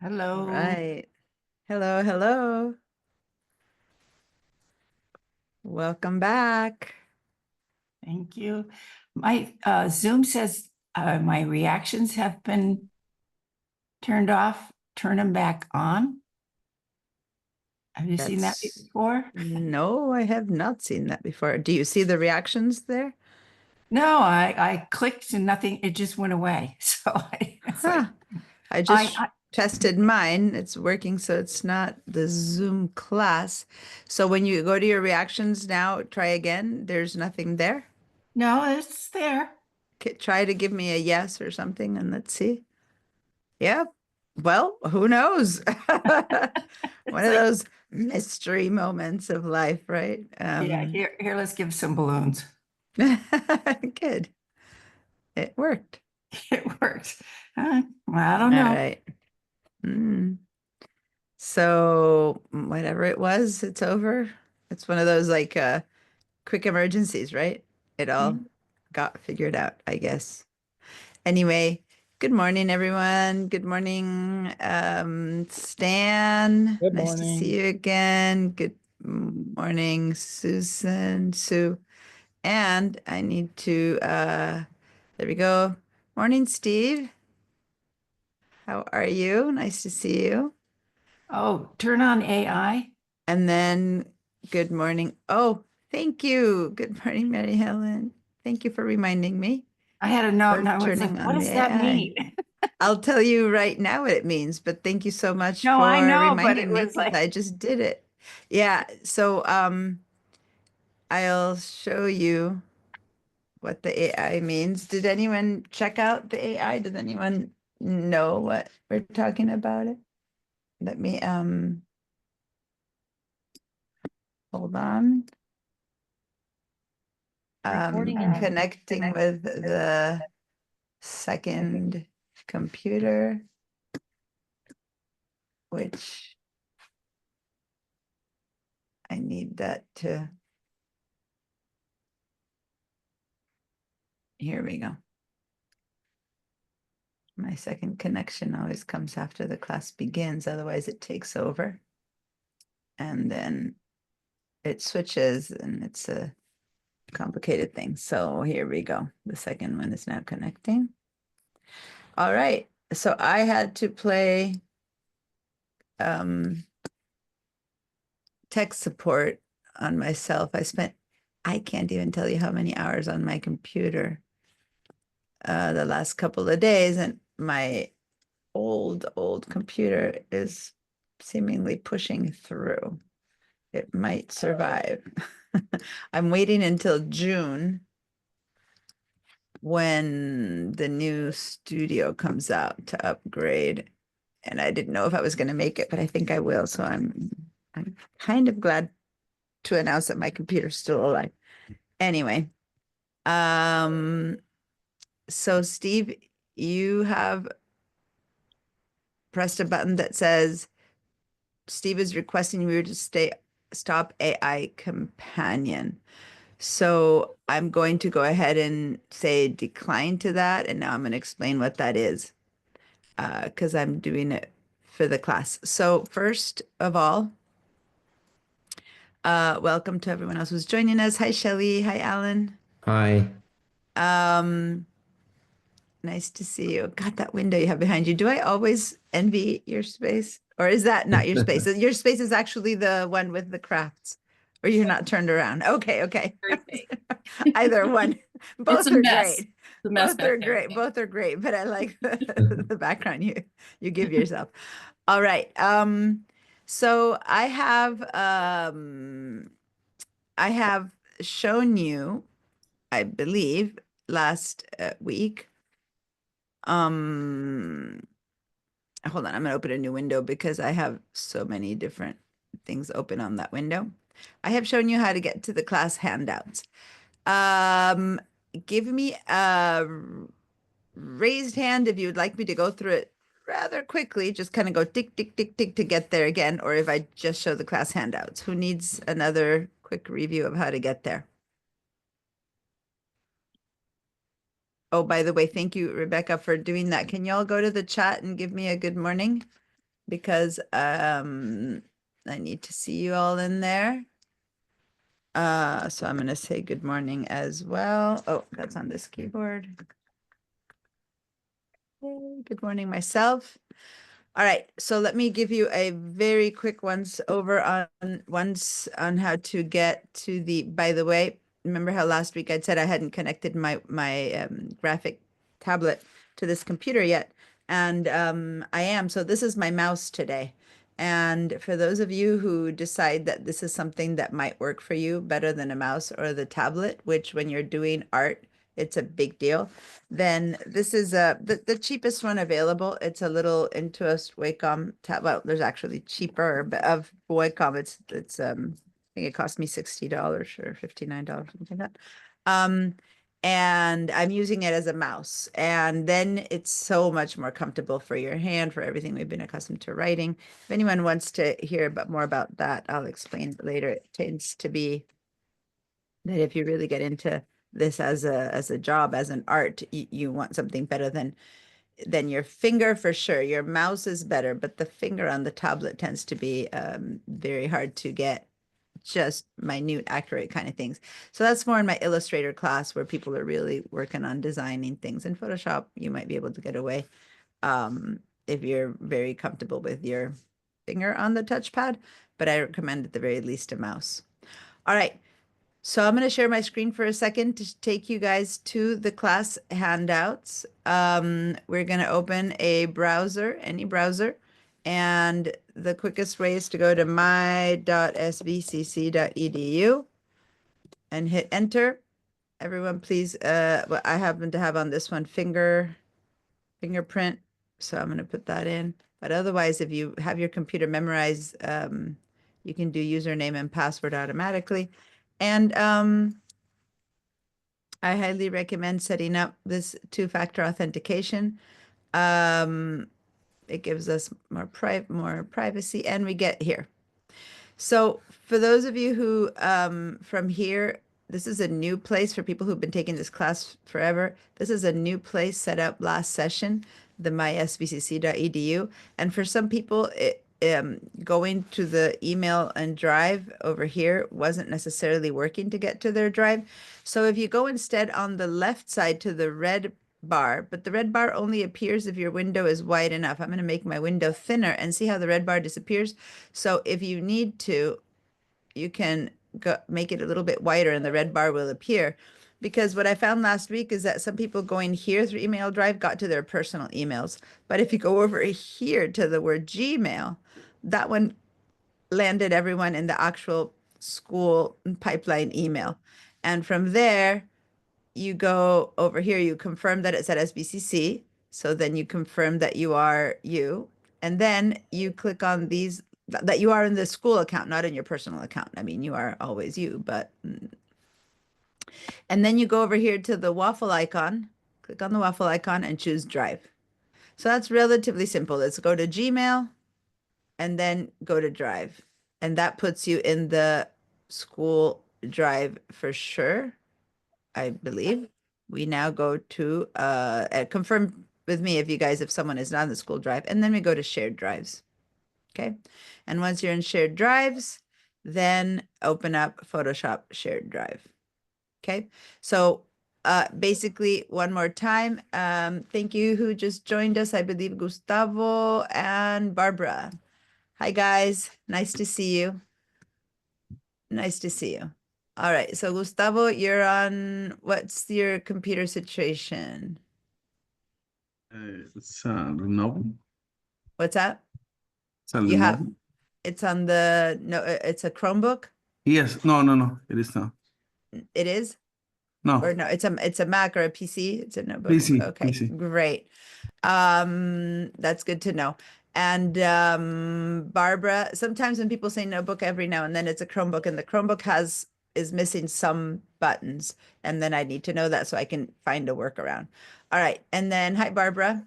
Hello. Right. Hello, hello. Welcome back. Thank you. My Zoom says my reactions have been turned off. Turn them back on. Have you seen that That's before? no, I have not seen that before. Do you see the reactions there? No, I clicked and nothing. It just went away. So it's like Huh. I I, just I tested mine. It's working, so it's not the Zoom class. So when you go to your reactions now, try again. There's nothing there. no, it's there. Try to give me a yes or something and let's see. Yep. Well, who knows? One It's of like those mystery moments of life, right? yeah. Here. Let's give some balloons. Good. It worked. It works. Well, I don't All know. right. Mm. So whatever it was, it's over. It's one of those like quick emergencies, right? It all got figured out, I guess. Anyway, good morning, everyone. Good morning, Stan. Good Nice to see morning. you again. Good morning, Susan, Sue. And I need to, there we go. Morning, Steve. How are you? Nice to see you. Oh, turn on AI. And then good morning. Oh, thank you. Good morning, Mary Helen. Thank you for reminding me I had a note for and I was turning like, what on the does that AI. mean? I'll tell you right now what it means, but thank you so much No, I for know, but it reminding me was because like I just did it. Yeah, so I'll show you what the AI means. Did anyone check out the AI? Does anyone know what we're talking about it? Let me hold on. Recording in Connecting with the second computer, which I need that to, here we go. My second connection always comes after the class begins, otherwise it takes over. And then it switches and it's a complicated thing. So here we go. The second one is now connecting. All right. So I had to play tech support on myself. I can't even tell you how many hours on my computer the last couple of days, and my old computer is seemingly pushing through. It might survive. I'm waiting until June when the new studio comes out to upgrade. And I didn't know if I was going to make it, but I think I will. So I'm kind of glad to announce that my computer's still alive. Anyway, um, so Steve, you have pressed a button that says Steve is requesting you to stop AI companion. So I'm going to go ahead and say decline to that. And now I'm going to explain what that is because I'm doing it for the class. So first of all, welcome to everyone else who's joining us. Hi, Shelly. Hi, Alan. Hi. Um, Nice to see you. God, that window you have behind you. Do I always envy your space? Or is that not your space? Your space is actually the one with the crafts, or you're not turned around. Okay, okay. Either one. It's Both a are mess. great. It's a mess back there. Both are great, but I like the background you give yourself. All right. So I have shown you, I believe, last week. Um, Hold on, I'm gonna open a new window because I have so many different things open on that window. I have shown you how to get to the class handouts. Um, Give me a raised hand if you would like me to go through it rather quickly, just kind of go tick, tick, tick, tick to get there again, or if I just show the class handouts. Who needs another quick review of how to get there? Oh, by the way, thank you, Rebecca, for doing that. Can y'all go to the chat and give me a good morning? because I need to see you all in there. So I'm going to say good morning as well. Oh, that's on this keyboard. Hey, good morning myself. All right, so let me give you a very quick once on how to get to the, by the way, remember how last week I'd said I hadn't connected my graphic tablet to this computer yet, and I am. So this is my mouse today. And for those of you who decide that this is something that might work for you better than a mouse or the tablet, which when you're doing art, it's a big deal, then this is the cheapest one available. It's a little Intuos Wacom tab. Well, there's actually cheaper, but of Wacom, it's I think it cost me $60 or $59, something like that. And I'm using it as a mouse, and then it's so much more comfortable for your hand, for everything we've been accustomed to writing. If anyone wants to hear more about that, I'll explain it later. It tends to be that if you really get into this as a job, as an art, you want something better than your finger for sure. Your mouse is better, but the finger on the tablet tends to be very hard to get just minute, accurate kind of things. So that's more in my Illustrator class where people are really working on designing things. In Photoshop, you might be able to get away if you're very comfortable with your finger on the touchpad, but I recommend at the very least a mouse. All right. So I'm going to share my screen for a second to take you guys to the class handouts. We're going to open a browser, any browser, and the quickest way is to go to my.svcc.edu and hit enter. Everyone, please, well, I happen to have on this one fingerprint, so I'm going to put that in. But otherwise, if you have your computer memorized, you can do username and password automatically. And I highly recommend setting up this two-factor authentication. It gives us more privacy, and we get here. So for those of you who from here, this is a new place for people who've been taking this class forever. This is a new place set up last session, the mysvcc.edu. And for some people, going to the email and drive over here wasn't necessarily working to get to their drive. So if you go instead on the left side to the red bar, but the red bar only appears if your window is wide enough. I'm going to make my window thinner and see how the red bar disappears. So if you need to, you can make it a little bit wider and the red bar will appear. Because what I found last week is that some people going here through email drive got to their personal emails. But if you go over here to the word Gmail, that one landed everyone in the actual school pipeline email. And from there, you go over here, you confirm that it's at SBCC. So then you confirm that you are you. And then you click on these, that you are in the school account, not in your personal account. I mean, you are always you, but. And then you go over here to the waffle icon, click on the waffle icon and choose Drive. So that's relatively simple. Let's go to Gmail and then go to Drive. And that puts you in the school drive for sure, I believe. We now go to confirm with me if someone is not in the school drive, and then we go to shared drives. Okay. And once you're in shared drives, then open up Photoshop shared drive. Okay. So basically one more time, thank you who just joined us. I believe Gustavo and Barbara. Hi guys, nice to see you. Nice to see you. All right, so Gustavo, you're on, what's your computer situation? It's Lenovo. What's that? It's a You have, Lenovo. it's on the, no, it's a Chromebook? Yes. No. It is not. It is? No. Or no, it's a Mac or a PC? It's a notebook. PC. Okay, PC. great. That's good to know. And Barbara, sometimes when people say notebook every now and then it's a Chromebook, and the Chromebook is missing some buttons, and then I need to know that so I can find a workaround. All right, and then hi Barbara.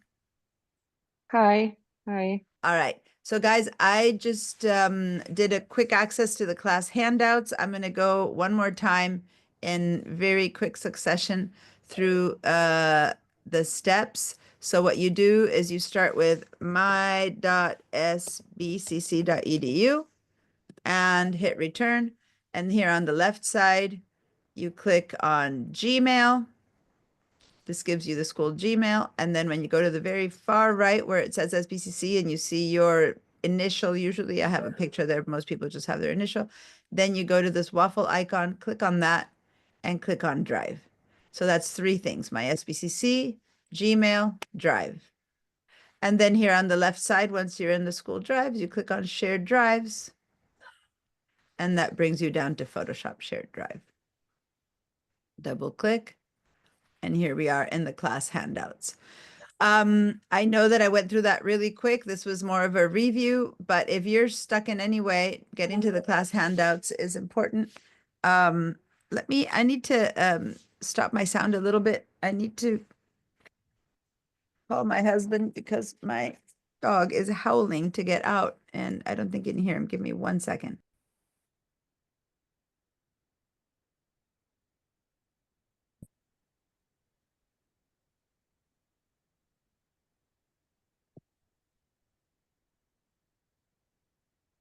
Hi. Hi. All right. So guys, I just did a quick access to the class handouts. I'm going to go one more time in very quick succession through the steps. So what you do is you start with my.sbcc.edu and hit return. And here on the left side, you click on Gmail. This gives you the school Gmail. And then when you go to the very far right where it says SBCC and you see your initial, usually I have a picture there, most people just have their initial. Then you go to this waffle icon, click on that and click on Drive. So that's three things, my SBCC, Gmail, Drive. And then here on the left side, once you're in the school drives, you click on Shared Drives. And that brings you down to Photoshop Shared Drive. Double click. And here we are in the class handouts. I know that I went through that really quick. This was more of a review, but if you're stuck in any way, getting to the class handouts is important. I need to stop my sound a little bit. I need to call my husband because my dog is howling to get out and I don't think you can hear him. Give me 1 second.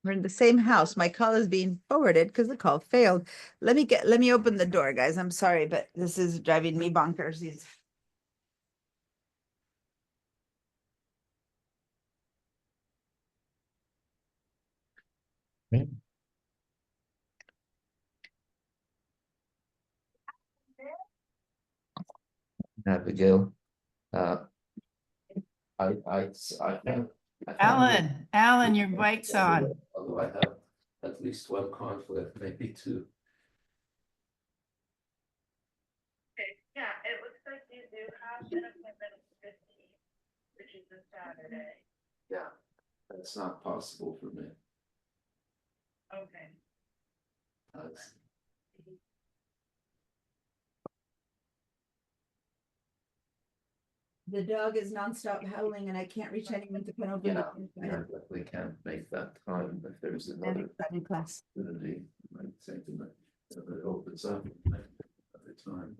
We're in the same house. My call is being forwarded because the call failed. Let me open the door, guys. I'm sorry, but this is driving me bonkers. Abigail. I Alan, your mic's on. Although I have at least one conflict, maybe two. Yeah, it looks like you do have an appointment at 15, which is a Saturday. Yeah, that's not possible for me. Okay. That's- The dog is nonstop howling and I can't reach anyone to come over. Yeah, I definitely can't make that time if there's another in class. opportunity. I think that if it opens up another time.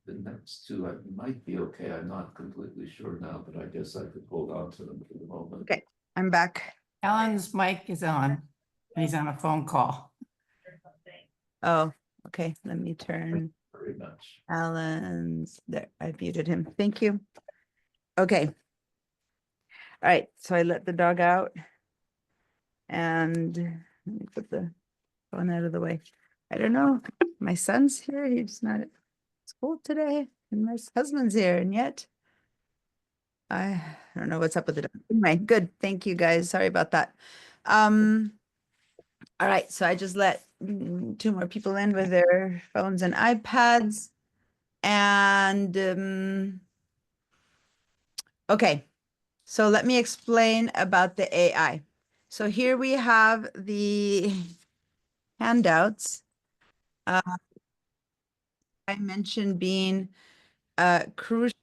The next two, I might be okay. I'm not completely sure now, but I guess I could hold on to them for the moment. Okay, I'm back. Alan's mic is on. He's on a phone call. Or something. Oh, okay. Let me turn Very much. Alan's there. I muted him. Thank you. Okay. All right. So I let the dog out and let me put the phone out of the way. I don't know. My son's here. He's not at school today. And my husband's here. And yet I don't know what's up with the dog. Anyway, good. Thank you guys. Sorry about that. All right. So I just let two more people in with their phones and iPads. And okay, so let me explain about the AI. So here we have the handouts. I mentioned being crucial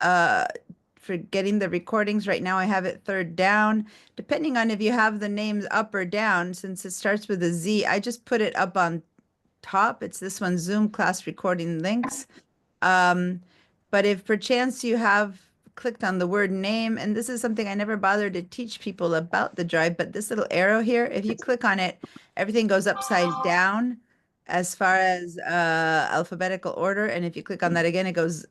for getting the recordings. Right now I have it third down. Depending on if you have the names up or down, since it starts with a Z, I just put it up on top. It's this one, Zoom class recording links. But if perchance you have clicked on the word name, and this is something I never bothered to teach people about the drive, but this little arrow here, if you click on it, everything goes upside down as far as alphabetical order. And if you click on that again, it goes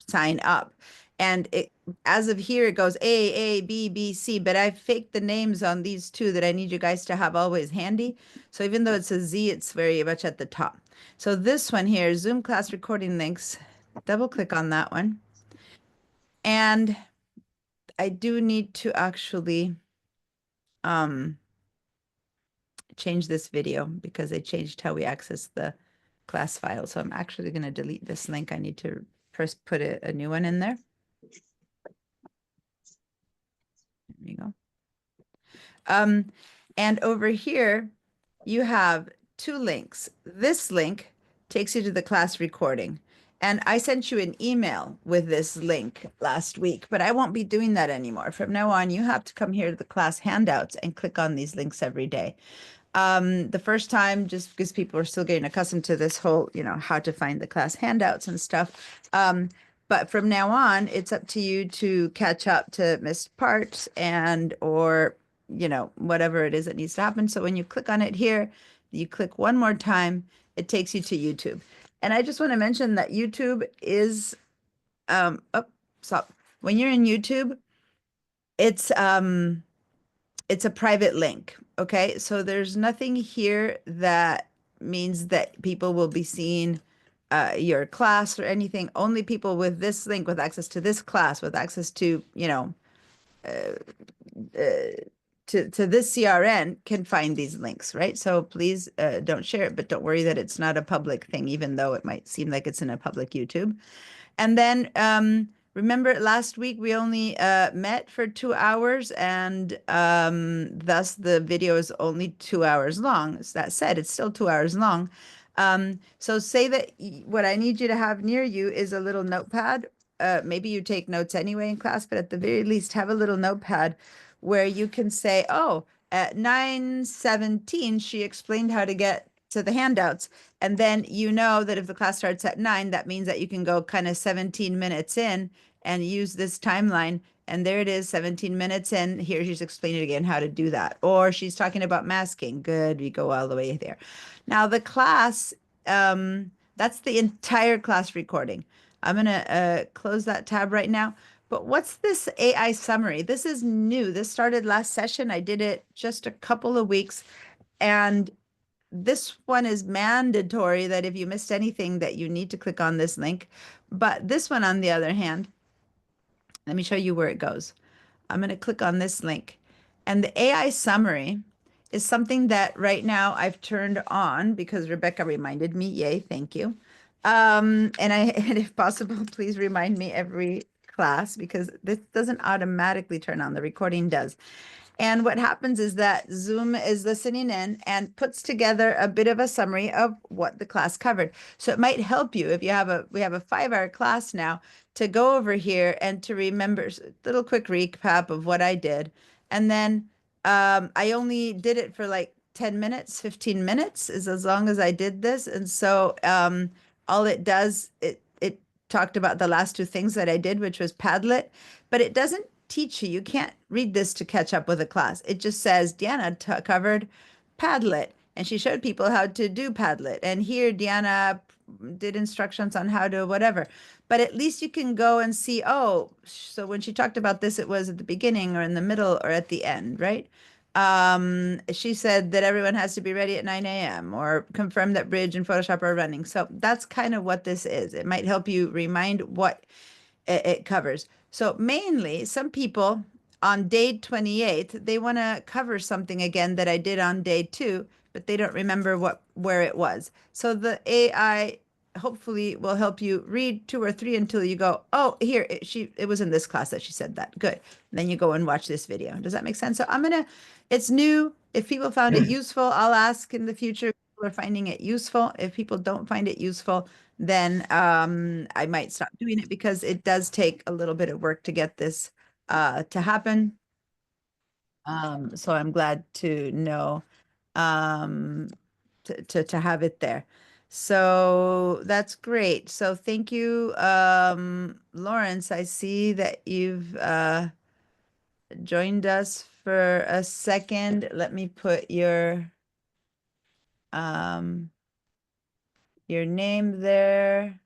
sign up. And it, as of here, it goes A, B, B, C, but I've faked the names on these two that I need you guys to have always handy. So even though it's a Z, it's very much at the top. So this one here, Zoom class recording links, double click on that one. And I do need to actually change this video because I changed how we access the class file. So I'm actually going to delete this link. I need to first put a new one in there. There you go. And over here, you have two links. This link takes you to the class recording. And I sent you an email with this link last week, but I won't be doing that anymore. From now on, you have to come here to the class handouts and click on these links every day. The first time, just because people are still getting accustomed to this whole, how to find the class handouts and stuff. But from now on, it's up to you to catch up to missed parts or whatever it is that needs to happen. So when you click on it here, you click one more time, it takes you to YouTube. And I just want to mention that YouTube is, when you're in YouTube, it's a private link. Okay. So there's nothing here that means that people will be seeing your class or anything. Only people with this link, with access to this class, with access to, to this CRN can find these links, right? So please don't share it, but don't worry that it's not a public thing, even though it might seem like it's in a public YouTube. And then remember last week we only met for 2 hours, and thus the video is only 2 hours long. So that said, it's still 2 hours long. So say that what I need you to have near you is a little notepad. Maybe you take notes anyway in class, but at the very least have a little notepad where you can say, oh, at 9:17, she explained how to get to the handouts. And then you know that if the class starts at 9, that means that you can go kind of 17 minutes in and use this timeline. And there it is, 17 minutes in. Here she's explaining again how to do that. Or she's talking about masking. Good, we go all the way there. Now the class, that's the entire class recording. I'm going to close that tab right now. But what's this AI summary? This is new. This started last session. I did it just a couple of weeks. And this one is mandatory that if you missed anything that you need to click on this link. But this one, on the other hand, let me show you where it goes. I'm going to click on this link. And the AI summary is something that right now I've turned on because Rebecca reminded me. Yay, thank you. And if possible, please remind me every class, because this doesn't automatically turn on, the recording does. And what happens is that Zoom is listening in and puts together a bit of a summary of what the class covered. So it might help you if we have a 5-hour class now to go over here and to remember a little quick recap of what I did. And then I only did it for like 10 minutes, 15 minutes is as long as I did this. And so all it does, it talked about the last 2 things that I did, which was Padlet, but it doesn't teach you. You can't read this to catch up with a class. It just says Diana covered Padlet, and she showed people how to do Padlet. And here Diana did instructions on how to whatever. But at least you can go and see, oh, so when she talked about this, it was at the beginning or in the middle or at the end, right? She said that everyone has to be ready at 9 a.m. or confirm that Bridge and Photoshop are running. So that's kind of what this is. It might help you remind what it covers. So mainly some people on day 28, they want to cover something again that I did on day 2, but they don't remember where it was. So the AI hopefully will help you read 2 or 3 until you go, oh, here, it was in this class that she said that. Good. And then you go and watch this video. Does that make sense? So it's new. If people found it useful, I'll ask in the future if people are finding it useful. If people don't find it useful, then I might stop doing it, because it does take a little bit of work to get this to happen. So I'm glad to know to have it there. So that's great. So thank you, Lawrence. I see that you've joined us for a second. Let me put your name there.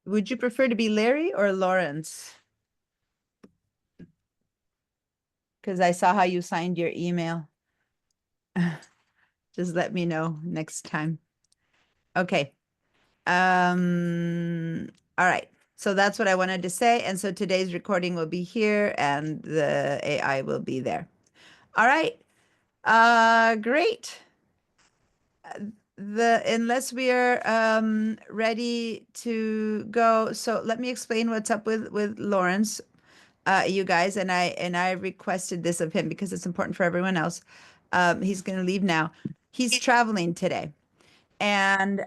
Would you prefer to be Larry or Lawrence? Because I saw how you signed your email. Just let me know next time. Okay. All right. So that's what I wanted to say. And so today's recording will be here and the AI will be there. All right. Great. Unless we are ready to go. So let me explain what's up with Lawrence, you guys, and I requested this of him because it's important for everyone else. He's going to leave now. He's traveling today. And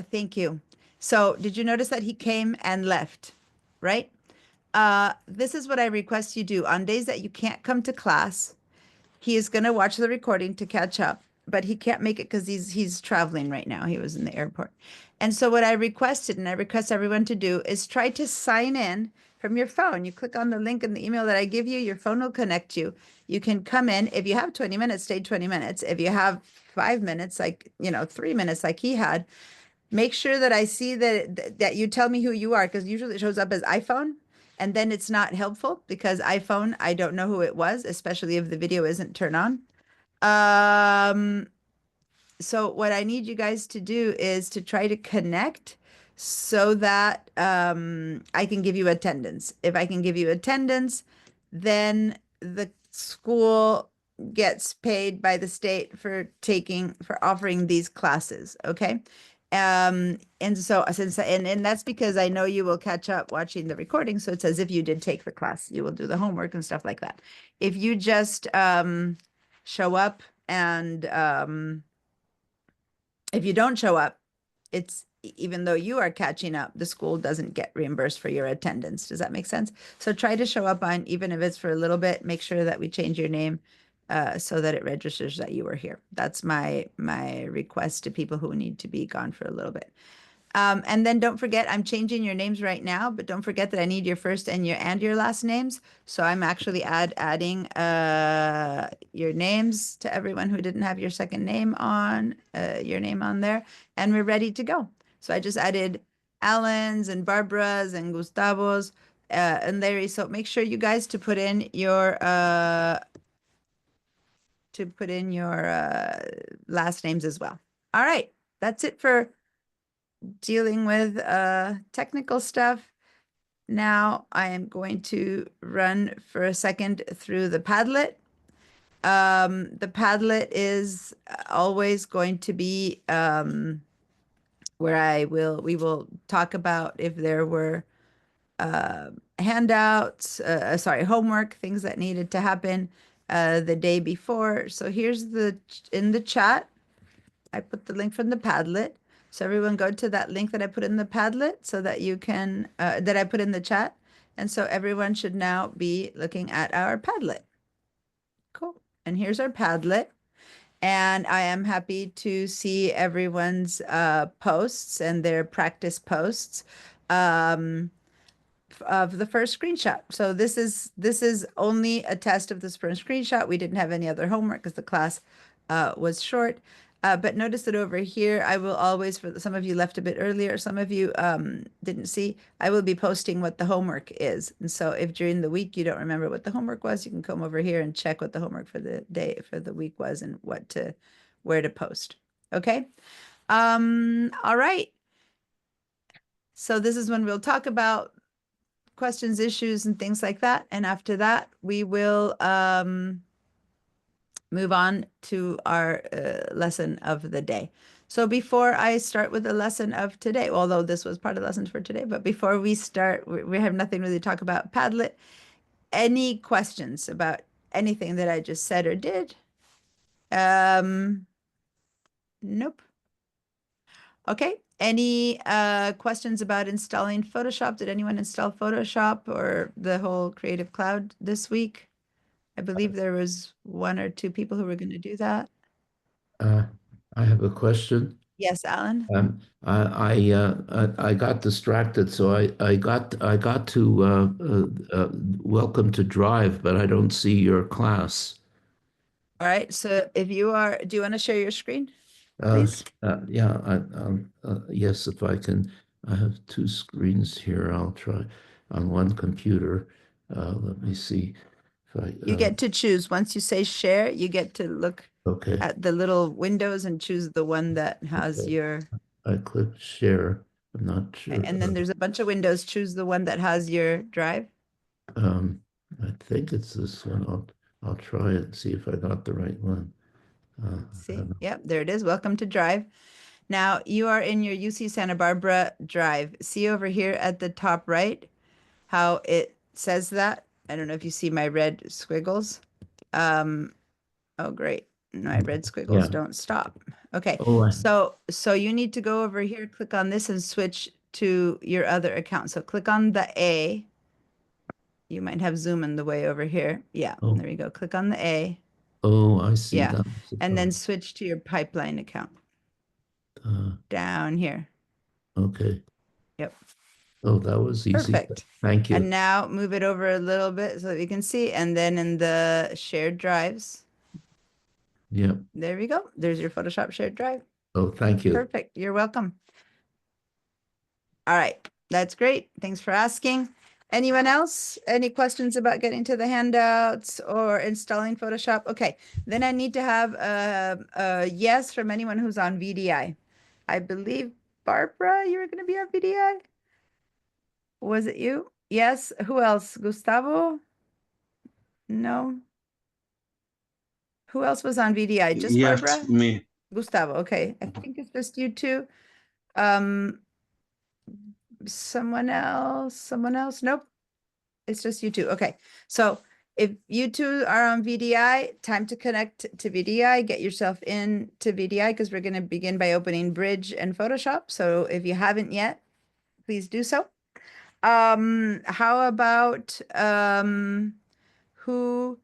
thank you. So did you notice that he came and left, right? this is what I request you do on days that you can't come to class. He is going to watch the recording to catch up, but he can't make it because he's traveling right now. He was in the airport. And so what I requested, and I request everyone to do, is try to sign in from your phone. You click on the link in the email that I give you, your phone will connect you. You can come in. If you have 20 minutes, stay 20 minutes. If you have 5 minutes, 3 minutes like he had, make sure that I see that you tell me who you are, because usually it shows up as iPhone. And then it's not helpful because iPhone, I don't know who it was, especially if the video isn't turned on. So what I need you guys to do is to try to connect so that I can give you attendance. If I can give you attendance, then the school gets paid by the state for offering these classes. Okay. And so and that's because I know you will catch up watching the recording. So it's as if you did take the class, you will do the homework and stuff like that. If you just show up and if you don't show up, it's even though you are catching up, the school doesn't get reimbursed for your attendance. Does that make sense? So try to show up on, even if it's for a little bit, make sure that we change your name so that it registers that you were here. That's my request to people who need to be gone for a little bit. And then don't forget, I'm changing your names right now, but don't forget that I need your first and your last names. So I'm actually adding your names to everyone who didn't have your second name on, your name on there, and we're ready to go. So I just added Alan's and Barbara's and Gustavo's and Larry. So make sure you guys to put in your last names as well. All right, that's it for dealing with technical stuff. Now I am going to run for a second through the Padlet. The Padlet is always going to be where we will talk about if there were handouts, homework, things that needed to happen the day before. So here's in the chat, I put the link from the Padlet. So everyone go to that link that I put in the Padlet so that you can, that I put in the chat. And so everyone should now be looking at our Padlet. Cool. And here's our Padlet. And I am happy to see everyone's posts and their practice posts of the first screenshot. So this is only a test of this first screenshot. We didn't have any other homework because the class was short. But notice that over here, I will always, for some of you left a bit earlier, some of you didn't see, I will be posting what the homework is. And so if during the week you don't remember what the homework was, you can come over here and check what the homework for the day, for the week was and where to post. Okay. All right. So this is when we'll talk about questions, issues, and things like that. And after that, we will move on to our lesson of the day. So before I start with the lesson of today, although this was part of the lesson for today, but before we start, we have nothing really to talk about Padlet. Any questions about anything that I just said or did? Nope. Okay. Any questions about installing Photoshop? Did anyone install Photoshop or the whole Creative Cloud this week? I believe there was 1 or 2 people who were going to do that. I have a question. Yes, Alan. I got distracted, so I got to welcome to Drive, but I don't see your class. All right. So if you are, do you want to share your screen, please? Yeah. Yes, if I can. I have 2 screens here. I'll try on one computer. Let me see. You get to choose. Once you say share, you get to look at the little windows and choose the one that has your. I clicked share. I'm not sure. And then there's a bunch of windows. Choose the one that has your drive. I think it's this one. I'll try it and see if I got the right one. See, yep, there it is. Welcome to Drive. Now you are in your UC Santa Barbara Drive. See over here at the top right how it says that. I don't know if you see my red squiggles. Oh, great. My red squiggles don't stop. Okay. So you need to go over here, click on this and switch to your other account. So click on the A You might have Zoom in the way over here. Yeah, Oh. there you go. Click on the A Oh, I see Yeah, that. and then switch to your pipeline account down here. Okay. Yep. Oh, that was easy. Perfect. Thank you. And now move it over a little bit so that you can see. And then in the shared drives, Yeah. there we go. There's your Photoshop shared drive. Oh, thank you. Perfect. You're welcome. All right. That's great. Thanks for asking. Anyone else? Any questions about getting to the handouts or installing Photoshop? Okay. Then I need to have a yes from anyone who's on VDI. I believe, Barbara, you were going to be on VDI? Was it you? Yes. Who else? Gustavo? No. Who else was on VDI? Just Yes, Barbara? me. Gustavo. Okay. I think it's just you two. Someone else? Nope. It's just you two. Okay. So if you two are on VDI, time to connect to VDI, get yourself in to VDI because we're going to begin by opening Bridge and Photoshop. So if you haven't yet, please do so. How about who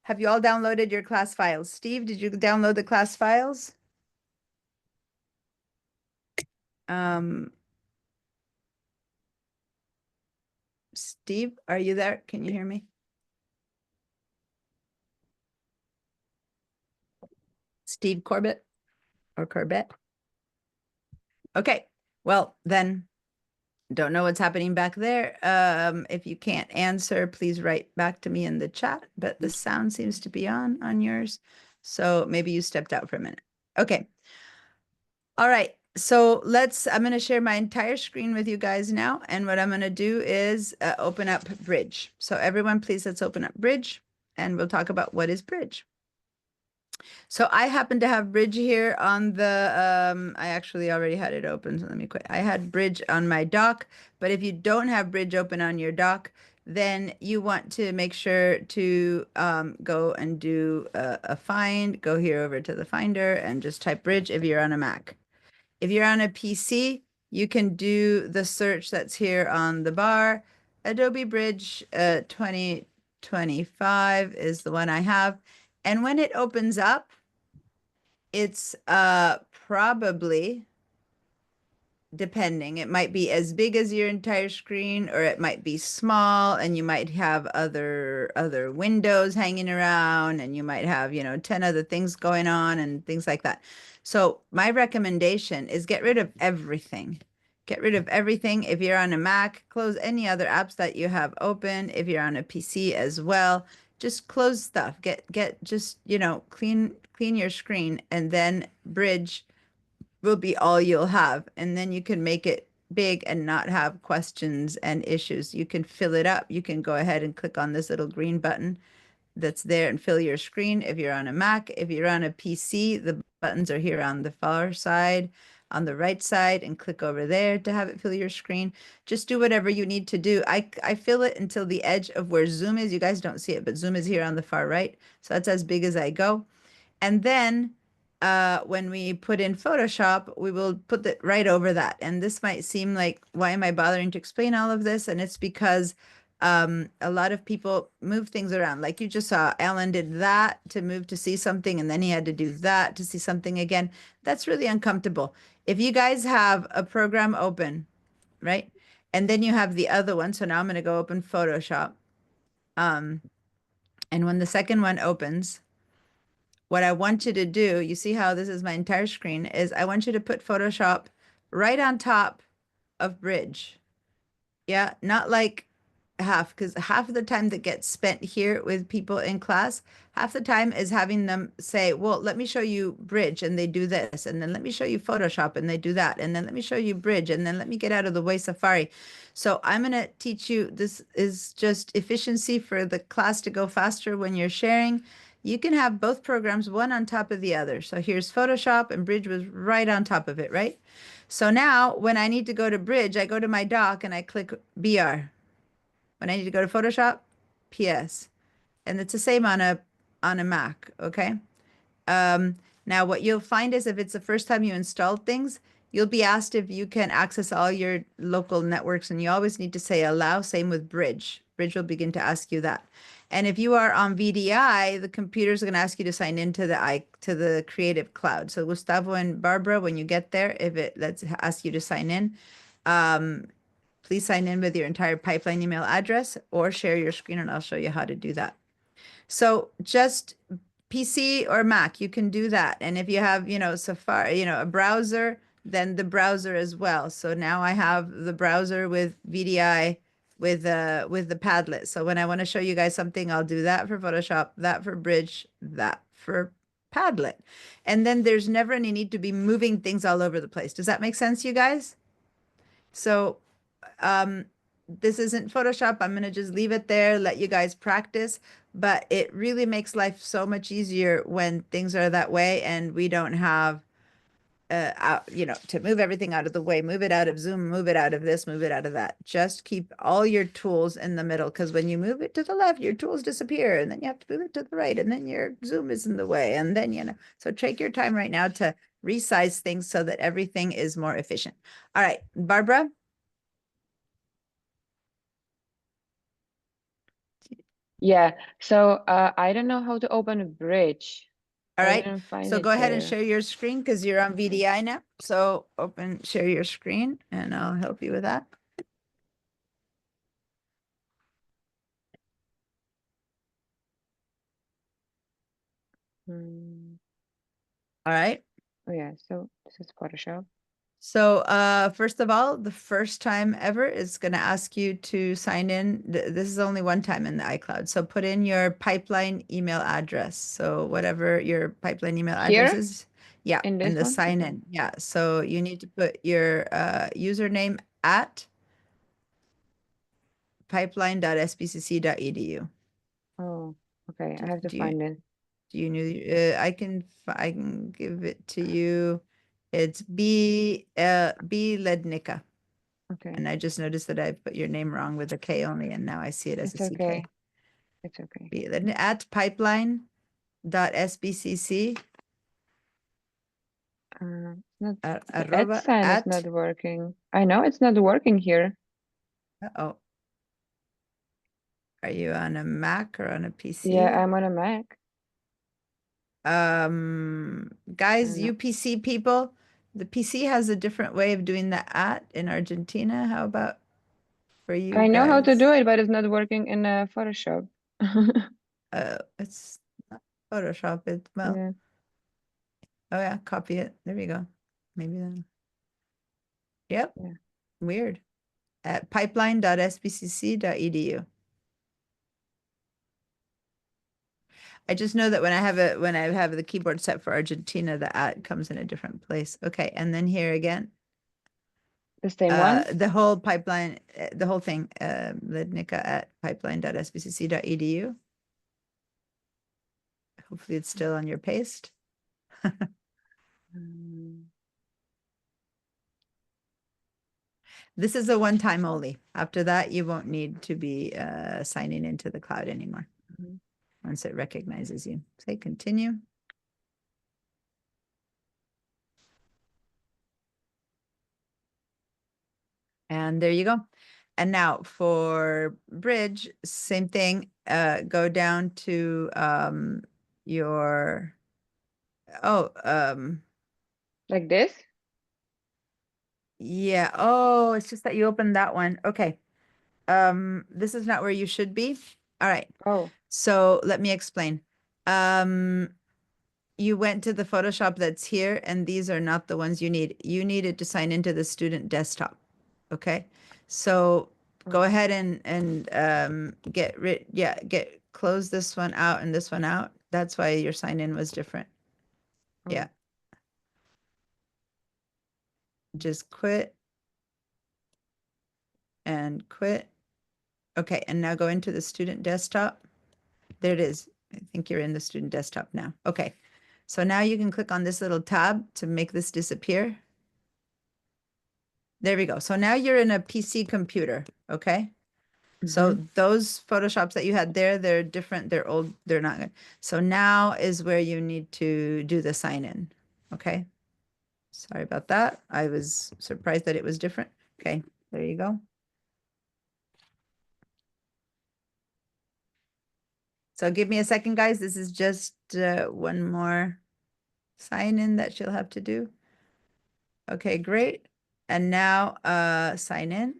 have you all downloaded your class files? Steve, did you download the class files? Steve, are you there? Can you hear me? Steve Corbett or Corbett? Okay, well then, don't know what's happening back there. If you can't answer, please write back to me in the chat, but the sound seems to be on yours. So maybe you stepped out for a minute. Okay. All right. So I'm going to share my entire screen with you guys now. And what I'm going to do is open up Bridge. So everyone, please, let's open up Bridge and we'll talk about what is Bridge. So I happen to have Bridge here on the, I actually already had it open, so let me quit. I had Bridge on my dock, but if you don't have Bridge open on your dock, then you want to make sure to go and do a find, go here over to the Finder and just type Bridge if you're on a Mac. If you're on a PC, you can do the search that's here on the bar. Adobe Bridge 2025 is the one I have. And when it opens up, it's probably, depending, it might be as big as your entire screen or it might be small and you might have other windows hanging around and you might have, 10 other things going on and things like that. So my recommendation is get rid of everything. Get rid of everything. If you're on a Mac, close any other apps that you have open. If you're on a PC as well, just close stuff. Just, clean your screen, and then Bridge will be all you'll have. And then you can make it big and not have questions and issues. You can fill it up. You can go ahead and click on this little green button that's there and fill your screen. If you're on a Mac, if you're on a PC, the buttons are here on the far side, on the right side, and click over there to have it fill your screen. Just do whatever you need to do. I fill it until the edge of where Zoom is. You guys don't see it, but Zoom is here on the far right. So that's as big as I go. And then when we put in Photoshop, we will put it right over that. And this might seem like, why am I bothering to explain all of this? And it's because a lot of people move things around. Like you just saw, Alan did that to move to see something, and then he had to do that to see something again. That's really uncomfortable. If you guys have a program open, right? And then you have the other one. So now I'm going to go open Photoshop. And when the second one opens, what I want you to do, you see how this is my entire screen, is I want you to put Photoshop right on top of Bridge. Yeah, not like half, because half of the time that gets spent here with people in class, half the time is having them say, well, let me show you Bridge, and they do this, and then let me show you Photoshop, and they do that, and then let me show you Bridge, and then let me get out of the way Safari. So I'm going to teach you, this is just efficiency for the class to go faster when you're sharing. You can have both programs one on top of the other. So here's Photoshop, and Bridge was right on top of it, right? So now when I need to go to Bridge, I go to my dock and I click BR. When I need to go to Photoshop, PS. And it's the same on a Mac, okay? Now what you'll find is if it's the first time you installed things, you'll be asked if you can access all your local networks, and you always need to say allow. Same with Bridge. Bridge will begin to ask you that. And if you are on VDI, the computer's going to ask you to sign into the Creative Cloud. So Gustavo and Barbara, when you get there, if it lets ask you to sign in, please sign in with your entire pipeline email address or share your screen, and I'll show you how to do that. So just PC or Mac, you can do that. And if you have, Safari, a browser, then the browser as well. So now I have the browser with VDI with the Padlet. So when I want to show you guys something, I'll do that for Photoshop, that for Bridge, that for Padlet. And then there's never any need to be moving things all over the place. Does that make sense, you guys? So this isn't Photoshop. I'm going to just leave it there, let you guys practice, but it really makes life so much easier when things are that way and we don't have, to move everything out of the way, move it out of Zoom, move it out of this, move it out of that. Just keep all your tools in the middle, because when you move it to the left, your tools disappear, and then you have to move it to the right, and then your Zoom is in the way, and then, so take your time right now to resize things so that everything is more efficient. All right, Barbara? Yeah. So I don't know how to open a Bridge. All I right, didn't find so it go ahead and there. share your screen because you're on VDI now. So share your screen and I'll help you with that. Hmm. All right. Oh yeah. So this is Photoshop. So first of all, the first time ever is going to ask you to sign in. This is only one time in the iCloud. So put in your pipeline email address. So whatever your pipeline email address Here? is. Yeah, In and this the one? sign Okay. in. Yeah, so you need to put your username at pipeline.sbcc.edu. Oh, okay. I Do- have to do you- find it. Do you know? I can give it to you. It's B Lednica, Okay. and I just noticed that I put your name wrong with a K only, and now I see it as It's a CK. okay. It's okay. B Lednica at pipeline.sbcc It's not the arroba sign is at. not working. I know it's not working here. Uh-oh. Are you on a Mac or on a PC? Yeah, I'm on a Mac. Guys, know. you PC people, the PC has a different way of doing the at in Argentina. How about for you I know how to guys? do it, but it's not working in Photoshop. It's not Photoshop. It's well. Yeah. Oh yeah, copy it. There we go. Maybe then. Yep. Yeah. Weird. At pipeline.sbcc.edu. I just know that when I have the keyboard set for Argentina, the at comes in a different place. Okay, and then here again, The same one? the whole pipeline, the whole thing, Lednica at pipeline.sbcc.edu. Hopefully it's still on your paste. Mm, This is a one-time only. After that, you won't need to be signing into the cloud anymore. mhm. Once it recognizes you. Say continue. And there you go. And now for Bridge, same thing. Go down to your Like this? yeah. Oh, it's just that you opened that one. Okay. This is not where you should be. All right. Oh, So let me explain. You went to the Photoshop that's here, and these are not the ones you need. You needed to sign into the student desktop. Okay. So go ahead and close this one out and this one out. That's why your sign in was different. oh. Yeah. Just quit and quit. Okay, and now go into the student desktop. There it is. I think you're in the student desktop now. Okay, so now you can click on this little tab to make this disappear. There we go. So now you're in a PC computer, okay? So those Photoshops that you had there, they're different, they're old, they're not good. So now is where you need to do the sign in, okay? Sorry about that. I was surprised that it was different. Okay, there you go. So give me a second, guys. This is just one more sign in that she'll have to do. Okay, great. And now sign in.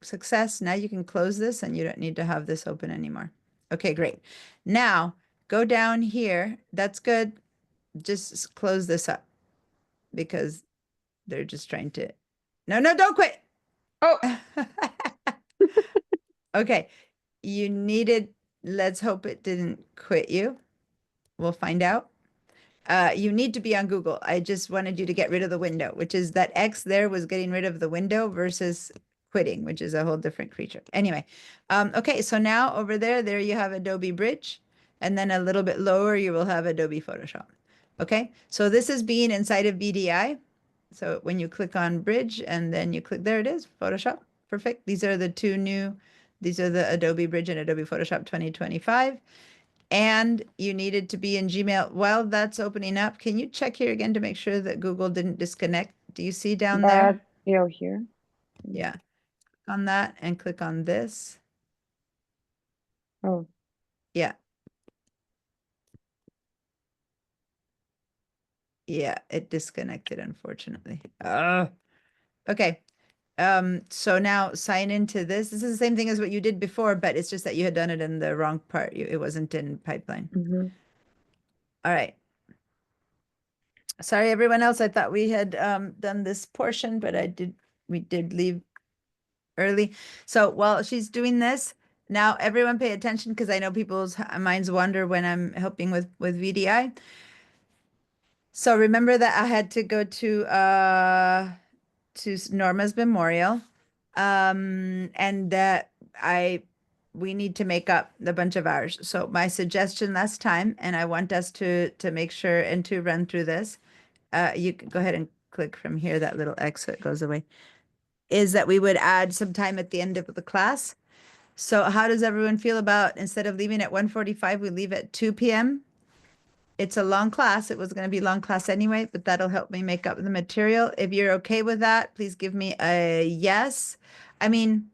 Success. Now you can close this and you don't need to have this open anymore. Okay, great. Now go down here. That's good. Just close this up because they're just trying to. No, don't quit. Oh, Okay. You needed, let's hope it didn't quit you. We'll find out. You need to be on Google. I just wanted you to get rid of the window, which is that X there was getting rid of the window versus quitting, which is a whole different creature. Anyway, okay, so now over there you have Adobe Bridge, and then a little bit lower you will have Adobe Photoshop. Okay, so this is being inside of VDI. So when you click on Bridge and then you click, there it is, Photoshop. Perfect. These are the two new, these are the Adobe Bridge and Adobe Photoshop 2025. And you needed to be in Gmail. While that's opening up, can you check here again to make sure that Google didn't disconnect? Do you see down there? that still here. Yeah. Click on that and click on this. Oh, Yeah. Yeah, it disconnected, unfortunately. Okay. So now sign into this. This is the same thing as what you did before, but it's just that you had done it in the wrong part. It wasn't in pipeline. mhm. All right. Sorry, everyone else. I thought we had done this portion, but we did leave early. So while she's doing this, now everyone pay attention because I know people's minds wander when I'm helping with VDI. So remember that I had to go to Norma's memorial, and that we need to make up the bunch of hours. So my suggestion last time, and I want us to make sure and to run through this, you can go ahead and click from here, that little X so it goes away, is that we would add some time at the end of the class. So how does everyone feel about, instead of leaving at 1:45, we leave at 2 p.m.? It's a long class. It was going to be long class anyway, but that'll help me make up the material. If you're okay with that, please give me a yes. I mean,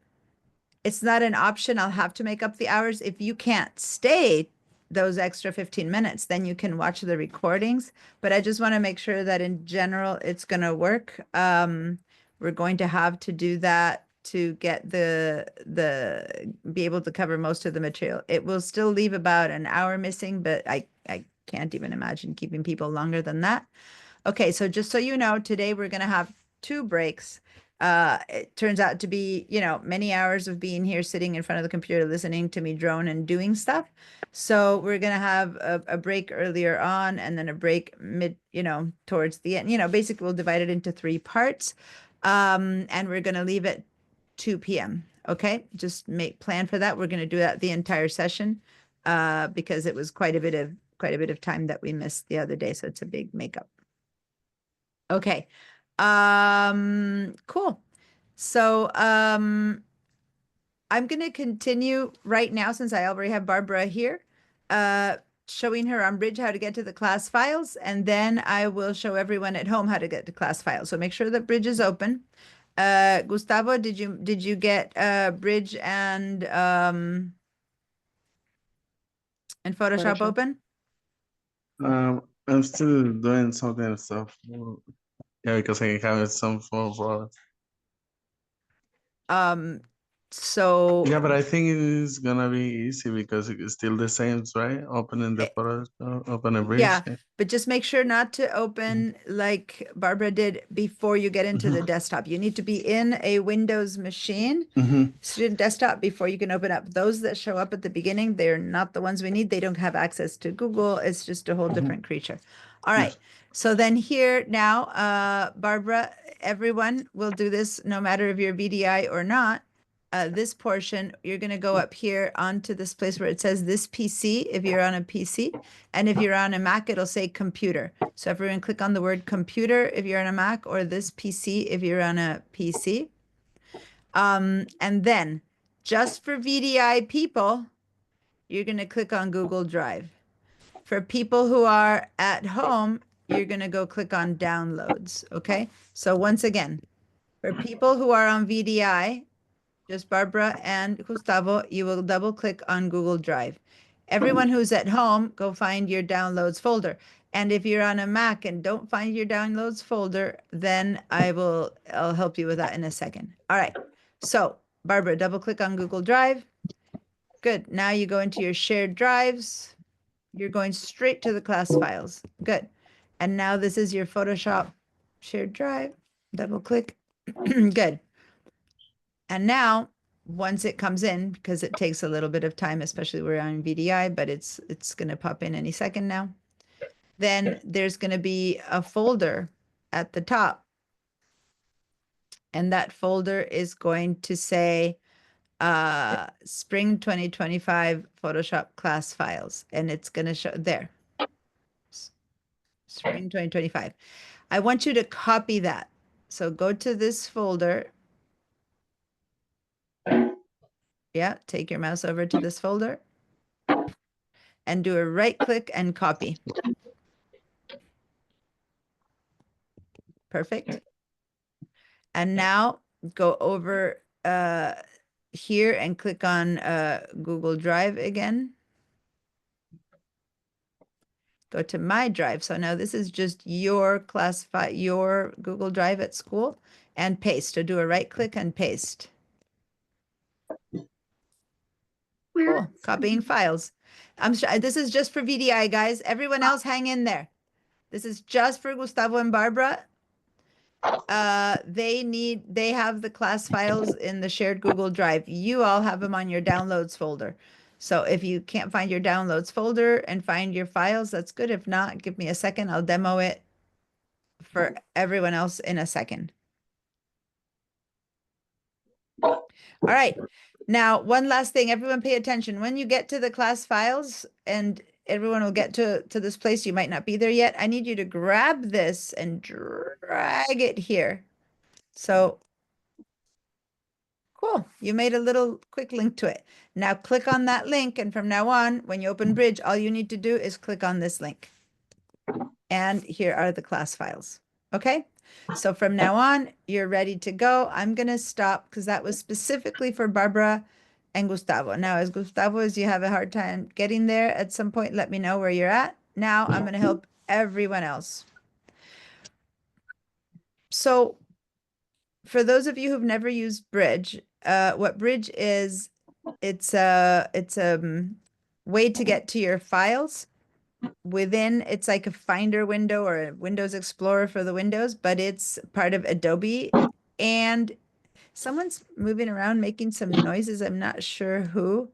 it's not an option. I'll have to make up the hours. If you can't stay those extra 15 minutes, then you can watch the recordings. But I just want to make sure that in general, it's going to work. We're going to have to do that to get be able to cover most of the material. It will still leave about an hour missing, but I can't even imagine keeping people longer than that. Okay, so just so you know, today we're going to have 2 breaks. It turns out to be, many hours of being here sitting in front of the computer, listening to me drone and doing stuff. So we're going to have a break earlier on and then a break mid, towards the end. Basically we'll divide it into 3 parts. And we're going to leave at 2 p.m. Okay, just plan for that. We're going to do that the entire session because it was quite a bit of time that we missed the other day. So it's a big makeup. Okay. Cool. So, I'm going to continue right now since I already have Barbara here, showing her on Bridge how to get to the class files. And then I will show everyone at home how to get to class files. So make sure that Bridge is open. Gustavo, did you get Bridge and Photoshop Photoshop. open? I'm still doing something and stuff. Yeah, because I have some for So yeah, but I think it is gonna be easy because it's still the same, right? Opening the photos, open a bridge. yeah, but just make sure not to open like Barbara did before you get into the desktop. You need to be in a Windows machine, student desktop, before you can open up. Those that show up at the beginning, they're not the ones we need. They don't have access to Google. It's just a whole different creature. All right. Yes. So then here now, Barbara, everyone will do this no matter if you're VDI or not. This portion, you're going to go up here onto this place where it says this PC if you're on a PC. And if you're on a Mac, it'll say computer. So everyone click on the word computer if you're on a Mac, or this PC if you're on a PC. And then just for VDI people, you're going to click on Google Drive. For people who are at home, you're going to go click on downloads. Okay. So once again, for people who are on VDI, just Barbara and Gustavo, you will double click on Google Drive. Everyone who's at home, go find your downloads folder. And if you're on a Mac and don't find your downloads folder, then I'll help you with that in a second. All right. So Barbara, double click on Google Drive. Good. Now you go into your shared drives. You're going straight to the class files. Good. And now this is your Photoshop shared drive. Double click. Good. And now once it comes in, because it takes a little bit of time, especially we're on VDI, but it's going to pop in any second now. Then there's going to be a folder at the top. And that folder is going to say Spring 2025 Photoshop class files. And it's going to show there. Spring 2025. I want you to copy that. So go to this folder. Yeah, take your mouse over to this folder and do a right click and copy. Perfect. And now go over here and click on Google Drive again. Go to My Drive. So now this is just your your Google Drive at school, and paste. So do a right click and paste. Cool. Copying files. I'm sure this is just for VDI, guys. Everyone else hang in there. This is just for Gustavo and Barbara. They have the class files in the shared Google Drive. You all have them on your downloads folder. So if you can't find your downloads folder and find your files, that's good. If not, give me a second. I'll demo it for everyone else in a second. All right. Now, one last thing, everyone pay attention. When you get to the class files, and everyone will get to this place, you might not be there yet. I need you to grab this and drag it here. So cool. You made a little quick link to it. Now click on that link. And from now on, when you open Bridge, all you need to do is click on this link. And here are the class files. Okay. So from now on, you're ready to go. I'm going to stop because that was specifically for Barbara and Gustavo. Now, as you have a hard time getting there at some point, let me know where you're at. Now I'm going to help everyone else. So for those of you who've never used Bridge, what Bridge is, it's a way to get to your files within. It's like a Finder window or a Windows Explorer for the Windows, but it's part of Adobe. And someone's moving around making some noises. I'm not sure who.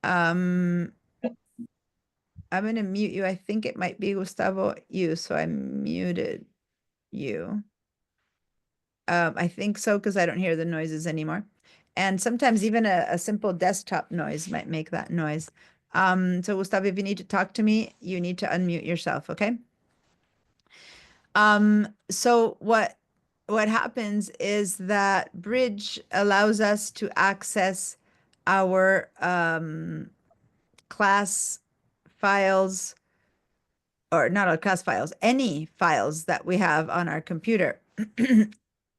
I'm going to mute you. I think it might be Gustavo, you. So I muted you. I think so, because I don't hear the noises anymore. And sometimes even a simple desktop noise might make that noise. So Gustavo, if you need to talk to me, you need to unmute yourself, okay? So what happens is that Bridge allows us to access our class files, or not our class files, any files that we have on our computer.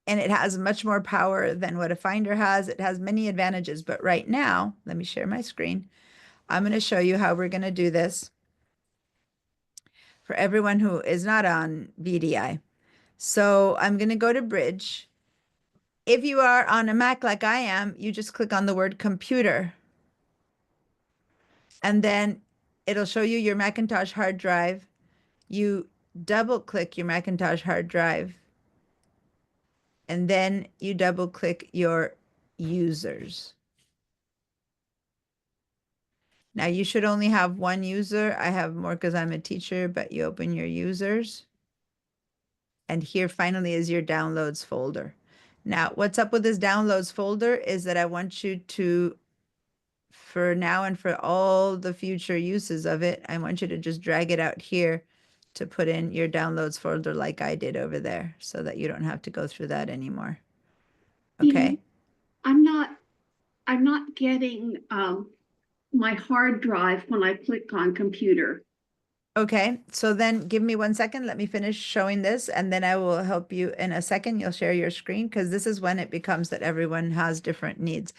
And it has much more power than what a Finder has. It has many advantages, but right now, let me share my screen. I'm going to show you how we're going to do this for everyone who is not on VDI. So I'm going to go to Bridge. If you are on a Mac like I am, you just click on the word computer. And then it'll show you your Macintosh hard drive. You double click your Macintosh hard drive. And then you double click your users. Now you should only have one user. I have more because I'm a teacher, but you open your users. And here finally is your downloads folder. Now, what's up with this downloads folder is that I want you to, for now and for all the future uses of it, I want you to just drag it out here to put in your downloads folder like I did over there, so that you don't have to go through that anymore. Okay. I'm not getting my hard drive when I click on computer. Okay, so then give me 1 second. Let me finish showing this and then I will help you in a second. You'll share your screen because this is when it becomes that everyone has different needs.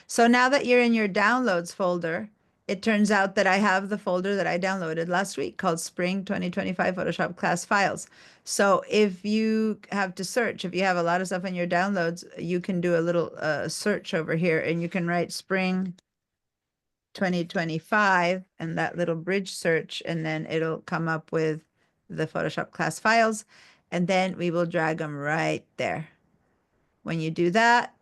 So now that you're in your downloads folder, it turns out that I have the folder that I downloaded last week called Spring 2025 Photoshop Class Files. So if you have to search, if you have a lot of stuff in your downloads, you can do a little search over here and you can write Spring 2025 and that little bridge search, and then it'll come up with the Photoshop class files, and then we will drag them right there. When you do that,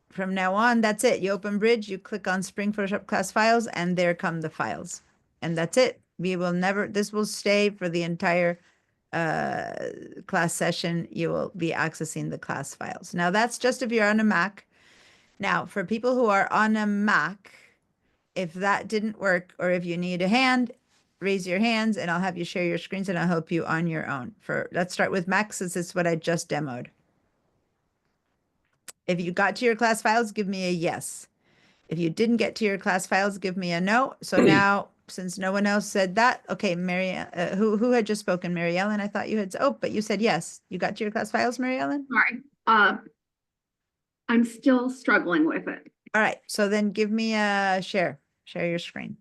from now on, that's it. You open Bridge, you click on Spring Photoshop class files, and there come the files. And that's it. We will never, this will stay for the entire class session. You will be accessing the class files. Now that's just if you're on a Mac. Now for people who are on a Mac, if that didn't work, or if you need a hand, raise your hands and I'll have you share your screens and I'll help you on your own. Let's start with Mac, since this is what I just demoed. If you got to your class files, give me a yes. If you didn't get to your class files, give me a no. So now, since no one else said that, okay, Mary, who had just spoken? Mary Ellen, I thought you had, but you said yes. You got to your class files, Mary Ellen? Sorry. I'm still struggling with it. All right, so then give me a share your screen.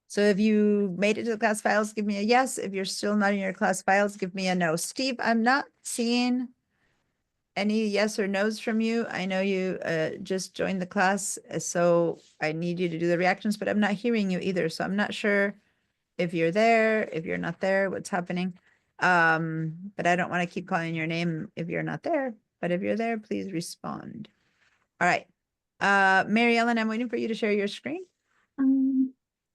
So if you made it to the class files, give me a yes. If you're still not in your class files, give me a no. Steve, I'm not seeing any yes or no's from you. I know you just joined the class, so I need you to do the reactions, but I'm not hearing you either. So I'm not sure if you're there, if you're not there, what's happening. But I don't want to keep calling your name if you're not there. But if you're there, please respond. All right. Mary Ellen, I'm waiting for you to share your screen.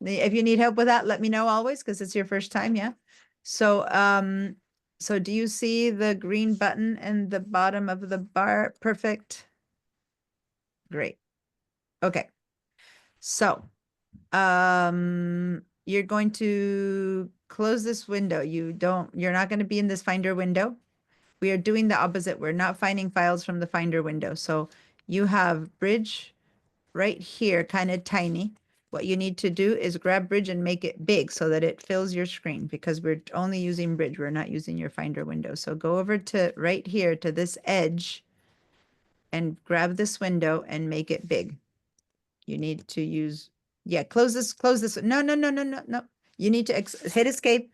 If you need help with that, let me know always, because it's your first time, yeah? So, so do you see the green button in the bottom of the bar? Perfect. Great. Okay. So, you're going to close this window. You're not going to be in this Finder window. We are doing the opposite. We're not finding files from the Finder window. So you have Bridge right here, kind of tiny. What you need to do is grab Bridge and make it big so that it fills your screen, because we're only using Bridge. We're not using your Finder window. So go over to right here to this edge and grab this window and make it big. You need to use, yeah, close this. No. You need to hit escape.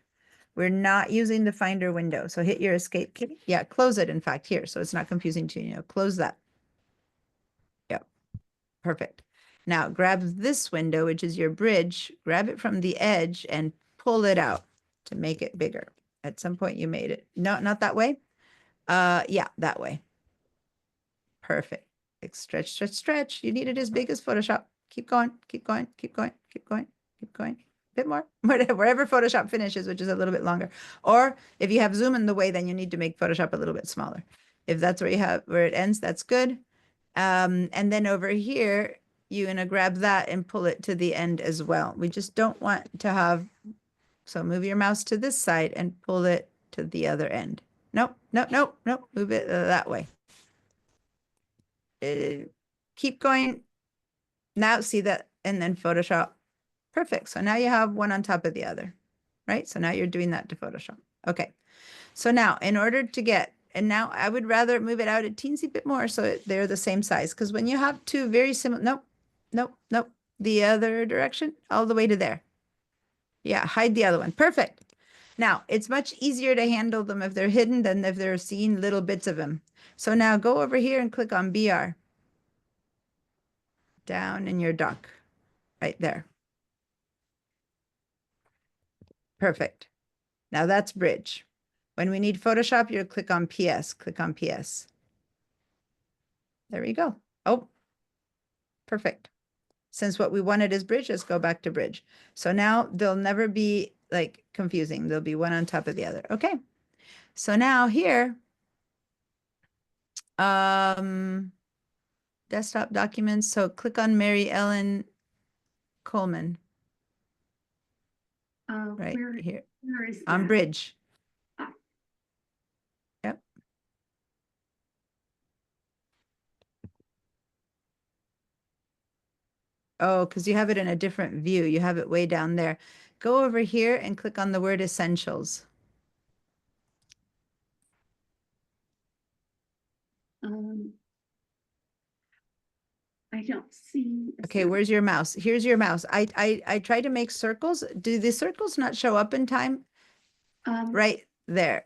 We're not using the Finder window. So hit your escape key. Yeah, close it, in fact, here. So it's not confusing to you. Close that. Yep, perfect. Now grab this window, which is your Bridge, grab it from the edge and pull it out to make it bigger. At some point you made it. No, not that way. Yeah, that way. Perfect. Like stretch. You need it as big as Photoshop. Keep going. A bit more, wherever Photoshop finishes, which is a little bit longer. Or if you have Zoom in the way, then you need to make Photoshop a little bit smaller. If that's where it ends, that's good. And then over here, you're going to grab that and pull it to the end as well. We just don't want to have, so move your mouse to this side and pull it to the other end. Nope. Move it that way. Keep going. Now see that, and then Photoshop. Perfect. So now you have one on top of the other, right? So now you're doing that to Photoshop. Okay. So now in order to get, and now I would rather move it out a teensy bit more so they're the same size. Because when you have two very similar, nope. The other direction, all the way to there. Yeah, hide the other one. Perfect. Now it's much easier to handle them if they're hidden than if they're seeing little bits of them. So now go over here and click on BR. Down in your dock, right there. Perfect. Now that's Bridge. When we need Photoshop, you click on PS. Click on PS. There we go. Oh, perfect. Since what we wanted is Bridge, let's go back to Bridge. So now they'll never be like confusing. They'll be one on top of the other. Okay. So now here, desktop documents. So click on Mary Ellen Coleman. Right here Where is on that? Bridge. Ah. Yep. Oh, because you have it in a different view. You have it way down there. Go over here and click on the word essentials. Um, I don't see. Okay, where's your mouse? Here's your mouse. I tried to make circles. Do the circles not show up in time? Right there,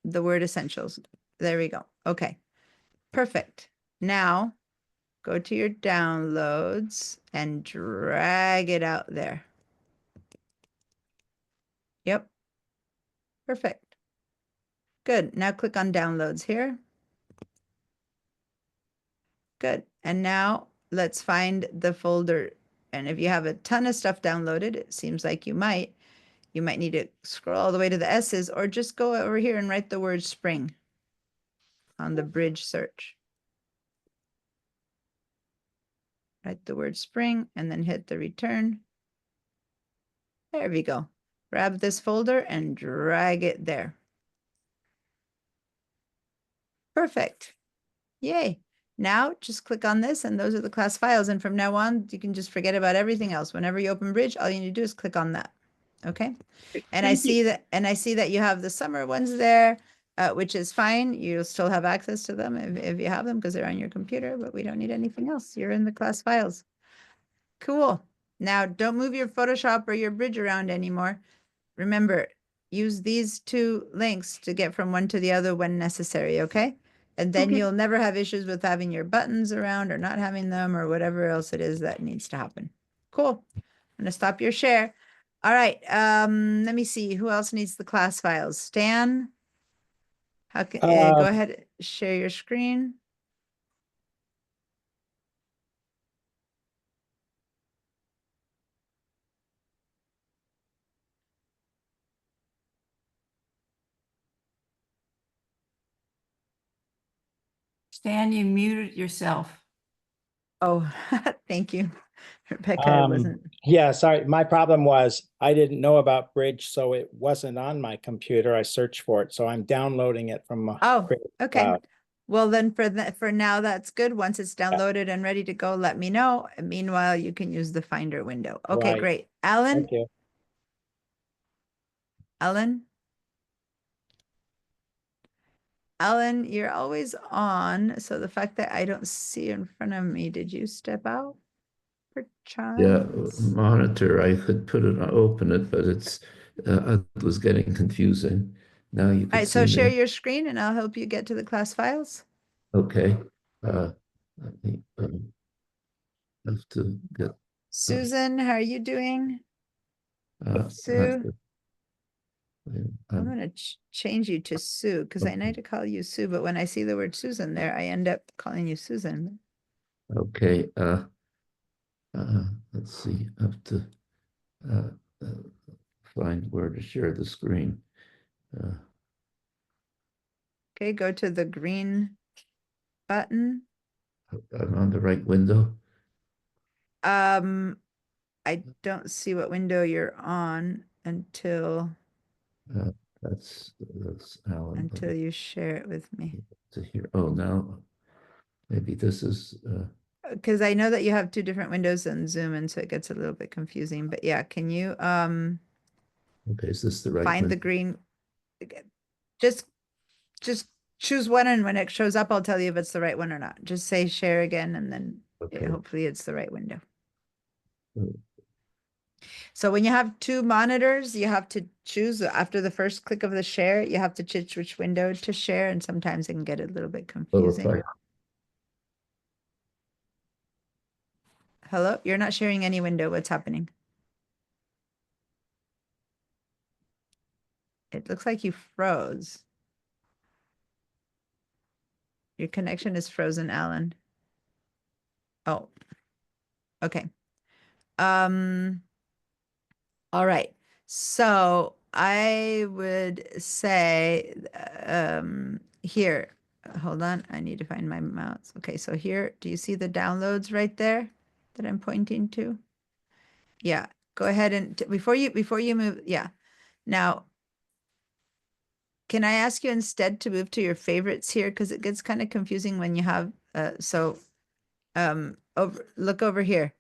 the word essentials. There we go. Okay, perfect. Now go to your downloads and drag it out there. Yep. Perfect. Good. Now click on downloads here. Good. And now let's find the folder. And if you have a ton of stuff downloaded, it seems like you might need to scroll all the way to the S's or just go over here and write the word spring on the bridge search. Write the word spring and then hit the return. There we go. Grab this folder and drag it there. Perfect. Yay. Now just click on this and those are the class files. And from now on, you can just forget about everything else. Whenever you open Bridge, all you need to do is click on that. Okay. And I see that you have the summer ones there, which is fine. You'll still have access to them if you have them because they're on your computer, but we don't need anything else. You're in the class files. Cool. Now don't move your Photoshop or your Bridge around anymore. Remember, use these two links to get from one to the other when necessary, okay? And then Okay. you'll never have issues with having your buttons around or not having them or whatever else it is that needs to happen. Cool. I'm gonna stop your share. All right, let me see, who else needs the class files? Stan? How can, go ahead, share your screen. Stan, you muted yourself. Oh, thank you. Rebecca, I wasn't. Yeah, sorry. My problem was I didn't know about Bridge, so it wasn't on my computer. I searched for it, so I'm downloading it from Oh, Creative okay. Cloud. Well, then for now, that's good. Once it's downloaded and ready to go, let me know. And meanwhile, you can use the Finder window. Okay, Right. great. Alan? Thank you. Alan? Alan, you're always on. So the fact that I don't see you in front of me, did you step out? Yeah, Perchance? monitor, I could put it, open it, but it was getting confusing. Now you All can right, so see share me. your screen and I'll help you get to the class files. Okay. Let me, have to get, Susan, how are you doing? have Sue? to- I'm gonna change you to Sue because I need to call you Sue, but when I see the word Susan there, I end up calling you Susan. okay, let's see, I have to uh, find where to share the screen. Okay, go to the green button. I'm on the right window. I don't see what window you're on until That's Alan. until you share it with me. To here. Oh, now maybe this is. Because I know that you have two different windows in Zoom, and so it gets a little bit confusing. But yeah, can you Okay, is this the right find one? the green? Just choose one, and when it shows up, I'll tell you if it's the right one or not. Just say share again, and then Okay. hopefully it's the right window. Oh. So when you have two monitors, you have to choose after the first click of the share, you have to choose which window to share, and sometimes it can get a little bit Oh, if confusing. Hello, you're not sharing any window. What's happening? It looks like you froze. Your connection is frozen, Alan. Oh, okay. All right. So I would say, here, hold on. I need to find my mouse. Okay. So here, do you see the downloads right there that I'm pointing to? Yeah. Go ahead and before you move. Yeah. Now, can I ask you instead to move to your favorites here? Because it gets kind of confusing when you have, look over here.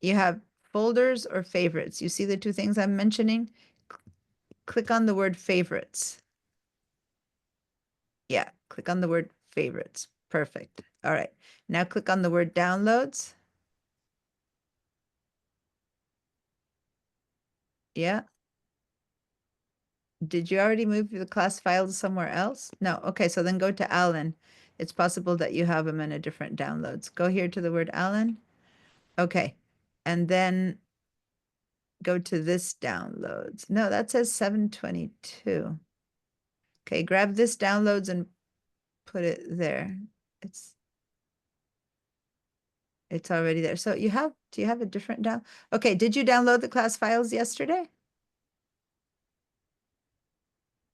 You have folders or favorites. You see the two things I'm mentioning? Click on the word favorites. Yeah, click on the word favorites. Perfect. All right. Now click on the word downloads. Yeah. Did you already move the class files somewhere else? No. Okay, so then go to Alan. It's possible that you have them in a different downloads. Go here to the word Alan. Okay. And then go to this downloads. No, that says 722. Okay, grab this downloads and put it there. It's already there. So do you have a different down? Okay, did you download the class files yesterday?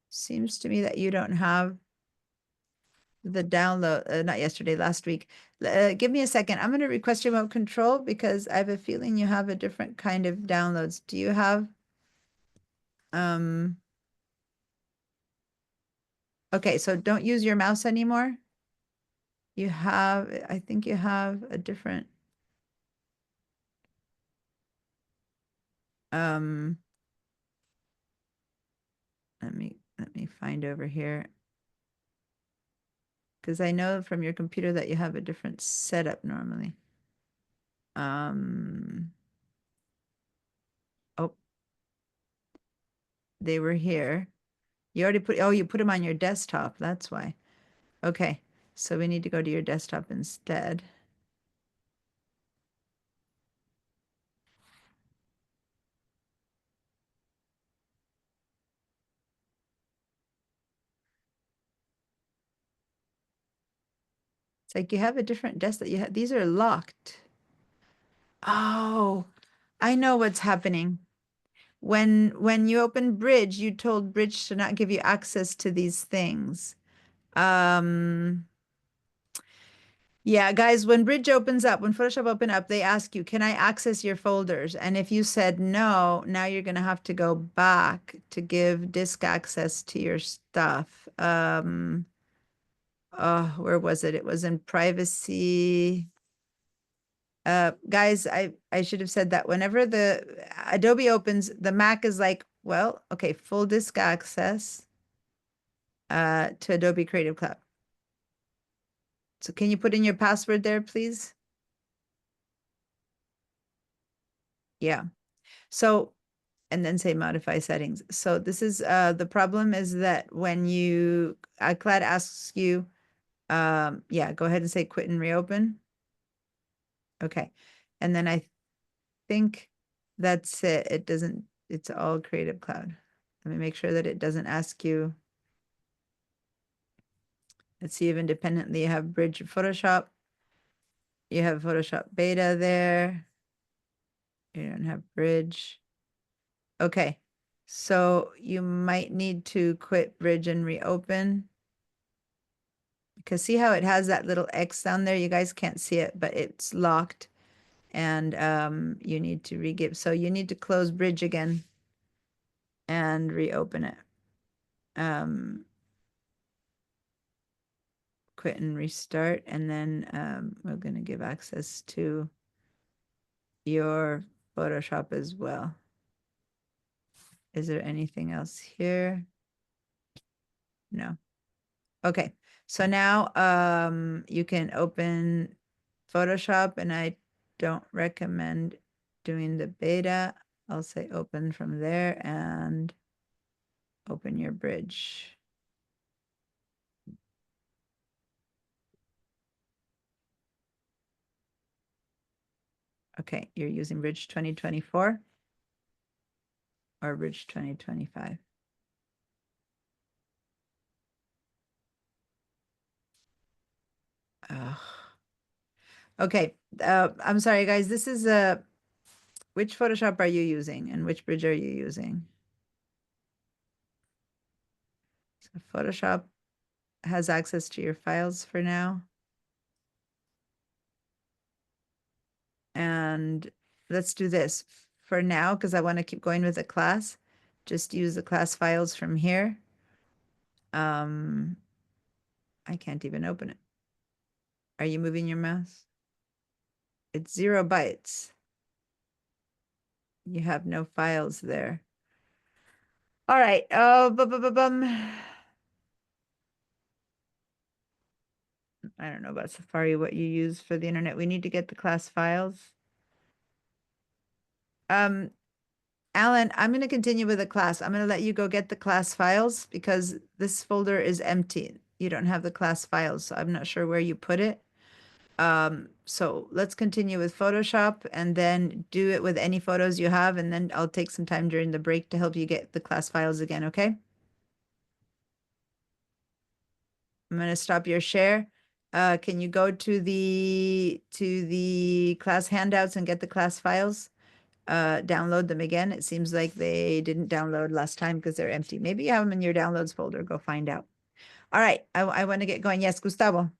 Seems to me that you don't have the download, not yesterday, last week. Give me a second. I'm going to request remote control because I have a feeling you have a different kind of downloads. Do you have, okay, so don't use your mouse anymore. You have, I think you have a different, let me find over here. Because I know from your computer that you have a different setup normally. Oh, they were here. You already put, oh, you put them on your desktop. That's why. Okay, so we need to go to your desktop instead. It's like you have a different desk that you have. These are locked. Oh, I know what's happening. When you open Bridge, you told Bridge to not give you access to these things. Yeah, guys, when Bridge opens up, when Photoshop open up, they ask you, can I access your folders? And if you said no, now you're going to have to go back to give disk access to your stuff. Oh, where was it? It was in privacy. Guys, I should have said that whenever the Adobe opens, the Mac is like, well, okay, full disk access to Adobe Creative Cloud. So can you put in your password there, please? Yeah. So, and then say modify settings. So this is the problem is that when you iCloud asks you, yeah, go ahead and say quit and reopen. Okay. And then I think that's it. It doesn't, it's all Creative Cloud. Let me make sure that it doesn't ask you. Let's see if independently you have Bridge Photoshop. You have Photoshop Beta there. You don't have Bridge. Okay, so you might need to quit Bridge and reopen. Because see how it has that little X down there? You guys can't see it, but it's locked. And you need to re-give. So you need to close Bridge again and reopen it. Quit and restart, and then we're going to give access to your Photoshop as well. Is there anything else here? No. Okay, so now you can open Photoshop, and I don't recommend doing the beta. I'll say open from there and open your Bridge. Okay, you're using Bridge 2024 or Bridge 2025? Okay, I'm sorry, guys. This is which Photoshop are you using and which Bridge are you using? So Photoshop has access to your files for now. And let's do this for now, because I want to keep going with the class. Just use the class files from here. I can't even open it. Are you moving your mouse? It's 0 bytes. You have no files there. All right. Oh, I don't know about Safari, what you use for the internet. We need to get the class files. Alan, I'm going to continue with the class. I'm going to let you go get the class files because this folder is empty. You don't have the class files, so I'm not sure where you put it. So let's continue with Photoshop and then do it with any photos you have, and then I'll take some time during the break to help you get the class files again, okay? I'm going to stop your share. Can you go to the class handouts and get the class files? Download them again. It seems like they didn't download last time because they're empty. Maybe you have them in your downloads folder. Go find out. All right. I want to get going. Yes, Gustavo.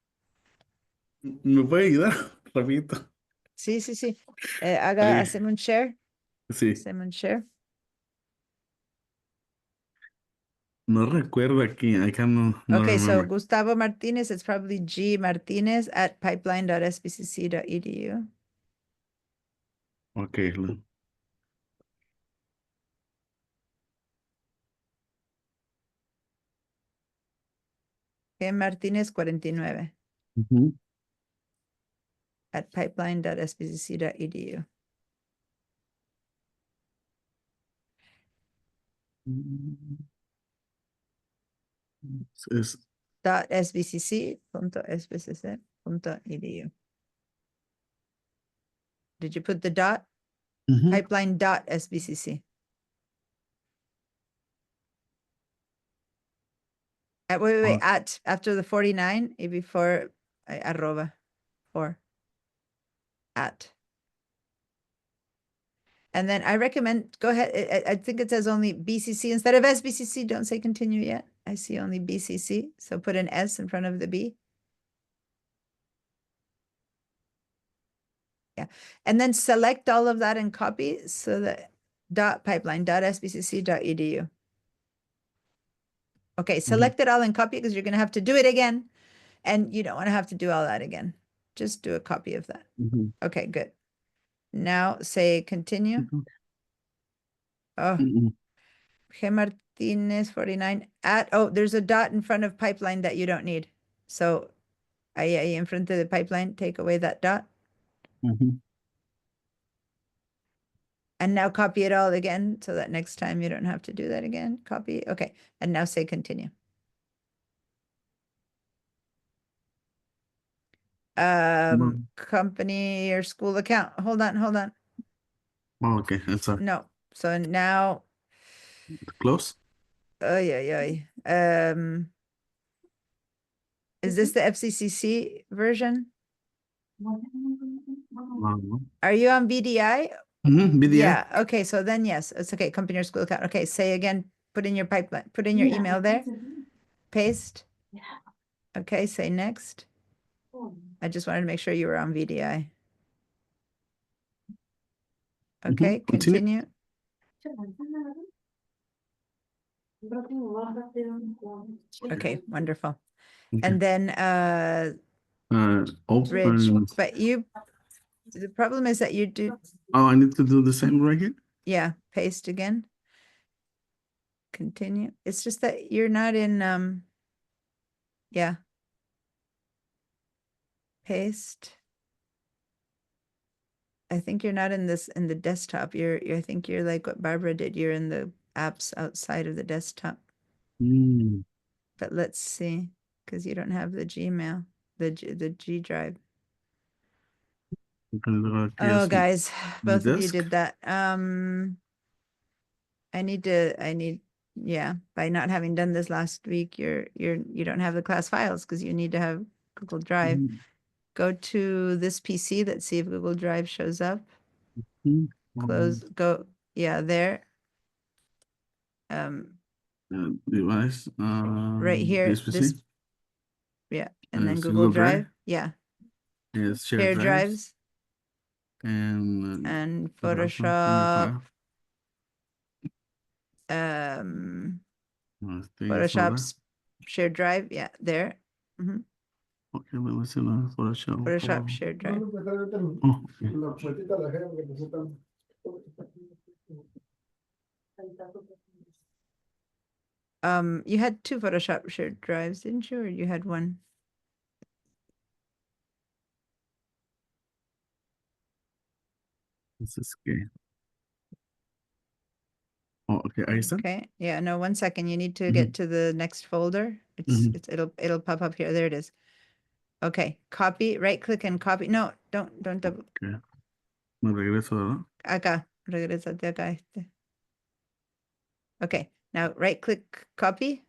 ¿Me puede ayudar? Rapidito. Sí. Ahí. Haceme un share. Sí, Haceme un share. no recuerdo aquí, acá no Okay, so remember. Gustavo Martinez, it's probably G Martinez at pipeline.sbcc.edu. Okay, G Martinez 49 ujú. at pipeline.sbcc.edu. Es, .sbcc.edu. Did you put the dot? ujú. Pipeline.sbcc. Wait, at, after the 49, before arroba, or at. And then I recommend, go ahead, I think it says only BCC, instead of SBCC, don't say continue yet. I see only BCC, so put an S in front of the B. Yeah, and then select all of that and copy, so that .pipeline.sbcc.edu. Okay, select it all and copy because you're gonna have to do it again. And you don't want to have to do all that again. Just do a copy of that. Ujú. Okay, good. Now say continue. Ujú. Oh, Ujú. G Martinez 49 at, oh, there's a dot in front of pipeline that you don't need. So ahí in front of the pipeline, take away that dot. Ujú. And now copy it all again so that next time you don't have to do that again. Copy. Okay. And now say continue. Company or school account. Hold on. Oh, okay, it's No. So now, close. is this the FCCC version? No. Are you on VDI? VDI. Yeah. Okay. So then, yes, it's okay. Company or school account. Okay. Say again, put in your pipeline, put in your email there, paste. Okay. Say next. I just wanted to make sure you were on VDI. Okay. Continue. Continue. Okay. Wonderful. Okay. And then, Bridge, Open. but the problem is that you do, Oh, I need to do the same right here. yeah, paste again. Continue. It's just that you're not in, yeah. Paste. I think you're not in this, in the desktop. I think you're like what Barbara did. You're in the apps outside of the desktop. But let's see, because you don't have the Gmail, the G drive. Oh, guys, both of you did that. Yeah, by not having done this last week, you don't have the class files because you need to have Google Drive. Go to this PC. Let's see if Google Drive shows up. Close, go, yeah, there. Device. Right here, This PC. this, yeah, and then It's Google Drive, yeah. Yes, Share drives and Photoshop. Photoshop's shared drive, yeah, there. Okay, let me see Photoshop. Photoshop shared drive. Oh, okay. You had two Photoshop shared drives, didn't you? Or you had one? This is okay. Oh, okay. Ahí está. Okay, yeah, no, 1 second. You need to Mhm. get to the next folder. Mhm. It'll pop up here. There it is. Okay, copy, right click and copy. No, don't double. Okay. Me regreso, ¿verdad? Acá, regresate acá. Okay, now right click, copy.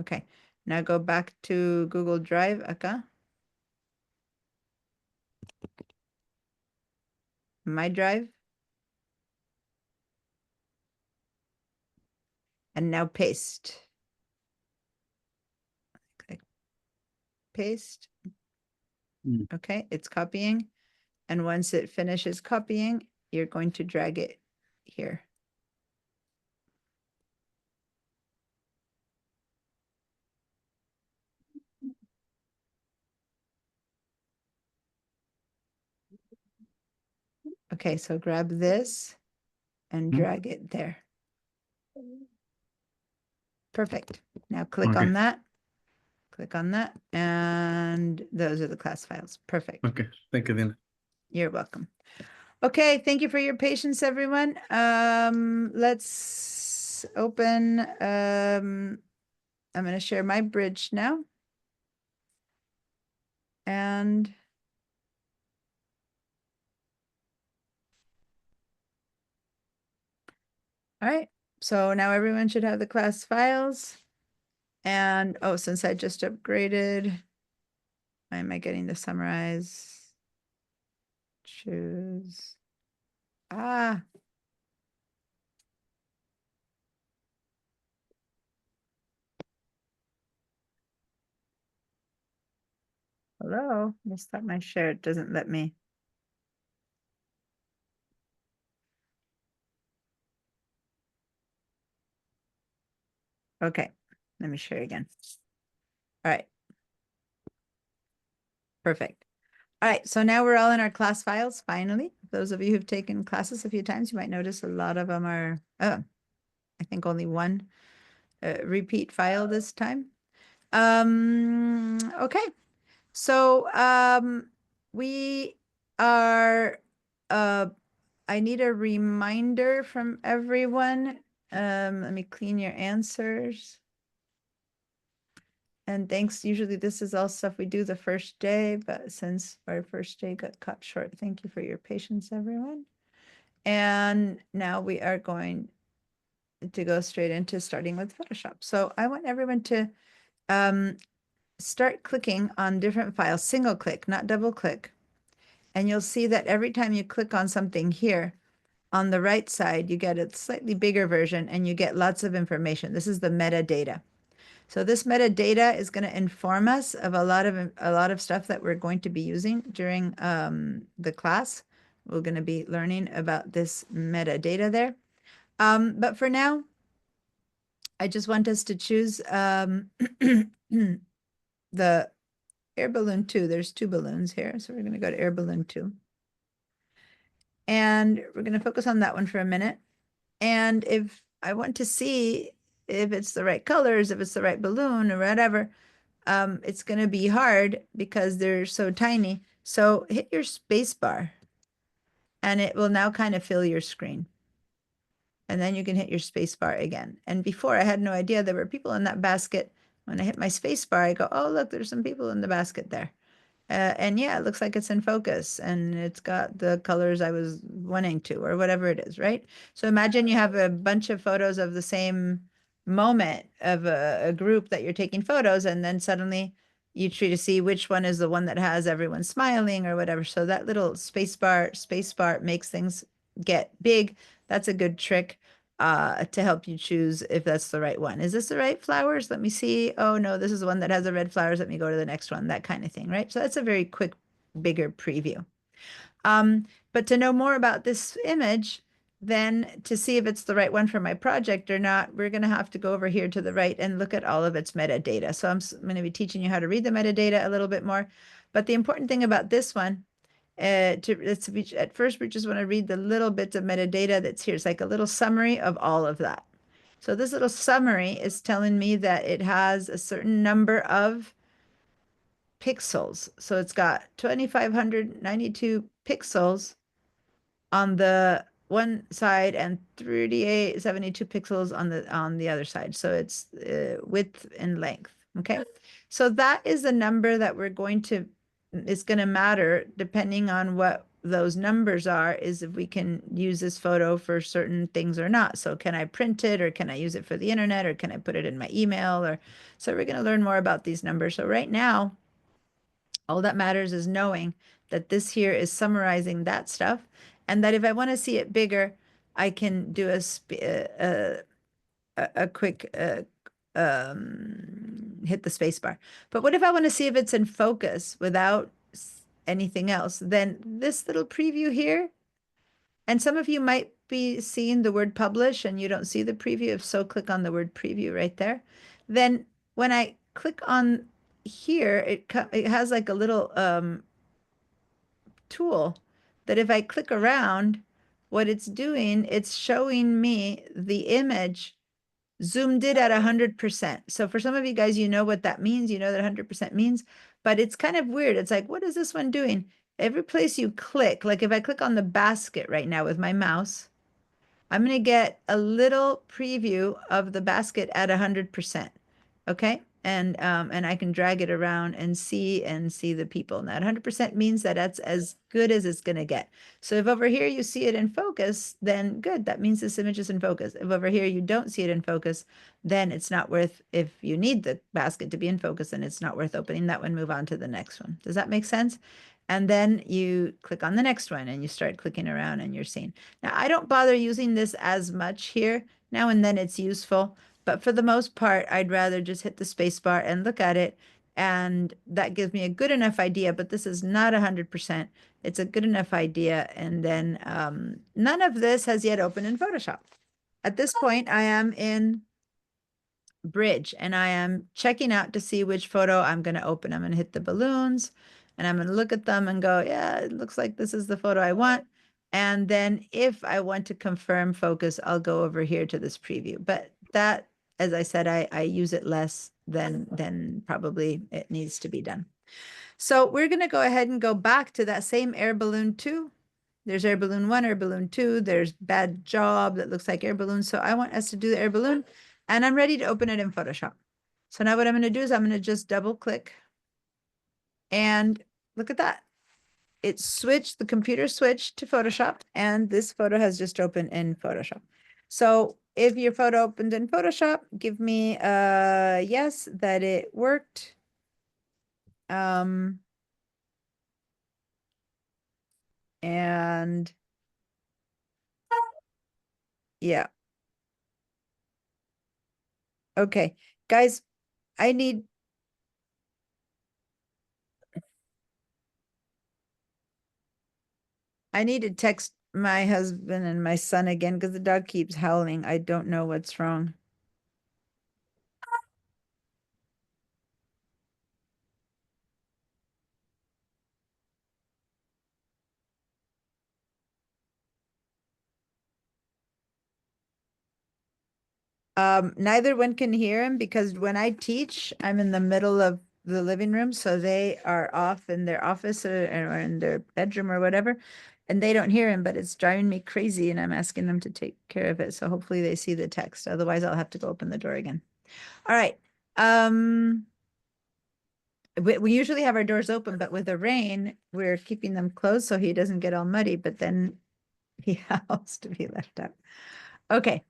Okay, now go back to Google Drive acá. My Drive. And now paste. Click paste. Mm. Okay, it's copying. And once it finishes copying, you're going to drag it here. Okay, so grab this and Mhm. drag it there. Perfect. Now click Okay. on that. Click on that. And those are the class files. Perfect. Okay. Thank you, Dina. You're welcome. Okay, thank you for your patience, everyone. Let's open, I'm going to share my bridge now. And all right, so now everyone should have the class files. And oh, since I just upgraded, why am I getting the summarize? Choose. Ah. Hello, let me stop my share. It doesn't let me. Okay, let me share again. All right. Perfect. All right, so now we're all in our class files, finally. Those of you who've taken classes a few times, you might notice a lot of them are, I think only one repeat file this time. Okay, so we are, I need a reminder from everyone. Let me clean your answers. And thanks, usually this is all stuff we do the first day, but since our first day got cut short, thank you for your patience, everyone. And now we are going to go straight into starting with Photoshop. So I want everyone to start clicking on different files, single click, not double click. And you'll see that every time you click on something here, on the right side, you get a slightly bigger version and you get lots of information. This is the metadata. So this metadata is going to inform us of a lot of stuff that we're going to be using during the class. We're going to be learning about this metadata there. But for now, I just want us to choose the air balloon 2. There's 2 balloons here, so we're going to go to air balloon 2. And we're going to focus on that one for a minute. And if I want to see if it's the right colors, if it's the right balloon or whatever, it's going to be hard because they're so tiny. So hit your space bar and it will now kind of fill your screen. And then you can hit your space bar again. And before I had no idea there were people in that basket. When I hit my space bar, I go, oh, look, there's some people in the basket there. And yeah, it looks like it's in focus and it's got the colors I was wanting to, or whatever it is, right? So imagine you have a bunch of photos of the same moment of a group that you're taking photos, and then suddenly you try to see which one is the one that has everyone smiling or whatever. So that little space bar makes things get big. That's a good trick to help you choose if that's the right one. Is this the right flowers? Let me see. Oh no, this is the one that has the red flowers. Let me go to the next one, that kind of thing, right? So that's a very quick, bigger preview. But to know more about this image, then to see if it's the right one for my project or not, we're going to have to go over here to the right and look at all of its metadata. So I'm going to be teaching you how to read the metadata a little bit more. But the important thing about this one At first, we just want to read the little bits of metadata that's here. It's like a little summary of all of that. So this little summary is telling me that it has a certain number of pixels. So it's got 2,592 pixels on the one side and 3872 pixels on the other side. So it's width and length. Okay. So that is the number that it's going to matter depending on what those numbers are, is if we can use this photo for certain things or not. So can I print it, or can I use it for the internet, or can I put it in my email? Or so we're going to learn more about these numbers. So right now, all that matters is knowing that this here is summarizing that stuff, and that if I want to see it bigger, I can do a quick hit the space bar. But what if I want to see if it's in focus without anything else? Then this little preview here, and some of you might be seeing the word publish and you don't see the preview. If so, click on the word preview right there. Then when I click on here, it has like a little tool that if I click around, what it's doing, it's showing me the image zoomed in at 100%. So for some of you guys, you know what that means. You know that 100% means, but it's kind of weird. It's like, what is this one doing? Every place you click, like if I click on the basket right now with my mouse, I'm going to get a little preview of the basket at 100%. Okay. And I can drag it around and see the people. Now 100% means that that's as good as it's going to get. So if over here you see it in focus, then good. That means this image is in focus. If over here you don't see it in focus, then it's not worth, if you need the basket to be in focus, then it's not worth opening that one, move on to the next one. Does that make sense? And then you click on the next one and you start clicking around and you're seeing. Now I don't bother using this as much here. Now and then it's useful. But for the most part, I'd rather just hit the space bar and look at it. And that gives me a good enough idea, but this is not 100%. It's a good enough idea. And then none of this has yet opened in Photoshop. At this point, I am in Bridge and I am checking out to see which photo I'm going to open. I'm going to hit the balloons and I'm going to look at them and go, yeah, it looks like this is the photo I want. And then if I want to confirm focus, I'll go over here to this preview. But that, as I said, I use it less than probably it needs to be done. So we're going to go ahead and go back to that same air balloon 2. There's air balloon 1, air balloon 2. There's bad job that looks like air balloon. So I want us to do the air balloon and I'm ready to open it in Photoshop. So now what I'm going to do is I'm going to just double click and look at that. It switched, the computer switched to Photoshop and this photo has just opened in Photoshop. So if your photo opened in Photoshop, give me a yes that it worked. And yeah. Okay, guys, I need to text my husband and my son again because the dog keeps howling. I don't know what's wrong. Neither one can hear him because when I teach, I'm in the middle of the living room. So they are off in their office or in their bedroom or whatever. And they don't hear him, but it's driving me crazy and I'm asking them to take care of it. So hopefully they see the text. Otherwise I'll have to go open the door again. All right. We usually have our doors open, but with the rain, we're keeping them closed so he doesn't get all muddy, but then he has to be left out. Okay.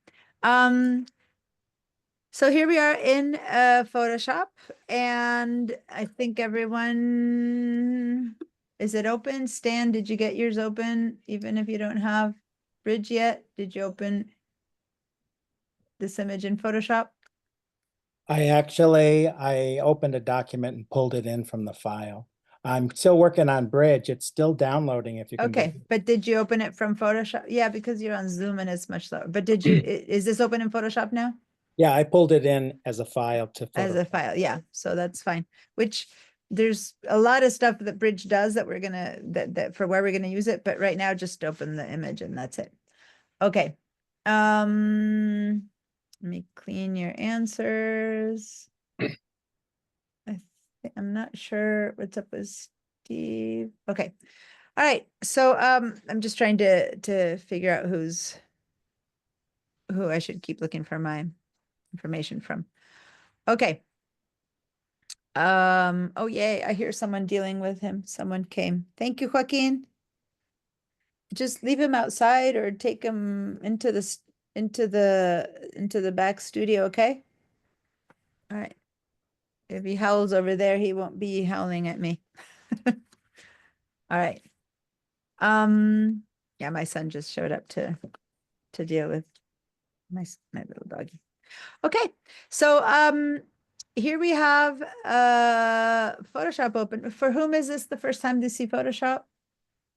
So here we are in Photoshop and I think everyone, is it open? Stan, did you get yours open? Even if you don't have Bridge yet, did you open this image in Photoshop? I opened a document and pulled it in from the file. I'm still working on Bridge. It's still downloading if you can. Okay, but did you open it from Photoshop? Yeah, because you're on Zoom and it's much slower. But did you, is this open in Photoshop now? Yeah, I pulled it in as a file to As a Photoshop. file, yeah, so that's fine. Which there's a lot of stuff that Bridge does that we're gonna, that for where we're gonna use it, but right now just open the image and that's it. Okay. Let me clean your answers. I'm not sure what's up with Steve. Okay. All right. So I'm just trying to figure out who I should keep looking for my information from. Okay. Oh yay, I hear someone dealing with him. Someone came. Thank you, Joaquin. Just leave him outside or take him into the back studio, okay? All right. If he howls over there, he won't be howling at me. All right. Yeah, my son just showed up to deal with my little doggy. Okay, so here we have Photoshop open. For whom is this the first time to see Photoshop?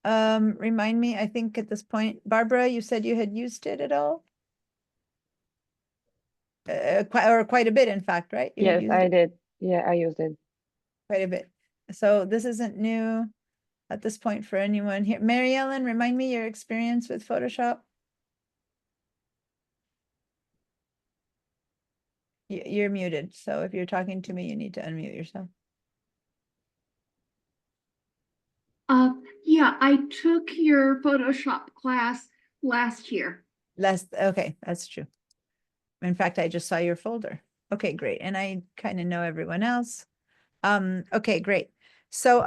Remind me, I think at this point, Barbara, you said you had used it at all? Quite a bit, in fact, right? You had Yes, used I it did. Yeah, I used it. quite a bit. So this isn't new at this point for anyone here. Mary Ellen, remind me your experience with Photoshop. You're muted, so if you're talking to me, you need to unmute yourself. Yeah, I took your Photoshop class last year. Okay, that's true. In fact, I just saw your folder. Okay, great. And I kind of know everyone else. Okay, great. So,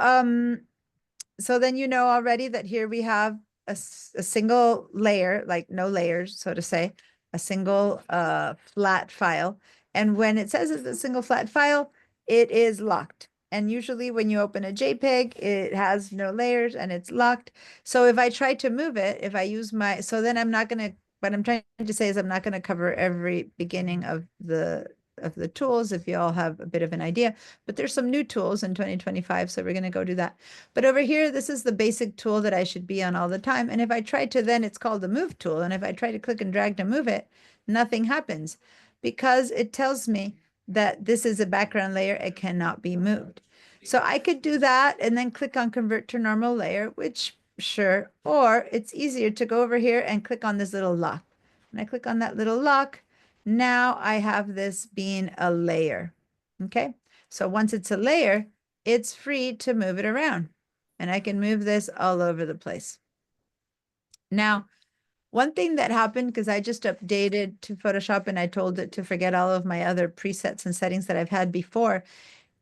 so then you know already that here we have a single layer, like no layers, so to say, a single flat file. And when it says it's a single flat file, it is locked. And usually when you open a JPEG, it has no layers and it's locked. So if I try to move it, if I use so then I'm not going to, what I'm trying to say is I'm not going to cover every beginning of the tools if you all have a bit of an idea, but there's some new tools in 2025. So we're going to go do that. But over here, this is the basic tool that I should be on all the time. And if I try to, then it's called the move tool. And if I try to click and drag to move it, nothing happens because it tells me that this is a background layer. It cannot be moved. So I could do that and then click on convert to normal layer, which sure, or it's easier to go over here and click on this little lock. And I click on that little lock. Now I have this being a layer. Okay. So once it's a layer, it's free to move it around. And I can move this all over the place. Now, one thing that happened, because I just updated to Photoshop and I told it to forget all of my other presets and settings that I've had before,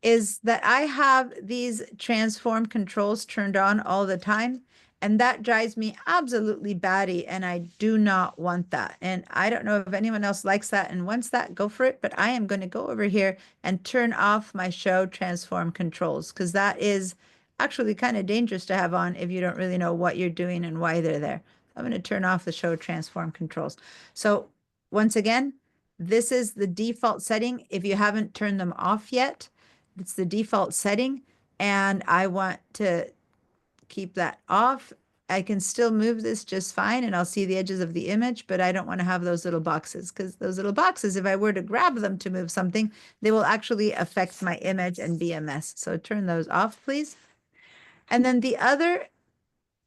is that I have these transform controls turned on all the time. And that drives me absolutely batty. And I do not want that. And I don't know if anyone else likes that and wants that, go for it. But I am going to go over here and turn off my show transform controls, because that is actually kind of dangerous to have on if you don't really know what you're doing and why they're there. I'm going to turn off the show transform controls. So once again, this is the default setting. If you haven't turned them off yet, it's the default setting. And I want to keep that off. I can still move this just fine and I'll see the edges of the image, but I don't want to have those little boxes, because those little boxes, if I were to grab them to move something, they will actually affect my image and be a mess. So turn those off, please. And then the other,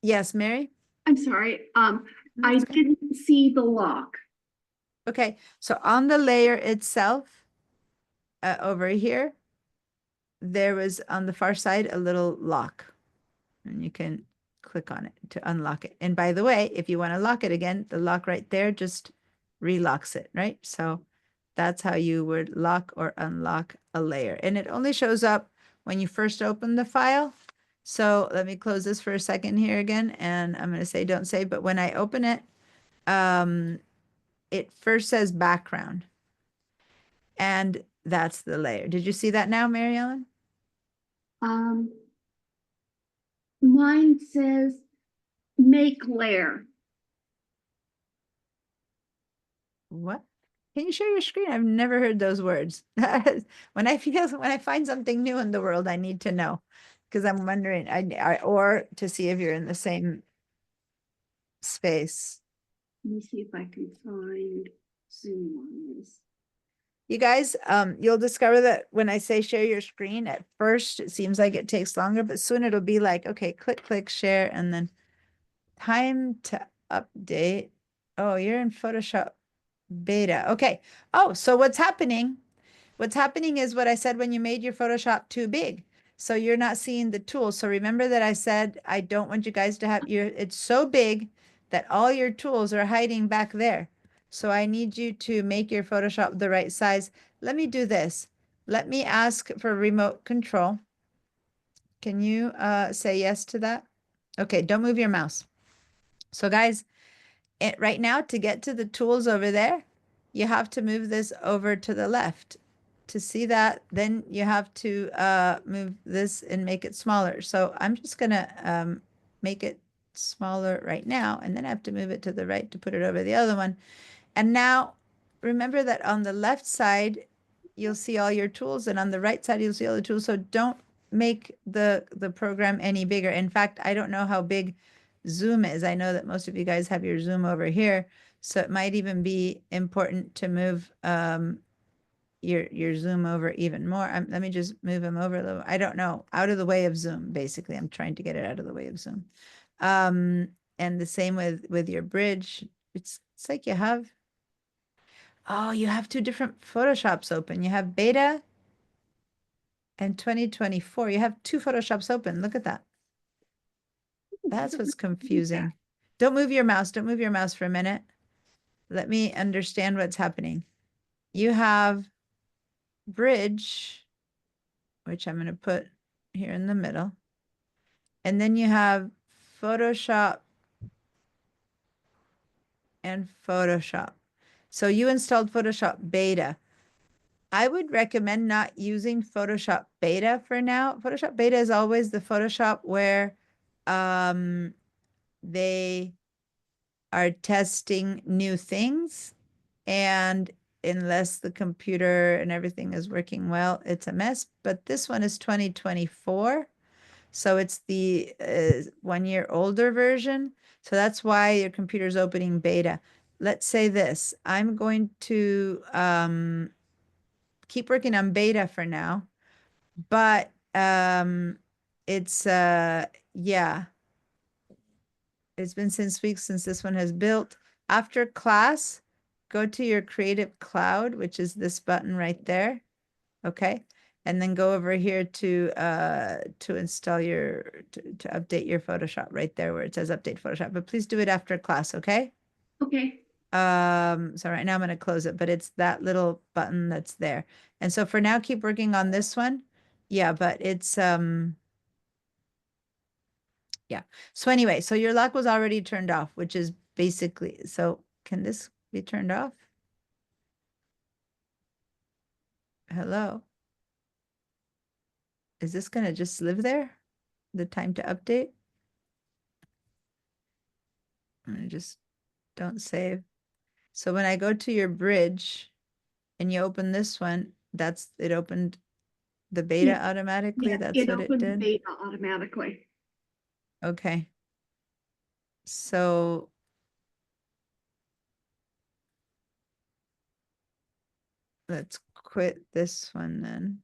yes, Mary? I'm sorry, I That's okay. didn't see the lock. Okay, so on the layer itself, over here, there was on the far side a little lock. And you can click on it to unlock it. And by the way, if you want to lock it again, the lock right there just relocks it, right? So that's how you would lock or unlock a layer. And it only shows up when you first open the file. So let me close this for a second here again. And I'm going to say don't save, but when I open it, it first says background. And that's the layer. Did you see that now, Mary Ellen? Mine says make layer. What? Can you share your screen? I've never heard those words. When I find something new in the world, I need to know, because I'm wondering, or to see if you're in the same space. Let me see if I can find Zoom on this. You guys, you'll discover that when I say share your screen, at first it seems like it takes longer, but soon it'll be like, okay, click, share, and then time to update. Oh, you're in Photoshop beta. Okay. Oh, so what's happening? What's happening is what I said when you made your Photoshop too big. So you're not seeing the tools. So remember that I said I don't want you guys to have it's so big that all your tools are hiding back there. So I need you to make your Photoshop the right size. Let me do this. Let me ask for remote control. Can you say yes to that? Okay, don't move your mouse. So guys, right now to get to the tools over there, you have to move this over to the left. To see that, then you have to move this and make it smaller. So I'm just gonna make it smaller right now, and then I have to move it to the right to put it over the other one. And now remember that on the left side, you'll see all your tools, and on the right side, you'll see all the tools. So don't make the program any bigger. In fact, I don't know how big Zoom is. I know that most of you guys have your Zoom over here, so it might even be important to move your Zoom over even more. Let me just move him over a little. I don't know, out of the way of Zoom, basically. I'm trying to get it out of the way of Zoom. And the same with your bridge. It's like you have, oh, you have two different Photoshops open. You have beta and 2024. You have two Photoshops open. Look at that. That's what's confusing. Don't move your mouse. Don't move your mouse for a minute. Let me understand what's happening. You have bridge, which I'm going to put here in the middle. And then you have Photoshop and Photoshop. So you installed Photoshop beta. I would recommend not using Photoshop beta for now. Photoshop beta is always the Photoshop where they are testing new things, and unless the computer and everything is working well, it's a mess. But this one is 2024, so it's the 1 year older version. So that's why your computer's opening beta. Let's say this, I'm going to keep working on beta for now, but it's yeah, it's been 6 weeks since this one has built. After class, go to your Creative Cloud, which is this button right there. Okay. And then go over here to install to update your Photoshop right there where it says update Photoshop. But please do it after class, okay? Okay. So right now I'm going to close it, but it's that little button that's there. And so for now, keep working on this one. Yeah, but it's yeah. So anyway, so your lock was already turned off, which is basically, so can this be turned off? Hello? Is this going to just live there? The time to update? I just don't save. So when I go to your bridge and you open this one, it opened the beta Yeah. automatically. Yeah, That's it what it opened did. beta automatically. Okay. So let's quit this one then.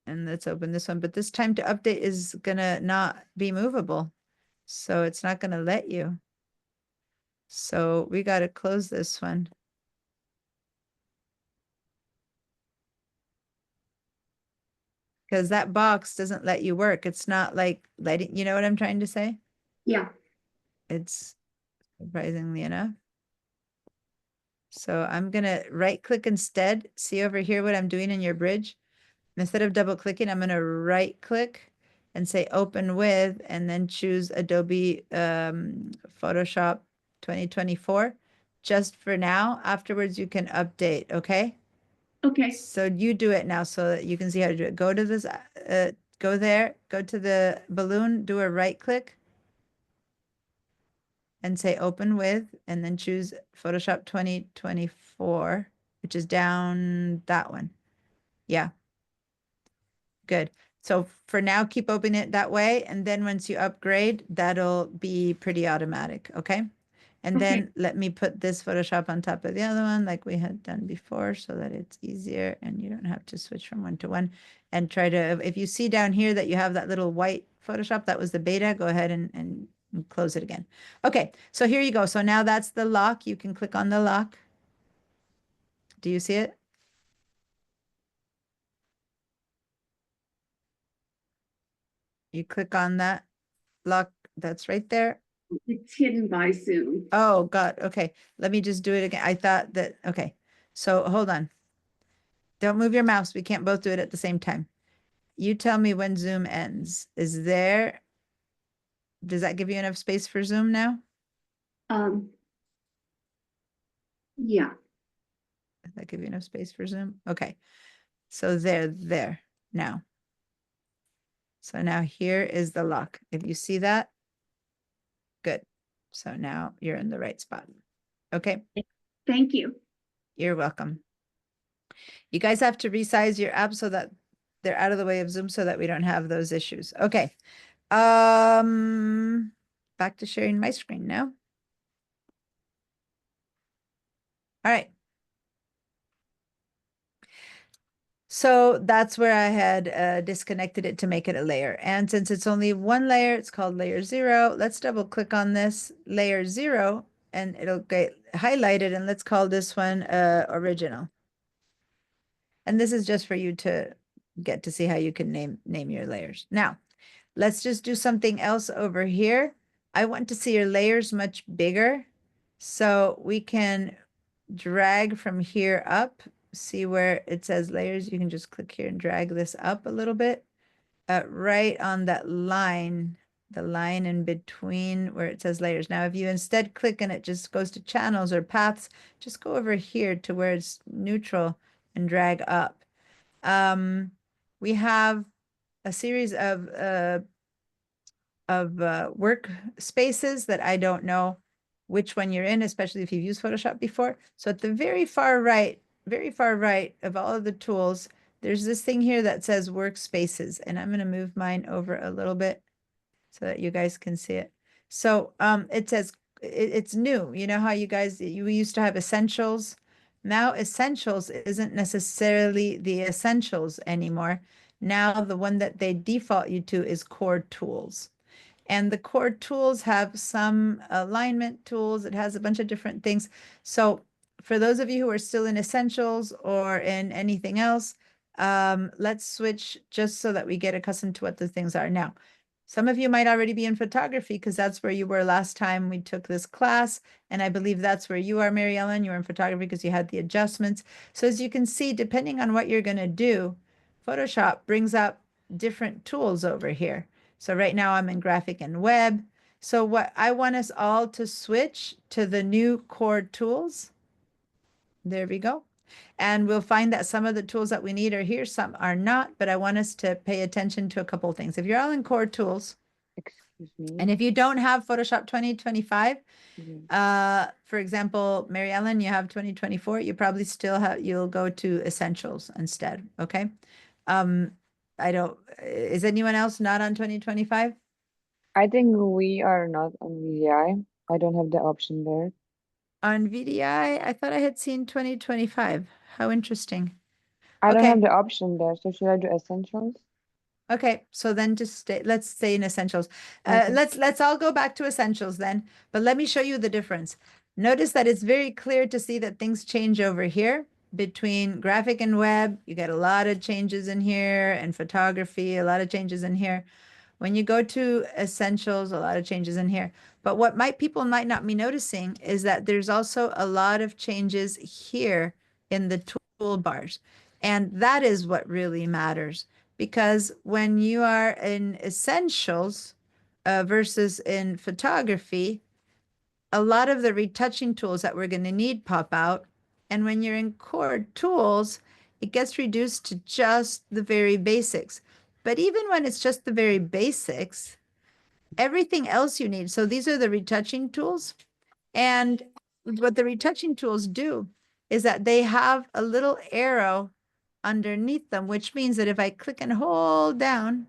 And let's open this one. But this time to update is gonna not be movable. So it's not gonna let you. So we gotta close this one. Because that box doesn't let you work. It's not like letting, you know what I'm trying to say? Yeah. It's surprisingly enough. So I'm gonna right click instead. See over here what I'm doing in your bridge? Instead of double clicking, I'm gonna right click and say open with, and then choose Adobe Photoshop 2024. Just for now, afterwards you can update, okay? Okay. So you do it now so that you can see how to do it. Go to this, go there, go to the balloon, do a right click and say open with, and then choose Photoshop 2024, which is down that one. Yeah. Good. So for now, keep opening it that way. And then once you upgrade, that'll be pretty automatic. Okay. And Okay. then let me put this Photoshop on top of the other one like we had done before so that it's easier and you don't have to switch from one to one. And try to, if you see down here that you have that little white Photoshop, that was the beta, go ahead and close it again. Okay, so here you go. So now that's the lock. You can click on the lock. Do you see it? You click on that lock that's right there. It's hidden by Zoom. Oh, God. Okay. Let me just do it again. I thought that, okay. So hold on. Don't move your mouse. We can't both do it at the same time. You tell me when Zoom ends. Does that give you enough space for Zoom now? Yeah, Does that give you enough space for Zoom? Okay. So there, now. So now here is the lock. If you see that, good. So now you're in the right spot. Okay. thank you. You're welcome. You guys have to resize your app so that they're out of the way of Zoom so that we don't have those issues. Okay. Back to sharing my screen now. All right. So that's where I had disconnected it to make it a layer. And since it's only one layer, it's called layer 0. Let's double click on this layer 0 and it'll get highlighted. And let's call this one original. And this is just for you to get to see how you can name your layers. Now, let's just do something else over here. I want to see your layers much bigger. So we can drag from here up. See where it says layers. You can just click here and drag this up a little bit. Right on that line, the line in between where it says layers. Now, if you instead click and it just goes to channels or paths, just go over here to where it's neutral and drag up. We have a series of workspaces that I don't know which one you're in, especially if you've used Photoshop before. So at the very far right of all of the tools, there's this thing here that says workspaces, and I'm going to move mine over a little bit so that you guys can see it. So it says it's new. You know how you used to have essentials. Now essentials isn't necessarily the essentials anymore. Now the one that they default you to is core tools. And the core tools have some alignment tools. It has a bunch of different things. So for those of you who are still in essentials or in anything else, let's switch just so that we get accustomed to what the things are. Now, some of you might already be in photography because that's where you were last time we took this class. And I believe that's where you are, Mary Ellen. You were in photography because you had the adjustments. So as you can see, depending on what you're going to do, Photoshop brings up different tools over here. So right now I'm in graphic and web. So what I want us all to switch to the new core tools. There we go. And we'll find that some of the tools that we need are here, some are not, but I want us to pay attention to a couple of things. If you're all in core tools, Excuse me. and if you don't have Photoshop 2025, Mhm. for example, Mary Ellen, you have 2024, you probably still you'll go to essentials instead, okay? Is anyone else not on 2025? I think we are not on VDI. I don't have the option there. On VDI, I thought I had seen 2025. How interesting. I don't Okay. have the option there. So should I do essentials? Okay, so then let's stay in essentials. Okay. Let's all go back to essentials then, but let me show you the difference. Notice that it's very clear to see that things change over here between graphic and web. You get a lot of changes in here, and photography, a lot of changes in here. When you go to essentials, a lot of changes in here. But what people might not be noticing is that there's also a lot of changes here in the toolbars. And that is what really matters. Because when you are in essentials versus in photography, a lot of the retouching tools that we're going to need pop out. And when you're in core tools, it gets reduced to just the very basics. But even when it's just the very basics, everything else you need. So these are the retouching tools. And what the retouching tools do is that they have a little arrow underneath them, which means that if I click and hold down,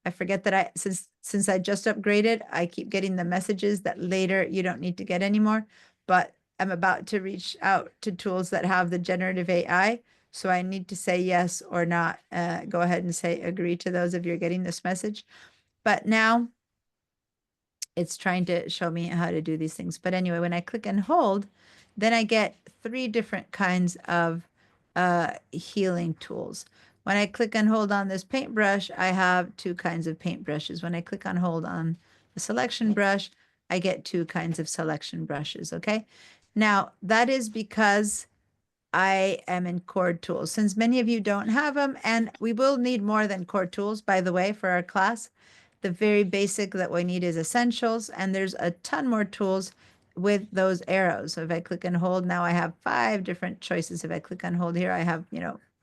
I forget that since I just upgraded, I keep getting the messages that later you don't need to get anymore. But I'm about to reach out to tools that have the generative AI. So I need to say yes or not. Go ahead and say agree to those if you're getting this message. But now it's trying to show me how to do these things. But anyway, when I click and hold, then I get 3 different kinds of healing tools. When I click and hold on this paintbrush, I have 2 kinds of paintbrushes. When I click on hold on the selection brush, I get 2 kinds of selection brushes, okay? Now, that is because I am in Chord Tools. Since many of you don't have them, and we will need more than Chord Tools, by the way, for our class. The very basic that we need is Essentials, and there's a ton more tools with those arrows. So if I click and hold, now I have 5 different choices. If I click and hold here, I have,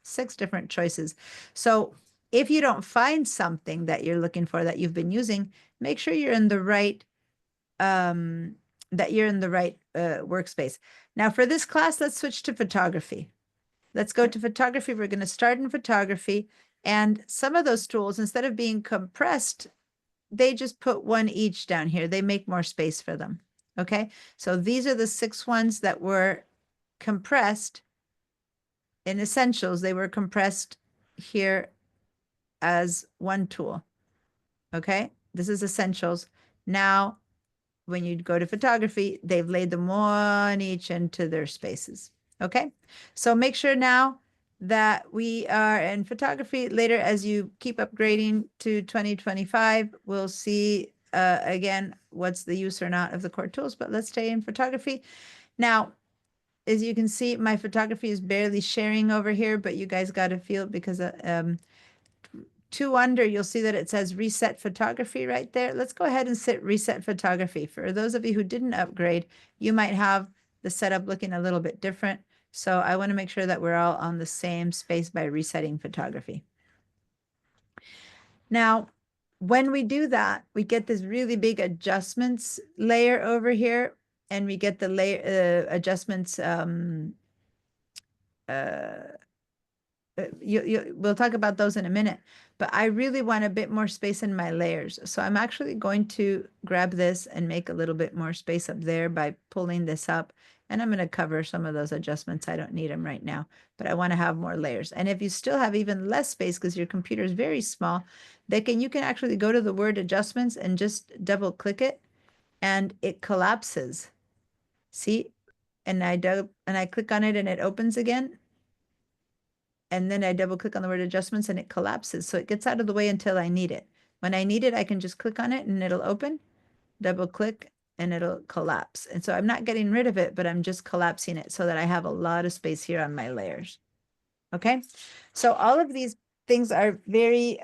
6 different choices. So if you don't find something that you're looking for that you've been using, make sure you're in the right workspace. Now for this class, let's switch to photography. Let's go to photography. We're going to start in photography, and some of those tools, instead of being compressed, they just put 1 each down here. They make more space for them. Okay, so these are the 6 ones that were compressed in Essentials. They were compressed here as 1 tool. Okay, this is Essentials. Now, when you go to photography, they've laid them 1 each into their spaces. Okay, so make sure now that we are in photography. Later, as you keep upgrading to 2025, we'll see again what's the use or not of the Chord Tools, but let's stay in photography. Now, as you can see, my photography is barely sharing over here, but you guys got to feel it because 2 under, you'll see that it says reset photography right there. Let's go ahead and set reset photography. For those of you who didn't upgrade, you might have the setup looking a little bit different. So I want to make sure that we're all on the same space by resetting photography. Now, when we do that, we get this really big adjustments layer over here, and we get the layer adjustments. We'll talk about those in a minute, but I really want a bit more space in my layers. So I'm actually going to grab this and make a little bit more space up there by pulling this up. And I'm going to cover some of those adjustments. I don't need them right now, but I want to have more layers. And if you still have even less space because your computer is very small, you can actually go to the word adjustments and just double click it, and it collapses. See? And I click on it and it opens again. And then I double click on the word adjustments and it collapses. So it gets out of the way until I need it. When I need it, I can just click on it and it'll open, double click, and it'll collapse. And so I'm not getting rid of it, but I'm just collapsing it so that I have a lot of space here on my layers. Okay, so all of these things are very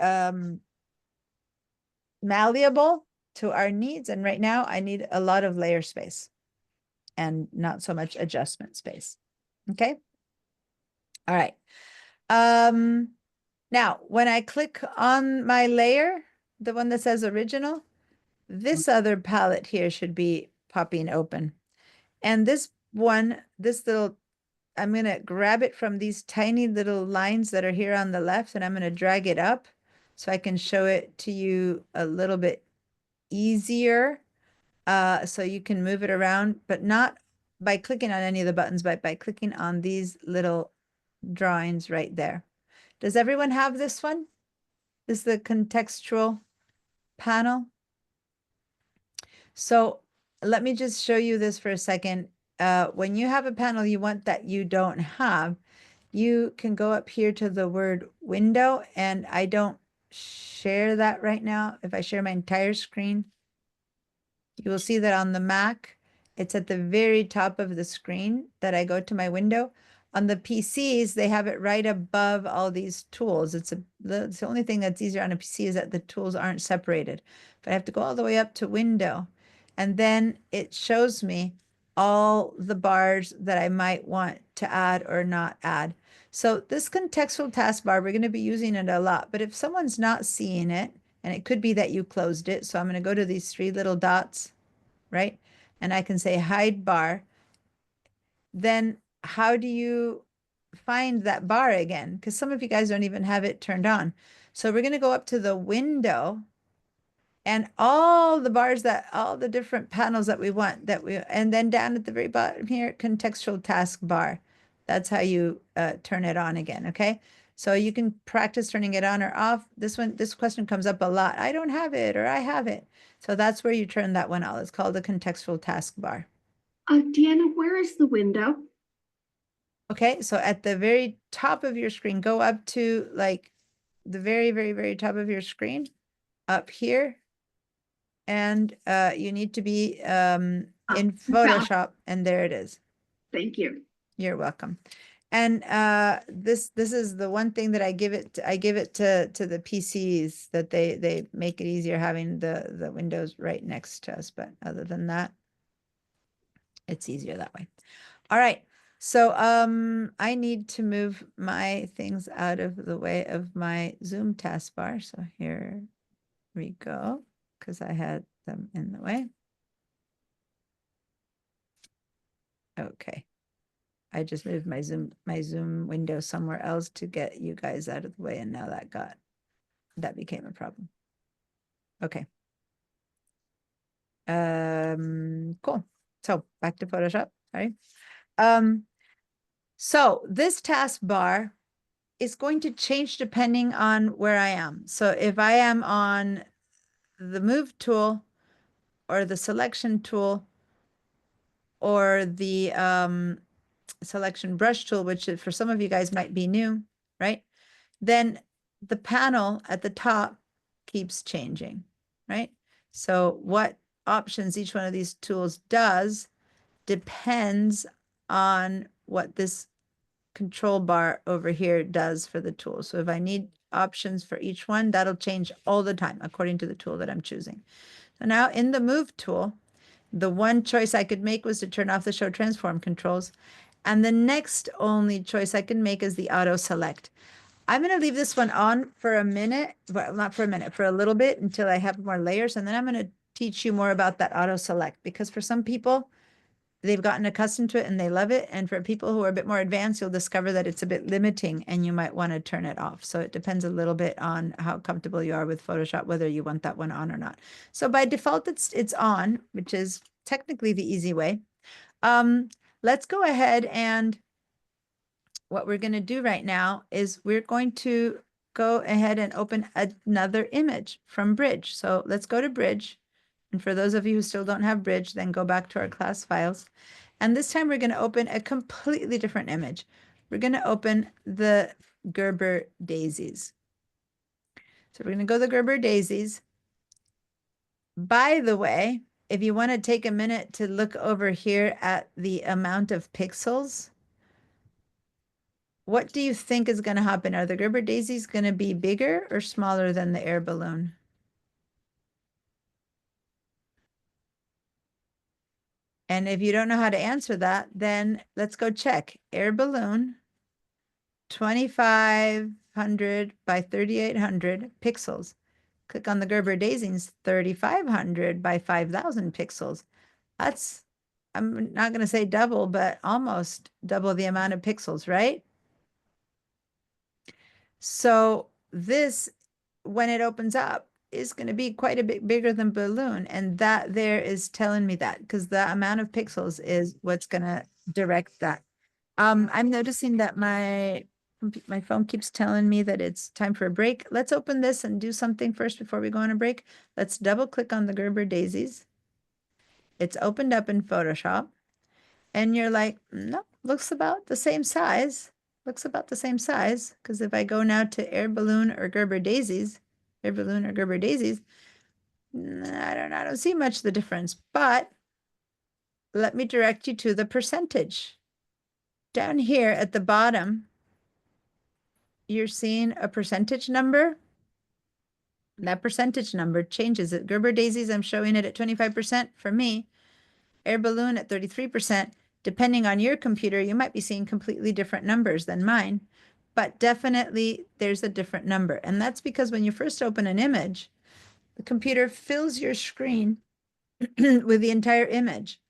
malleable to our needs. And right now I need a lot of layer space and not so much adjustment space. Okay, all right. Now when I click on my layer, the one that says original, this other palette here should be popping open. And this one, I'm going to grab it from these tiny little lines that are here on the left, and I'm going to drag it up so I can show it to you a little bit easier. So you can move it around, but not by clicking on any of the buttons, but by clicking on these little drawings right there. Does everyone have this one? This is the contextual panel. So let me just show you this for a second. When you have a panel you want that you don't have, you can go up here to the word window, and I don't share that right now. If I share my entire screen, you will see that on the Mac, it's at the very top of the screen that I go to my window. On the PCs, they have it right above all these tools. It's the only thing that's easier on a PC is that the tools aren't separated. But I have to go all the way up to window, and then it shows me all the bars that I might want to add or not add. So this contextual taskbar, we're going to be using it a lot, but if someone's not seeing it, and it could be that you closed it, so I'm going to go to these 3 little dots, right? And I can say hide bar. Then how do you find that bar again? Because some of you guys don't even have it turned on. So we're going to go up to the window and all the bars all the different panels that we want and then down at the very bottom here, contextual taskbar. That's how you turn it on again. Okay. So you can practice turning it on or off. This question comes up a lot. I don't have it, or I have it. So that's where you turn that one on. It's called the contextual taskbar. Deanna, where is the window? Okay, so at the very top of your screen, go up to like the very, very, very top of your screen, up here. And you need to be in found it. Photoshop, and there it is. Thank you. You're welcome. And this is the one thing that I give it to the PCs, that they make it easier having the windows right next to us. But other than that, it's easier that way. All right. So I need to move my things out of the way of my Zoom taskbar. So here we go, because I had them in the way. Okay. I just moved my Zoom window somewhere else to get you guys out of the way, and now that became a problem. Okay. Cool. So back to Photoshop. Sorry. So this taskbar is going to change depending on where I am. So if I am on the move tool or the selection tool or the selection brush tool, which for some of you guys might be new, right? Then the panel at the top keeps changing, right? So what options each one of these tools does depends on what this control bar over here does for the tool. So if I need options for each one, that'll change all the time according to the tool that I'm choosing. So now in the move tool, the one choice I could make was to turn off the show transform controls. And the next only choice I can make is the auto select. I'm going to leave this one on for a minute, well, not for a minute, for a little bit until I have more layers. And then I'm going to teach you more about that auto select, because for some people, they've gotten accustomed to it and they love it. And for people who are a bit more advanced, you'll discover that it's a bit limiting and you might want to turn it off. So it depends a little bit on how comfortable you are with Photoshop, whether you want that one on or not. So by default, it's on, which is technically the easy way. Let's go ahead, and what we're going to do right now is we're going to go ahead and open another image from Bridge. So let's go to Bridge. And for those of you who still don't have Bridge, then go back to our class files. And this time we're going to open a completely different image. We're going to open the Gerber daisies. So we're going to go to the Gerber daisies. By the way, if you want to take a minute to look over here at the amount of pixels, what do you think is going to happen? Are the Gerber daisies going to be bigger or smaller than the air balloon? And if you don't know how to answer that, then let's go check. Air balloon, 2500 by 3800 pixels. Click on the Gerber daisies, 3500 by 5000 pixels. That's, I'm not going to say double, but almost double the amount of pixels, right? So this, when it opens up, is going to be quite a bit bigger than balloon. And that there is telling me that, because the amount of pixels is what's going to direct that. I'm noticing that my phone keeps telling me that it's time for a break. Let's open this and do something first before we go on a break. Let's double click on the Gerber daisies. It's opened up in Photoshop. And you're like, no, looks about the same size. Looks about the same size. Because if I go now to air balloon or Gerber daisies, I don't see much the difference. But let me direct you to the percentage. Down here at the bottom, you're seeing a percentage number. That percentage number changes. At Gerber daisies, I'm showing it at 25% for me. Air balloon at 33%. Depending on your computer, you might be seeing completely different numbers than mine. But definitely there's a different number. And that's because when you first open an image, the computer fills your screen with the entire image.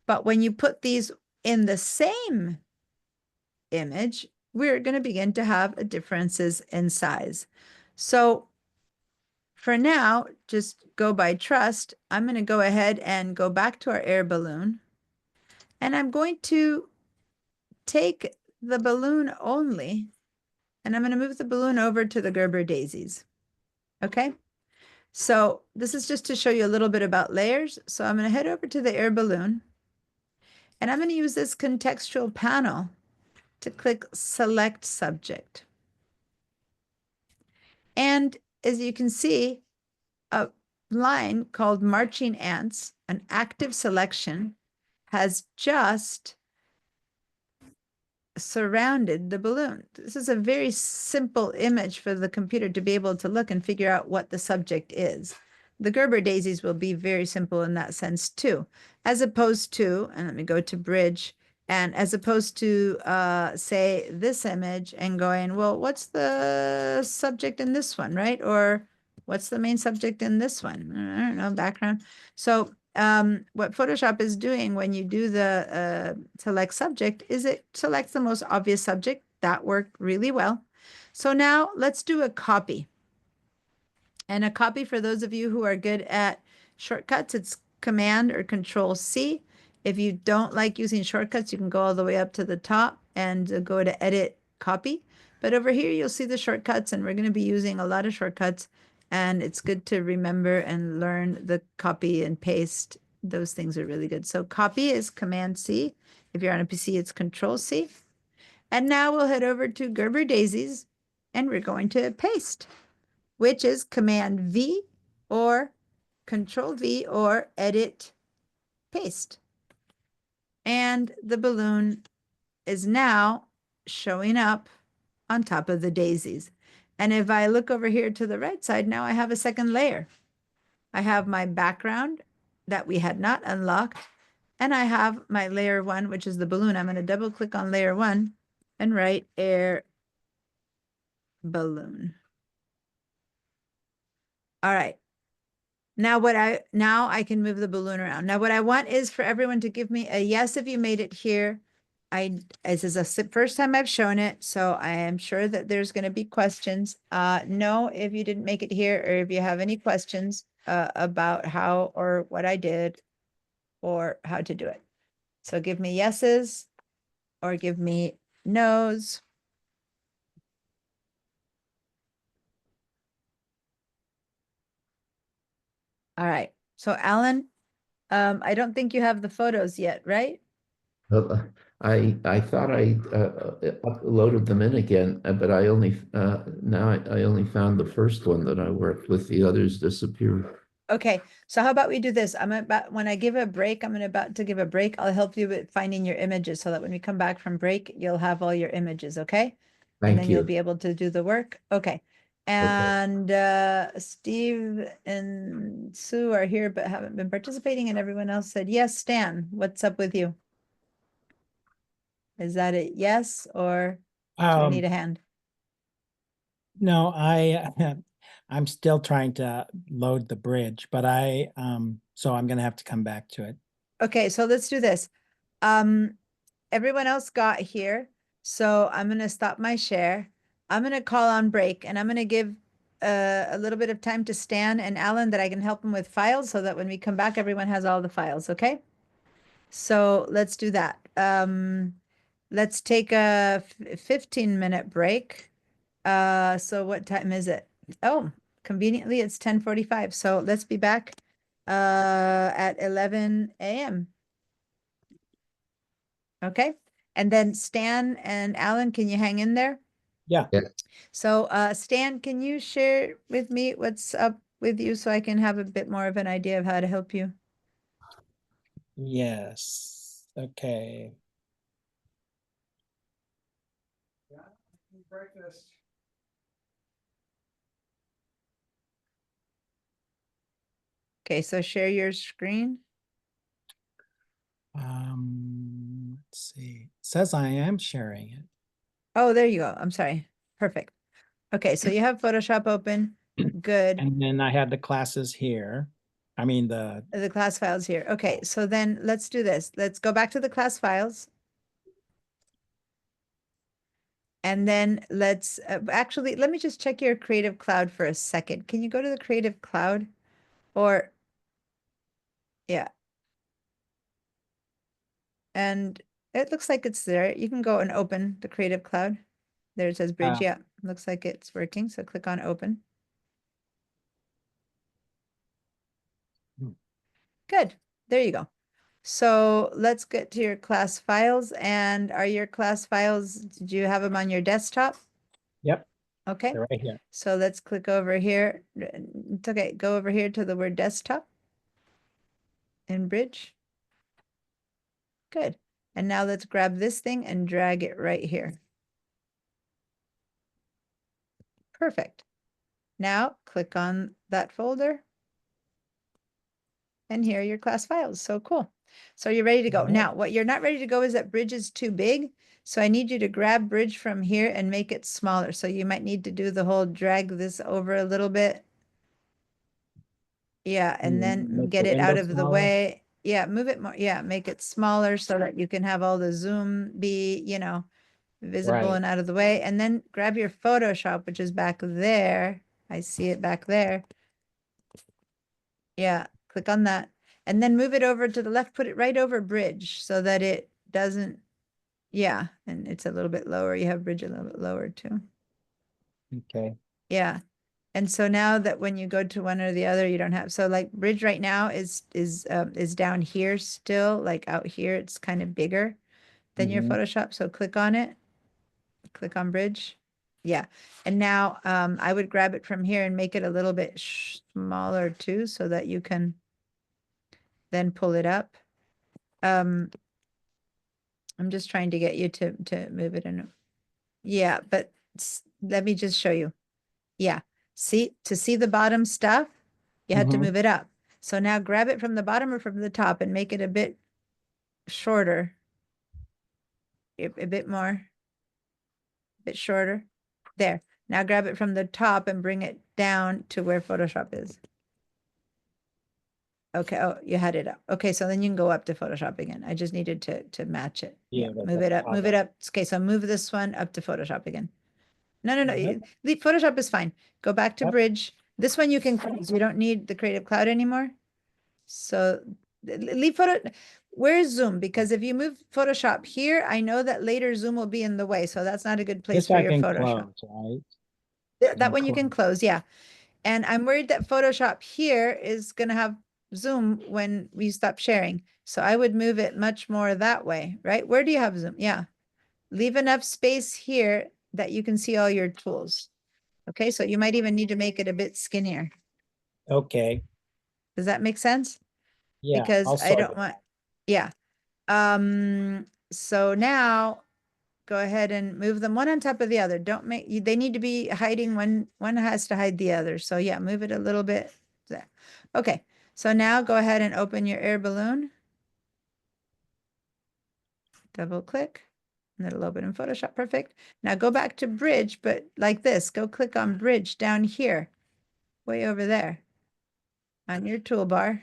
But when you put these in the same image, we're going to begin to have differences in size. So for now, just go by trust. I'm going to go ahead and go back to our air balloon. And I'm going to take the balloon only, and I'm going to move the balloon over to the Gerber daisies. Okay. So this is just to show you a little bit about layers. So I'm going to head over to the air balloon, and I'm going to use this contextual panel to click select subject. And as you can see, a line called marching ants, an active selection, has just surrounded the balloon. This is a very simple image for the computer to be able to look and figure out what the subject is. The Gerber daisies will be very simple in that sense too, as opposed to, and let me go to bridge, and as opposed to say this image and going, well, what's the subject in this one, right? Or what's the main subject in this one? I don't know, background. So what Photoshop is doing when you do the select subject is it selects the most obvious subject. That worked really well. So now let's do a copy. And a copy, for those of you who are good at shortcuts, it's Command or Control C. If you don't like using shortcuts, you can go all the way up to the top and go to Edit Copy. But over here, you'll see the shortcuts, and we're going to be using a lot of shortcuts. And it's good to remember and learn the copy and paste. Those things are really good. So copy is Command C. If you're on a PC, it's Control C. And now we'll head over to Gerber daisies, and we're going to paste, which is Command V or Control V or Edit Paste. And the balloon is now showing up on top of the daisies. And if I look over here to the right side, now I have a second layer. I have my background that we had not unlocked, and I have my layer 1, which is the balloon. I'm going to double click on layer 1 and write air balloon. All right. Now I can move the balloon around. Now what I want is for everyone to give me a yes if you made it here. This is the first time I've shown it, so I am sure that there's going to be questions. No, if you didn't make it here, or if you have any questions about how or what I did or how to do it. So give me yeses or give me nos. All right. So Alan, I don't think you have the photos yet, right? I thought I uploaded them in again, but I only now I only found the first one that I worked with. The others disappeared. Okay, so how about we do this? When I give a break, I'm about to give a break. I'll help you with finding your images so that when we come back from break, you'll have all your images, okay? And then you'll Thank be you. able to do the work. Okay. And Steve and Sue are here but haven't been participating, and everyone else said, yes, Stan, what's up with you? Is that a yes, or do you need a hand? No, I'm still trying to load the bridge, but so I'm gonna have to come back to it. Okay, so let's do this. Everyone else got here, so I'm gonna stop my share. I'm gonna call on break, and I'm gonna give a little bit of time to Stan and Alan that I can help them with files so that when we come back, everyone has all the files, okay? So let's do that. Let's take a 15-minute break. So what time is it? Oh, conveniently, it's 10:45. So let's be back at 11 a.m. Okay. And then Stan and Alan, can you hang in there? Yeah. So Stan, can you share with me what's up with you so I can have a bit more of an idea of how to help you? Yes. Okay. Breakfast. Okay, so share your screen. Let's see. It says I am sharing it. Oh, there you go. I'm sorry. Perfect. Okay, so you have Photoshop open. Good. And then I had the classes here. I mean the class files here. Okay, so then let's do this. Let's go back to the class files. And then let's actually, let me just check your Creative Cloud for a second. Can you go to the Creative Cloud? Or, yeah. And it looks like it's there. You can go and open the Creative Cloud. There it says bridge. Ah. Yeah, looks like it's working. So click on open. Hmm. Good. There you go. So let's get to your class files. And are your class files, did you have them on your desktop? Yep, Okay. they're right here. So let's click over here. It's okay. Go over here to the word desktop in Bridge. Good. And now let's grab this thing and drag it right here. Perfect. Now click on that folder. And here are your class files. So cool. So you're ready to go. Alright. Now, what you're not ready to go is that Bridge is too big. So I need you to grab Bridge from here and make it smaller. So you might need to do the whole drag this over a little bit. Yeah, and then Make get the it out window of the smaller. way. Yeah, move it more. Yeah, make it smaller so that you can have all the zoom be, you know, visible Right. and out of the way. And then grab your Photoshop, which is back there. I see it back there. Yeah, click on that. And then move it over to the left, put it right over Bridge so that it doesn't, yeah, and it's a little bit lower. You have Bridge a little bit lower too. Okay. Yeah. And so now that when you go to one or the other, you don't have, so like Bridge right now is down here still, like out here, it's kind of bigger than your Mhm. Photoshop. So click on it, click on Bridge. Yeah. And now I would grab it from here and make it a little bit smaller too, so that you can then pull it up. I'm just trying to get you to move it in. Yeah, but let me just show you. Yeah. See, to see the bottom stuff, you had to Mhm. move it up. So now grab it from the bottom or from the top and make it a bit shorter. A bit more. A bit shorter. There. Now grab it from the top and bring it down to where Photoshop is. Okay, oh, you had it up. Okay, so then you can go up to Photoshop again. I just needed to match it. Yeah, Yeah, that's move a it up, move it toggle. up. Okay, so move this one up to Photoshop again. No, Mhm. leave Photoshop is fine. Go back to Yep. Bridge. This one you can close. You don't need the Creative Cloud anymore. So leave where's Zoom? Because if you move Photoshop here, I know that later Zoom will be in the way. So that's not a good place This for I your can Photoshop. close, right? That one you can close, yeah. And I'm worried that Photoshop here is gonna have Zoom when we stop sharing. So I would move it much more that way, right? Where do you have Zoom? Yeah. Leave enough space here that you can see all your tools. Okay, so you might even need to make it a bit skinnier. Okay, Does that make sense? yeah, Because I'll I sort don't it. want, yeah. So now go ahead and move them one on top of the other. Don't make, they need to be hiding, one has to hide the other. So yeah, move it a little bit there. Okay, so now go ahead and open your air balloon. Double click, and it'll open in Photoshop, perfect. Now go back to Bridge, but like this, go click on Bridge down here, way over there on your toolbar.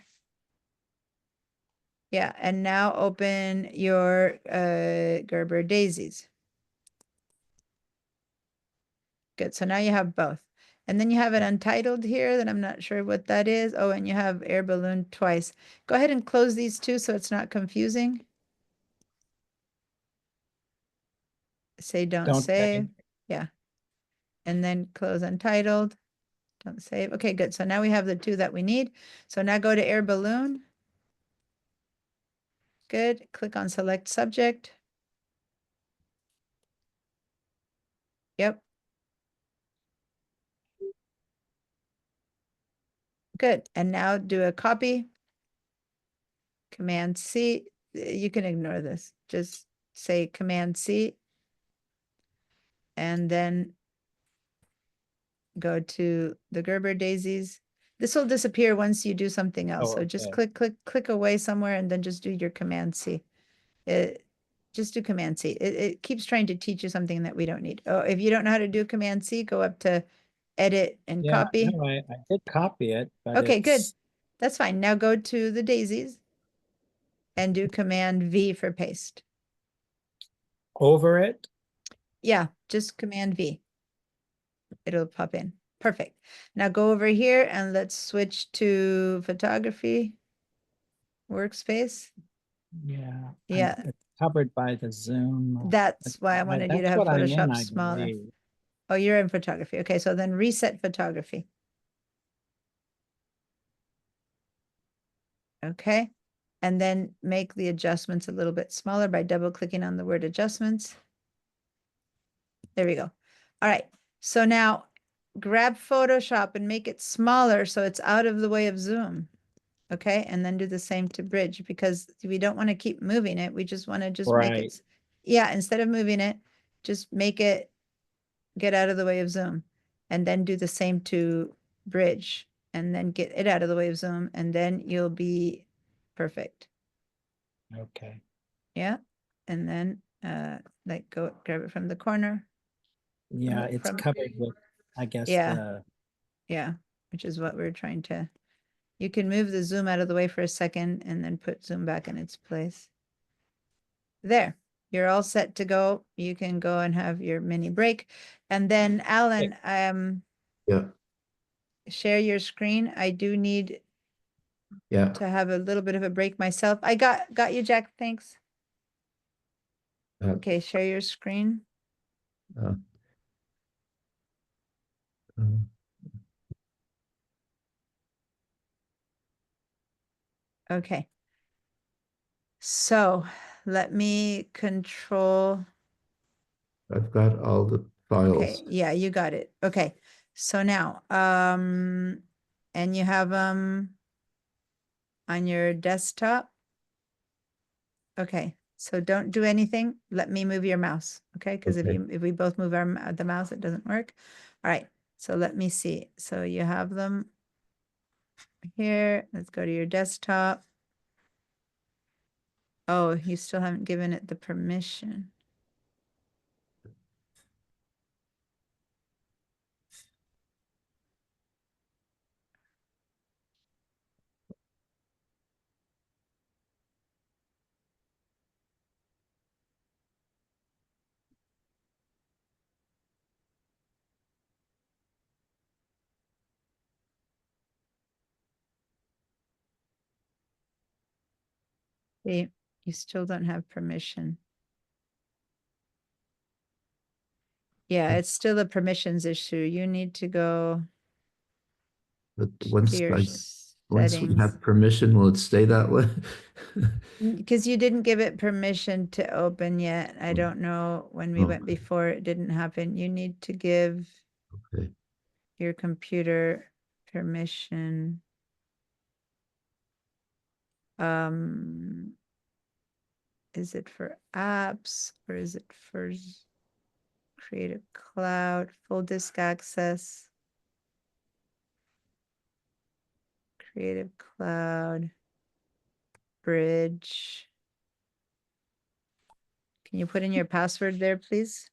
Yeah, and now open your Gerber daisies. Good, so now you have both. And then you have it untitled here that I'm not sure what that is. Oh, and you have air balloon twice. Go ahead and close these two so it's not confusing. Say don't Don't save. save. Yeah. And then close untitled. Don't save. Okay, good. So now we have the two that we need. So now go to air balloon. Good. Click on select subject. Yep. Good. And now do a copy. Command C. You can ignore this. Just say Command C. And then go to the Gerber daisies. This will disappear once you do something else. Oh, So just okay. click away somewhere and then just do your Command C. Just do Command C. It keeps trying to teach you something that we don't need. Oh, if you don't know how to do Command C, go up to edit and Yeah, copy. no, I did copy it, but Okay, good. it's That's fine. Now go to the daisies and do Command V for paste. over it. Yeah, just Command V. It'll pop in. Perfect. Now go over here and let's switch to photography workspace. Yeah. Yeah. It's covered by the Zoom. That's why I wanted you to That's have what I'm in, Photoshop I smaller. believe. Oh, you're in photography. Okay, so then reset photography. Okay, and then make the adjustments a little bit smaller by double clicking on the word adjustments. There we go. All right, so now grab Photoshop and make it smaller so it's out of the way of Zoom. Okay, and then do the same to Bridge because we don't want to keep moving it. We just want to just make it. Right. Yeah, instead of moving it, just make it get out of the way of Zoom and then do the same to Bridge and then get it out of the way of Zoom and then you'll be perfect. Okay. Yeah. And then like go grab it from the corner. Yeah, Oh, it's from- covered with, I guess, Yeah. the, Yeah, which is what we're trying to. You can move the zoom out of the way for a second and then put zoom back in its place. There, you're all set to go. You can go and have your mini break. And then Alan, Yeah, share your screen. I do need yeah. to have a little bit of a break myself. I got you, Jack. Thanks. uh, Okay, share your screen. uh, uh, Okay. So let me control. I've got all the Okay, files. yeah, you got it. Okay. So now, and you have on your desktop. Okay, so don't do anything. Let me move your mouse, okay? Because Okay. if we both move the mouse, it doesn't work. All right, so let me see. So you have them here. Let's go to your desktop. Oh, you still haven't given it the permission. See, you still don't have permission. Yeah, it's still a permissions issue. You need to go But to once your once we settings. have permission, will it stay that way? Because you didn't give it permission to open yet. I don't know when we went Okay. before, it didn't happen. You need to give Okay. your computer permission. Is it for apps or is it for Creative Cloud, full disk access? Creative Cloud, Bridge. Can you put in your password there, please?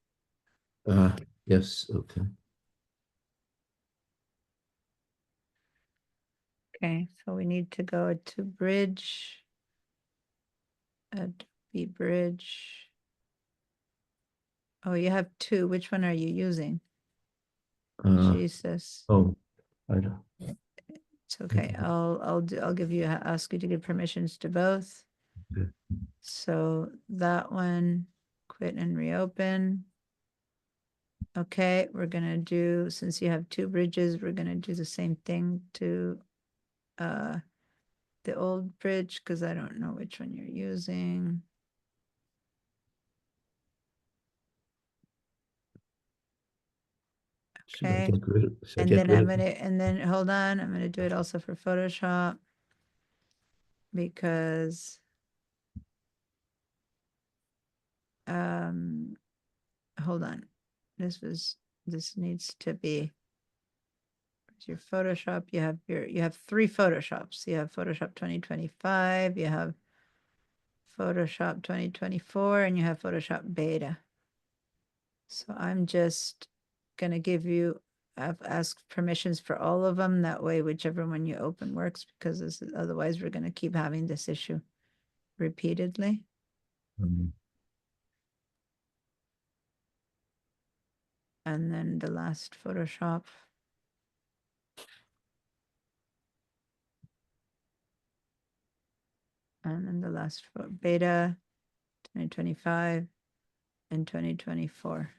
Yes, okay. Okay, so we need to go to Bridge. Adobe Bridge. Oh, you have two. Which one are you using? Jesus, Oh, I don't. it's okay. I'll give you, ask you to give permissions to both. Okay. So that one, quit and reopen. Okay, we're gonna do, since you have two bridges, we're gonna do the same thing to the old bridge, because I don't know which one you're using. Should I Okay, get rid of? Should I and get then rid I'm of? gonna, and then hold on, I'm gonna do it also for Photoshop. Because hold on, this needs to be your Photoshop. You have three Photoshops. You have Photoshop 2025, you have Photoshop 2024, and you have Photoshop beta. So I'm just gonna give you, I've asked permissions for all of them. That way, whichever one you open works, because otherwise we're gonna keep having this issue repeatedly. And then the last Photoshop. And then the last beta 2025 and 2024.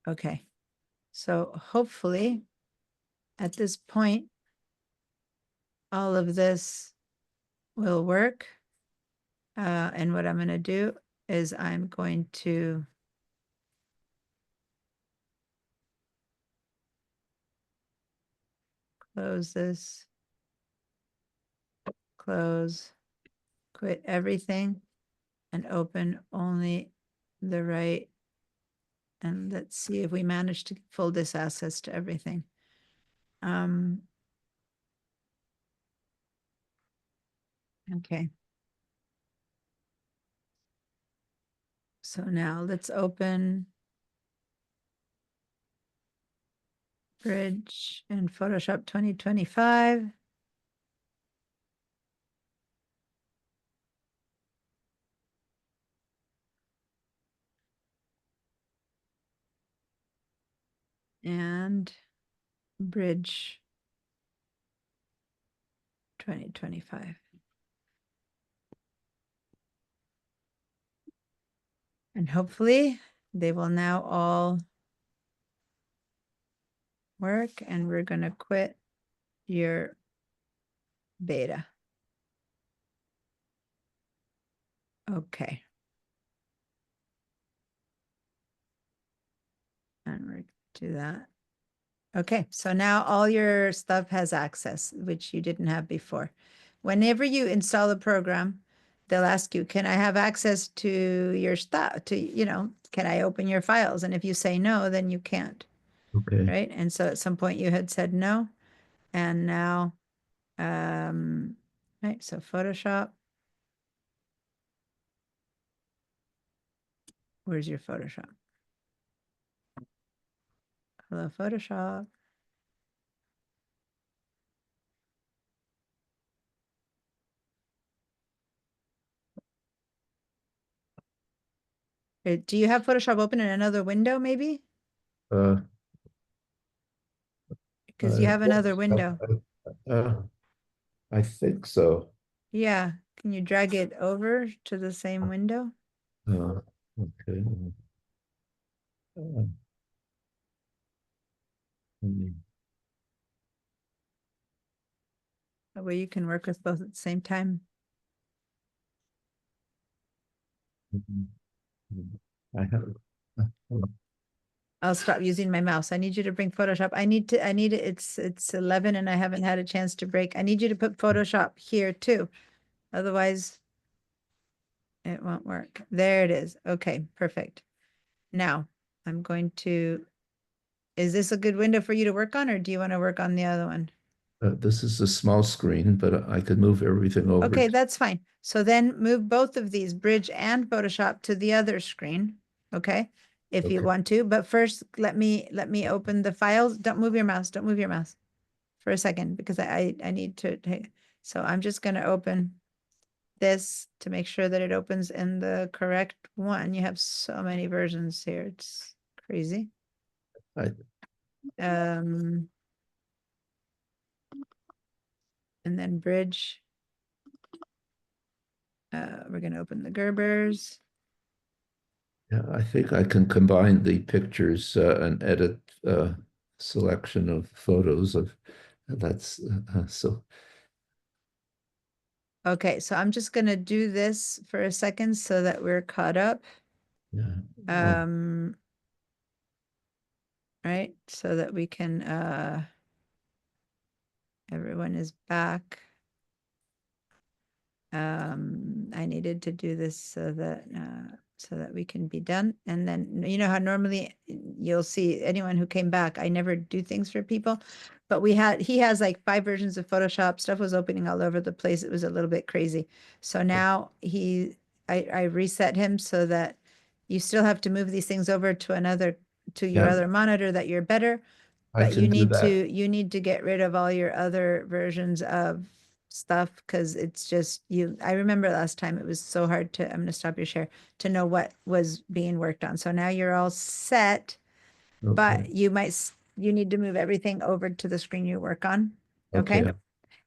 Okay, so hopefully at this point, all of this will work. And what I'm going to do is I'm going to close this, close, quit everything, and open only the right. And let's see if we manage to full this access to everything. Okay. So now let's open Bridge and Photoshop 2025. And Bridge 2025. And hopefully they will now all work, and we're going to quit your beta. Okay. And we're going to do that. Okay, so now all your stuff has access, which you didn't have before. Whenever you install a program, they'll ask you, can I have access to your stuff? Can I open your files? And if you say no, then you can't. Okay. Right? And so at some point you had said no. And now, right, so Photoshop. Where's your Photoshop? Hello, Photoshop. Do you have Photoshop open in another window, maybe? Uh, Because you have another yes, window. I think so. Yeah. Can you drag it over to the same window? Okay. Hmm. That way you can work with both at the same time. I have. I'll stop using my mouse. I need you to bring Photoshop. I need it. It's 11 and I haven't had a chance to break. I need you to put Photoshop here too. Otherwise it won't work. There it is. Okay, perfect. Now I'm going to, is this a good window for you to work on, or do you want to work on the other one? This is a small screen, but I could move everything over. Okay, that's fine. So then move both of these, Bridge and Photoshop, to the other screen. Okay, if you Okay. want to. But first, let me open the files. Don't move your mouse. Don't move your mouse for a second, because I need to take. So I'm just going to open this to make sure that it opens in the correct one. You have so many versions here. It's crazy. And then Bridge. We're going to open the Gerbers. Yeah, I think I can combine the pictures and edit selection of photos of that's so. Okay, so I'm just going to do this for a second so that we're caught up. Yeah. Right, so that we can everyone is back. I needed to do this so that we can be done. And then, you know how normally you'll see anyone who came back, I never do things for people, but he has like 5 versions of Photoshop. Stuff was opening all over the place. It was a little bit crazy. So now I reset him so that you still have to move these things over to your Yeah. other monitor, that you're better. I But you can do that. need to get rid of all your other versions of stuff because it's just I remember last time it was so hard to, I'm gonna stop your share, to know what was being worked on. So now you're all set, but Okay, you need to move everything over to the screen you work on. Okay. okay.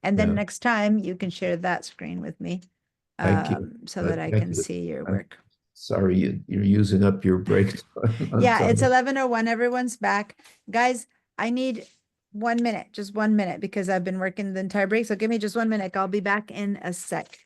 And then Yeah. next time you can share that screen with me. Thank you. So that I Thank can you. see your I'm work. Sorry, you're using up your break time. I'm Yeah, it's sorry. 11:01. Everyone's back. Guys, I need 1 minute, just 1 minute, because I've been working the entire break. So give me just 1 minute. I'll be back in a sec.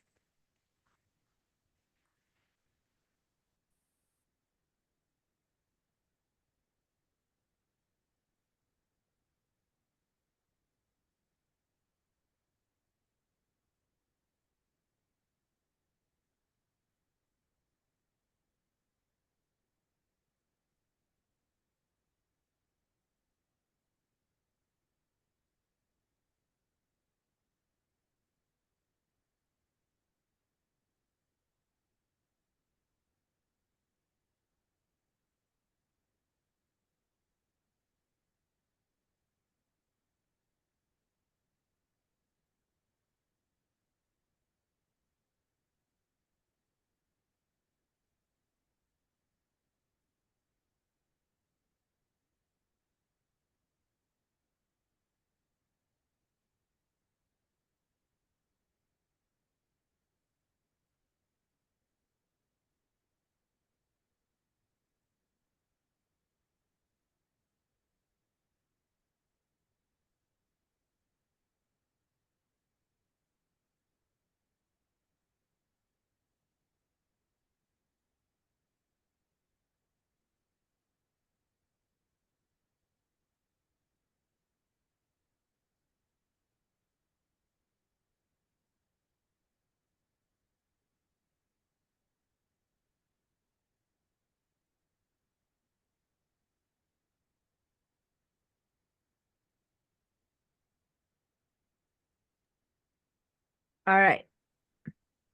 All right.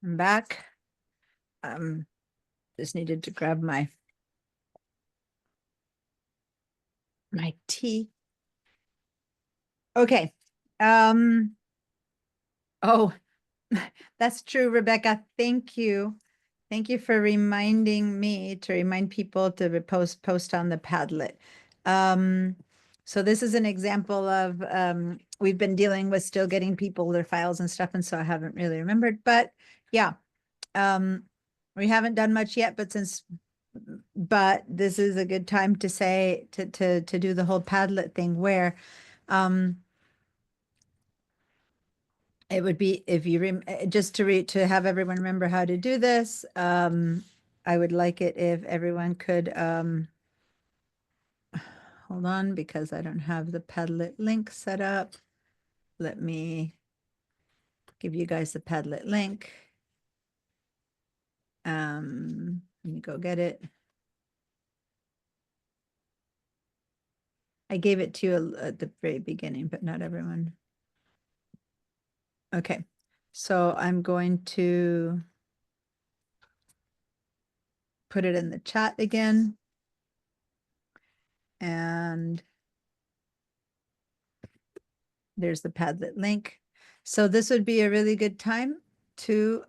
I'm back. Just needed to grab my tea. Okay. Oh, that's true, Rebecca. Thank you. Thank you for reminding me to remind people to post on the Padlet. So this is an example of we've been dealing with still getting people their files and stuff, and so I haven't really remembered. But yeah, we haven't done much yet, but this is a good time to say to do the whole Padlet thing where it would be, if you just to have everyone remember how to do this. I would like it if everyone could hold on, because I don't have the Padlet link set up. Let me give you guys the Padlet link. Let me go get it. I gave it to you at the very beginning, but not everyone. Okay, so I'm going to put it in the chat again. And there's the Padlet link. So this would be a really good time to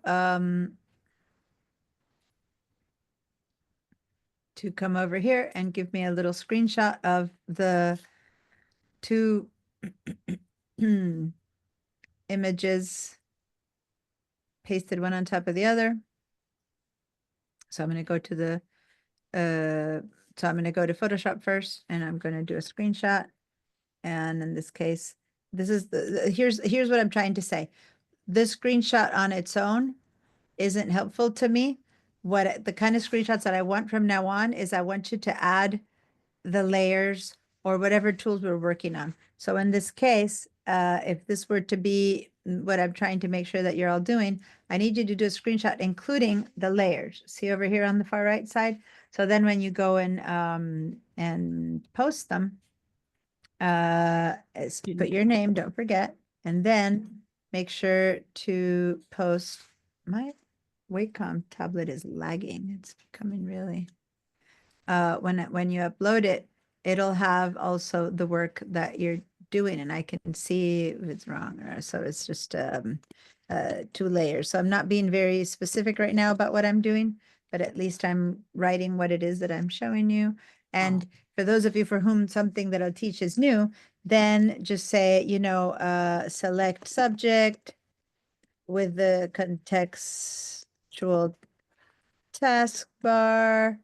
come over here and give me a little screenshot of the two images pasted one on top of the other. So I'm going to go to the so I'm going to go to Photoshop first, and I'm going to do a screenshot. And in this case, this is here's what I'm trying to say. This screenshot on its own isn't helpful to me. What the kind of screenshots that I want from now on is I want you to add the layers or whatever tools we're working on. So in this case, if this were to be what I'm trying to make sure that you're all doing, I need you to do a screenshot including the layers. See over here on the far right side? So then when you go and post them, put your name, don't forget, and then make sure to post. My Wacom tablet is lagging. It's becoming really, when you upload it, it'll have also the work that you're doing and I can see if it's wrong. So it's just 2 layers. So I'm not being very specific right now about what I'm doing, but at least I'm writing what it is that I'm showing you. And for those of you for whom something that I'll teach is new, then just say, you know, select subject with the contextual taskbar,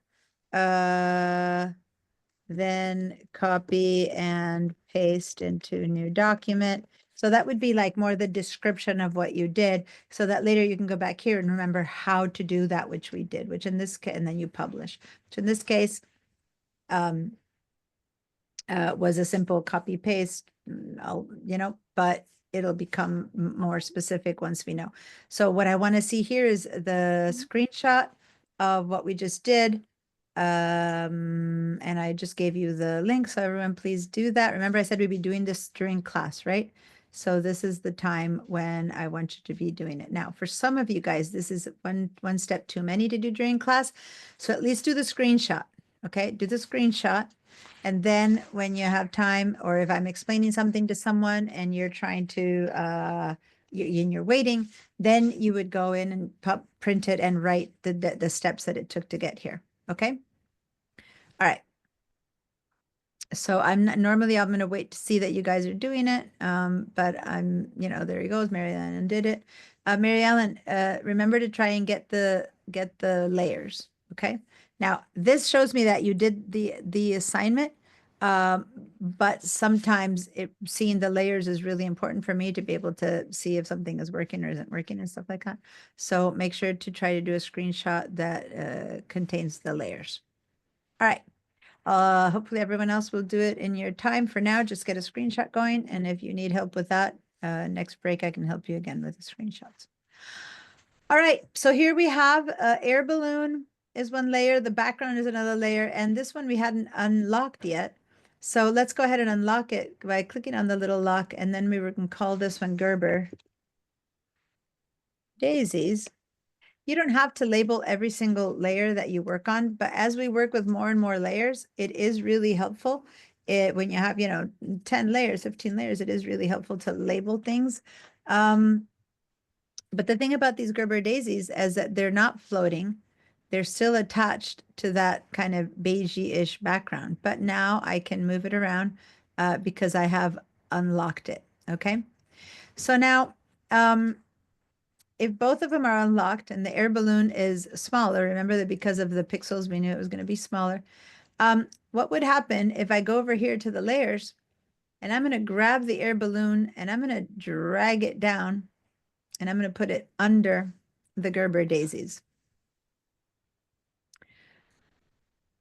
then copy and paste into new document. So that would be like more the description of what you did, so that later you can go back here and remember how to do that which we did, which in this case, and then you publish. So in this case, was a simple copy paste, you know, but it'll become more specific once we know. So what I want to see here is the screenshot of what we just did. And I just gave you the link, so everyone please do that. Remember I said we'd be doing this during class, right? So this is the time when I want you to be doing it. Now, for some of you guys, this is one step too many to do during class. So at least do the screenshot, okay? Do the screenshot. And then when you have time, or if I'm explaining something to someone and you're trying to, you're waiting, then you would go in and print it and write the steps that it took to get here. Okay. All right. So normally I'm going to wait to see that you guys are doing it. But you know, there he goes. Mary Ellen did it. Mary Ellen, remember to try and get the layers. Okay. Now this shows me that you did the assignment. But sometimes seeing the layers is really important for me to be able to see if something is working or isn't working and stuff like that. So make sure to try to do a screenshot that contains the layers. All right. Hopefully everyone else will do it in your time. For now, just get a screenshot going. And if you need help with that, next break, I can help you again with the screenshots. All right. So here we have air balloon is one layer. The background is another layer. And this one we hadn't unlocked yet. So let's go ahead and unlock it by clicking on the little lock. And then we can call this one Gerber Daisies. You don't have to label every single layer that you work on, but as we work with more and more layers, it is really helpful. When you have, you know, 10 layers, 15 layers, it is really helpful to label things. But the thing about these Gerber daisies is that they're not floating. They're still attached to that kind of beigey-ish background. But now I can move it around because I have unlocked it. Okay. So now, if both of them are unlocked and the air balloon is smaller, remember that because of the pixels, we knew it was going to be smaller. What would happen if I go over here to the layers and I'm going to grab the air balloon and I'm going to drag it down and I'm going to put it under the Gerber daisies.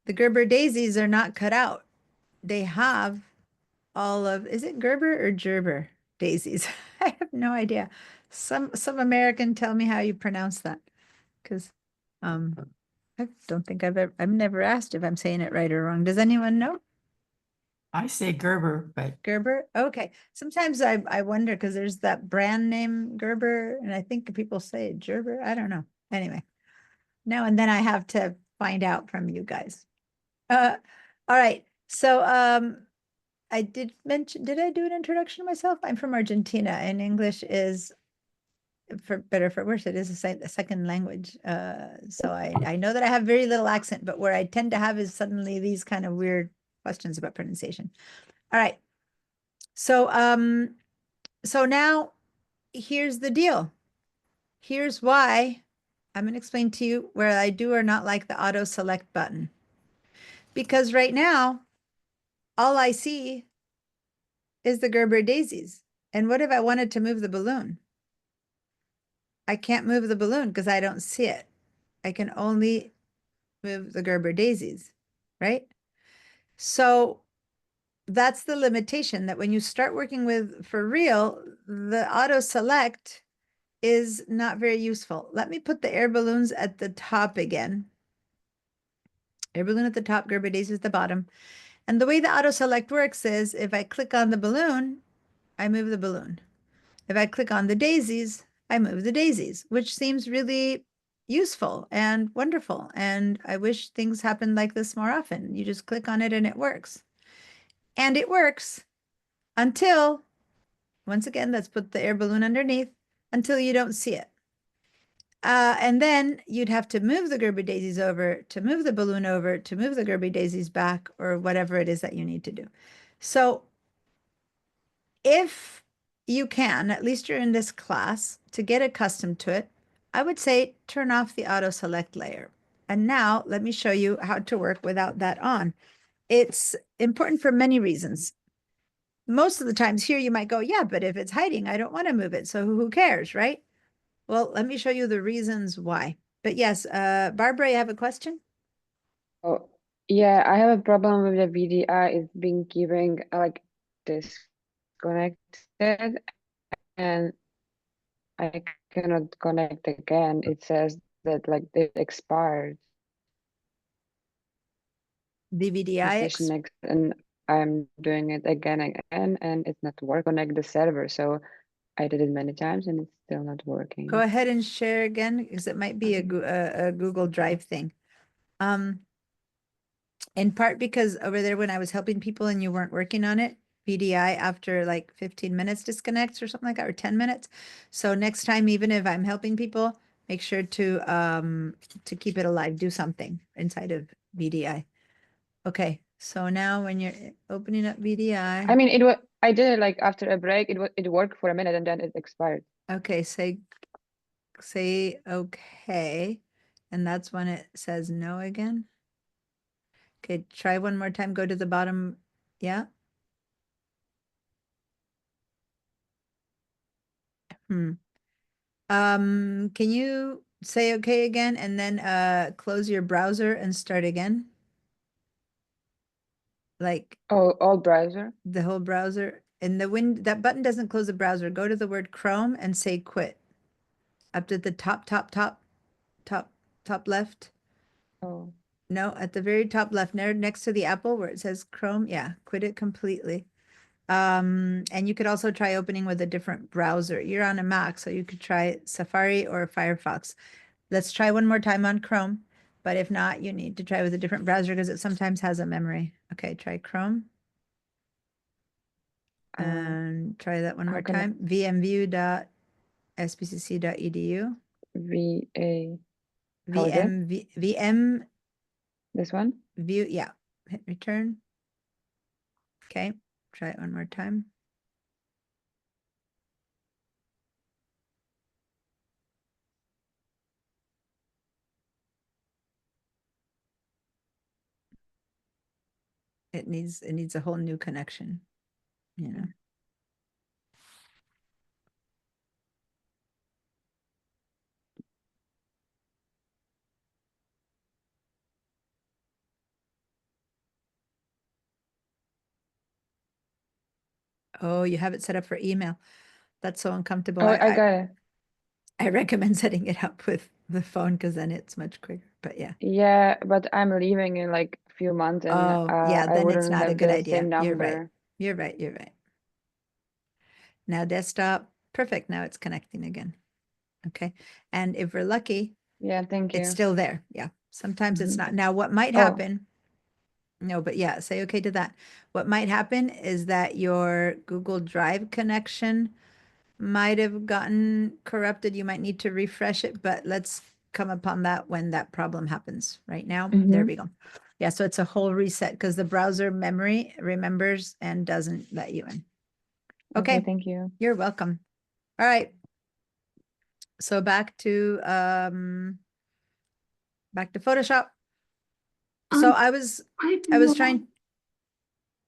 The Gerber daisies are not cut out. They have all of, is it Gerber or Gerber daisies? I have no idea. Some American tell me how you pronounce that, because I don't think I've never asked if I'm saying it right or wrong. Does anyone know? I say Gerber, but Gerber? Okay. Sometimes I wonder because there's that brand name Gerber, and I think people say Gerber. I don't know. Anyway, now and then I have to find out from you guys. All right. So I did mention, did I do an introduction to myself? I'm from Argentina, and English is, for better for worse, it is a second language. So I know that I have very little accent, but where I tend to have is suddenly these kind of weird questions about pronunciation. All right. So so now here's the deal. Here's why I'm going to explain to you where I do or not like the auto select button. Because right now, all I see is the Gerber daisies. And what if I wanted to move the balloon? I can't move the balloon because I don't see it. I can only move the Gerber daisies, right? So that's the limitation, that when you start working with for real, the auto select is not very useful. Let me put the air balloons at the top again. Air balloon at the top, Gerber daisies at the bottom. And the way the auto select works is if I click on the balloon, I move the balloon. If I click on the daisies, I move the daisies, which seems really useful and wonderful. And I wish things happened like this more often. You just click on it and it works. And it works until, once again, let's put the air balloon underneath until you don't see it. And then you'd have to move the Gerber daisies over, to move the balloon over, to move the Gerber daisies back, or whatever it is that you need to do. So if you can, at least you're in this class, to get accustomed to it, I would say turn off the auto select layer. And now let me show you how to work without that on. It's important for many reasons. Most of the times here you might go, yeah, but if it's hiding, I don't want to move it. So who cares, right? Well, let me show you the reasons why. But yes, Barbara, you have a question? Oh, yeah, I have a problem with the VDI. It's been keeping like disconnected, and I cannot connect again. It says that like it expired. DVDI. Session next, and I'm doing it again and again, and it's not working. Connect the server. So I did it many times, and it's still not working. Go ahead and share again, because it might be a Google Drive thing. In part because over there when I was helping people and you weren't working on it, VDI after like 15 minutes disconnects or something like that, or 10 minutes. So next time, even if I'm helping people, make sure to keep it alive, do something inside of VDI. Okay, so now when you're opening up VDI. I mean, I did it like after a break. It worked for a minute and then it expired. Okay, say okay. And that's when it says no again. Okay, try one more time. Go to the bottom. Yeah. Can you say okay again and then close your browser and start again? Like Oh, all browser. the whole browser. And that button doesn't close the browser. Go to the word Chrome and say quit. Up to the top left. Oh, No, at the very top left, next to the apple where it says Chrome. Yeah, quit it completely. And you could also try opening with a different browser. You're on a Mac, so you could try Safari or Firefox. Let's try one more time on Chrome, but if not, you need to try with a different browser because it sometimes has a memory. Okay, try Chrome. And try that one more time. vmview.spcc.edu. VM. This one? View, yeah. Hit return. Okay, try it one more time. It needs a whole new connection, you know. Oh, you have it set up for email. That's so uncomfortable. Oh, I got it. I recommend setting it up with the phone because then it's much quicker. But yeah. Yeah, but I'm leaving in like a few months, and Oh, yeah, I then it's wouldn't not a have good the idea. same You're right. number. You're right. You're right. Now desktop, perfect. Now it's connecting again. Okay. And if we're lucky, Yeah, thank you. it's still there. Yeah. Sometimes it's Mhm. not. Now, what might Oh. happen? No, but yeah, say okay to that. What might happen is that your Google Drive connection might have gotten corrupted. You might need to refresh it, but let's come upon that when that problem happens. Right now, there Mhm. we go. Yeah, so it's a whole reset because the browser memory remembers and doesn't let you in. Okay, Thank you. you're welcome. All right. So back to Photoshop. So I was trying.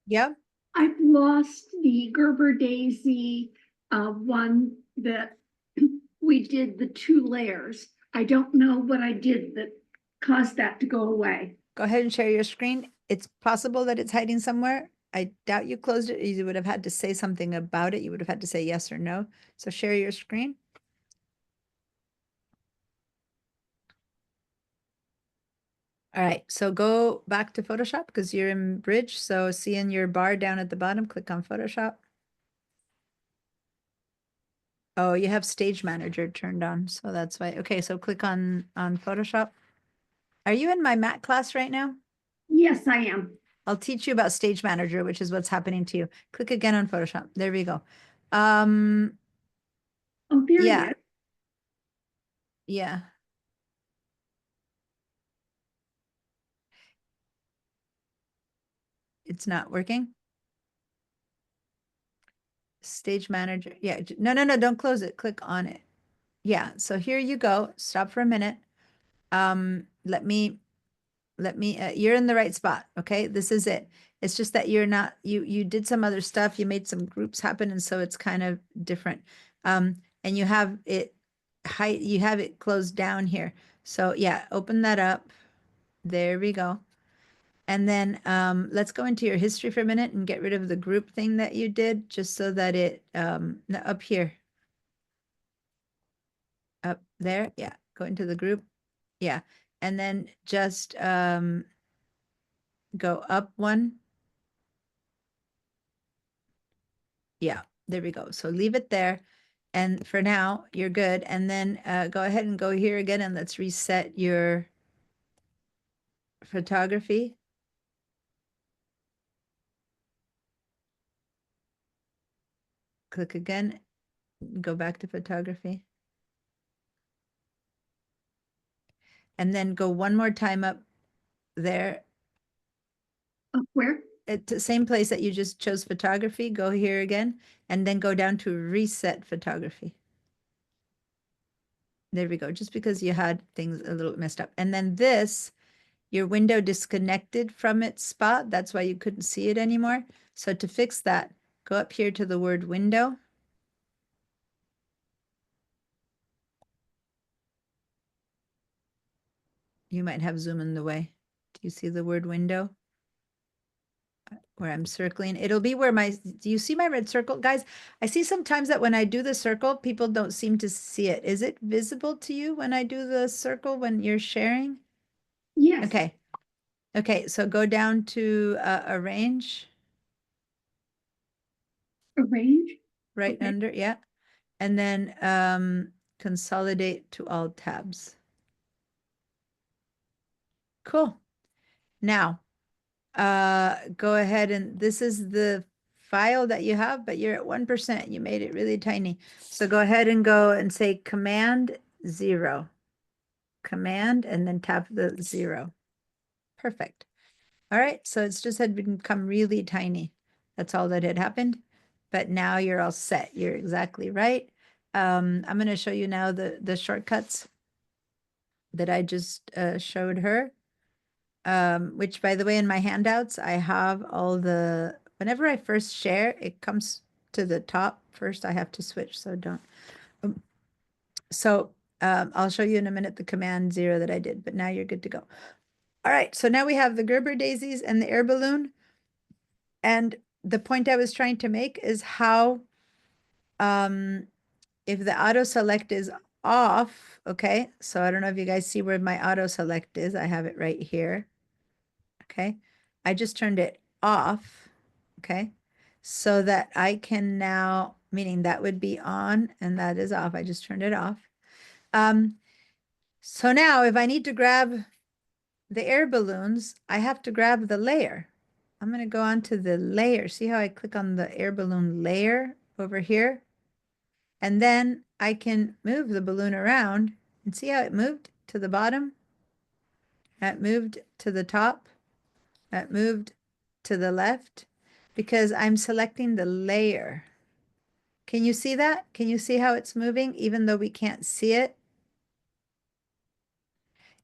Yeah. I've lost the Gerber Daisy one that we did the 2 layers. I don't know what I did that caused that to go away. Go ahead and share your screen. It's possible that it's hiding somewhere. I doubt you closed it. You would have had to say something about it. You would have had to say yes or no. So share your screen. All right, so go back to Photoshop because you're in Bridge. So see in your bar down at the bottom, click on Photoshop. Oh, you have Stage Manager turned on, so that's why. Okay, so click on Photoshop. Are you in my Mac class right now? Yes, I am. I'll teach you about Stage Manager, which is what's happening to you. Click again on Photoshop. There we go. Um, Oh, there yeah. it is. Yeah. It's not working. Stage Manager. Yeah. No, don't close it. Click on it. Yeah. So here you go. Stop for a minute. Let me, you're in the right spot. Okay. This is it. It's just that you're not, you did some other stuff. You made some groups happen. And so it's kind of different. And you have it you have it closed down here. So yeah, open that up. There we go. And then let's go into your history for a minute and get rid of the group thing that you did, just so that it, up here. Up there, yeah, go into the group. Yeah, and then just go up one. Yeah, there we go. So leave it there. And for now, you're good. And then go ahead and go here again and let's reset your photography. Click again, go back to photography. And then go one more time up there. Up where? At the same place that you just chose photography, go here again, and then go down to reset photography. There we go, just because you had things a little messed up. And then this, your window disconnected from its spot. That's why you couldn't see it anymore. So to fix that, go up here to the word window. You might have Zoom in the way. Do you see the word window? Where I'm circling. It'll be where do you see my red circle? Guys, I see sometimes that when I do the circle, people don't seem to see it. Is it visible to you when I do the circle when you're sharing? Yes. Okay. Okay, so go down to arrange. Arrange. Right Okay. under, yeah. And then consolidate to all tabs. Cool. Now, go ahead and this is the file that you have, but you're at 1%. You made it really tiny. So go ahead and go and say Command 0. Command and then tap the 0. Perfect. All right, so it's just had become really tiny. That's all that had happened. But now you're all set. You're exactly right. I'm going to show you now the shortcuts that I just showed her. Which, by the way, in my handouts, I have all the, whenever I first share, it comes to the top. First, I have to switch, so don't. I'll show you in a minute the Command 0 that I did, but now you're good to go. All right, so now we have the Gerber daisies and the air balloon. And the point I was trying to make is how, if the auto select is off, okay, so I don't know if you guys see where my auto select is. I have it right here. Okay, I just turned it off. Okay, so that I can now, meaning that would be on and that is off. I just turned it off. So now if I need to grab the air balloons, I have to grab the layer. I'm going to go on to the layer. See how I click on the air balloon layer over here? And then I can move the balloon around and see how it moved to the bottom? That moved to the top. That moved to the left because I'm selecting the layer. Can you see that? Can you see how it's moving even though we can't see it?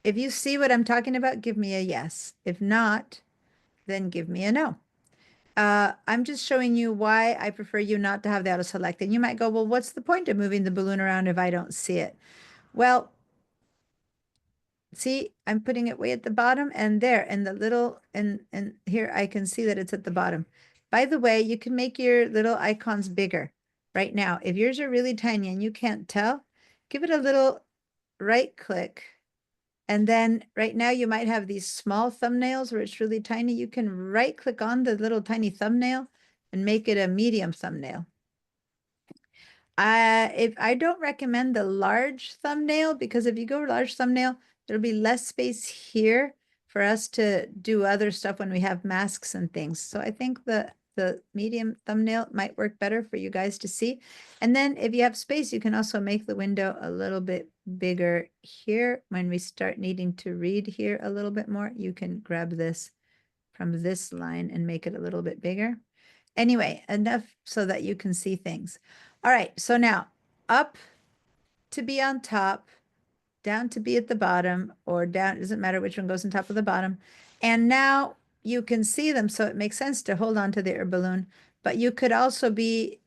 If you see what I'm talking about, give me a yes. If not, then give me a no. I'm just showing you why I prefer you not to have the auto select. And you might go, well, what's the point of moving the balloon around if I don't see it? Well, see, I'm putting it way at the bottom and there and the little, and here I can see that it's at the bottom. By the way, you can make your little icons bigger right now. If yours are really tiny and you can't tell, give it a little right click. And then right now you might have these small thumbnails where it's really tiny. You can right click on the little tiny thumbnail and make it a medium thumbnail. If I don't recommend the large thumbnail, because if you go large thumbnail, there'll be less space here for us to do other stuff when we have masks and things. So I think the medium thumbnail might work better for you guys to see. And then if you have space, you can also make the window a little bit bigger here. When we start needing to read here a little bit more, you can grab this from this line and make it a little bit bigger. Anyway, enough so that you can see things. All right, so now up to be on top, down to be at the bottom, or down, it doesn't matter which one goes on top of the bottom. And now you can see them, so it makes sense to hold on to the air balloon, but you could also be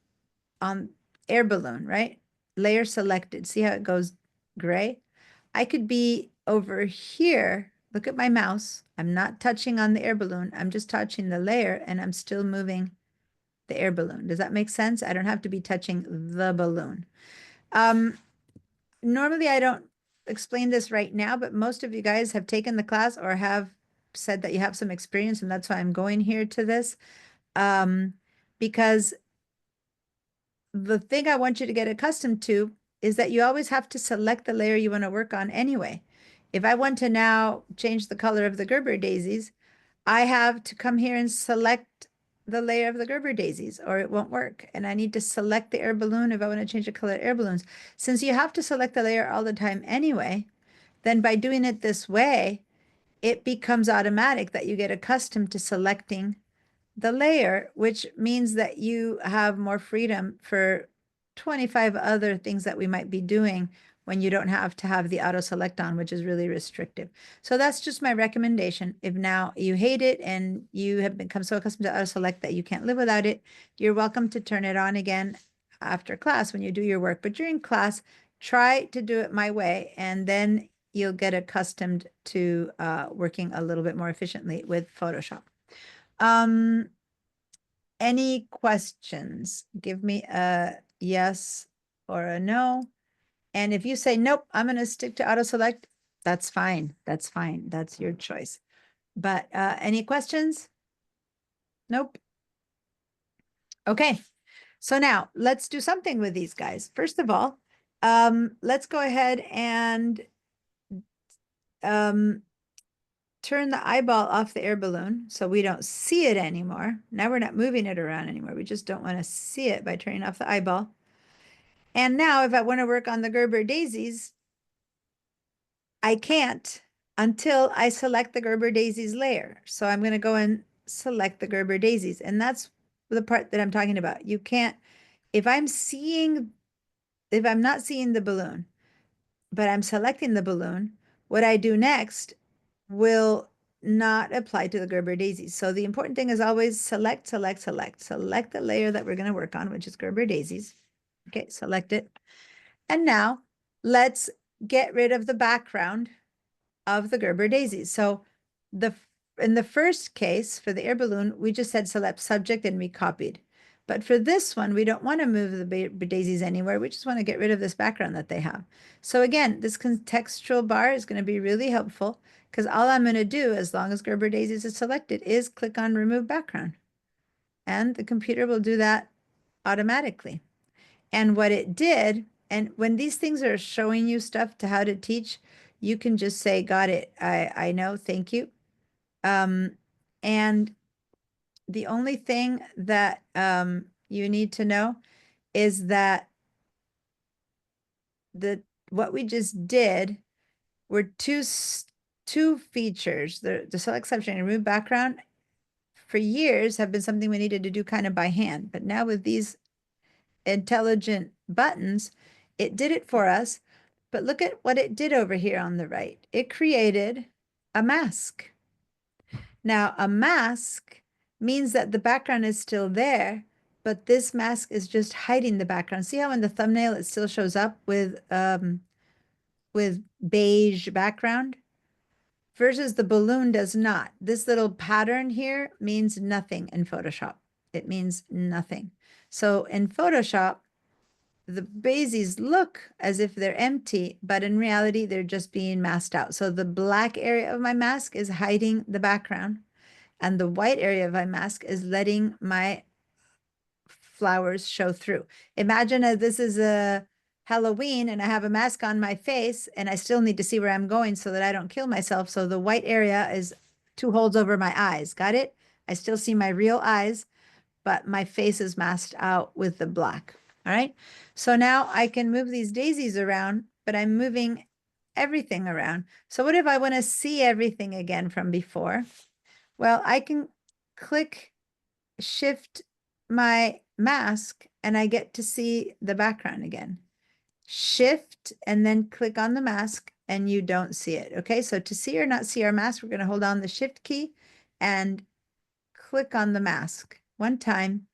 on air balloon, right? Layer selected. See how it goes gray? I could be over here. Look at my mouse. I'm not touching on the air balloon. I'm just touching the layer and I'm still moving the air balloon. Does that make sense? I don't have to be touching the balloon. Normally I don't explain this right now, but most of you guys have taken the class or have said that you have some experience, and that's why I'm going here to this. Because the thing I want you to get accustomed to is that you always have to select the layer you want to work on anyway. If I want to now change the color of the Gerber daisies, I have to come here and select the layer of the Gerber daisies, or it won't work. And I need to select the air balloon if I want to change the color of air balloons. Since you have to select the layer all the time anyway, then by doing it this way, it becomes automatic that you get accustomed to selecting the layer, which means that you have more freedom for 25 other things that we might be doing when you don't have to have the auto select on, which is really restrictive. So that's just my recommendation. If now you hate it and you have become so accustomed to auto select that you can't live without it, you're welcome to turn it on again after class when you do your work. But during class, try to do it my way, and then you'll get accustomed to working a little bit more efficiently with Photoshop. Any questions? Give me a yes or a no. And if you say, nope, I'm going to stick to auto select, that's fine. That's fine. That's your choice. But any questions? Nope. Okay. So now let's do something with these guys. First of all, let's go ahead and turn the eyeball off the air balloon so we don't see it anymore. Now we're not moving it around anymore. We just don't want to see it by turning off the eyeball. And now if I want to work on the Gerber daisies, I can't until I select the Gerber daisies layer. So I'm going to go and select the Gerber daisies. And that's the part that I'm talking about. You can't, if I'm not seeing the balloon, but I'm selecting the balloon, what I do next will not apply to the Gerber daisies. So the important thing is always select the layer that we're going to work on, which is Gerber daisies. Okay, select it. And now let's get rid of the background of the Gerber daisies. So in the first case for the air balloon, we just said select subject and we copied. But for this one, we don't want to move the daisies anywhere. We just want to get rid of this background that they have. So again, this contextual bar is going to be really helpful, because all I'm going to do, as long as Gerber daisies is selected, is click on remove background. And the computer will do that automatically. And what it did, and when these things are showing you stuff to how to teach, you can just say, got it, I know, thank you. And the only thing that you need to know is that what we just did were two features. The select subject and remove background for years have been something we needed to do kind of by hand. But now with these intelligent buttons, it did it for us. But look at what it did over here on the right. It created a mask. Now, a mask means that the background is still there, but this mask is just hiding the background. See how in the thumbnail it still shows up with beige background versus the balloon does not. This little pattern here means nothing in Photoshop. It means nothing. So in Photoshop, the daisies look as if they're empty, but in reality, they're just being masked out. So the black area of my mask is hiding the background, and the white area of my mask is letting my flowers show through. Imagine this is a Halloween and I have a mask on my face and I still need to see where I'm going so that I don't kill myself. So the white area is 2 holes over my eyes. Got it? I still see my real eyes, but my face is masked out with the black. All right. So now I can move these daisies around, but I'm moving everything around. So what if I want to see everything again from before? Well, I can click shift my mask and I get to see the background again. Shift and then click on the mask and you don't see it. Okay, so to see or not see our mask, we're going to hold down the shift key and click on the mask 1 time.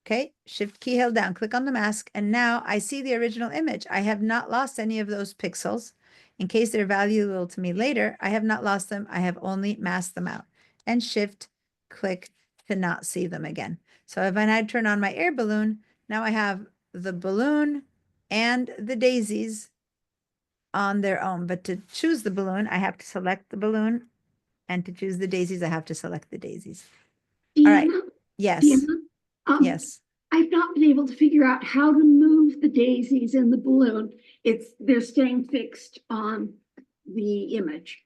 Okay, shift key held down, click on the mask, and now I see the original image. I have not lost any of those pixels. In case they're valuable to me later, I have not lost them. I have only masked them out. And shift click to not see them again. So if I turn on my air balloon, now I have the balloon and the daisies on their own. But to choose the balloon, I have to select the balloon. And to choose the daisies, I have to select the daisies. All right. Deanna, Yes. Deanna, Yes. I've not been able to figure out how to move the daisies in the balloon. They're staying fixed on the image.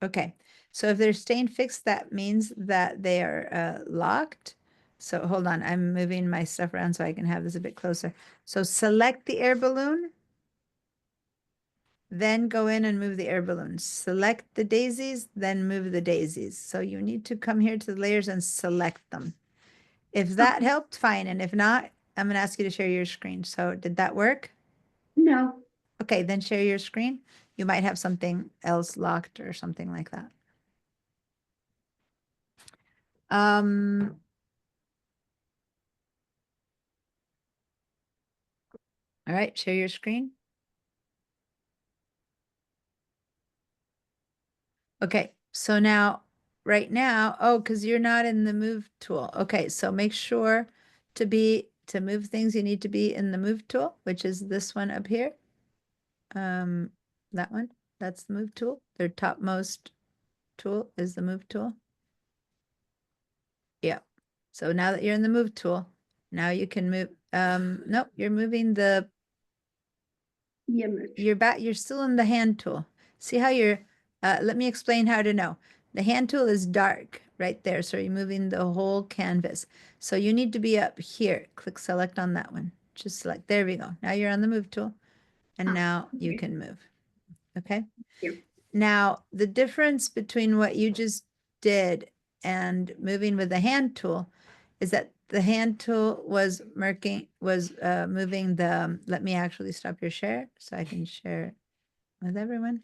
Okay. So if they're staying fixed, that means that they are locked. So hold on. I'm moving my stuff around so I can have this a bit closer. So select the air balloon. Then go in and move the air balloons. Select the daisies, then move the daisies. So you need to come here to the layers and select them. If that helped, fine. And if not, I'm going to ask you to share your screen. So did that work? No, Okay, then share your screen. You might have something else locked or something like that. All right, share your screen. Okay, so now, right now, oh, because you're not in the move tool. Okay, so make sure to move things, you need to be in the move tool, which is this one up here. That one, that's the move tool. Their topmost tool is the move tool. Yeah. So now that you're in the move tool, now you can move, nope, you're moving the image. you're still in the hand tool. See how let me explain how to know. The hand tool is dark right there. So you're moving the whole canvas. So you need to be up here. Click select on that one. Just select, there we go. Now you're on the move tool and now you okay. can move. Okay. Yep. Now the difference between what you just did and moving with the hand tool is that the hand tool was moving the, let me actually stop your share so I can share with everyone.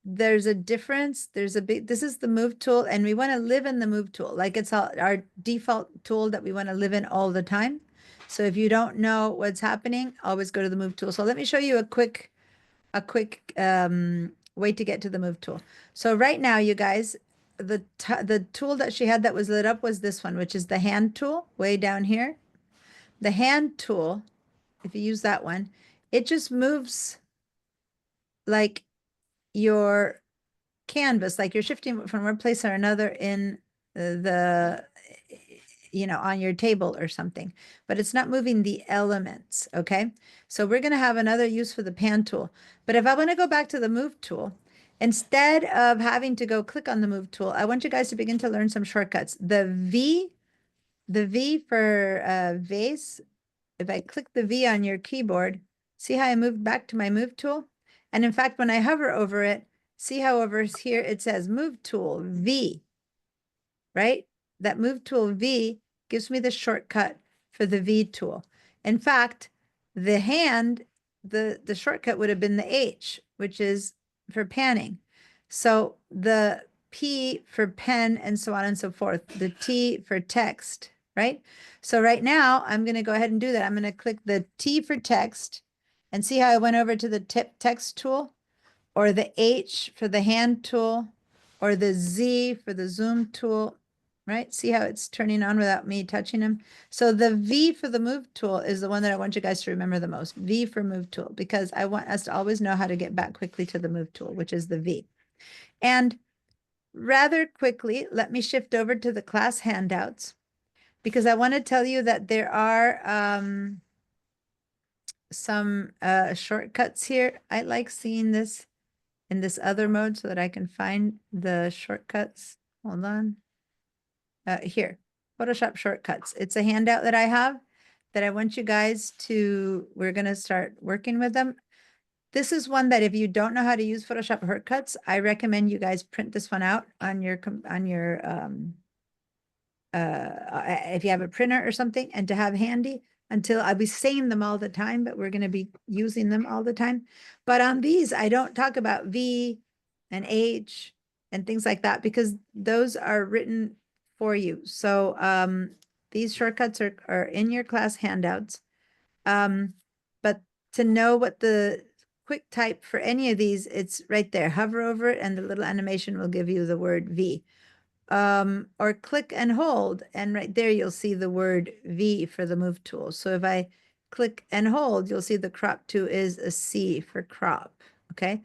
There's a difference. There's a big, this is the move tool and we want to live in the move tool. Like it's our default tool that we want to live in all the time. So if you don't know what's happening, always go to the move tool. So let me show you a quick way to get to the move tool. So right now, you guys, the tool that she had that was lit up was this one, which is the hand tool way down here. The hand tool, if you use that one, it just moves like your canvas, like you're shifting from one place or another in on your table or something, but it's not moving the elements. Okay. So we're going to have another use for the pan tool. But if I want to go back to the move tool, instead of having to go click on the move tool, I want you guys to begin to learn some shortcuts. The V for vase, if I click the V on your keyboard, see how I moved back to my move tool? And in fact, when I hover over it, see how over here it says move tool V, right? That move tool V gives me the shortcut for the V tool. In fact, the hand, the shortcut would have been the H, which is for panning. So the P for pen and so on and so forth, the T for text, right? So right now I'm going to go ahead and do that. I'm going to click the T for text and see how I went over to the text tool, or the H for the hand tool, or the Z for the zoom tool, right? See how it's turning on without me touching them? So the V for the move tool is the one that I want you guys to remember the most. V for move tool, because I want us to always know how to get back quickly to the move tool, which is the V. And rather quickly, let me shift over to the class handouts because I want to tell you that there are some shortcuts here. I like seeing this in this other mode so that I can find the shortcuts. Hold on. Here, Photoshop shortcuts. It's a handout that I have that I want you guys to, we're going to start working with them. This is one that if you don't know how to use Photoshop shortcuts, I recommend you guys print this one out on your if you have a printer or something, and to have handy until I'll be saying them all the time, but we're going to be using them all the time. But on these, I don't talk about V and H and things like that because those are written for you. So these shortcuts are in your class handouts. But to know what the quick type for any of these, it's right there. Hover over it and the little animation will give you the word V. Or click and hold, and right there you'll see the word V for the move tool. So if I click and hold, you'll see the crop to is a C for crop, okay?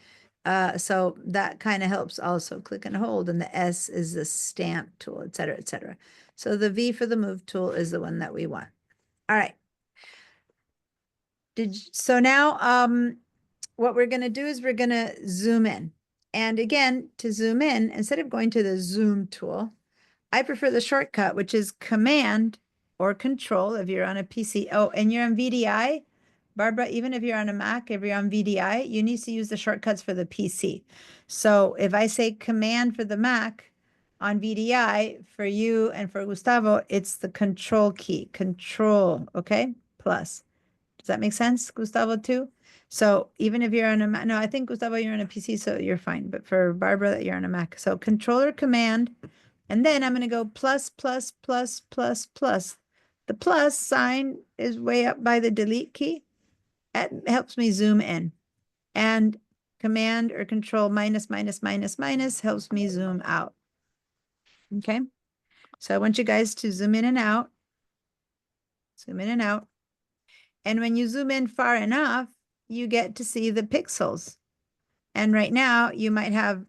So that kind of helps also. Click and hold, and the S is the stamp tool, et cetera, et cetera. So the V for the move tool is the one that we want. All right. So now what we're going to do is we're going to zoom in. And again, to zoom in, instead of going to the zoom tool, I prefer the shortcut, which is Command or Control if you're on a PC. Oh, and you're on VDI, Barbara, even if you're on a Mac, if you're on VDI, you need to use the shortcuts for the PC. So if I say Command for the Mac on VDI, for you and for Gustavo, it's the Control key, Control, okay, plus. Does that make sense, Gustavo, too? So even if you're on a Mac, no, I think Gustavo, you're on a PC, so you're fine. But for Barbara, you're on a Mac. So Control or Command, and then I'm going to go plus, plus, plus, plus, plus. The plus sign is way up by the delete key. That helps me zoom in. And Command or Control minus, minus, minus, minus helps me zoom out. Okay. So I want you guys to zoom in and out. Zoom in and out. And when you zoom in far enough, you get to see the pixels. And right now you might have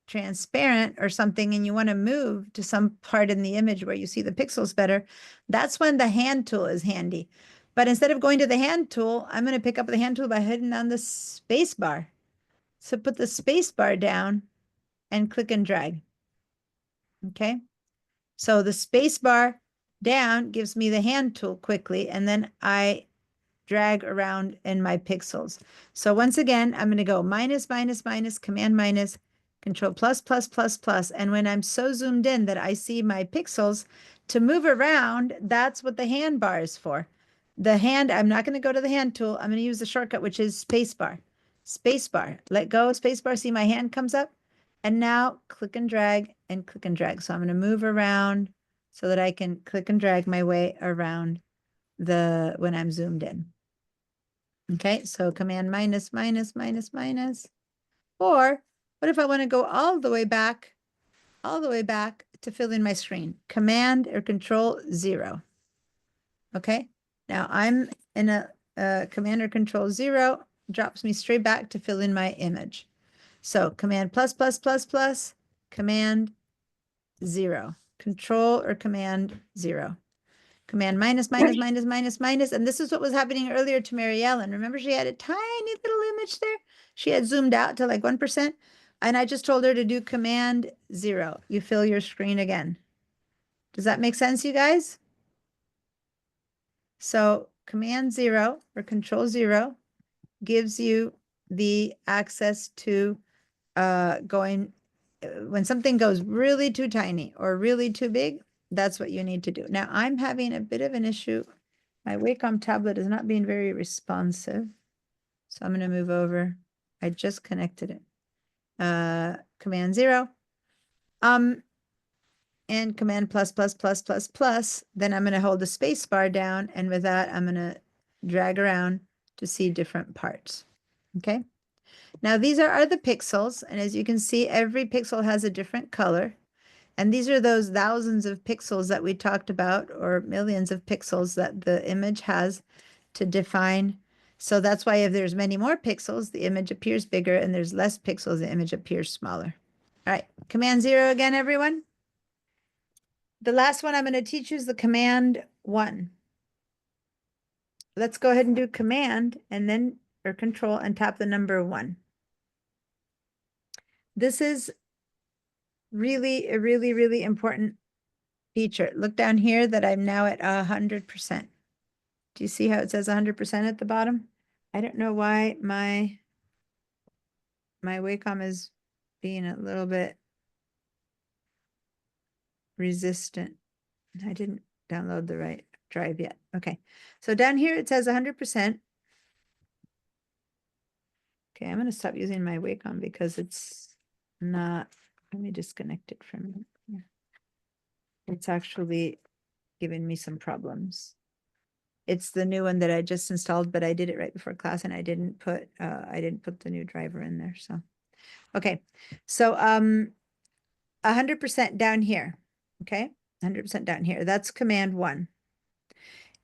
transparent or something and you want to move to some part in the image where you see the pixels better. That's when the hand tool is handy. But instead of going to the hand tool, I'm going to pick up the hand tool by hitting on the space bar. So put the space bar down and click and drag. Okay. So the space bar down gives me the hand tool quickly, and then I drag around in my pixels. So once again, I'm going to go minus, minus, minus, Command minus, Control plus, plus, plus, plus. And when I'm so zoomed in that I see my pixels, to move around, that's what the hand bar is for. The hand, I'm not going to go to the hand tool. I'm going to use the shortcut, which is space bar. Space bar. Let go, space bar. See my hand comes up. And now click and drag and click and drag. So I'm going to move around so that I can click and drag my way around when I'm zoomed in. Okay, so Command minus, minus, minus, minus. Or what if I want to go all the way back to fill in my screen? Command or Control 0. Okay, now I'm in a Command or Control 0, drops me straight back to fill in my image. So Command plus, plus, plus, plus, Command 0. Control or Command 0. Command minus, minus, minus, minus, minus. And this is what was happening earlier to Mary Ellen. Remember, she had a tiny little image there. She had zoomed out to like 1%. And I just told her to do Command 0. You fill your screen again. Does that make sense, you guys? So Command 0 or Control 0 gives you the access to going, when something goes really too tiny or really too big, that's what you need to do. Now I'm having a bit of an issue. My Wacom tablet is not being very responsive. So I'm going to move over. I just connected it. Command 0. And Command plus, plus, plus, plus, plus. Then I'm going to hold the space bar down. And with that, I'm going to drag around to see different parts. Okay. Now these are the pixels. And as you can see, every pixel has a different color. And these are those thousands of pixels that we talked about, or millions of pixels that the image has to define. So that's why if there's many more pixels, the image appears bigger, and there's less pixels, the image appears smaller. All right, command 0 again, everyone. The last one I'm going to teach you is the command 1. Let's go ahead and do command and then, or control, and tap the number 1. This is really a really important feature. Look down here that I'm now at 100%. Do you see how it says 100% at the bottom? I don't know why my Wacom is being a little bit resistant. I didn't download the right drive yet. Okay, so down here it says 100%. Okay, I'm going to stop using my Wacom because it's not, let me disconnect it from here. It's actually giving me some problems. It's the new one that I just installed, but I did it right before class and I didn't put the new driver in there. So, okay. So, 100% down here. Okay. 100% down here. That's command 1.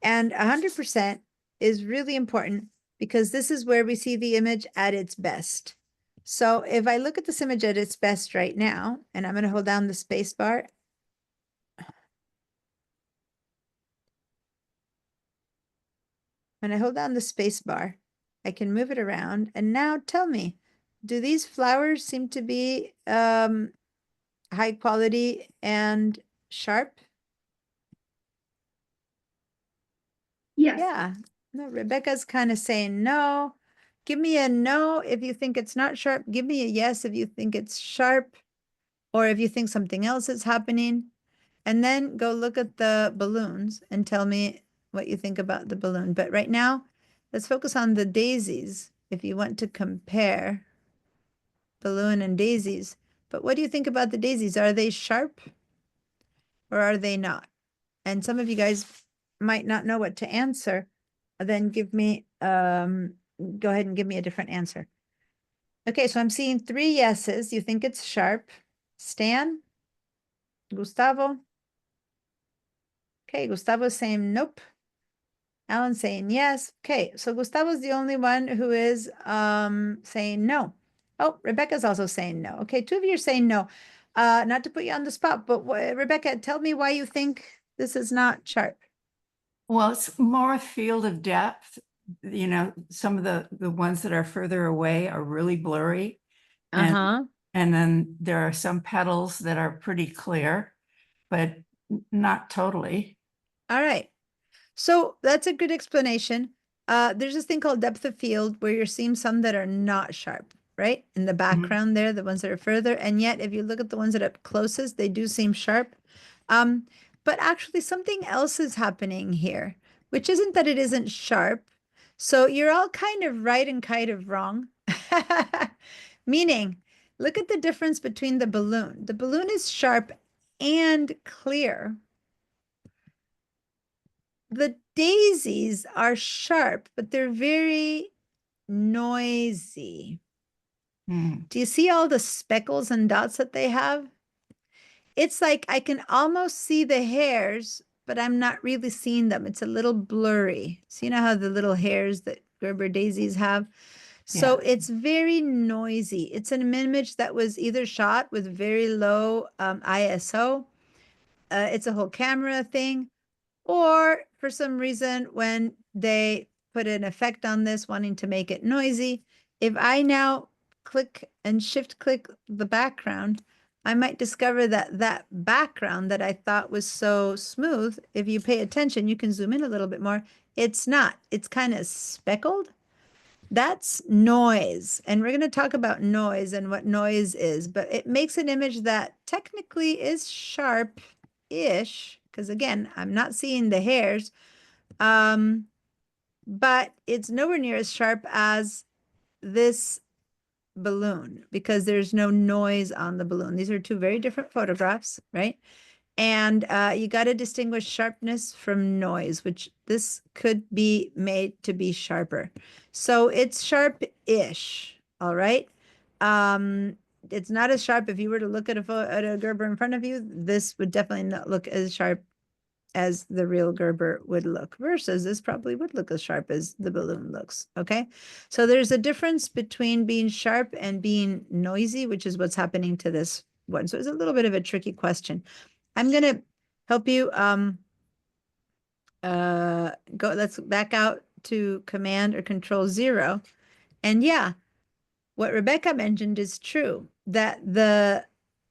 And 100% is really important because this is where we see the image at its best. So if I look at this image at its best right now, and I'm going to hold down the space bar. When I hold down the space bar, I can move it around. And now tell me, do these flowers seem to be high quality and sharp? Yes. Yeah. No, Rebecca's kind of saying no. Give me a no if you think it's not sharp. Give me a yes if you think it's sharp, or if you think something else is happening. And then go look at the balloons and tell me what you think about the balloon. But right now, let's focus on the daisies if you want to compare balloon and daisies. But what do you think about the daisies? Are they sharp or are they not? And some of you guys might not know what to answer. Then give me, go ahead and give me a different answer. Okay, so I'm seeing 3 yeses. You think it's sharp. Stan? Gustavo? Okay, Gustavo's saying nope. Alan's saying yes. Okay, so Gustavo's the only one who is saying no. Oh, Rebecca's also saying no. Okay, 2 of you are saying no. Not to put you on the spot, but Rebecca, tell me why you think this is not sharp. Well, it's more field of depth. You know, some of the ones that are further away are really blurry. And then there are some petals that are pretty clear, but not totally. All right. So that's a good explanation. There's this thing called depth of field where you're seeing some that are not sharp, right? In the background there, the ones that are further. And yet, if you look at the ones that are closest, they do seem sharp. But actually something else is happening here, which isn't that it isn't sharp. So you're all kind of right and kind of wrong. Meaning, look at the difference between the balloon. The balloon is sharp and clear. The daisies are sharp, but they're very noisy. Do you see all the speckles and dots that they have? It's like I can almost see the hairs, but I'm not really seeing them. It's a little blurry. So you know how the little hairs that Gerber daisies have? So it's very noisy. It's an image that was either shot with very low ISO. It's a whole camera thing. Or for some reason, when they put an effect on this, wanting to make it noisy, if I now click and shift click the background, I might discover that that background that I thought was so smooth, if you pay attention, you can zoom in a little bit more. It's not. It's kind of speckled. That's noise. And we're going to talk about noise and what noise is, but it makes an image that technically is sharp-ish. Because again, I'm not seeing the hairs, but it's nowhere near as sharp as this balloon because there's no noise on the balloon. These are 2 very different photographs, right? And you got to distinguish sharpness from noise, which this could be made to be sharper. So it's sharp-ish, all right? It's not as sharp. If you were to look at a Gerber in front of you, this would definitely not look as sharp as the real Gerber would look, versus this probably would look as sharp as the balloon looks, okay? So there's a difference between being sharp and being noisy, which is what's happening to this one. So it's a little bit of a tricky question. I'm gonna help you let's back out to Command or Control 0. And yeah, what Rebecca mentioned is true, that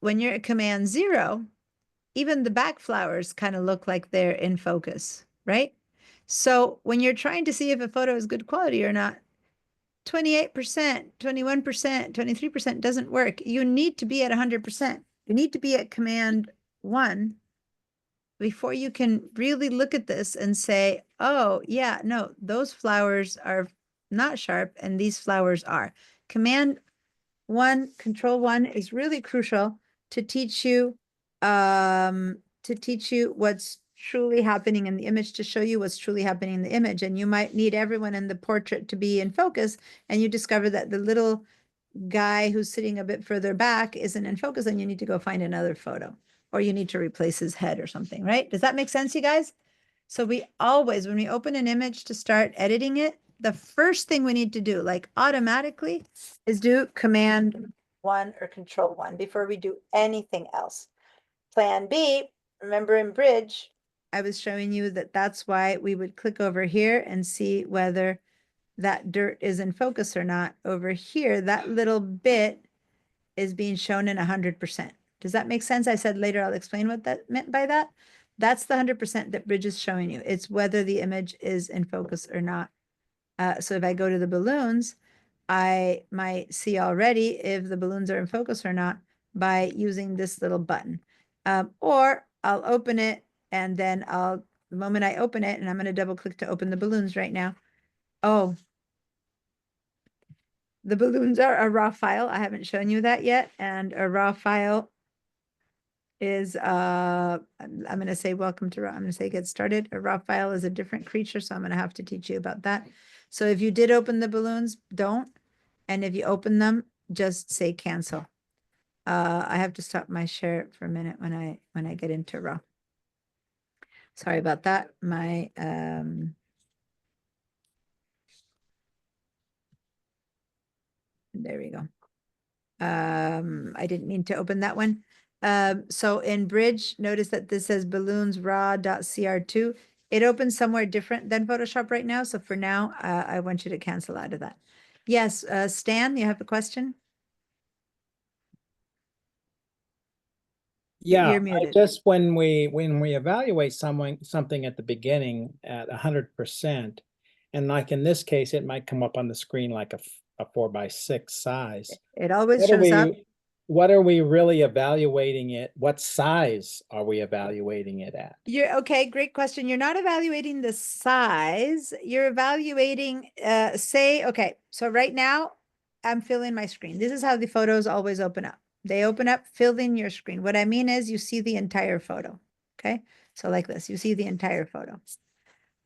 when you're at Command 0, even the back flowers kind of look like they're in focus, right? So when you're trying to see if a photo is good quality or not, 28%, 21%, 23% doesn't work. You need to be at 100%. You need to be at Command 1 before you can really look at this and say, oh, yeah, no, those flowers are not sharp and these flowers are. Command 1, Control 1 is really crucial to teach you what's truly happening in the image, to show you what's truly happening in the image. And you might need everyone in the portrait to be in focus, and you discover that the little guy who's sitting a bit further back isn't in focus, and you need to go find another photo, or you need to replace his head or something, right? Does that make sense, you guys? So we always, when we open an image to start editing it, the first thing we need to do, like automatically, is do Command 1 or Control 1 before we do anything else. Plan B, remember in Bridge, I was showing you that that's why we would click over here and see whether that dirt is in focus or not. Over here, that little bit is being shown in 100%. Does that make sense? I said later I'll explain what that meant by that. That's the 100% that Bridge is showing you. It's whether the image is in focus or not. So if I go to the balloons, I might see already if the balloons are in focus or not by using this little button. Or I'll open it, and then the moment I open it, and I'm going to double click to open the balloons right now. Oh, the balloons are a raw file. I haven't shown you that yet. And a raw file is, I'm going to say welcome to raw. I'm going to say get started. A raw file is a different creature, so I'm going to have to teach you about that. So if you did open the balloons, don't. And if you open them, just say cancel. I have to stop my share for a minute when I get into raw. Sorry about that. My there we go. I didn't mean to open that one. So in Bridge, notice that this says balloons raw.cr2. It opens somewhere different than Photoshop right now. So for now, I want you to cancel out of that. Yes, Stan, you have a question? Yeah, You're muted. just when we evaluate something at the beginning at 100%, and like in this case, it might come up on the screen like a 4:6 size. It always What are shows up. What are we really evaluating it? What size are we evaluating it at? Okay, great question. You're not evaluating the size. You're evaluating, okay, so right now I'm filling my screen. This is how the photos always open up. They open up filling your screen. What I mean is you see the entire photo. Okay, so like this, you see the entire photo.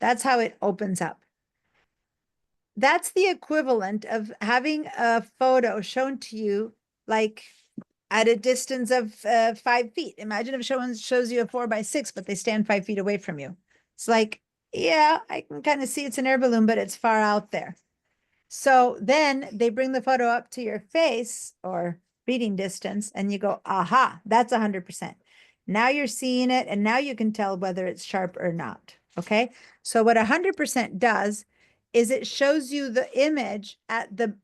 That's how it opens up. That's the equivalent of having a photo shown to you like at a distance of 5 feet. Imagine if someone shows you a 4:6, but they stand 5 feet away from you. It's like, yeah, I can kind of see it's an air balloon, but it's far out there. So then they bring the photo up to your face or reading distance, and you go, aha, that's 100%. Now you're seeing it, and now you can tell whether it's sharp or not. Okay. So what 100% does is it shows you the image at the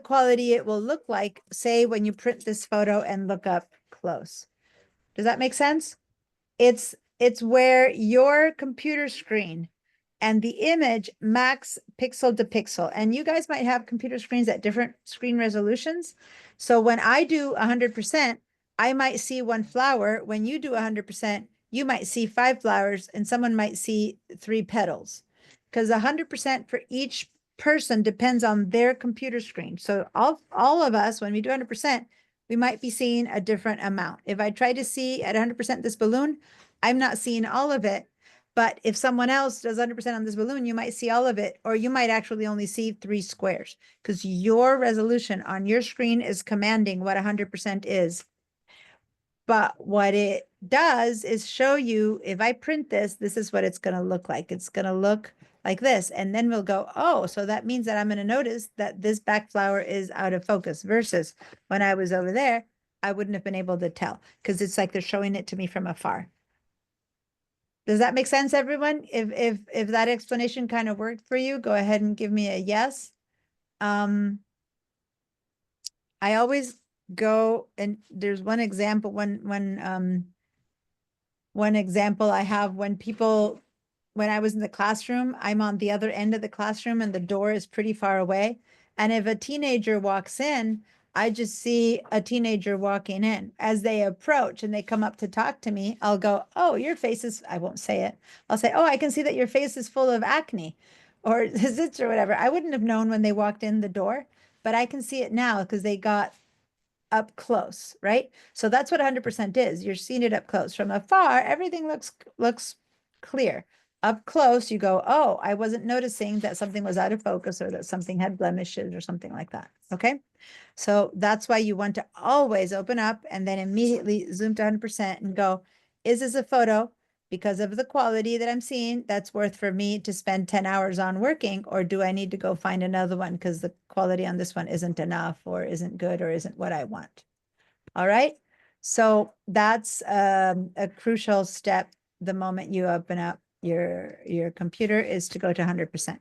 quality it will look like, say, when you print this photo and look up close. Does that make sense? It's where your computer screen and the image max pixel to pixel. And you guys might have computer screens at different screen resolutions. So when I do 100%, I might see 1 flower. When you do 100%, you might see 5 flowers, and someone might see 3 petals. Because 100% for each person depends on their computer screen. So all of us, when we do 100%, we might be seeing a different amount. If I try to see at 100% this balloon, I'm not seeing all of it. But if someone else does 100% on this balloon, you might see all of it, or you might actually only see 3 squares, because your resolution on your screen is commanding what 100% is. But what it does is show you, if I print this, this is what it's going to look like. It's going to look like this. And then we'll go, oh, so that means that I'm going to notice that this back flower is out of focus, versus when I was over there, I wouldn't have been able to tell because it's like they're showing it to me from afar. Does that make sense, everyone? If that explanation kind of worked for you, go ahead and give me a yes. I always go, and there's one example, one example I have when I was in the classroom, I'm on the other end of the classroom and the door is pretty far away. And if a teenager walks in, I just see a teenager walking in. As they approach and they come up to talk to me, I'll go, oh, your face is, I won't say it. I'll say, oh, I can see that your face is full of acne or zits or whatever. I wouldn't have known when they walked in the door, but I can see it now because they got up close, right? So that's what 100% is. You're seeing it up close. From afar, everything looks clear. Up close, you go, oh, I wasn't noticing that something was out of focus or that something had blemishes or something like that. Okay. So that's why you want to always open up and then immediately zoom to 100% and go, is this a photo because of the quality that I'm seeing that's worth for me to spend 10 hours on working, or do I need to go find another one because the quality on this one isn't enough or isn't good or isn't what I want? All right. So that's a crucial step the moment you open up your computer is to go to 100%.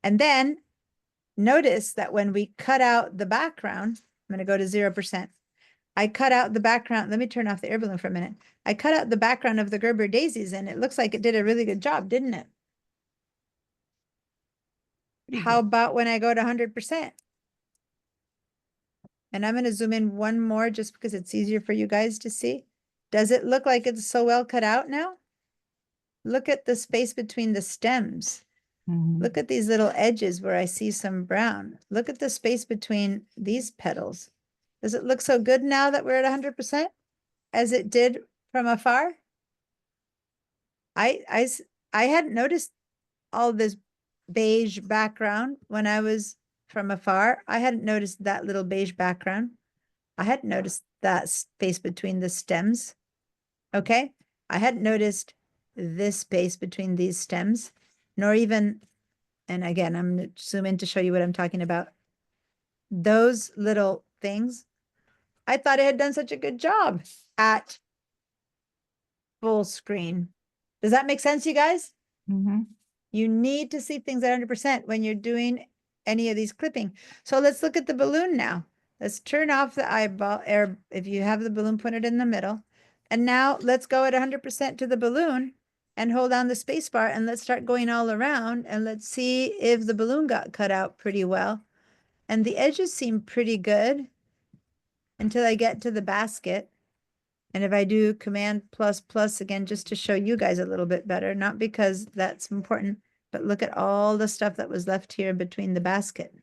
And then notice that when we cut out the background, I'm going to go to 0%. I cut out the background. Let me turn off the air balloon for a minute. I cut out the background of the Gerber daisies and it looks like it did a really good job, didn't it? Pretty How good. about when I go to 100%? And I'm going to zoom in one more just because it's easier for you guys to see. Does it look like it's so well cut out now? Look at the space between the stems. Mhm. Look at these little edges where I see some brown. Look at the space between these petals. Does it look so good now that we're at 100% as it did from afar? I hadn't noticed all this beige background when I was from afar. I hadn't noticed that little beige background. I hadn't noticed that space between the stems. Okay. I hadn't noticed this space between these stems, nor even, and again, I'm going to zoom in to show you what I'm talking about. Those little things. I thought it had done such a good job at full screen. Does that make sense, you guys? Mhm. You need to see things at 100% when you're doing any of these clipping. So let's look at the balloon now. Let's turn off the eyeball, or if you have the balloon, put it in the middle. And now let's go at 100% to the balloon and hold down the space bar and let's start going all around and let's see if the balloon got cut out pretty well. And the edges seem pretty good until I get to the basket. And if I do Command ++ again, just to show you guys a little bit better, not because that's important, but look at all the stuff that was left here between the basket.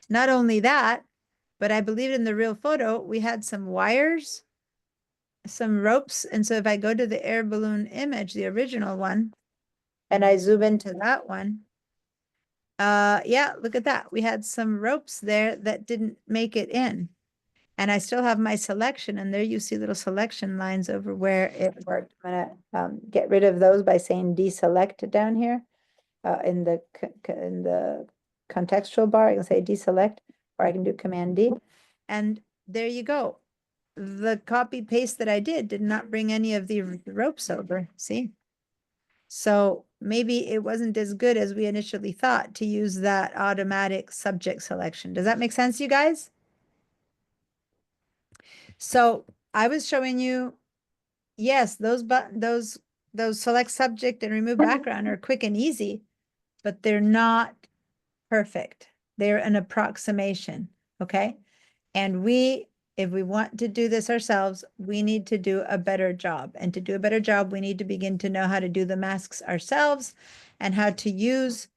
Not only that, but I believe in the real photo, we had some wires, some ropes. And so if I go to the air balloon image, the original one, and I zoom into that one, yeah, look at that. We had some ropes there that didn't make it in. And I still have my selection, and there you see little selection lines over where it worked. I'm gonna get rid of those by saying deselect down here in the contextual bar. I can say deselect, or I can do Command D, and there you go. The copy paste that I did not bring any of the ropes over. See, so maybe it wasn't as good as we initially thought to use that automatic subject selection. Does that make sense, you guys? So I was showing you, yes, those select subject and remove background are quick and easy, but they're not perfect. They're an approximation, okay? And if we want to do this ourselves, we need to do a better job. And to do a better job, we need to begin to know how to do the masks ourselves and how to use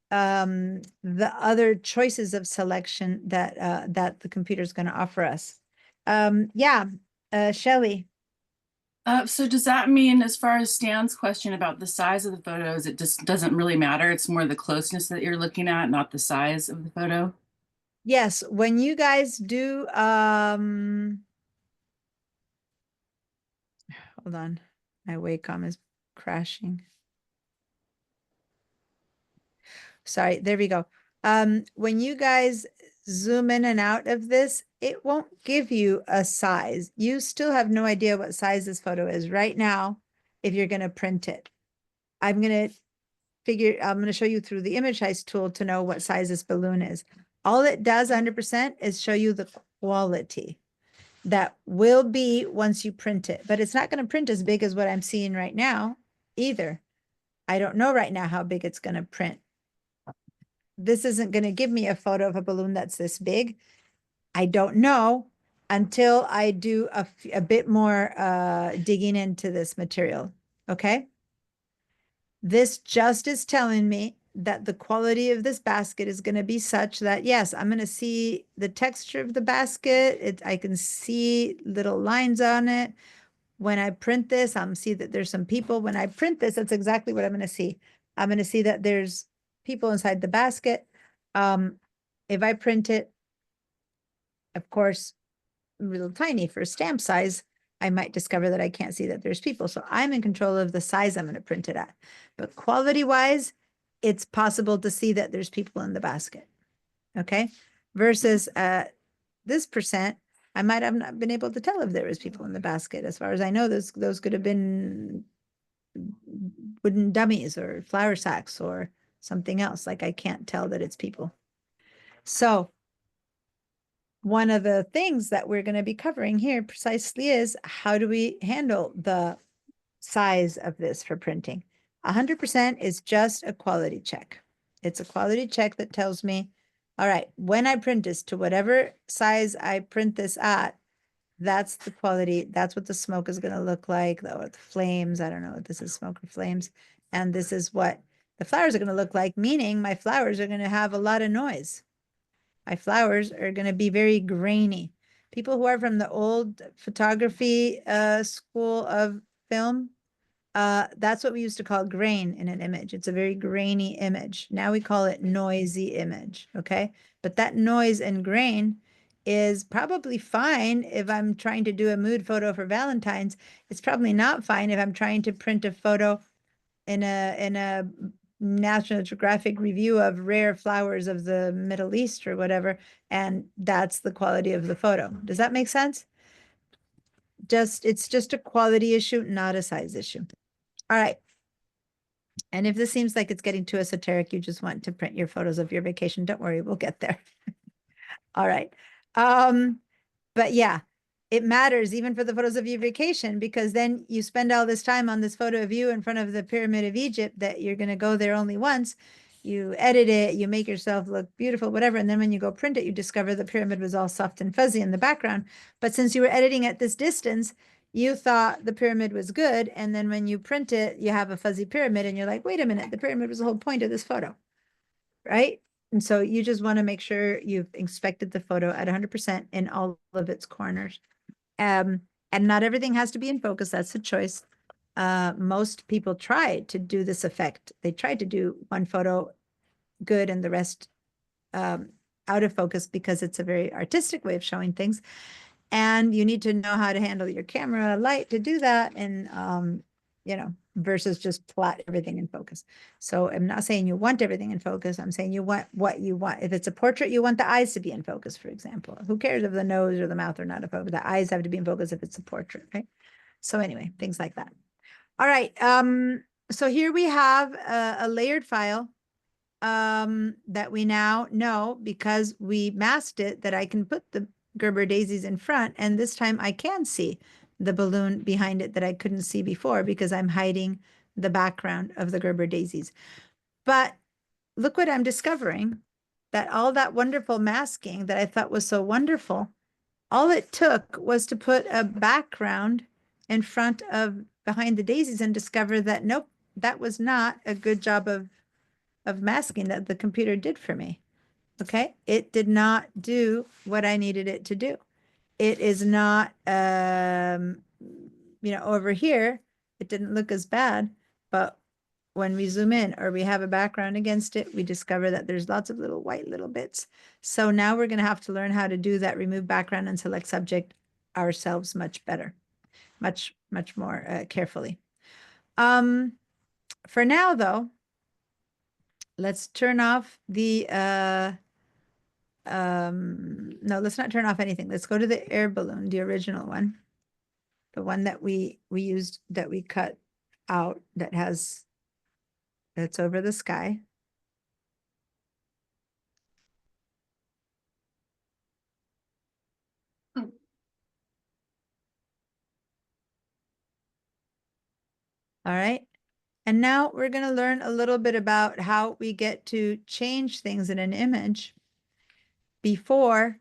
the other choices of selection that the computer is going to offer us. Yeah. Shelley. So does that mean, as far as Stan's question about the size of the photos, it just doesn't really matter? It's more the closeness that you're looking at, not the size of the photo? Yes, when you guys do, hold on, my Wacom is crashing. Sorry, there we go. When you guys zoom in and out of this, it won't give you a size. You still have no idea what size this photo is right now if you're going to print it. I'm going to show you through the image size tool to know what size this balloon is. All it does 100% is show you the quality that will be once you print it, but it's not going to print as big as what I'm seeing right now either. I don't know right now how big it's going to print. This isn't going to give me a photo of a balloon that's this big. I don't know until I do a bit more digging into this material. Okay. This just is telling me that the quality of this basket is going to be such that, yes, I'm going to see the texture of the basket. I can see little lines on it. When I print this, I'm see that there's some people. When I print this, that's exactly what I'm going to see. I'm going to see that there's people inside the basket. If I print it, of course, real tiny for stamp size, I might discover that I can't see that there's people. So I'm in control of the size I'm going to print it at. But quality wise, it's possible to see that there's people in the basket. Okay. Versus this percent, I might have not been able to tell if there was people in the basket. As far as I know, those could have been wooden dummies or flour sacks or something else. Like I can't tell that it's people. So one of the things that we're going to be covering here precisely is how do we handle the size of this for printing? 100% is just a quality check. It's a quality check that tells me, all right, when I print this to whatever size I print this at, that's the quality. That's what the smoke is going to look like, or the flames. I don't know if this is smoke or flames. And this is what the flowers are going to look like, meaning my flowers are going to have a lot of noise. My flowers are going to be very grainy. People who are from the old photography school of film, that's what we used to call grain in an image. It's a very grainy image. Now we call it noisy image, okay? But that noise and grain is probably fine if I'm trying to do a mood photo for Valentine's. It's probably not fine if I'm trying to print a photo in a National Geographic review of rare flowers of the Middle East or whatever, and that's the quality of the photo. Does that make sense? It's just a quality issue, not a size issue. All right. And if this seems like it's getting too esoteric, you just want to print your photos of your vacation, don't worry, we'll get there. All right. But yeah, it matters even for the photos of your vacation, because then you spend all this time on this photo of you in front of the Pyramid of Egypt that you're going to go there only once. You edit it, you make yourself look beautiful, whatever. And then when you go print it, you discover the pyramid was all soft and fuzzy in the background. But since you were editing at this distance, you thought the pyramid was good. And then when you print it, you have a fuzzy pyramid and you're like, wait a minute, the pyramid was the whole point of this photo, right? And so you just want to make sure you've inspected the photo at 100% in all of its corners. And not everything has to be in focus. That's a choice. Most people try to do this effect. They tried to do one photo good and the rest out of focus because it's a very artistic way of showing things. And you need to know how to handle your camera light to do that. And, you know, versus just plot everything in focus. So I'm not saying you want everything in focus. I'm saying you want what you want. If it's a portrait, you want the eyes to be in focus, for example. Who cares if the nose or the mouth are not in focus? The eyes have to be in focus if it's a portrait, right? So anyway, things like that. All right. So here we have a layered file that we now know, because we masked it, that I can put the Gerber daisies in front, and this time I can see the balloon behind it that I couldn't see before because I'm hiding the background of the Gerber daisies. But look what I'm discovering, that all that wonderful masking that I thought was so wonderful, all it took was to put a background in front of behind the daisies and discover that, nope, that was not a good job of masking that the computer did for me. Okay, it did not do what I needed it to do. It is not, you know, over here, it didn't look as bad, but when we zoom in or we have a background against it, we discover that there's lots of little white little bits. So now we're going to have to learn how to do that remove background and select subject ourselves much better, much more carefully. For now, though, let's turn off the no, let's not turn off anything. Let's go to the air balloon, the original one. The one that we used, that we cut out, that's over the sky. Oh. All right. And now we're going to learn a little bit about how we get to change things in an image before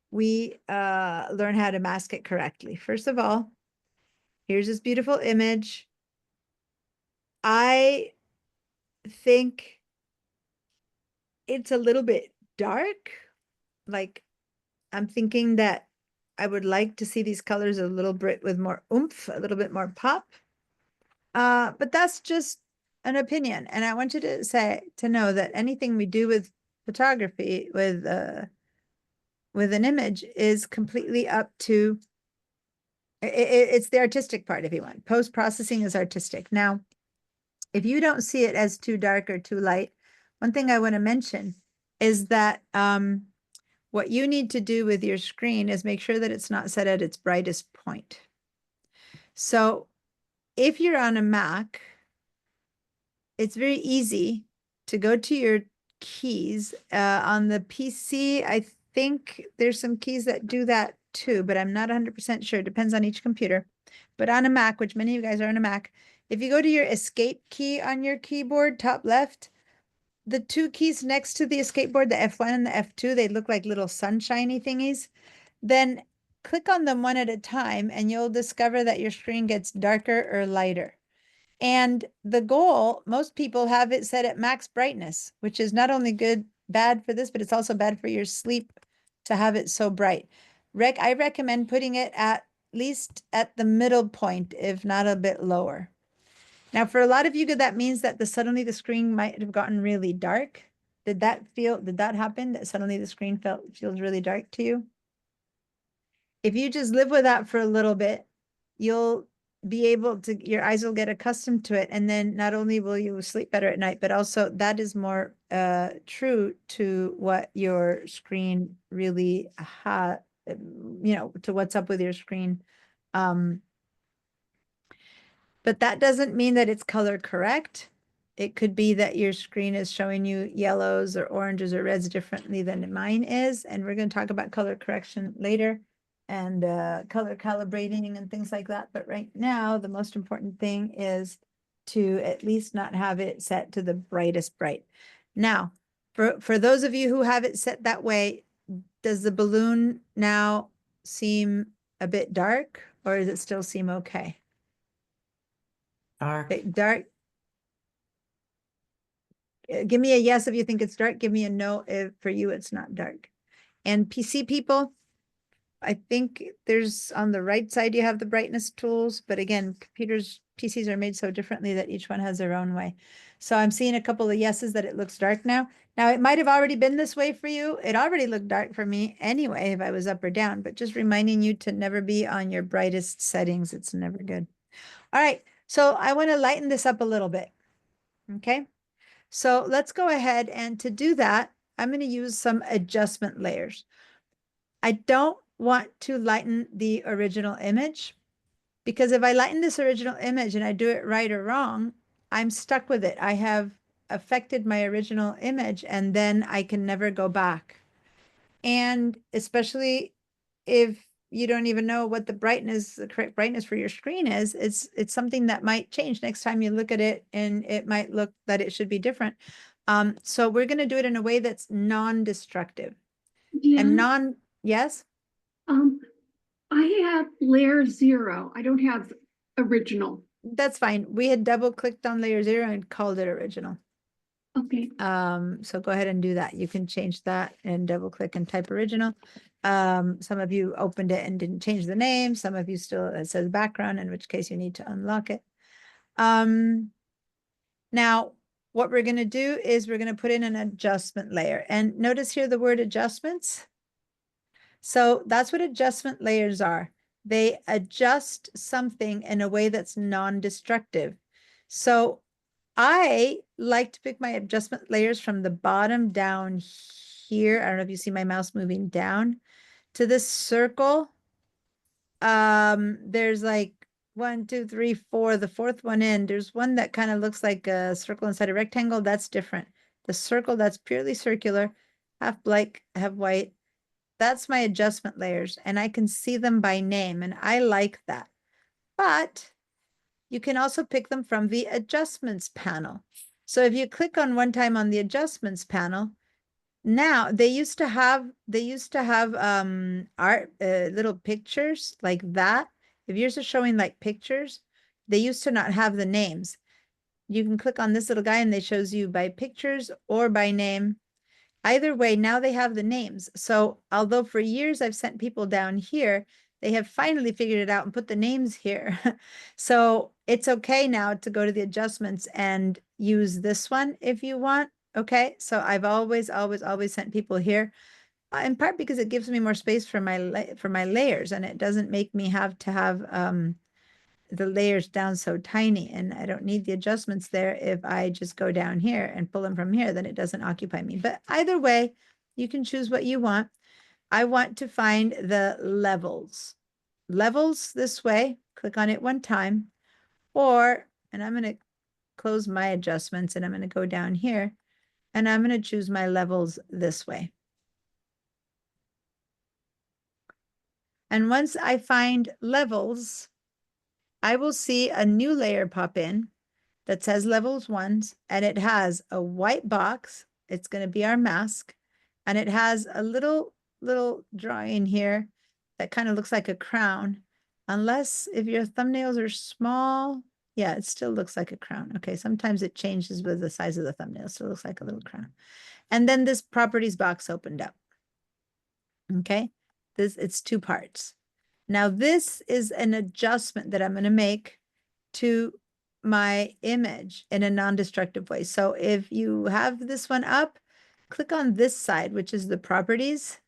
we learn how to mask it correctly. First of all, here's this beautiful image. I think it's a little bit dark. Like, I'm thinking that I would like to see these colors a little bit with more oomph, a little bit more pop. But that's just an opinion. And I want you to know that anything we do with photography, with an image, is completely up to, it's the artistic part, if you want. Post-processing is artistic. Now, if you don't see it as too dark or too light, one thing I want to mention is that what you need to do with your screen is make sure that it's not set at its brightest point. So if you're on a Mac, it's very easy to go to your keys. On the PC, I think there's some keys that do that too, but I'm not 100% sure. It depends on each computer. But on a Mac, which many of you guys are on a Mac, if you go to your escape key on your keyboard, top left, the two keys next to the escape board, the F1 and the F2, they look like little sunshiny thingies. Then click on them one at a time and you'll discover that your screen gets darker or lighter. And the goal, most people have it set at max brightness, which is not only bad for this, but it's also bad for your sleep to have it so bright. I recommend putting it at least at the middle point, if not a bit lower. Now, for a lot of you, that means that suddenly the screen might have gotten really dark. Did that happen, that suddenly the screen feels really dark to you? If you just live with that for a little bit, you'll be able to, your eyes will get accustomed to it. And then not only will you sleep better at night, but also that is more true to what your screen really to what's up with your screen. But that doesn't mean that it's color correct. It could be that your screen is showing you yellows or oranges or reds differently than mine is. And we're going to talk about color correction later and color calibrating and things like that. But right now, the most important thing is to at least not have it set to the brightest bright. Now, for those of you who have it set that way, does the balloon now seem a bit dark, or does it still seem okay? Dark. Dark. Give me a yes if you think it's dark. Give me a no if for you it's not dark. And PC people, I think there's on the right side you have the brightness tools, but again, PCs are made so differently that each one has their own way. So I'm seeing a couple of yeses that it looks dark now. Now it might have already been this way for you. It already looked dark for me anyway if I was up or down, but just reminding you to never be on your brightest settings. It's never good. All right. So I want to lighten this up a little bit. Okay. So let's go ahead, and to do that, I'm going to use some adjustment layers. I don't want to lighten the original image, because if I lighten this original image and I do it right or wrong, I'm stuck with it. I have affected my original image and then I can never go back. And especially if you don't even know what the correct brightness for your screen is, it's something that might change next time you look at it, and it might look that it should be different. So we're going to do it in a way that's non-destructive. And yes? I have layer 0. I don't have original. That's fine. We had double clicked on layer 0 and called it original. Okay. So go ahead and do that. You can change that and double click and type original. Some of you opened it and didn't change the name. Some of you still, it says background, in which case you need to unlock it. Now what we're going to do is we're going to put in an adjustment layer, and notice here the word adjustments. So that's what adjustment layers are. They adjust something in a way that's non-destructive. So I like to pick my adjustment layers from the bottom down here, I don't know if you see my mouse moving down to this circle. There's like 1, 2, 3, 4, the fourth one in. There's one that kind of looks like a circle inside a rectangle. That's different. The circle that's purely circular, half black, half white. That's my adjustment layers, and I can see them by name, and I like that. But you can also pick them from the adjustments panel. So if you click on one time on the adjustments panel, now they used to have art little pictures like that. If yours is showing like pictures, they used to not have the names. You can click on this little guy and they shows you by pictures or by name. Either way, now they have the names. So although for years I've sent people down here, they have finally figured it out and put the names here. So it's okay now to go to the adjustments and use this one if you want. Okay, so I've always sent people here, in part because it gives me more space for my layers, and it doesn't make me have to have the layers down so tiny, and I don't need the adjustments there. If I just go down here and pull them from here, then it doesn't occupy me. But either way, you can choose what you want. I want to find the levels. Levels this way, click on it one time, and I'm going to close my adjustments and I'm going to go down here and I'm going to choose my levels this way. And once I find levels, I will see a new layer pop in that says levels 1, and it has a white box. It's going to be our mask, and it has a little drawing here that kind of looks like a crown. Unless if your thumbnails are small, yeah, it still looks like a crown. Okay, sometimes it changes with the size of the thumbnail, so it looks like a little crown. And then this properties box opened up. Okay, it's 2 parts. Now this is an adjustment that I'm going to make to my image in a non-destructive way. So if you have this one up, click on this side, which is the properties.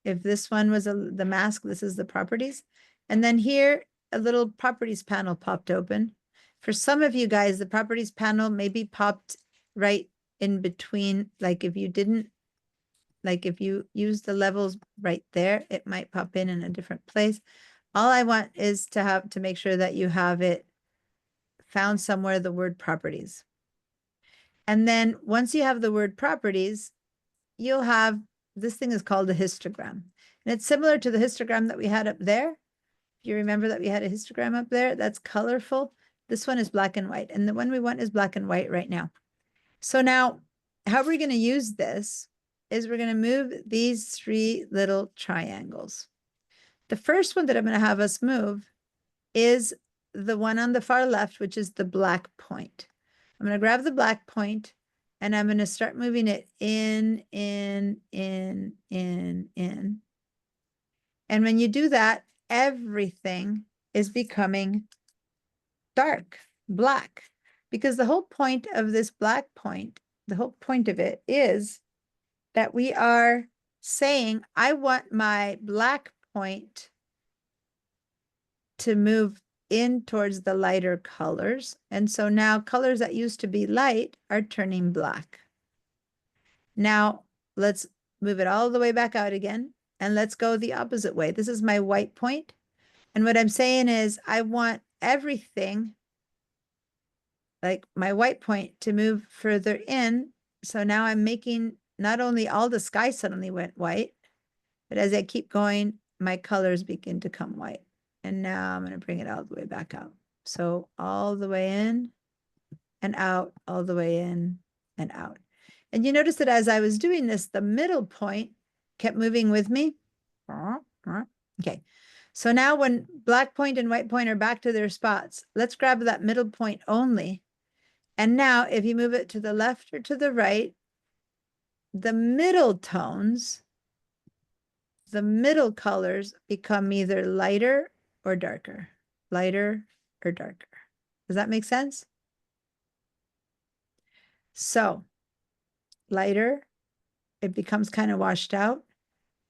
If this one was the mask, this is the properties. And then here, a little properties panel popped open. For some of you guys, the properties panel maybe popped right in between. Like if you didn't, like if you use the levels right there, it might pop in a different place. All I want is to make sure that you have it found somewhere, the word properties. And then once you have the word properties, you'll have, this thing is called a histogram. And it's similar to the histogram that we had up there. If you remember that we had a histogram up there, that's colorful. This one is black and white. And the one we want is black and white right now. So now, how we're going to use this is we're going to move these 3 little triangles. The first one that I'm going to have us move is the one on the far left, which is the black point. I'm going to grab the black point and I'm going to start moving it in. And when you do that, everything is becoming dark, black, because the whole point of this black point, the whole point of it is that we are saying, I want my black point to move in towards the lighter colors. And so now colors that used to be light are turning black. Now let's move it all the way back out again. And let's go the opposite way. This is my white point. And what I'm saying is I want everything, like my white point, to move further in. So now I'm making not only all the sky suddenly went white, but as I keep going, my colors begin to come white. And now I'm going to bring it all the way back out. So all the way in and out, all the way in and out. And you notice that as I was doing this, the middle point kept moving with me. Okay. So now when black point and white point are back to their spots, let's grab that middle point only. And now if you move it to the left or to the right, the middle tones, the middle colors become either lighter or darker, lighter or darker. Does that make sense? So lighter, it becomes kind of washed out.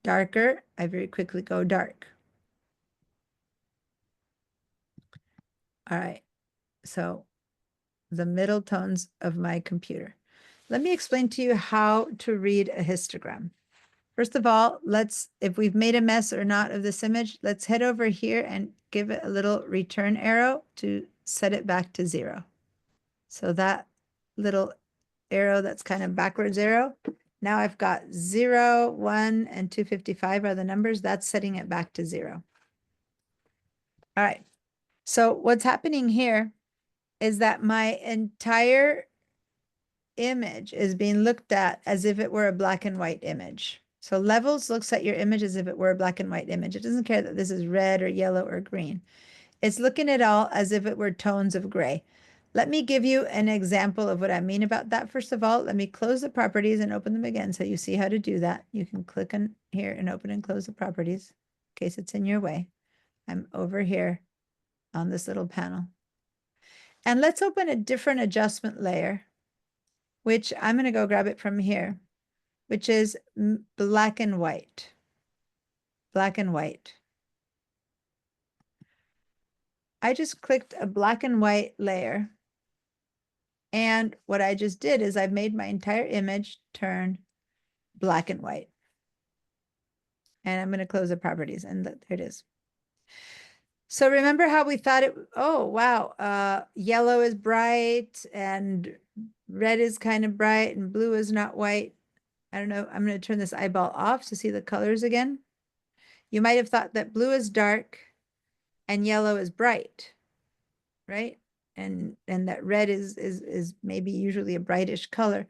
Darker, I very quickly go dark. All right, so the middle tones of my computer. let me explain to you how to read a histogram. First of all, if we've made a mess or not of this image, let's head over here and give it a little return arrow to set it back to 0. So that little arrow that's kind of backwards arrow. Now I've got 0, 1, and 255 are the numbers. That's setting it back to 0. All right. So what's happening here is that my entire image is being looked at as if it were a black and white image. So Levels looks at your image as if it were a black and white image. It doesn't care that this is red or yellow or green. It's looking at all as if it were tones of gray. Let me give you an example of what I mean about that. First of all, let me close the properties and open them again so you see how to do that. You can click on here and open and close the properties in case it's in your way. I'm over here on this little panel. And let's open a different adjustment layer, which I'm going to go grab it from here, which is black and white. Black and white. I just clicked a black and white layer. And what I just did is I've made my entire image turn black and white. And I'm going to close the properties, and there it is. So remember how we thought it, oh, wow, yellow is bright and red is kind of bright and blue is not white. I don't know. I'm going to turn this eyeball off to see the colors again. You might have thought that blue is dark and yellow is bright, right? And that red is maybe usually a brightish color.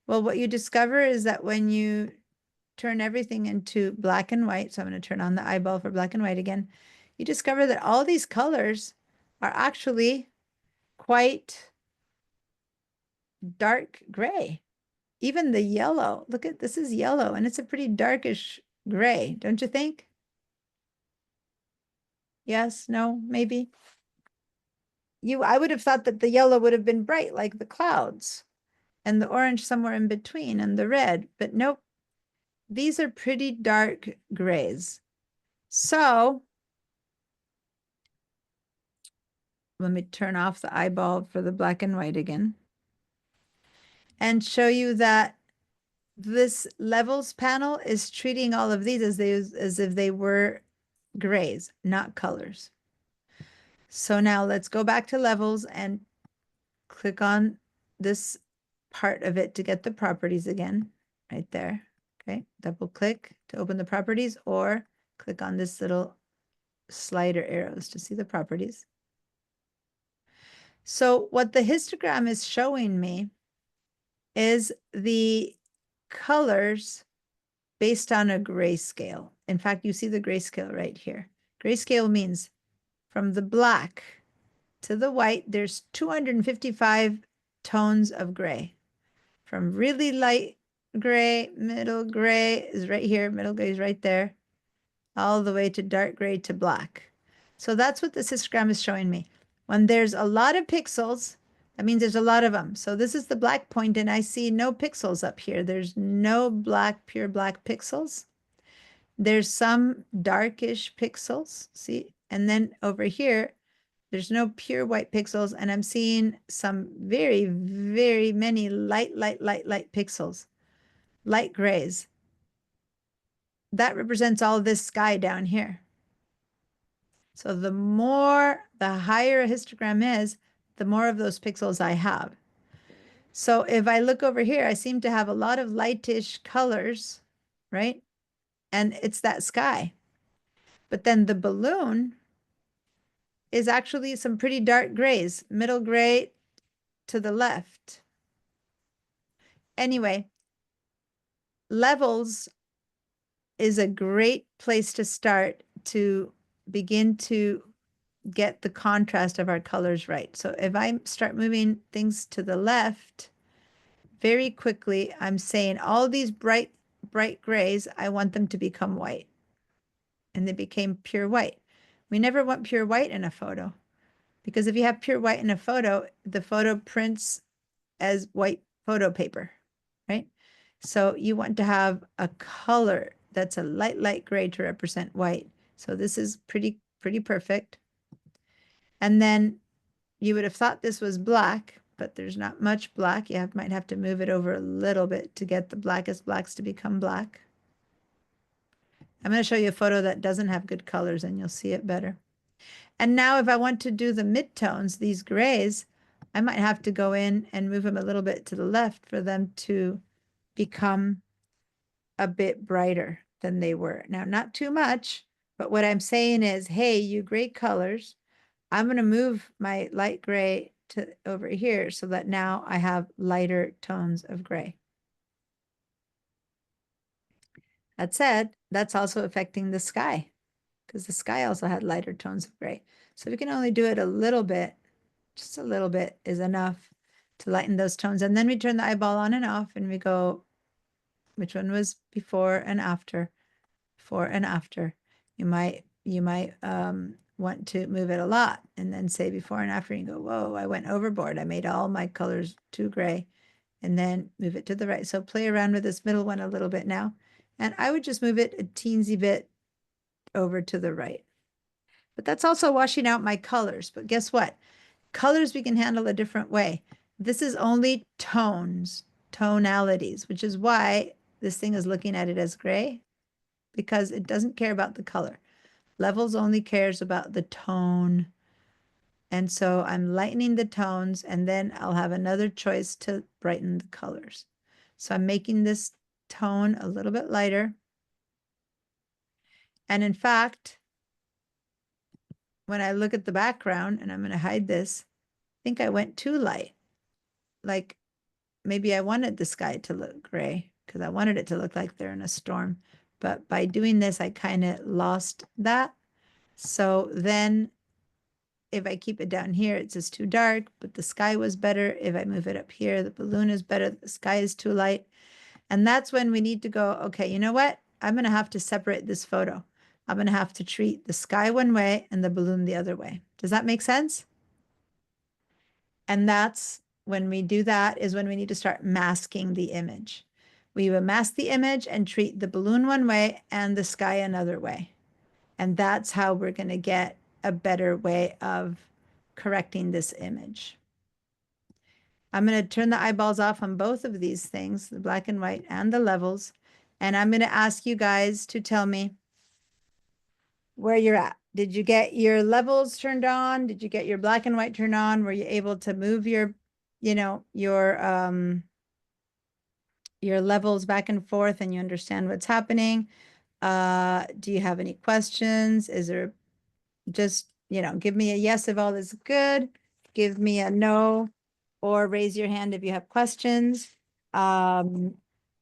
Well, what you discover is that when you turn everything into black and white, so I'm going to turn on the eyeball for black and white again, you discover that all these colors are actually quite dark gray. Even the yellow, look at this is yellow and it's a pretty darkish gray, don't you think? Yes, no, maybe. I would have thought that the yellow would have been bright like the clouds and the orange somewhere in between and the red, but nope. These are pretty dark grays. So let me turn off the eyeball for the black and white again and show you that this Levels panel is treating all of these as if they were grays, not colors. So now let's go back to Levels and click on this part of it to get the properties again, right there. Okay, double click to open the properties or click on this little slider arrows to see the properties. So what the histogram is showing me is the colors based on a grayscale. In fact, you see the grayscale right here. Grayscale means from the black to the white, there's 255 tones of gray. From really light gray, middle gray is right here, middle gray is right there, all the way to dark gray to black. So that's what this histogram is showing me. When there's a lot of pixels, that means there's a lot of them. So this is the black point, and I see no pixels up here. There's no black, pure black pixels. There's some darkish pixels, see? And then over here, there's no pure white pixels, and I'm seeing some very, very many light pixels, light grays. That represents all this sky down here. So the higher a histogram is, the more of those pixels I have. So if I look over here, I seem to have a lot of lightish colors, right? And it's that sky. But then the balloon is actually some pretty dark grays, middle gray to the left. Anyway, Levels is a great place to start to begin to get the contrast of our colors right. So if I start moving things to the left, very quickly, I'm saying all these bright grays, I want them to become white. And they became pure white. We never want pure white in a photo, because if you have pure white in a photo, the photo prints as white photo paper, right? So you want to have a color that's a light gray to represent white. So this is pretty perfect. And then you would have thought this was black, but there's not much black. You might have to move it over a little bit to get the blackest blacks to become black. I'm going to show you a photo that doesn't have good colors and you'll see it better. And now if I want to do the midtones, these grays, I might have to go in and move them a little bit to the left for them to become a bit brighter than they were. Now, not too much, but what I'm saying is, hey, you gray colors, I'm going to move my light gray to over here so that now I have lighter tones of gray. That said, that's also affecting the sky because the sky also had lighter tones of gray. So we can only do it a little bit, just a little bit is enough to lighten those tones. And then we turn the eyeball on and off and we go, which one was before and after, before and after. You might want to move it a lot and then say before and after and go, whoa, I went overboard. I made all my colors too gray, and then move it to the right. So play around with this middle one a little bit now. And I would just move it a teensy bit over to the right. But that's also washing out my colors. But guess what? Colors we can handle a different way. This is only tones, tonalities, which is why this thing is looking at it as gray, because it doesn't care about the color. Levels only cares about the tone. And so I'm lightening the tones, and then I'll have another choice to brighten the colors. So I'm making this tone a little bit lighter. And in fact, when I look at the background, and I'm going to hide this, I think I went too light. Like maybe I wanted the sky to look gray because I wanted it to look like they're in a storm. But by doing this, I kind of lost that. So then if I keep it down here, it's just too dark, but the sky was better. If I move it up here, the balloon is better. The sky is too light. And that's when we need to go, okay, you know what? I'm going to have to separate this photo. I'm going to have to treat the sky one way and the balloon the other way. Does that make sense? And that's when we do that is when we need to start masking the image. We will mask the image and treat the balloon one way and the sky another way. And that's how we're going to get a better way of correcting this image. I'm going to turn the eyeballs off on both of these things, the black and white and the levels. And I'm going to ask you guys to tell me where you're at. Did you get your levels turned on? Did you get your black and white turned on? Were you able to move your, your levels back and forth and you understand what's happening? Do you have any questions? Is there just, give me a yes if all is good. Give me a no, or raise your hand if you have questions.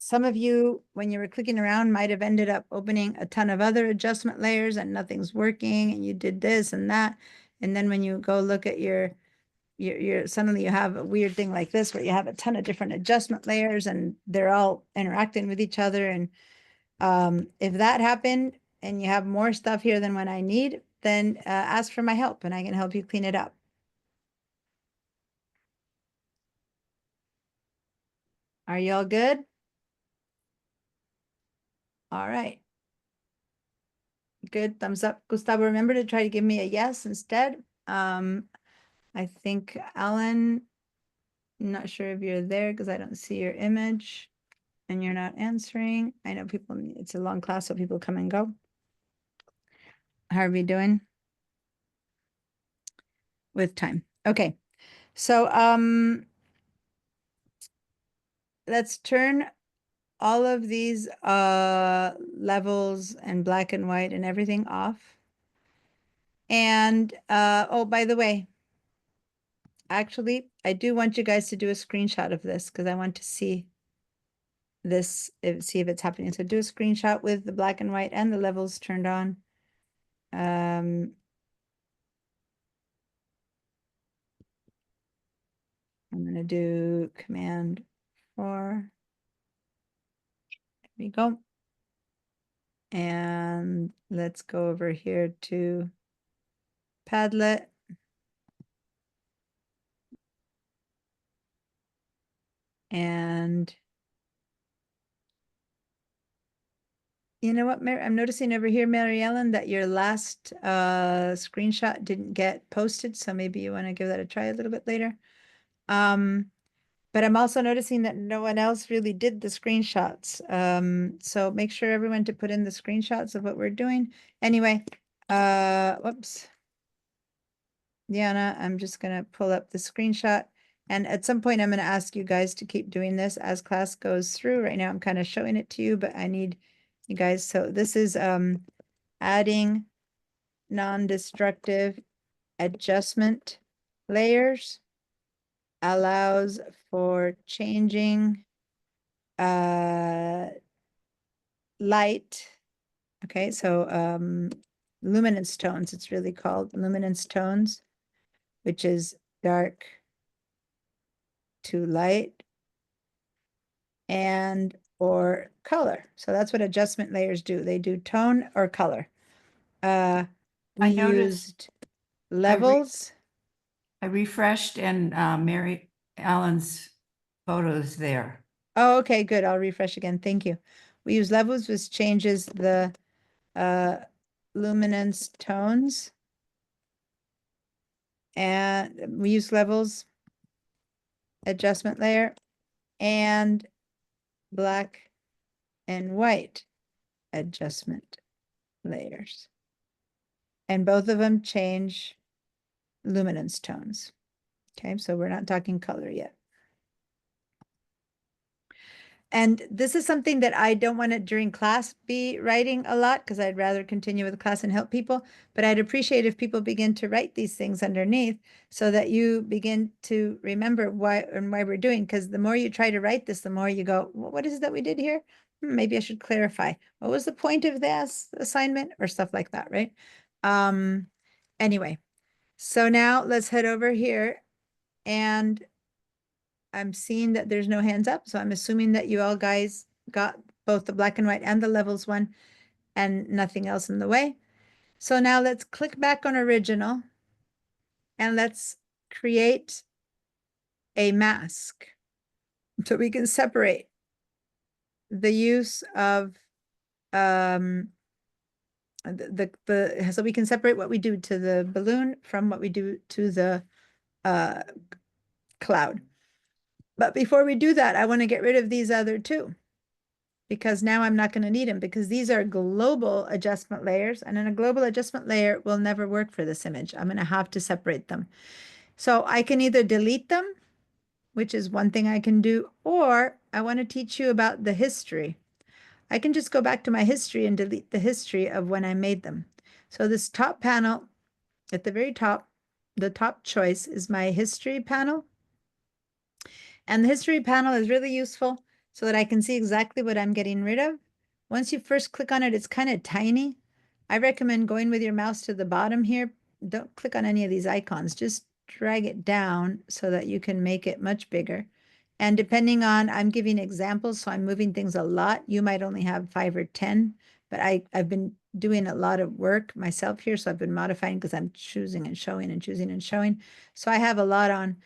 Some of you, when you were clicking around, might have ended up opening a ton of other adjustment layers and nothing's working and you did this and that. And then when you go look at your suddenly you have a weird thing like this where you have a ton of different adjustment layers and they're all interacting with each other. And if that happened and you have more stuff here than what I need, then ask for my help and I can help you clean it up. Are you all good? All right. Good. Thumbs up. Gustavo, remember to try to give me a yes instead. I think Alan, I'm not sure if you're there because I don't see your image and you're not answering. I know people, it's a long class, so people come and go. How are we doing with time? Okay. So, let's turn all of these levels and black and white and everything off. And oh, by the way, actually, I do want you guys to do a screenshot of this because I want to see this, see if it's happening. So do a screenshot with the black and white and the levels turned on. I'm going to do Command 4. There we go. And let's go over here to Padlet. And you know what, Mary, I'm noticing over here, Mary Ellen, that your last screenshot didn't get posted. So maybe you want to give that a try a little bit later. But I'm also noticing that no one else really did the screenshots. So make sure everyone to put in the screenshots of what we're doing. Anyway, whoops. Diana, I'm just gonna pull up the screenshot. And at some point, I'm gonna ask you guys to keep doing this as class goes through. Right now, I'm kind of showing it to you, but I need you guys. So this is adding non-destructive adjustment layers allows for changing light. Okay, so luminance tones, it's really called luminance tones, which is dark to light and or color. So that's what adjustment layers do. They do tone or color. We I noticed- used levels. I refreshed and Mary Ellen's photos there. Oh, okay, good. I'll refresh again. Thank you. We use levels, which changes the luminance tones. And we use levels, adjustment layer, and black and white adjustment layers. And both of them change luminance tones. Okay, so we're not talking color yet. And this is something that I don't want to during class be writing a lot because I'd rather continue with the class and help people. But I'd appreciate if people begin to write these things underneath so that you begin to remember why and why we're doing. Because the more you try to write this, the more you go, well, what is it that we did here? Maybe I should clarify. What was the point of this assignment or stuff like that, right? Anyway, so now let's head over here and I'm seeing that there's no hands up, so I'm assuming that you all guys got both the black and white and the levels one and nothing else in the way. So now let's click back on original and let's create a mask so we can separate the use of so we can separate what we do to the balloon from what we do to the cloud. But before we do that, I want to get rid of these other two because now I'm not going to need them because these are global adjustment layers, and in a global adjustment layer will never work for this image. I'm going to have to separate them. So I can either delete them, which is one thing I can do, or I want to teach you about the history. I can just go back to my history and delete the history of when I made them. So this top panel at the very top, the top choice is my history panel. And the history panel is really useful so that I can see exactly what I'm getting rid of. Once you first click on it, it's kind of tiny. I recommend going with your mouse to the bottom here. Don't click on any of these icons. Just drag it down so that you can make it much bigger. And depending on, I'm giving examples, so I'm moving things a lot. You might only have 5 or 10, but I've been doing a lot of work myself here, so I've been modifying because I'm choosing and showing and choosing and showing. So I have a lot on.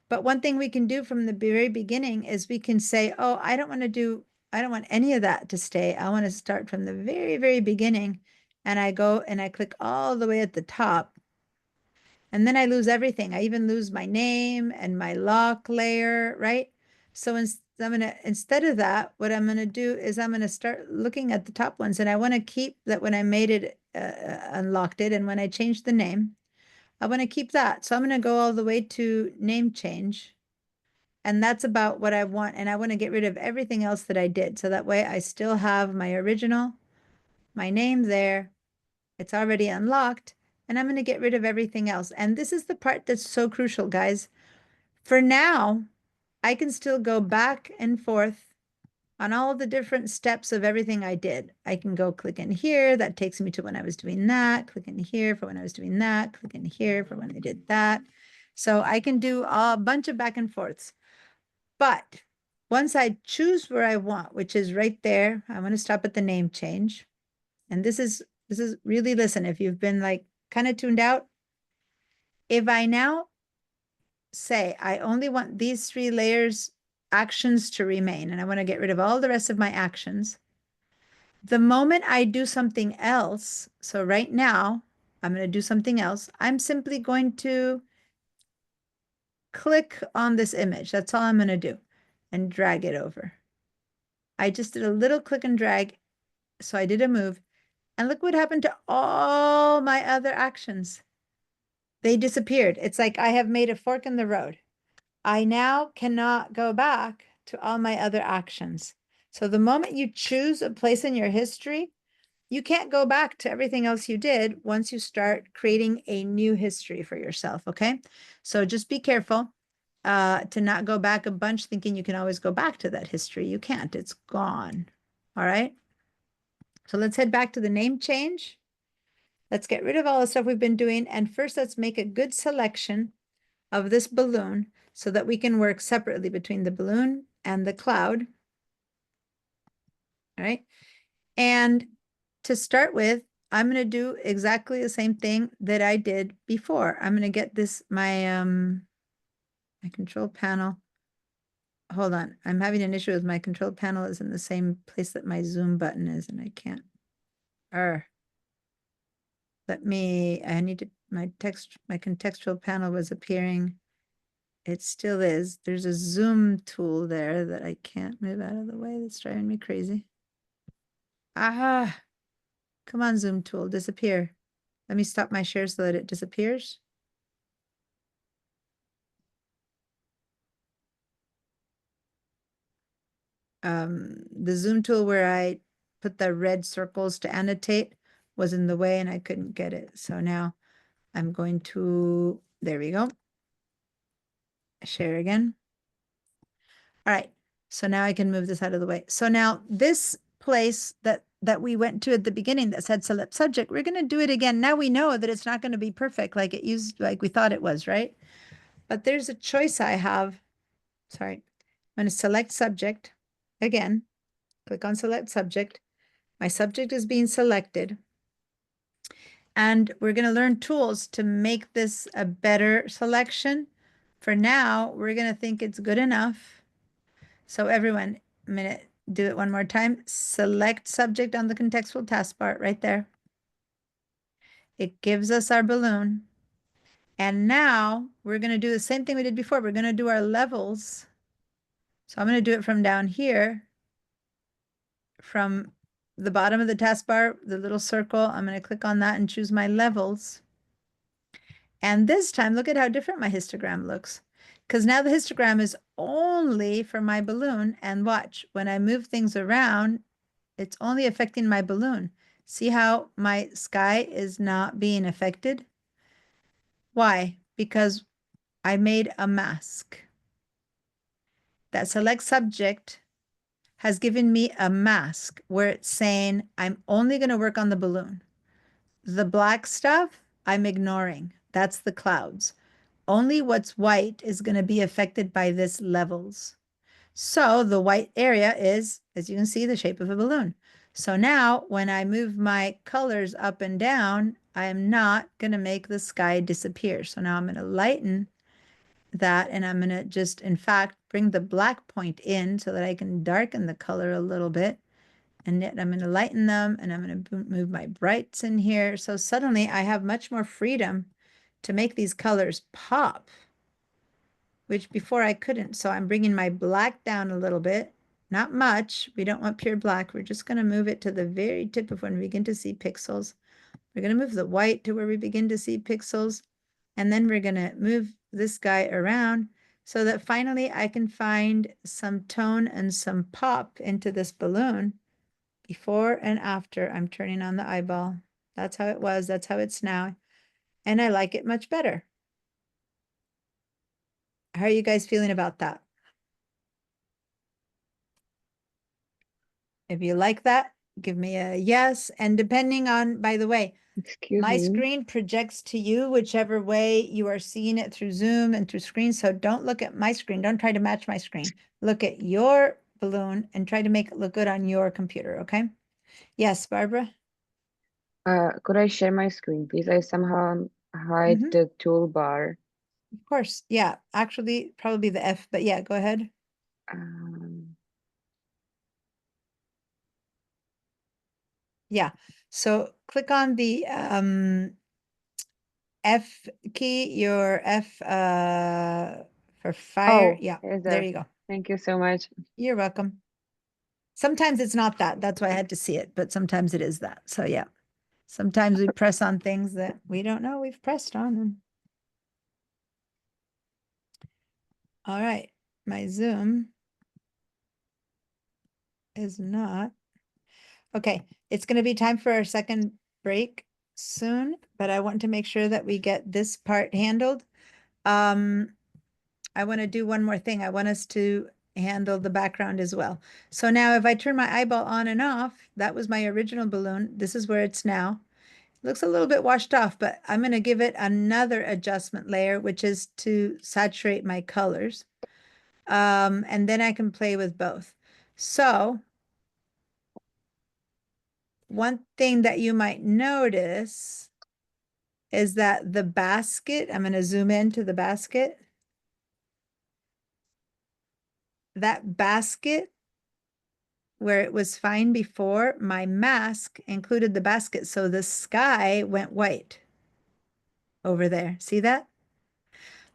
But one thing we can do from the very beginning is we can say, oh, I don't want any of that to stay. I want to start from the very, very beginning. And I go and I click all the way at the top. And then I lose everything. I even lose my name and my lock layer, right? So instead of that, what I'm going to do is I'm going to start looking at the top ones. And I want to keep that when I made it, unlocked it. And when I changed the name, I want to keep that. So I'm going to go all the way to name change. And that's about what I want. And I want to get rid of everything else that I did. So that way I still have my original, my name there. It's already unlocked. And I'm going to get rid of everything else. And this is the part that's so crucial, guys. For now, I can still go back and forth on all the different steps of everything I did. I can go click in here. That takes me to when I was doing that. Click in here for when I was doing that. Click in here for when I did that. So I can do a bunch of back and forths. But once I choose where I want, which is right there, I want to stop at the name change. And this is really, listen, if you've been like kind of tuned out, if I now say I only want these 3 layers actions to remain, and I want to get rid of all the rest of my actions. The moment I do something else, so right now, I'm going to do something else, I'm simply going to click on this image. That's all I'm going to do, and drag it over. I just did a little click and drag. So I did a move, and look what happened to all my other actions. They disappeared. It's like I have made a fork in the road. I now cannot go back to all my other actions. So the moment you choose a place in your history, you can't go back to everything else you did once you start creating a new history for yourself, okay? So just be careful to not go back a bunch thinking you can always go back to that history. You can't, it's gone, all right? So let's head back to the name change. Let's get rid of all the stuff we've been doing. And first, let's make a good selection of this balloon so that we can work separately between the balloon and the cloud. All right. And to start with, I'm going to do exactly the same thing that I did before. I'm going to get this, my control panel. Hold on. I'm having an issue with my control panel is in the same place that my zoom button is, and I can't. I need to, my contextual panel was appearing. It still is. There's a zoom tool there that I can't move out of the way. That's driving me crazy. Come on, zoom tool, disappear. Let me stop my share so that it disappears. The zoom tool where I put the red circles to annotate was in the way and I couldn't get it. So now I'm going to, there we go. Share again. All right, so now I can move this out of the way. So now this place that we went to at the beginning that said select subject, we're going to do it again. Now we know that it's not going to be perfect like we thought it was, right? But there's a choice I have. Sorry, I'm going to select subject again. Click on select subject. My subject is being selected. And we're going to learn tools to make this a better selection. For now, we're going to think it's good enough. So everyone, I'm going to do it one more time. Select subject on the contextual taskbar right there. It gives us our balloon. And now we're going to do the same thing we did before. We're going to do our levels. So I'm going to do it from down here. From the bottom of the taskbar, the little circle, I'm going to click on that and choose my levels. And this time, look at how different my histogram looks. Because now the histogram is only for my balloon. And watch, when I move things around, it's only affecting my balloon. See how my sky is not being affected? Why? Because I made a mask. That select subject has given me a mask where it's saying I'm only going to work on the balloon. The black stuff, I'm ignoring. That's the clouds. Only what's white is going to be affected by this levels. So the white area is, as you can see, the shape of a balloon. So now when I move my colors up and down, I am not going to make the sky disappear. So now I'm going to lighten that and I'm going to just, in fact, bring the black point in so that I can darken the color a little bit. And then I'm going to lighten them and I'm going to move my brights in here. So suddenly I have much more freedom to make these colors pop, which before I couldn't. So I'm bringing my black down a little bit, not much. We don't want pure black. We're just going to move it to the very tip of when we begin to see pixels. We're going to move the white to where we begin to see pixels. And then we're going to move this guy around so that finally I can find some tone and some pop into this balloon. Before and after I'm turning on the eyeball. That's how it was. That's how it's now. And I like it much better. How are you guys feeling about that? If you like that, give me a yes. And depending on, by the way, Excuse my me. screen projects to you whichever way you are seeing it through Zoom and through screen. So don't look at my screen. Don't try to match my screen. Look at your balloon and try to make it look good on your computer, okay? Yes, Barbara? Could I share my screen, please? I somehow hide Mhm. the toolbar. Of course. Yeah, actually, probably the F, but yeah, go ahead. Yeah, so click on the F key, your F For fire, Oh, yeah, is there there? you go. Thank you so much. You're welcome. Sometimes it's not that. That's why I had to see it, but sometimes it is that. So yeah. Sometimes we press on things that we don't know we've pressed on them. All right, my Zoom is not. Okay, it's going to be time for our second break soon, but I want to make sure that we get this part handled. I want to do one more thing. I want us to handle the background as well. So now if I turn my eyeball on and off, that was my original balloon. This is where it's now. Looks a little bit washed off, but I'm going to give it another adjustment layer, which is to saturate my colors. And then I can play with both. So one thing that you might notice is that the basket, I'm going to zoom into the basket. That basket where it was fine before, my mask included the basket. So the sky went white over there. See that?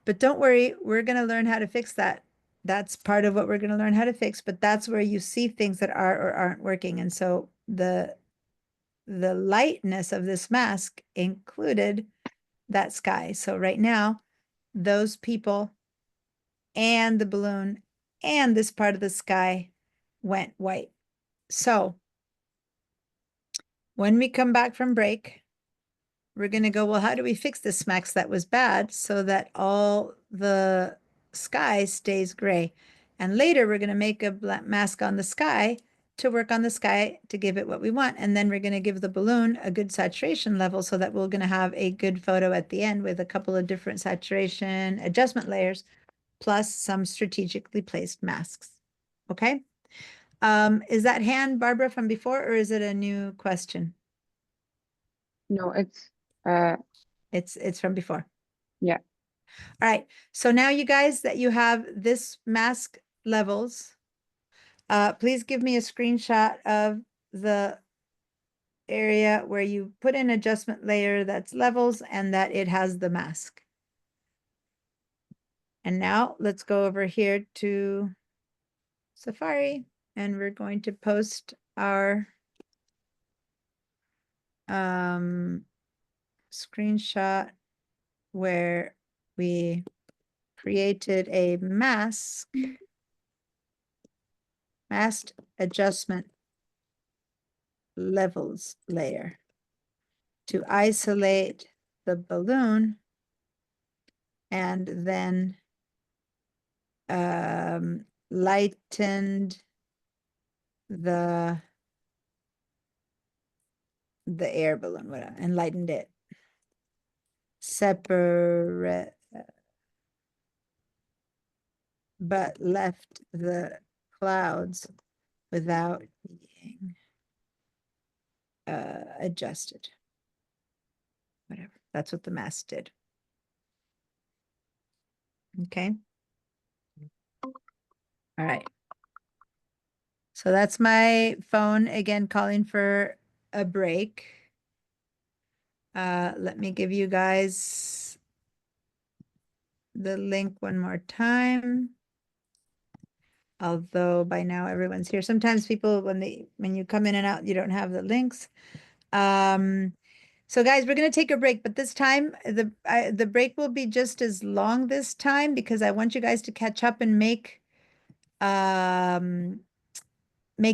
But don't worry, we're going to learn how to fix that. That's part of what we're going to learn how to fix, but that's where you see things that are or aren't working. And so the lightness of this mask included that sky. So right now, those people and the balloon and this part of the sky went white. So when we come back from break, we're going to go, well, how do we fix this mask that was bad so that all the sky stays gray? And later we're going to make a black mask on the sky to work on the sky to give it what we want. And then we're going to give the balloon a good saturation level so that we're going to have a good photo at the end with a couple of different saturation adjustment layers, plus some strategically placed masks. Okay. Is that hand, Barbara, from before, or is it a new question? No, it's It's from before. yeah. All right. So now you guys that you have this mask levels, please give me a screenshot of the area where you put in adjustment layer that's levels and that it has the mask. And now let's go over here to Safari and we're going to post our screenshot where we created a mask adjustment levels layer to isolate the balloon and then lightened the air balloon, whatever, and lightened it. Separate, but left the clouds without being adjusted. Whatever. That's what the mask did. Okay. All right. So that's my phone again calling for a break. Let me give you guys the link one more time. Although by now everyone's here. Sometimes people, when you come in and out, you don't have the links. So guys, we're going to take a break, but this time the break will be just as long this time because I want you guys to catch up and make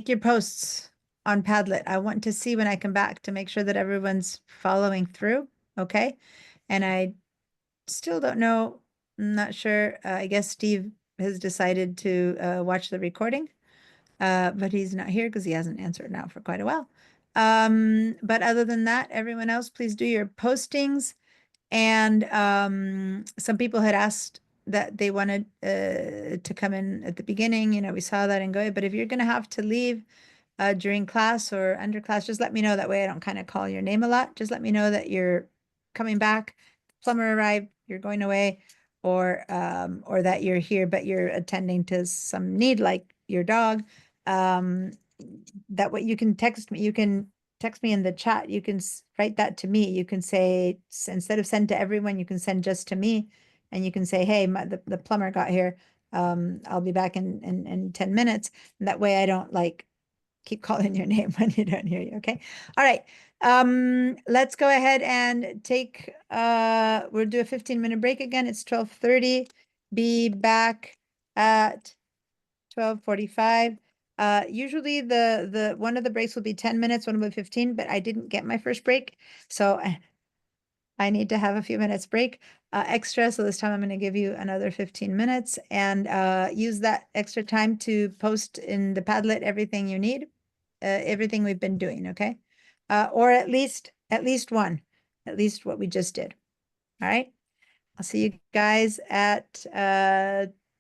your posts on Padlet. I want to see when I come back to make sure that everyone's following through. Okay. And I still don't know. I'm not sure. I guess Steve has decided to watch the recording, but he's not here because he hasn't answered now for quite a while. But other than that, everyone else, please do your postings. And some people had asked that they wanted to come in at the beginning. You know, we saw that and go, but if you're going to have to leave during class or under class, just let me know. That way I don't kind of call your name a lot. Just let me know that you're coming back, plumber arrived, you're going away, or that you're here, but you're attending to some need like your dog. That way you can text me. You can text me in the chat. You can write that to me. You can say, instead of send to everyone, you can send just to me. and you can say, hey, the plumber got here. I'll be back in 10 minutes. And that way I don't like keep calling your name when you don't hear you. Okay. All right. Let's go ahead and take, we'll do a 15-minute break again. It's 12:30. Be back at 12:45. Usually the one of the breaks will be 10 minutes, one will be 15, but I didn't get my first break. So I need to have a few minutes break extra. So this time I'm going to give you another 15 minutes and use that extra time to post in the Padlet everything you need, everything we've been doing. Okay. Or at least one, at least what we just did. All right. I'll see you guys at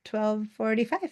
12:45.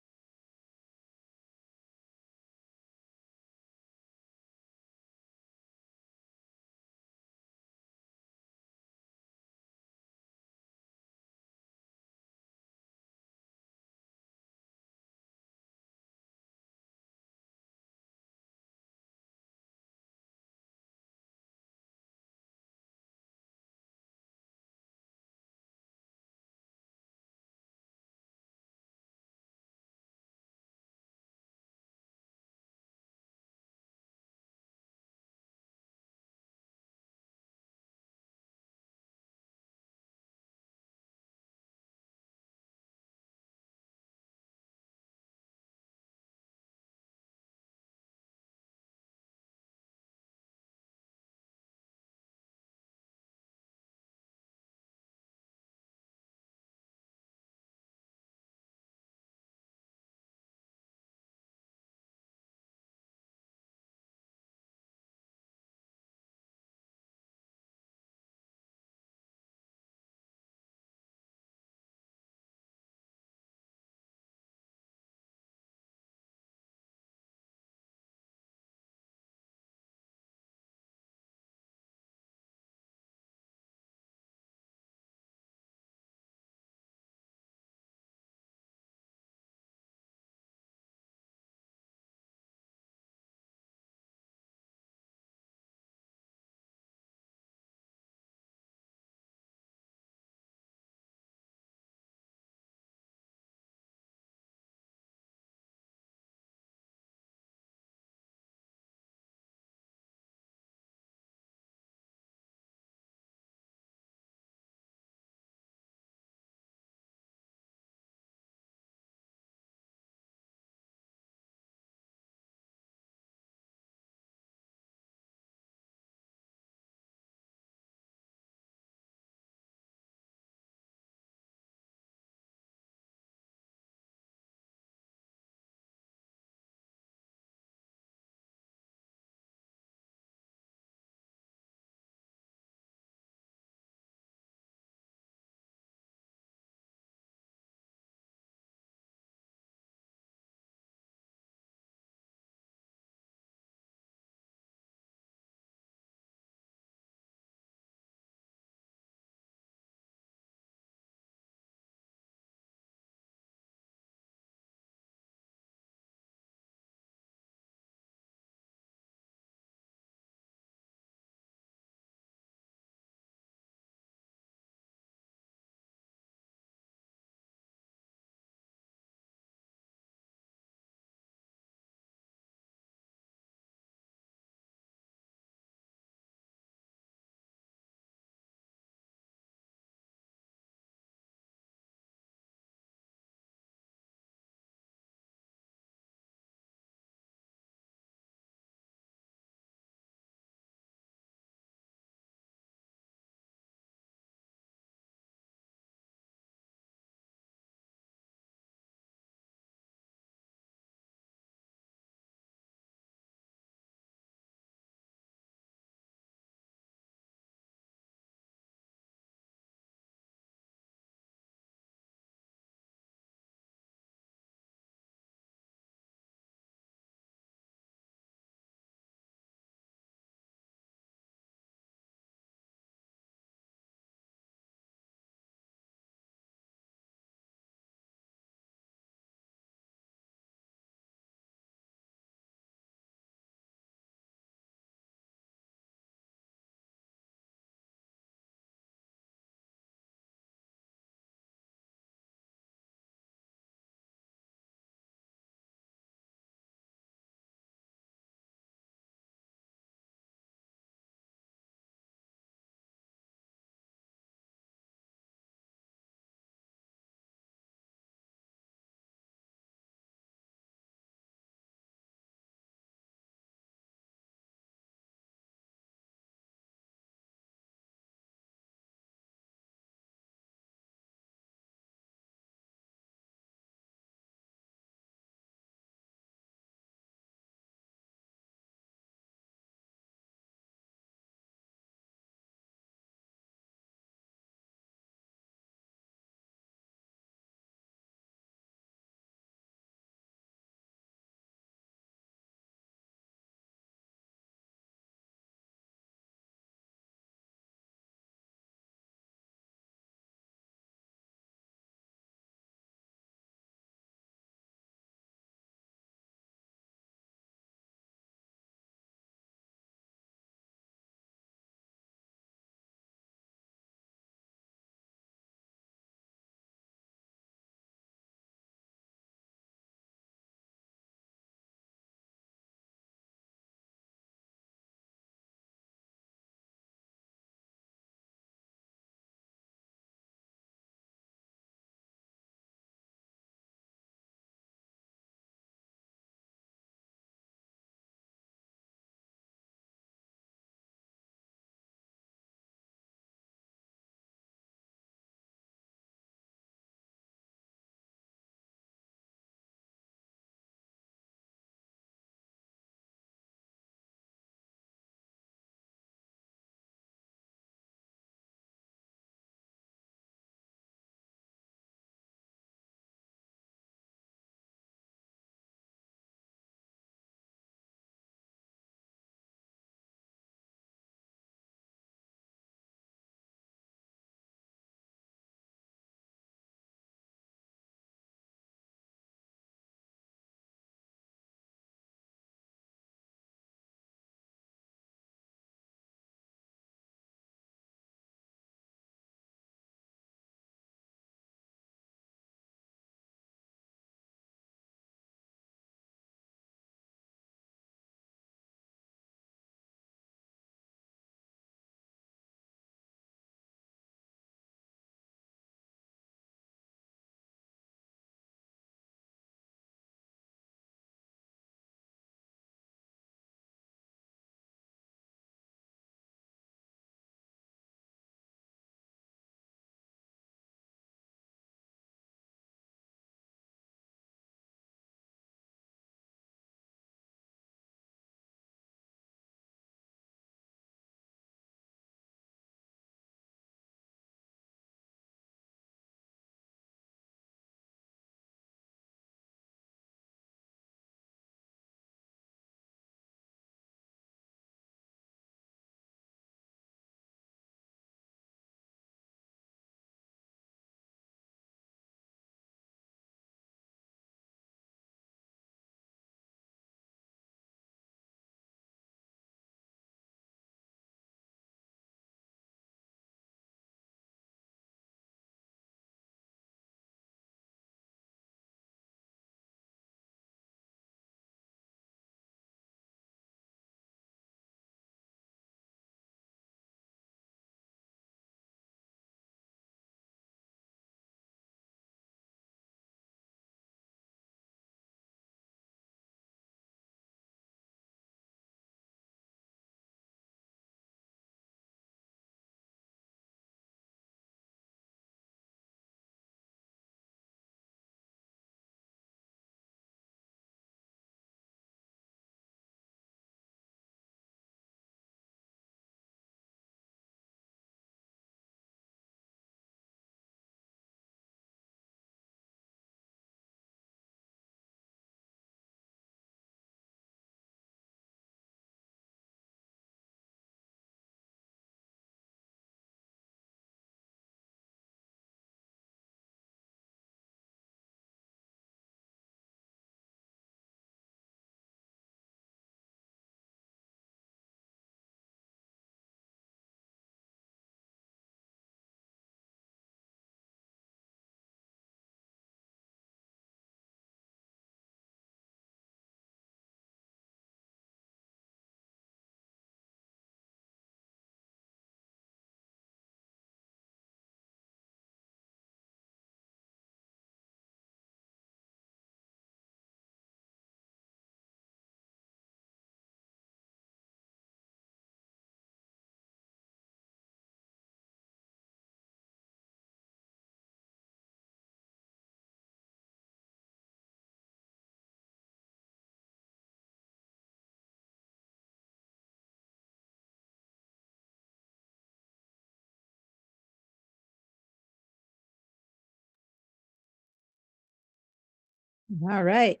All right.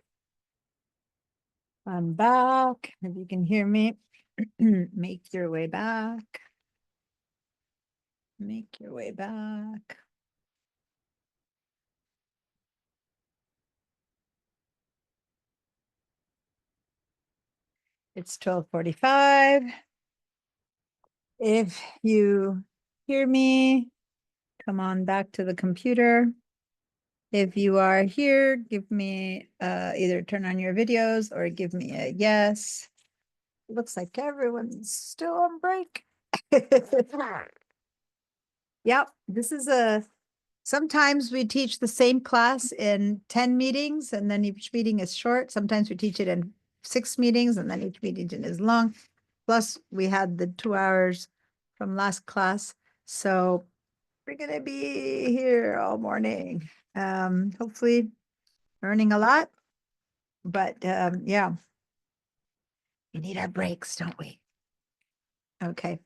I'm back. If you can hear me, make your way back. Make your way back. It's 12:45. If you hear me, come on back to the computer. If you are here, give me either turn on your videos or give me a yes. Looks like everyone's still on break. Yep, this is sometimes we teach the same class in 10 meetings and then each meeting is short. Sometimes we teach it in 6 meetings and then each meeting is long. Plus we had the 2 hours from last class. So we're gonna be here all morning. Hopefully learning a lot, but yeah, we need our breaks, don't we? Okay.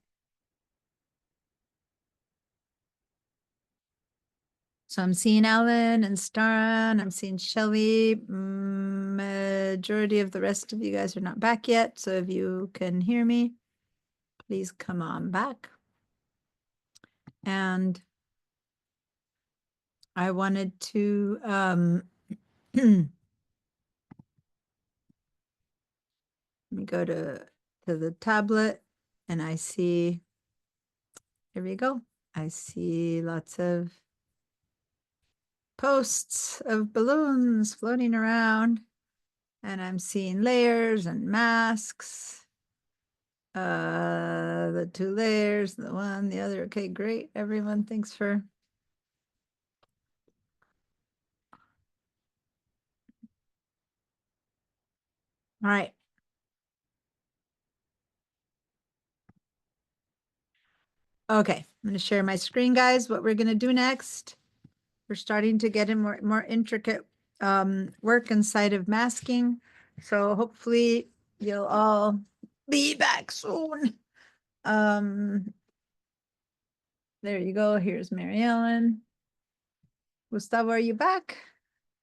So I'm seeing Alan and Staran, I'm seeing Shelley. Majority of the rest of you guys are not back yet. So if you can hear me, please come on back. And I wanted to let me go to the tablet and I see, here we go. I see lots of posts of balloons floating around and I'm seeing layers and masks. The 2 layers, the one, the other. Okay, great. Everyone, thanks for all right. Okay, I'm going to share my screen, guys. What we're going to do next, we're starting to get in more intricate work inside of masking. So hopefully you'll all be back soon. There you go. Here's Mary Ellen. Gustavo, are you back?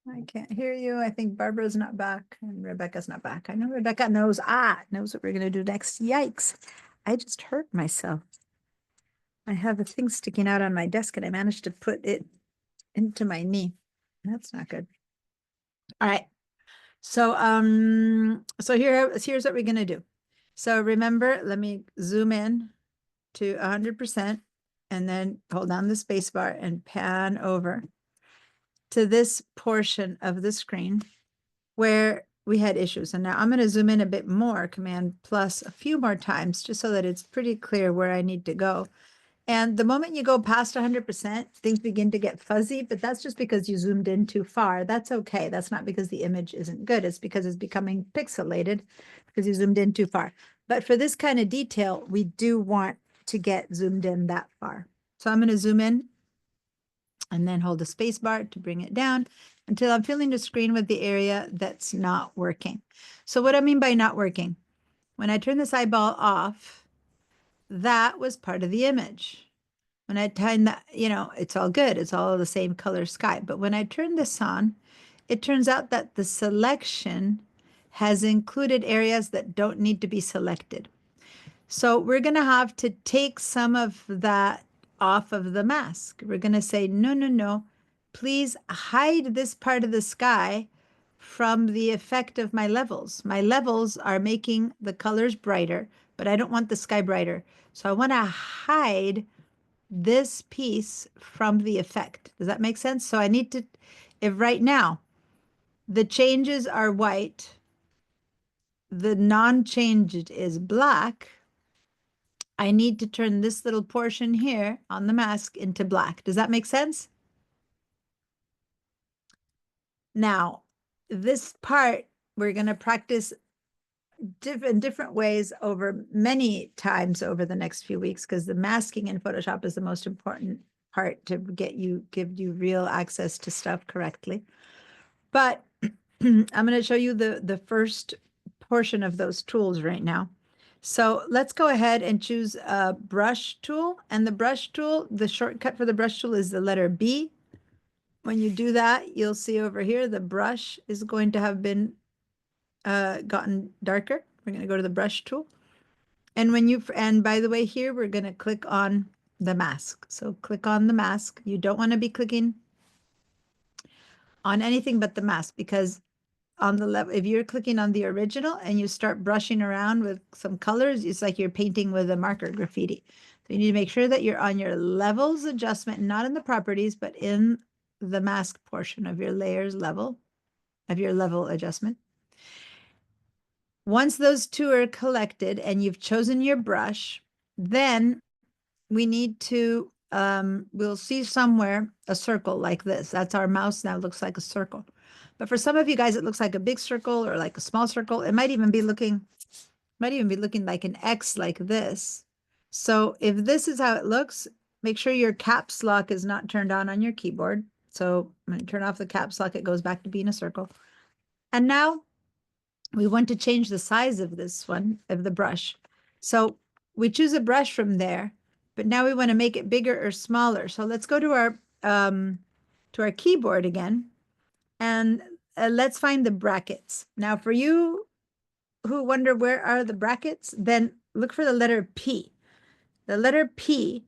I can't hear you. I think Barbara's not back and Rebecca's not back. I know Rebecca knows what we're going to do next. Yikes. I just hurt myself. I have a thing sticking out on my desk and I managed to put it into my knee. That's not good. All right. So here's what we're going to do. So remember, let me zoom in to 100% and then hold down the space bar and pan over to this portion of the screen where we had issues. And now I'm going to zoom in a bit more, Command plus a few more times, just so that it's pretty clear where I need to go. And the moment you go past 100%, things begin to get fuzzy, but that's just because you zoomed in too far. That's okay. That's not because the image isn't good. It's because it's becoming pixelated because you zoomed in too far. But for this kind of detail, we do want to get zoomed in that far. So I'm going to zoom in and then hold the space bar to bring it down until I'm filling the screen with the area that's not working. So what I mean by not working, when I turn this eyeball off, that was part of the image. When I turn that, it's all good. It's all the same color sky. But when I turn this on, it turns out that the selection has included areas that don't need to be selected. So we're going to have to take some of that off of the mask. We're going to say, no, please hide this part of the sky from the effect of my levels. My levels are making the colors brighter, but I don't want the sky brighter. So I want to hide this piece from the effect. Does that make sense? So I need to, if right now the changes are white, the non-changed is black, I need to turn this little portion here on the mask into black. Does that make sense? Now, this part, we're going to practice different ways over many times over the next few weeks, because the masking in Photoshop is the most important part to give you real access to stuff correctly. But I'm going to show you the first portion of those tools right now. So let's go ahead and choose a brush tool. And the brush tool, the shortcut for the brush tool is the letter B. when you do that, you'll see over here, the brush is going to have been gotten darker. We're going to go to the brush tool. And and by the way, here, we're going to click on the mask. So click on the mask. You don't want to be clicking on anything but the mask, because on the left, if you're clicking on the original and you start brushing around with some colors, it's like you're painting with a marker graffiti. So you need to make sure that you're on your levels adjustment, not in the properties, but in the mask portion of your layers level, of your level adjustment. Once those two are collected and you've chosen your brush, then we need to, we'll see somewhere a circle like this. That's our mouse now, looks like a circle. But for some of you guys, it looks like a big circle or like a small circle. It might even be looking like an X like this. So if this is how it looks, make sure your caps lock is not turned on your keyboard. So I'm going to turn off the caps lock. It goes back to being a circle. And now we want to change the size of this one, of the brush. So we choose a brush from there, but now we want to make it bigger or smaller. So let's go to our keyboard again, and let's find the brackets. Now for you who wonder where are the brackets, then look for the letter P. The letter P,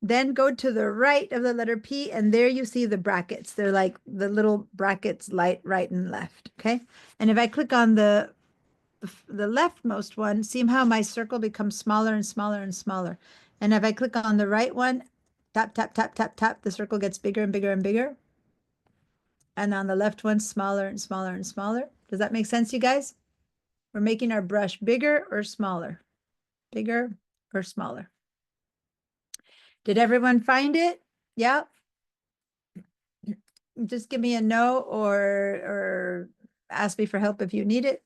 then go to the right of the letter P, and there you see the brackets. They're like the little brackets, right and left, okay? And if I click on the leftmost one, see how my circle becomes smaller and smaller and smaller. And if I click on the right one, tap, tap, tap, tap, tap, the circle gets bigger and bigger and bigger. And on the left one, smaller and smaller and smaller. Does that make sense, you guys? We're making our brush bigger or smaller? Bigger or smaller? Did everyone find it? Yeah. Just give me a no or ask me for help if you need it.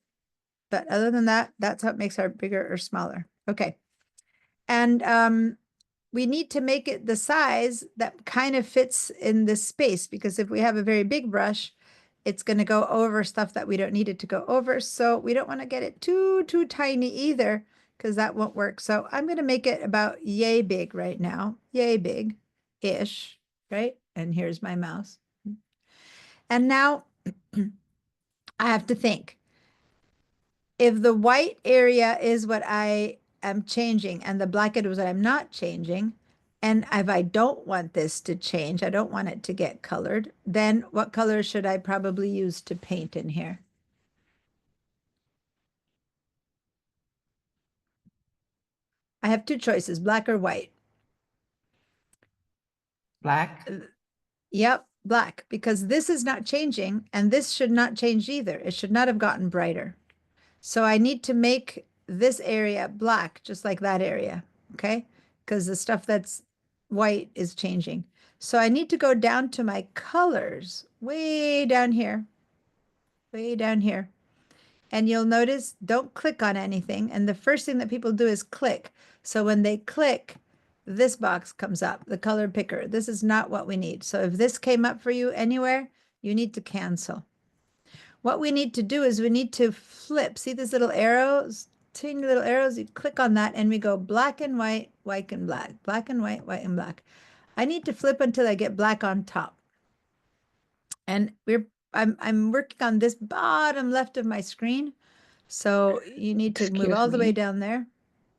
But other than that, that's how it makes our bigger or smaller. Okay. And we need to make it the size that kind of fits in this space, because if we have a very big brush, it's going to go over stuff that we don't need it to go over. So we don't want to get it too tiny either, because that won't work. So I'm going to make it about yay big right now. Yay big-ish, right? And here's my mouse. And now I have to think. If the white area is what I am changing and the black is what I'm not changing, and if I don't want this to change, I don't want it to get colored, then what color should I probably use to paint in here? I have two choices, black or white. Black. Yep, black, because this is not changing and this should not change either. It should not have gotten brighter. So I need to make this area black, just like that area, okay? Because the stuff that's white is changing. So I need to go down to my colors, way down here. And you'll notice, don't click on anything. And the first thing that people do is click. So when they click, this box comes up, the color picker. This is not what we need. So if this came up for you anywhere, you need to cancel. What we need to do is we need to flip. See these little arrows, teeny little arrows? You click on that and we go black and white, white and black, black and white, white and black. I need to flip until I get black on top. And I'm working on this bottom left of my screen. So you need to move Excuse all the way me? down there.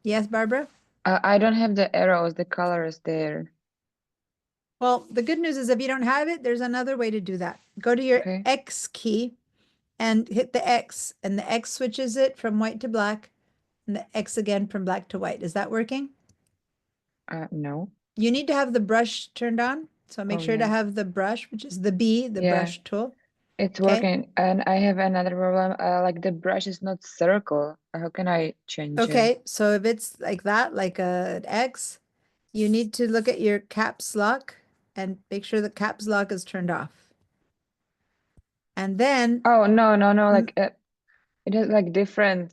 Yes, Barbara? I don't have the arrows, the colors there. Well, the good news is if you don't have it, there's another way to do that. Go to your Okay. X key and hit the X, and the X switches it from white to black, and the X again from black to white. Is that working? No. You need to have the brush turned on. So make Oh, sure to yeah. have the brush, which is the B, the Yeah. brush tool. It's Okay. working, and I have another problem. Like the brush is not circle. How can I change it? Okay, so if it's like that, like an X, you need to look at your caps lock and make sure the caps lock is turned off. And then, Oh, no. Mm. Like it is like different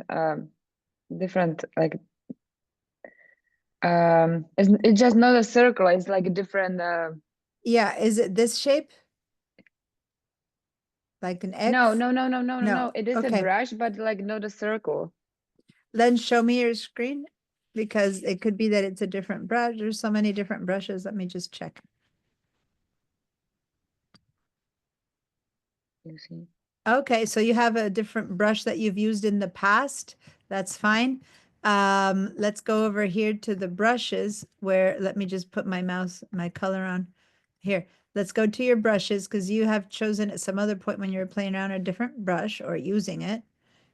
like it's just not a circle. It's like a different. yeah, is it this shape? Like an X? No. It is Okay. a brush, but like not a circle. Then show me your screen, because it could be that it's a different brush. There's so many different brushes. Let me just check. You see. Okay, so you have a different brush that you've used in the past. That's fine. Let's go over here to the brushes where, let me just put my color on here. Let's go to your brushes because you have chosen at some other point when you were playing around a different brush or using it.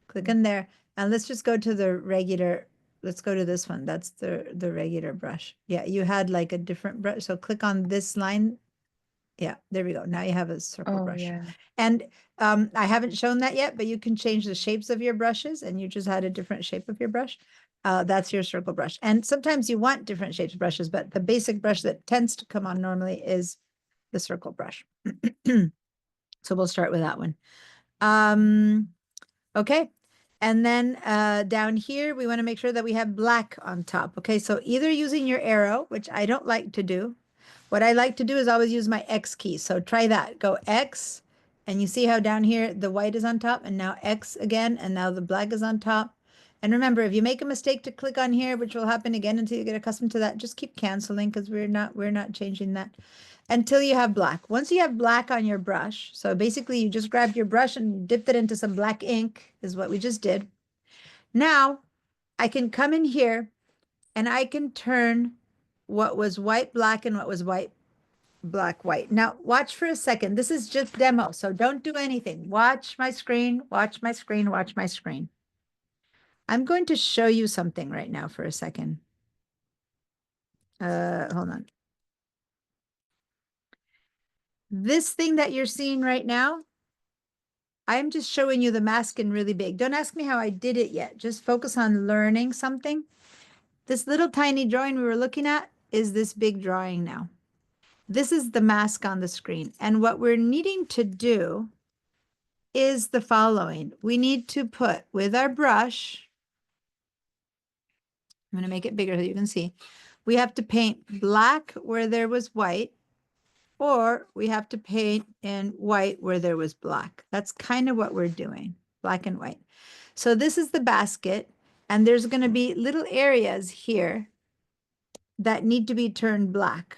Click in there and let's just go to the regular. Let's go to this one. That's the regular brush. Yeah, you had like a different brush. So click on this line. Yeah, there we go. Now you have a circle Oh, brush. yeah. And I haven't shown that yet, but you can change the shapes of your brushes and you just had a different shape of your brush. That's your circle brush. And sometimes you want different shapes of brushes, but the basic brush that tends to come on normally is the circle brush. So we'll start with that one. Okay. And then down here, we want to make sure that we have black on top. Okay, so either using your arrow, which I don't like to do. What I like to do is always use my X key. So try that. Go X, and you see how down here the white is on top, and now X again, and now the black is on top. And remember, if you make a mistake to click on here, which will happen again until you get accustomed to that, just keep canceling because we're not changing that until you have black. Once you have black on your brush, so basically you just grabbed your brush and dipped it into some black ink, is what we just did. Now I can come in here and I can turn what was white, black, and what was white, black, white. Now watch for a second. This is just demo, so don't do anything. Watch my screen, watch my screen, watch my screen. I'm going to show you something right now for a second. Hold on. This thing that you're seeing right now, I'm just showing you the mask in really big. Don't ask me how I did it yet. Just focus on learning something. This little tiny drawing we were looking at is this big drawing now. This is the mask on the screen. And what we're needing to do is the following. We need to put with our brush, I'm going to make it bigger so you can see. We have to paint black where there was white, or we have to paint in white where there was black. That's kind of what we're doing, black and white. So this is the basket, and there's going to be little areas here that need to be turned black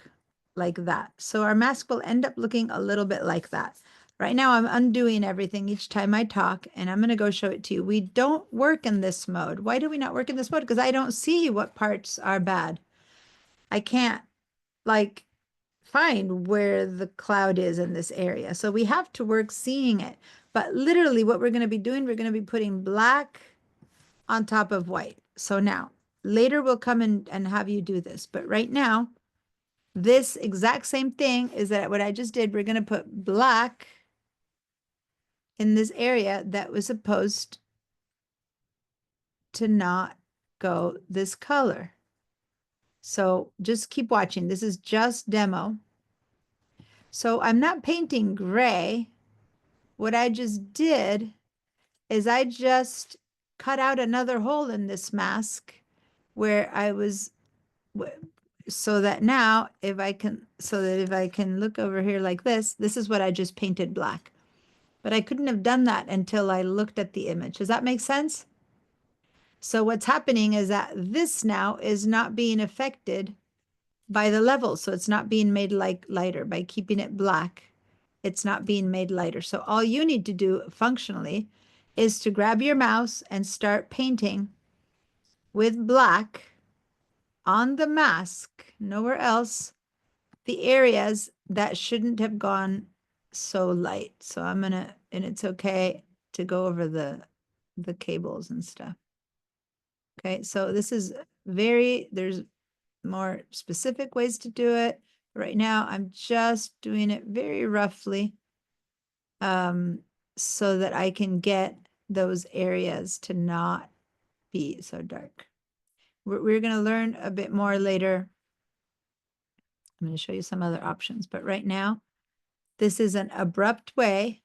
like that. So our mask will end up looking a little bit like that. Right now I'm undoing everything each time I talk, and I'm going to go show it to you. We don't work in this mode. Why do we not work in this mode? Because I don't see what parts are bad. I can't like find where the cloud is in this area. So we have to work seeing it. But literally what we're going to be doing, we're going to be putting black on top of white. So now later we'll come in and have you do this. But right now, this exact same thing is that what I just did, we're going to put black in this area that was supposed to not go this color. So just keep watching. This is just demo. So I'm not painting gray. What I just did is I just cut out another hole in this mask where I was, so that now if I can look over here like this is what I just painted black. But I couldn't have done that until I looked at the image. Does that make sense? So what's happening is that this now is not being affected by the level. So it's not being made like lighter by keeping it black. It's not being made lighter. So all you need to do functionally is to grab your mouse and start painting with black on the mask, nowhere else, the areas that shouldn't have gone so light. So I'm gonna, and it's okay to go over the cables and stuff. Okay, so this is there's more specific ways to do it. Right now, I'm just doing it very roughly so that I can get those areas to not be so dark. We're going to learn a bit more later. I'm going to show you some other options, but right now, this is an abrupt way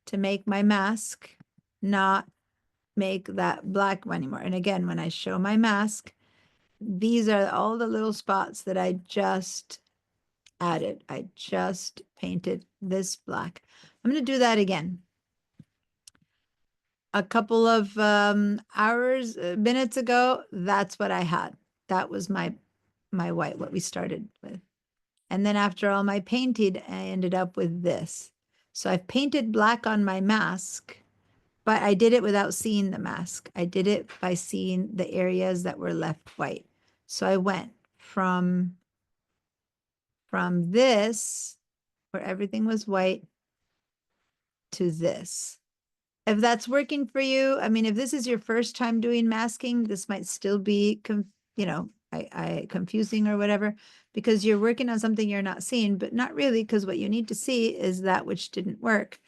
to make my mask not make that black anymore. And again, when I show my mask, these are all the little spots that I just added. I just painted this black. I'm going to do that again. A couple of minutes ago, that's what I had. That was my white, what we started with. And then after all my painted, I ended up with this. So I've painted black on my mask, but I did it without seeing the mask. I did it by seeing the areas that were left white. So I went from this, where everything was white, to this. If that's working for you, I mean, if this is your first time doing masking, this might still be, confusing or whatever, because you're working on something you're not seeing, but not really, because what you need to see is that which didn't work,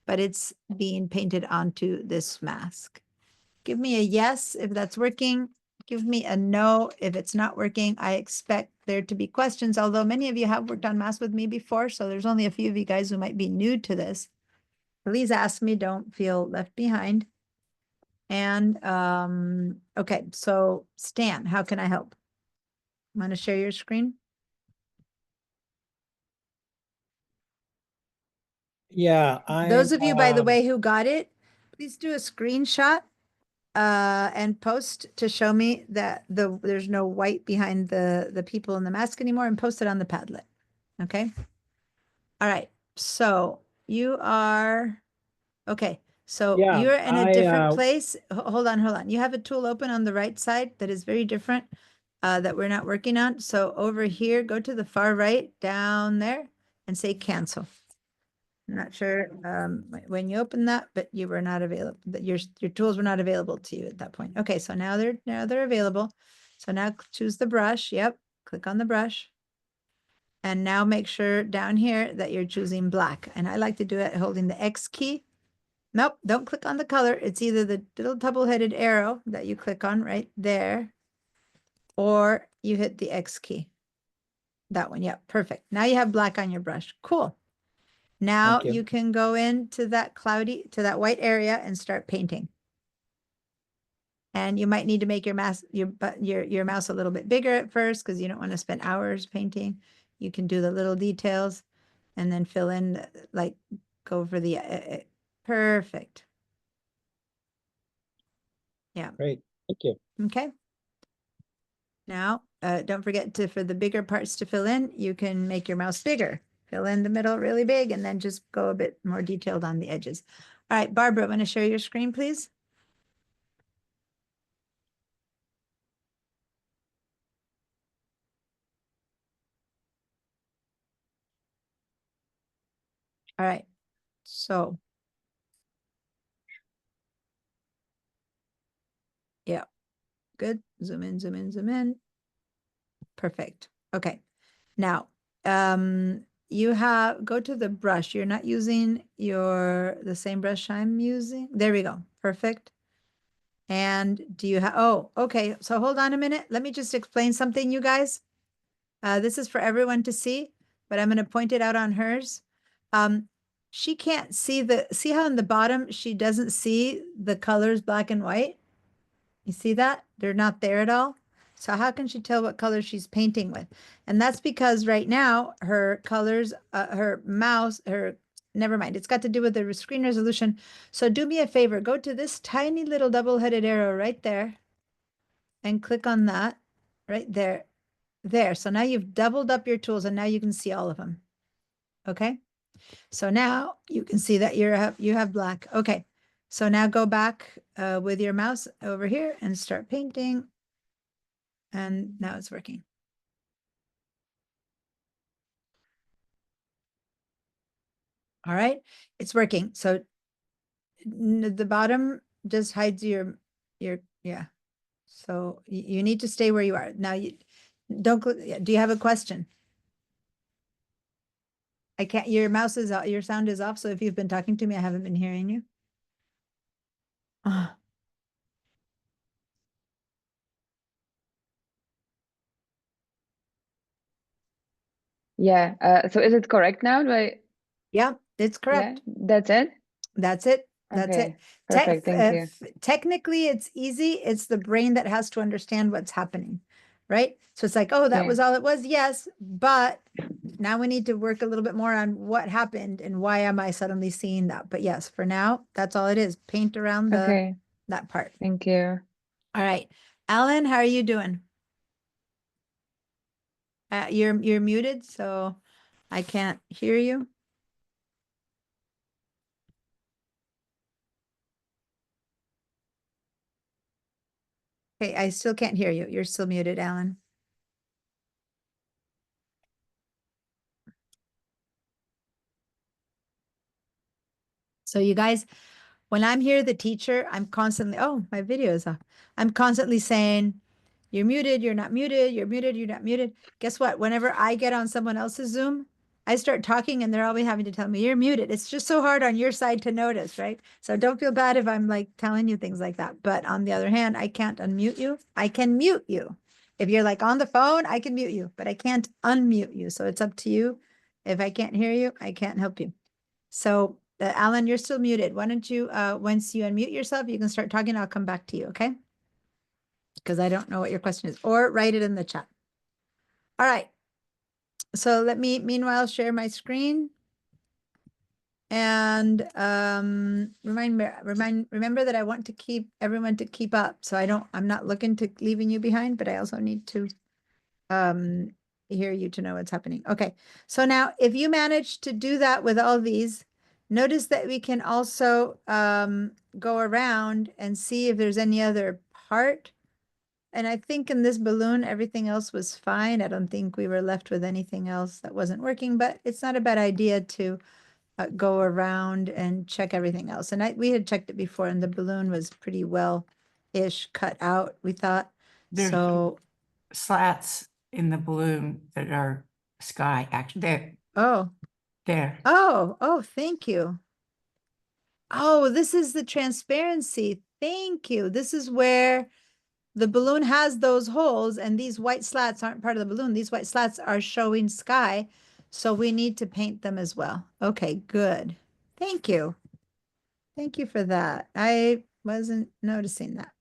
but it's being painted onto this mask. Give me a yes if that's working. Give me a no if it's not working. I expect there to be questions, although many of you have worked on masks with me before, so there's only a few of you guys who might be new to this. Please ask me, don't feel left behind. And okay, so Stan, how can I help? Want to share your screen? Yeah, Those I'm, of you, by the way, who got it, please do a screenshot and post to show me that there's no white behind the people in the mask anymore, and post it on the Padlet. Okay. All right. So you are okay. So Yeah, you're in a different I, place. Hold on. You have a tool open on the right side that is very different that we're not working on. So over here, go to the far right down there and say cancel. I'm not sure when you open that, but you were not available, that your tools were not available to you at that point. Okay, so now they're available. So now choose the brush. Yep, click on the brush. And now make sure down here that you're choosing black. And I like to do it holding the X key. Nope, don't click on the color. It's either the little double-headed arrow that you click on right there, or you hit the X key. That one, yep, perfect. Now you have black on your brush. Cool. Now Thank you. you can go into that that white area and start painting. And you might need to make your mouse a little bit bigger at first, because you don't want to spend hours painting. You can do the little details and then fill in, like go over the, perfect. Yeah. Great, thank you. Okay. Now, don't forget for the bigger parts to fill in, you can make your mouse bigger. Fill in the middle really big and then just go a bit more detailed on the edges. All right, Barbara, want to share your screen, please? All right, so. Yeah, good. Zoom in, zoom in, zoom in. Perfect. Okay. Now, you go to the brush. You're not using the same brush I'm using. There we go. Perfect. And do you have, oh, okay. So hold on a minute. Let me just explain something, you guys. This is for everyone to see, but I'm going to point it out on hers. She can't see see how in the bottom, she doesn't see the colors black and white? You see that? They're not there at all. So how can she tell what color she's painting with? And that's because right now her colors, never mind. It's got to do with the screen resolution. So do me a favor, go to this tiny little double-headed arrow right there and click on that right there. There. So now you've doubled up your tools and now you can see all of them. Okay. So now you can see that you have black. Okay. So now go back with your mouse over here and start painting. And now it's working. All right, it's working. So the bottom just hides your, yeah. So you need to stay where you are. Now you don't, do you have a question? I can't, your mouse is out, your sound is off. So if you've been talking to me, I haven't been hearing you. Yeah. So is it correct now? Yeah, it's correct. Yeah, that's it? That's it. That's Okay. it. Perfect. Thank you. Technically, it's easy. It's the brain that has to understand what's happening, right? So it's like, oh, that Okay. was all it was. Yes, but now we need to work a little bit more on what happened and why am I suddenly seeing that? But yes, for now, that's all it is. Paint around Okay. that part. Thank you. All right. Alan, how are you doing? You're muted, so I can't hear you. Okay, I still can't hear you. You're still muted, Alan. So you guys, when I'm here, the teacher, I'm constantly, oh, my video is off. I'm constantly saying, you're muted, you're not muted, you're muted, you're not muted. Guess what? Whenever I get on someone else's Zoom, I start talking and they're always having to tell me you're muted. It's just so hard on your side to notice, right? So don't feel bad if I'm like telling you things like that. But on the other hand, I can't unmute you. I can mute you. If you're like on the phone, I can mute you, but I can't unmute you. So it's up to you. If I can't hear you, I can't help you. So Alan, you're still muted. Why don't you, once you unmute yourself, you can start talking. I'll come back to you, okay? Because I don't know what your question is, or write it in the chat. All right. So let me, meanwhile, share my screen. And remember that I want to keep everyone to keep up. So I'm not looking to leaving you behind, but I also need to hear you to know what's happening. Okay. So now if you manage to do that with all these, notice that we can also go around and see if there's any other part. And I think in this balloon, everything else was fine. I don't think we were left with anything else that wasn't working, but it's not a bad idea to go around and check everything else. And we had checked it before and the balloon was pretty well-ish cut out, we thought. There's So, slats in the balloon that are sky, actually, there, oh, thank you. Oh, this is the transparency. Thank you. This is where the balloon has those holes and these white slats aren't part of the balloon. These white slats are showing sky. So we need to paint them as well. Okay, good. Thank you. Thank you for that. I wasn't noticing that.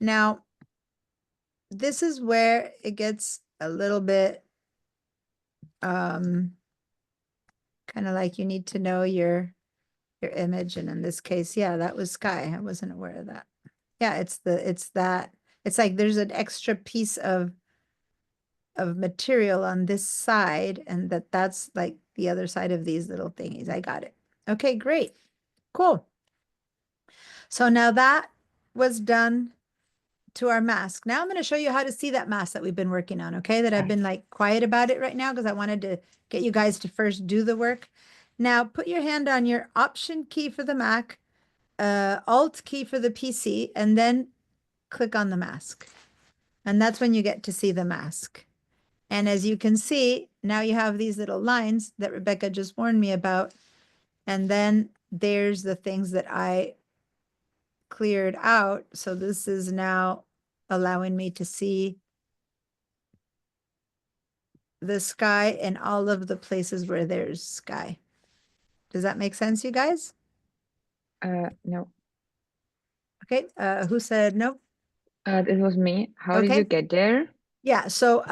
Now, this is where it gets a little bit kind of like you need to know your image. And in this case, yeah, that was sky. I wasn't aware of that. Yeah, it's like there's an extra piece of material on this side and that's like the other side of these little thingies. I got it. Okay, great. Cool. So now that was done to our mask. Now I'm going to show you how to see that mask that we've been working on, okay? That I've been like quiet about it right now because I wanted to get you guys to first do the work. Now put your hand on your Option key for the Mac, Alt key for the PC, and then click on the mask. And that's when you get to see the mask. And as you can see, now you have these little lines that Rebecca just warned me about. And then there's the things that I cleared out. So this is now allowing me to see the sky in all of the places where there's sky. Does that make sense, you guys? No. Okay, who said no? It was me. How did Okay. you get there? Yeah, so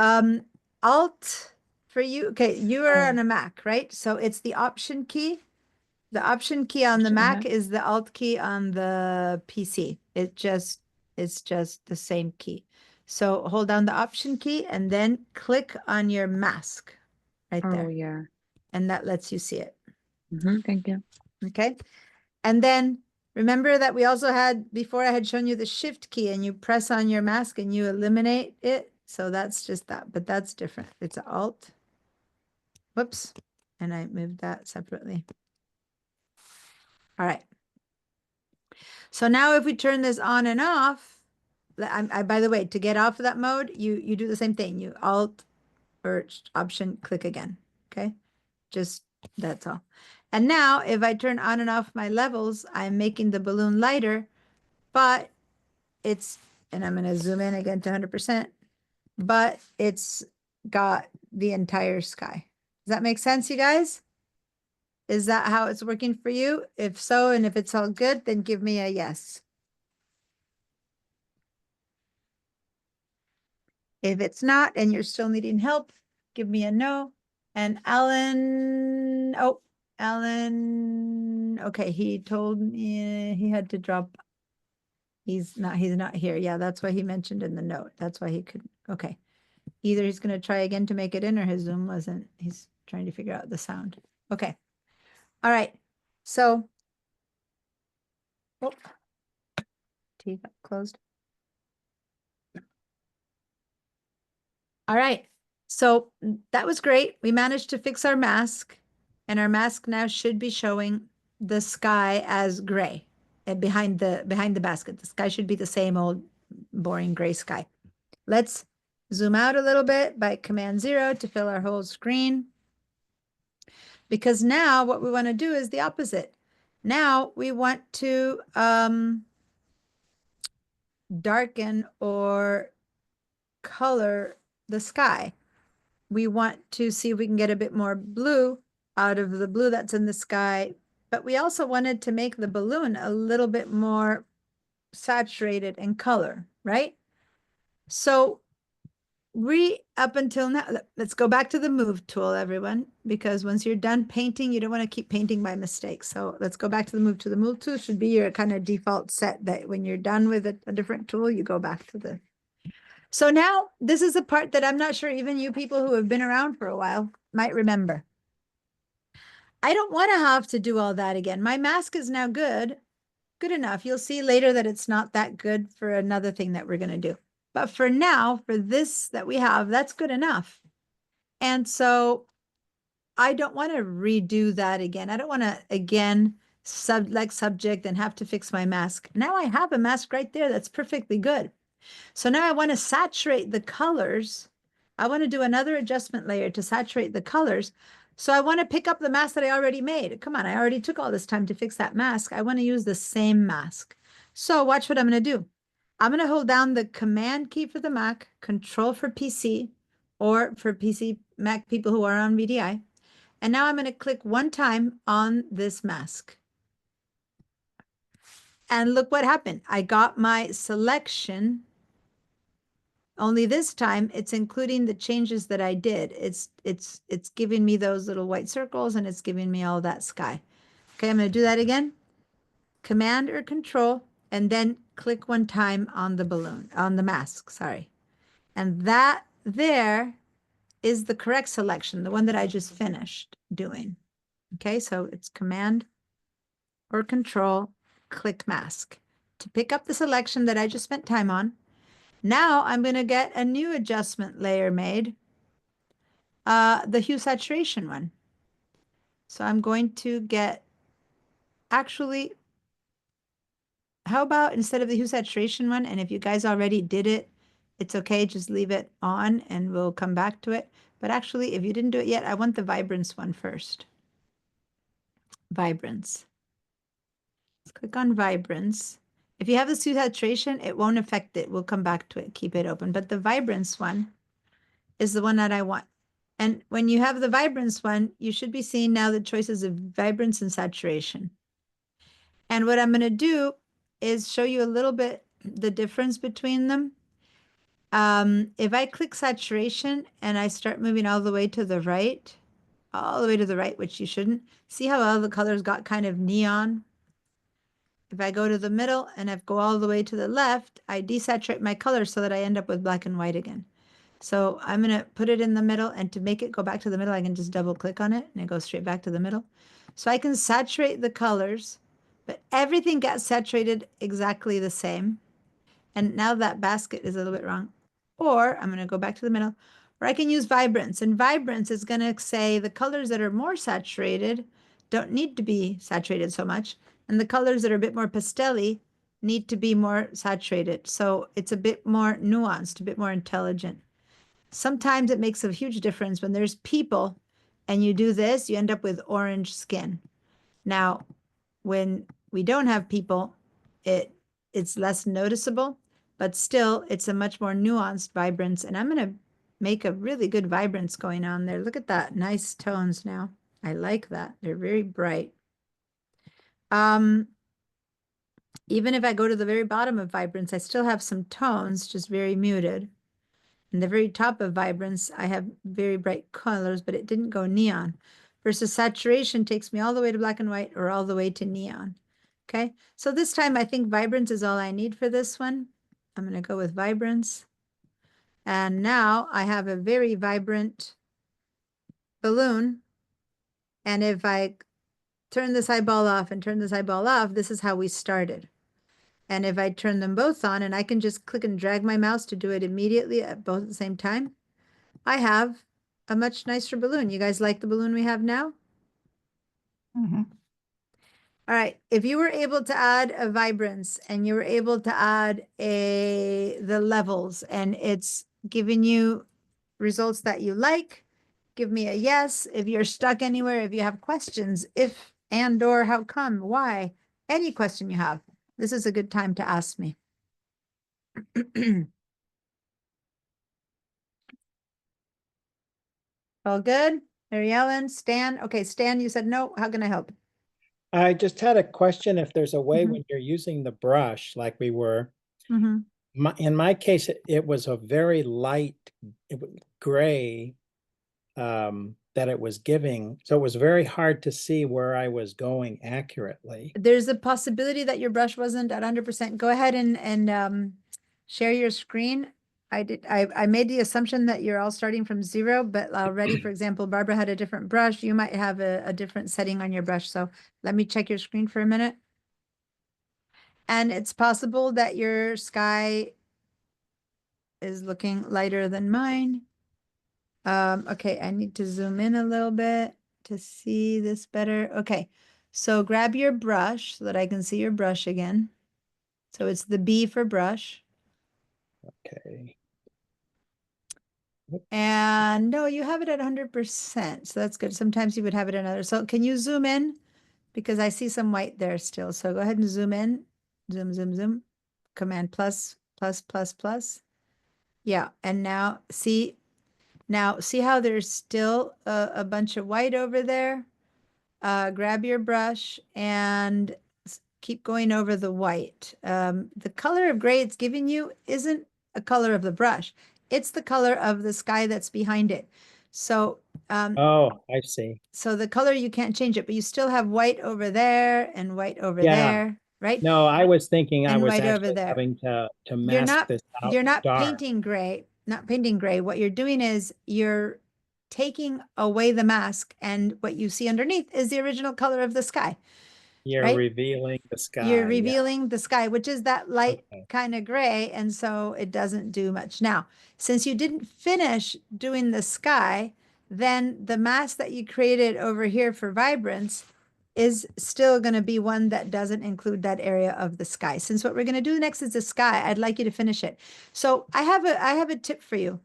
Alt for you. Okay, you are Oh. on a Mac, right? So it's the Option key. The Option key on the Mac is the Alt key on the PC. It's just the same key. So hold down the Option key and then click on your mask right Oh, there. yeah. And that lets you see it. Thank you. Okay. And then remember that we also had, before I had shown you the Shift key and you press on your mask and you eliminate it. So that's just that, but that's different. It's Alt. Whoops. And I moved that separately. All right. So now if we turn this on and off, by the way, to get off of that mode, you do the same thing. You Alt or Option, click again. Okay. Just that's all. And now if I turn on and off my levels, I'm making the balloon lighter, but it's, and I'm going to zoom in again to 100%, but it's got the entire sky. Does that make sense, you guys? Is that how it's working for you? If so, and if it's all good, then give me a yes. If it's not, and you're still needing help, give me a no. And Alan, Alan, okay, he told me he had to drop. He's not here. Yeah, that's why he mentioned in the note. That's why he could, okay. Either he's going to try again to make it in or his Zoom wasn't, he's trying to figure out the sound. Okay. All right. So, T got closed. All right. So that was great. We managed to fix our mask, and our mask now should be showing the sky as gray and behind the basket. The sky should be the same old boring gray sky. Let's zoom out a little bit by Command 0 to fill our whole screen. Because now what we want to do is the opposite. Now we want to darken or color the sky. We want to see if we can get a bit more blue out of the blue that's in the sky, but we also wanted to make the balloon a little bit more saturated in color, right? So up until now, let's go back to the move tool, everyone, because once you're done painting, you don't want to keep painting by mistake. So let's go back to the move tool. The move tool should be your kind of default set that when you're done with a different tool, you go back to the. So now this is a part that I'm not sure even you people who have been around for a while might remember. I don't want to have to do all that again. My mask is now good enough. You'll see later that it's not that good for another thing that we're going to do. But for now, for this that we have, that's good enough. And so I don't want to redo that again. I don't want to, again, select subject and have to fix my mask. Now I have a mask right there that's perfectly good. So now I want to saturate the colors. I want to do another adjustment layer to saturate the colors. So I want to pick up the mask that I already made. Come on, I already took all this time to fix that mask. I want to use the same mask. So watch what I'm going to do. I'm going to hold down the Command key for the Mac, Control for PC, or for PC Mac people who are on VDI. And now I'm going to click one time on this mask. And look what happened. I got my selection. Only this time it's including the changes that I did. It's giving me those little white circles and it's giving me all that sky. Okay, I'm going to do that again. Command or Control, and then click one time on the balloon, on the mask, sorry. And that there is the correct selection, the one that I just finished doing. Okay, so it's Command or Control, click mask to pick up the selection that I just spent time on. Now I'm going to get a new adjustment layer made, the hue saturation one. So I'm going to get, actually, how about instead of the hue saturation one, and if you guys already did it, it's okay, just leave it on and we'll come back to it. But actually, if you didn't do it yet, I want the vibrance one first. Vibrance. Let's click on vibrance. If you have the hue saturation, it won't affect it. We'll come back to it, keep it open. But the vibrance one is the one that I want. And when you have the vibrance one, you should be seeing now the choices of vibrance and saturation. And what I'm going to do is show you a little bit the difference between them. If I click saturation and I start moving all the way to the right, which you shouldn't, see how all the colors got kind of neon? If I go to the middle and I go all the way to the left, I desaturate my color so that I end up with black and white again. So I'm going to put it in the middle, and to make it go back to the middle, I can just double click on it and it goes straight back to the middle. So I can saturate the colors, but everything gets saturated exactly the same. And now that basket is a little bit wrong. Or I'm going to go back to the middle, or I can use vibrance. And vibrance is going to say the colors that are more saturated don't need to be saturated so much. And the colors that are a bit more pastel-y need to be more saturated. So it's a bit more nuanced, a bit more intelligent. Sometimes it makes a huge difference when there's people and you do this, you end up with orange skin. Now, when we don't have people, it's less noticeable, but still it's a much more nuanced vibrance. And I'm going to make a really good vibrance going on there. Look at that, nice tones now. I like that. They're very bright. Even if I go to the very bottom of vibrance, I still have some tones, just very muted. And the very top of vibrance, I have very bright colors, but it didn't go neon. Versus saturation takes me all the way to black and white or all the way to neon. Okay, so this time I think vibrance is all I need for this one. I'm going to go with vibrance. And now I have a very vibrant balloon. And if I turn this eyeball off and turn this eyeball off, this is how we started. And if I turn them both on, and I can just click and drag my mouse to do it immediately at both at the same time, I have a much nicer balloon. You guys like the balloon we have now? Mhm. All right, if you were able to add a vibrance and you were able to add the levels and it's giving you results that you like, give me a yes. If you're stuck anywhere, if you have questions, if and or how come, why, any question you have, this is a good time to ask me. All good? Mary Ellen, Stan? Okay, Stan, you said no. How can I help? I just had a question if there's a way Mhm. when you're using the brush like we were. Mhm. In my case, it was a very light gray that it was giving. So it was very hard to see where I was going accurately. There's a possibility that your brush wasn't at 100%. Go ahead and share your screen. I made the assumption that you're all starting from 0, but already, for example, Barbara had a different brush. You might have a different setting on your brush. So let me check your screen for a minute. And it's possible that your sky is looking lighter than mine. Okay, I need to zoom in a little bit to see this better. Okay, so grab your brush so that I can see your brush again. So it's the B for brush. Okay. And no, you have it at 100%. So that's good. Sometimes you would have it another. So can you zoom in? Because I see some white there still. So go ahead and zoom in. Zoom, zoom, zoom. Command plus, plus, plus, plus. Yeah. And now see how there's still a bunch of white over there? Grab your brush and keep going over the white. The color of gray it's giving you isn't a color of the brush. It's the color of the sky that's behind it. So, Oh, I see. so the color, you can't change it, but you still have white over there and white over Yeah. there, right? No, I was thinking I And was white over actually there. having to You're mask this out you're not dark. painting gray, not painting gray. What you're doing is you're taking away the mask, and what you see underneath is the original color of the sky. You're right? revealing the sky. You're yeah. revealing the sky, which is that light Okay. kind of gray, and so it doesn't do much. Now, since you didn't finish doing the sky, then the mask that you created over here for vibrance is still going to be one that doesn't include that area of the sky. Since what we're going to do next is the sky, I'd like you to finish it. So I have a tip for you.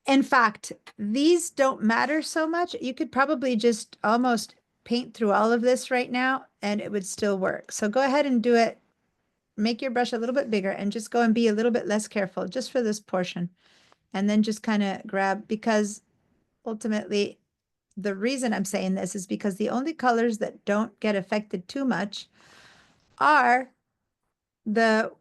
In fact, these don't matter so much. You could probably just almost paint through all of this right now and it would still work. So go ahead and do it. Make your brush a little bit bigger and just go and be a little bit less careful just for this portion. And then just kind of grab, because ultimately the reason I'm saying this is because the only colors that don't get affected too much are the,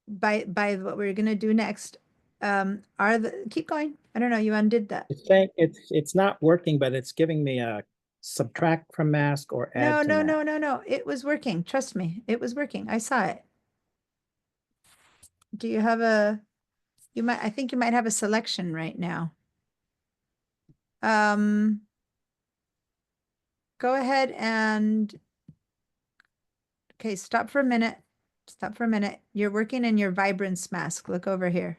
by what we're going to do next, are the, keep going. I don't know, you undid that. It's saying it's not working, but it's giving me a subtract from mask or add No, to no, mask. no, no, no. It was working. Trust me. It was working. I saw it. Do you have I think you might have a selection right now. Go ahead and, okay, stop for a minute. Stop for a minute. You're working in your vibrance mask. Look over here.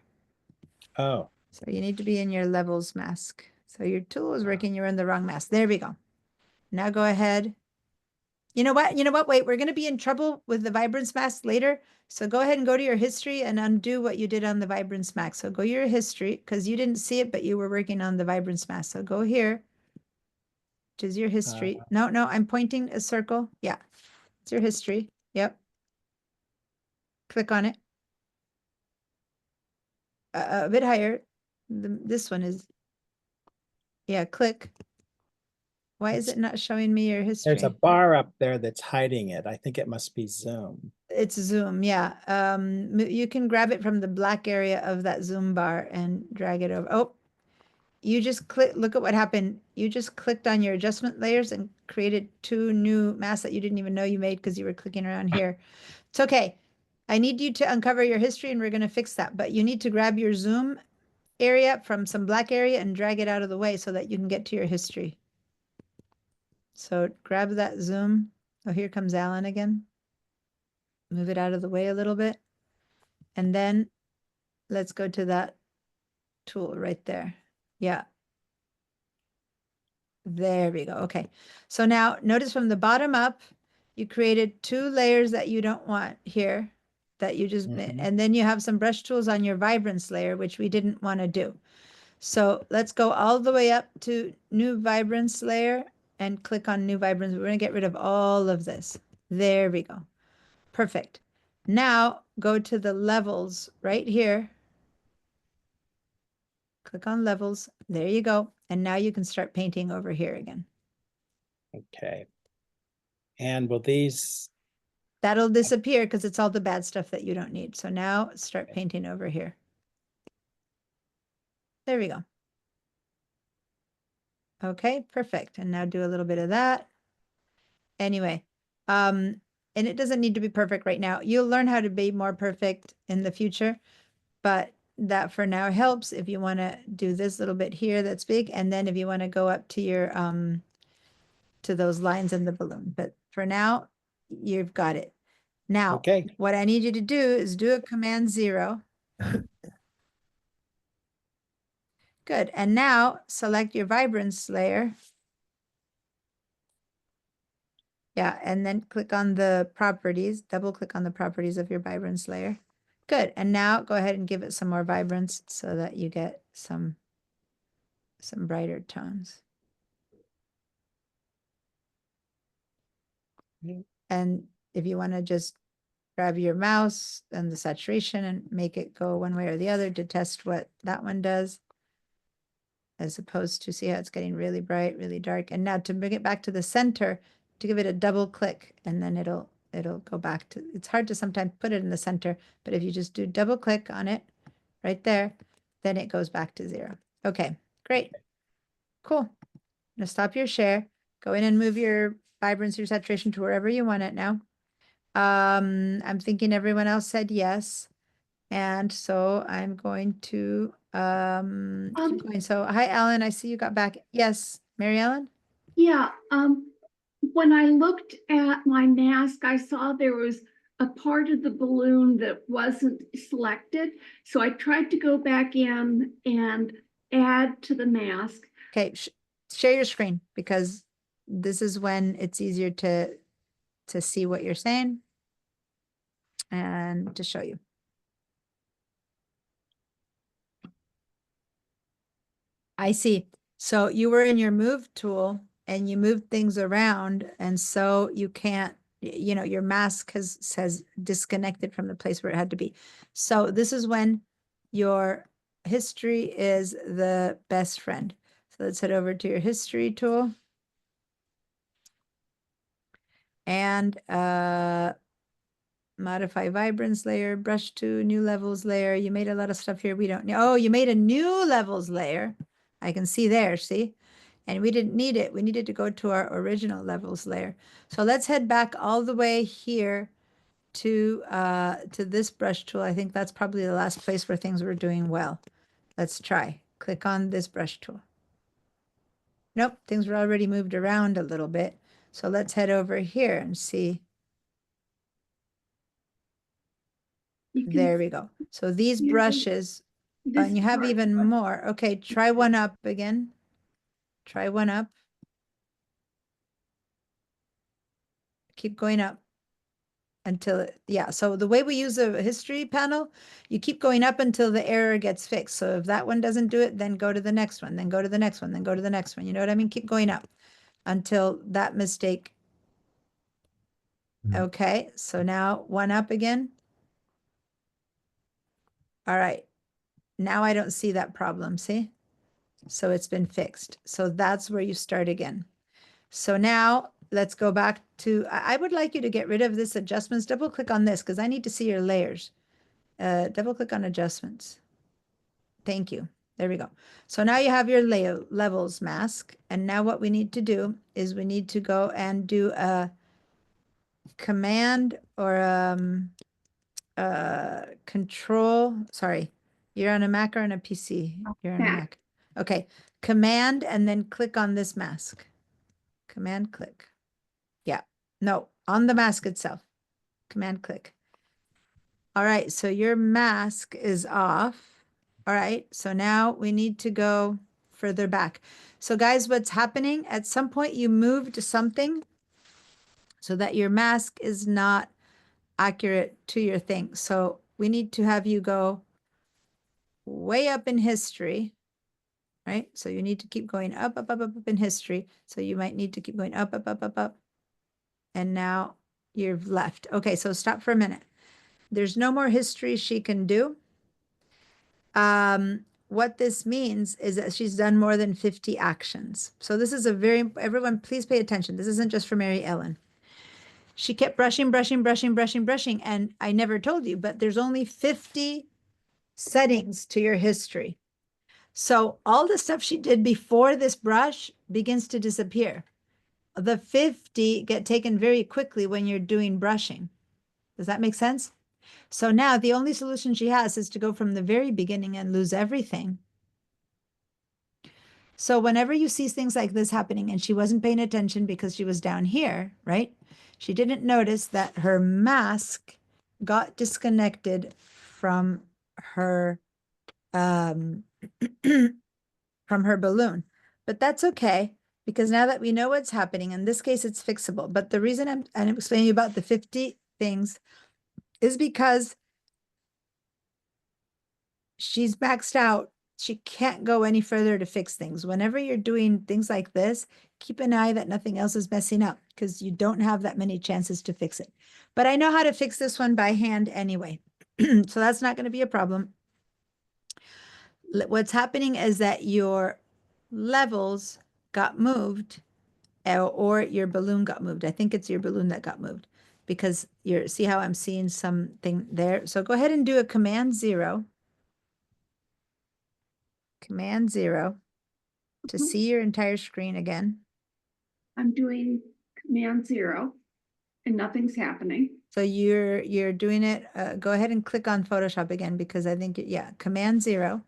Oh, So you need to be in your levels mask. So your tool is working. You're in the wrong mask. There we go. Now go ahead. You know what? You know what? Wait, we're going to be in trouble with the vibrance mask later. So go ahead and go to your history and undo what you did on the vibrance mask. So go to your history because you didn't see it, but you were working on the vibrance mask. So go here, which is your history. No, I'm pointing a circle. Yeah, it's your history. Yep. Click on it. A bit higher. This one is, yeah, click. Why is it not showing me your history? there's a bar up there that's hiding it. I think it must be zoom. It's zoom, yeah. You can grab it from the black area of that zoom bar and drag it over. Oh, you just click, look at what happened. You just clicked on your adjustment layers and created 2 new masks that you didn't even know you made because you were clicking around here. It's okay. I need you to uncover your history and we're going to fix that, but you need to grab your zoom area from some black area and drag it out of the way so that you can get to your history. So grab that zoom. Oh, here comes Alan again. Move it out of the way a little bit. And then let's go to that tool right there. Yeah, There we go. Okay. So now notice from the bottom up, you created 2 layers that you don't want here that you just, Mhm. and then you have some brush tools on your vibrance layer, which we didn't want to do. So let's go all the way up to new vibrance layer and click on new vibrance. We're going to get rid of all of this. There we go. Perfect. Now go to the levels right here. Click on levels. There you go. And now you can start painting over here again. Okay. And will these, That'll disappear because it's all the bad stuff that you don't need. So now start Okay. painting over here. There we go. Okay, perfect. And now do a little bit of that. Anyway, and it doesn't need to be perfect right now. You'll learn how to be more perfect in the future, but that for now helps if you want to do this little bit here that's big, and then if you want to go up to your to those lines in the balloon. But for now, you've got it. Now, okay, what I need you to do is do a Command 0. Good. And now select your vibrance layer. Yeah, and then click on the properties, double click on the properties of your vibrance layer. Good. And now go ahead and give it some more vibrance so that you get some brighter tones. Mm. And if you want to just grab your mouse and the saturation and make it go one way or the other to test what that one does, as opposed to see how it's getting really bright, really dark. And now to bring it back to the center, to give it a double click, and then it'll go back to, it's hard to sometimes put it in the center, but if you just do double click on it right there, then it goes back to 0. Okay, great. Cool. Now stop your share, go in and move your vibrance, your saturation to wherever you want it now. I'm thinking everyone else said yes. And so I'm going to keep going. So hi, Ellen, I see you got back. Yes, Mary Ellen? Yeah, when I looked at my mask, I saw there was a part of the balloon that wasn't selected. So I tried to go back in and add to the mask. Okay, share your screen because this is when it's easier to see what you're saying and to show you. I see. So you were in your move tool and you moved things around, and so you can't, you know, your mask says disconnected from the place where it had to be. So this is when your history is the best friend. So let's head over to your history tool. And modify vibrance layer, brush to new levels layer. You made a lot of stuff here we don't need. Oh, you made a new levels layer. I can see there, see? And we didn't need it. We needed to go to our original levels layer. So let's head back all the way here to this brush tool. I think that's probably the last place where things were doing well. Let's try. Click on this brush tool. Nope, things were already moved around a little bit. So let's head over here and see. You can There we go. So these see brushes, this and you have part. even more. Okay, try one up again. Try one up. Keep going up until it, yeah. So the way we use a history panel, you keep going up until the error gets fixed. So if that one doesn't do it, then go to the next one, then go to the next one, then go to the next one. You know what I mean? Keep going up until that mistake. Mhm. Okay, so now one up again. All right, now I don't see that problem, see? So it's been fixed. So that's where you start again. So now let's go back to, I would like you to get rid of this adjustments. Double click on this because I need to see your layers. Double click on adjustments. Thank you. There we go. So now you have your levels mask. And now what we need to do is we need to go and do a command or control. Sorry, you're on a Mac or on a PC? You're on a Mac. Mac. Okay. Command and then click on this mask. Command click. Yeah. No, on the mask itself. Command click. All right, so your mask is off. All right, so now we need to go further back. So guys, what's happening? At some point you moved something so that your mask is not accurate to your thing. So we need to have you go way up in history, right? So you need to keep going up, up, up, up, up in history. So you might need to keep going up, up, up, up, up. And now you've left. Okay, so stop for a minute. There's no more history she can do. What this means is that she's done more than 50 actions. So this is a very, everyone, please pay attention. This isn't just for Mary Ellen. She kept brushing, brushing, brushing, brushing, brushing. And I never told you, but there's only 50 settings to your history. So all the stuff she did before this brush begins to disappear. The 50 get taken very quickly when you're doing brushing. Does that make sense? So now the only solution she has is to go from the very beginning and lose everything. So whenever you see things like this happening, and she wasn't paying attention because she was down here, right? She didn't notice that her mask got disconnected from her from her balloon. But that's okay, because now that we know what's happening, in this case it's fixable. But the reason I'm explaining about the 50 things is because she's maxed out. She can't go any further to fix things. Whenever you're doing things like this, keep an eye that nothing else is messing up, because you don't have that many chances to fix it. But I know how to fix this one by hand anyway. So that's not going to be a problem. What's happening is that your levels got moved, or your balloon got moved. I think it's your balloon that got moved, because see how I'm seeing something there. So go ahead and do a Command 0. Command 0 to see your entire screen again. I'm doing Command 0 and nothing's happening. So you're doing it. Go ahead and click on Photoshop again, because I think, yeah, Command 0.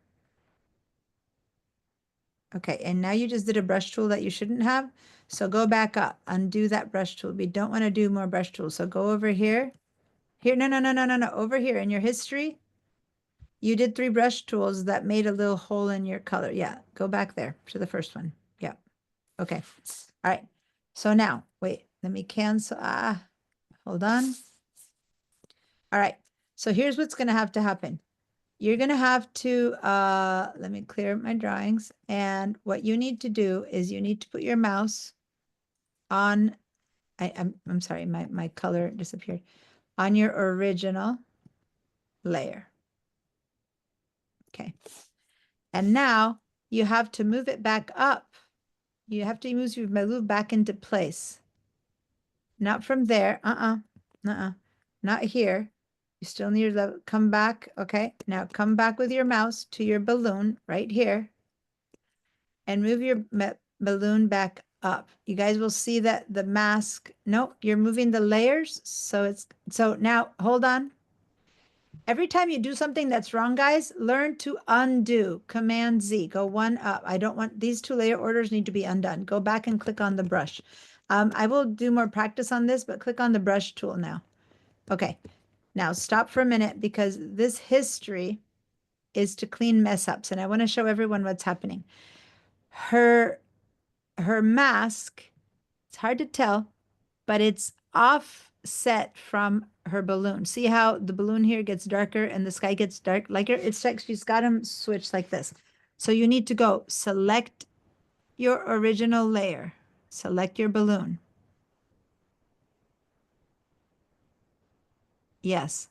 Okay, and now you just did a brush tool that you shouldn't have. So go back up, undo that brush tool. We don't want to do more brush tools. So go over here. Here, no, over here in your history. You did 3 brush tools that made a little hole in your color. Yeah, go back there to the first one. Yeah. Okay. All right. So now, wait, let me cancel. Hold on. All right. So here's what's going to happen. You're going to have to, let me clear my drawings. And what you need to do is you need to put your mouse on, I'm sorry, my color disappeared, on your original layer. Okay. And now you have to move it back up. You have to move your balloon back into place. Not from there. Not here. You still need to come back. Okay. Now come back with your mouse to your balloon right here and move your balloon back up. You guys will see that the mask, no, you're moving the layers. So now hold on. Every time you do something that's wrong, guys, learn to undo. Command Z, go 1 up. I don't want, these 2 layer orders need to be undone. Go back and click on the brush. I will do more practice on this, but click on the brush tool now. Okay, now stop for a minute, because this history is to clean mess ups, and I want to show everyone what's happening. Her mask, it's hard to tell, but it's offset from her balloon. See how the balloon here gets darker and the sky gets dark? It's like she's got them switched like this. So you need to go select your original layer, select your balloon. Yes.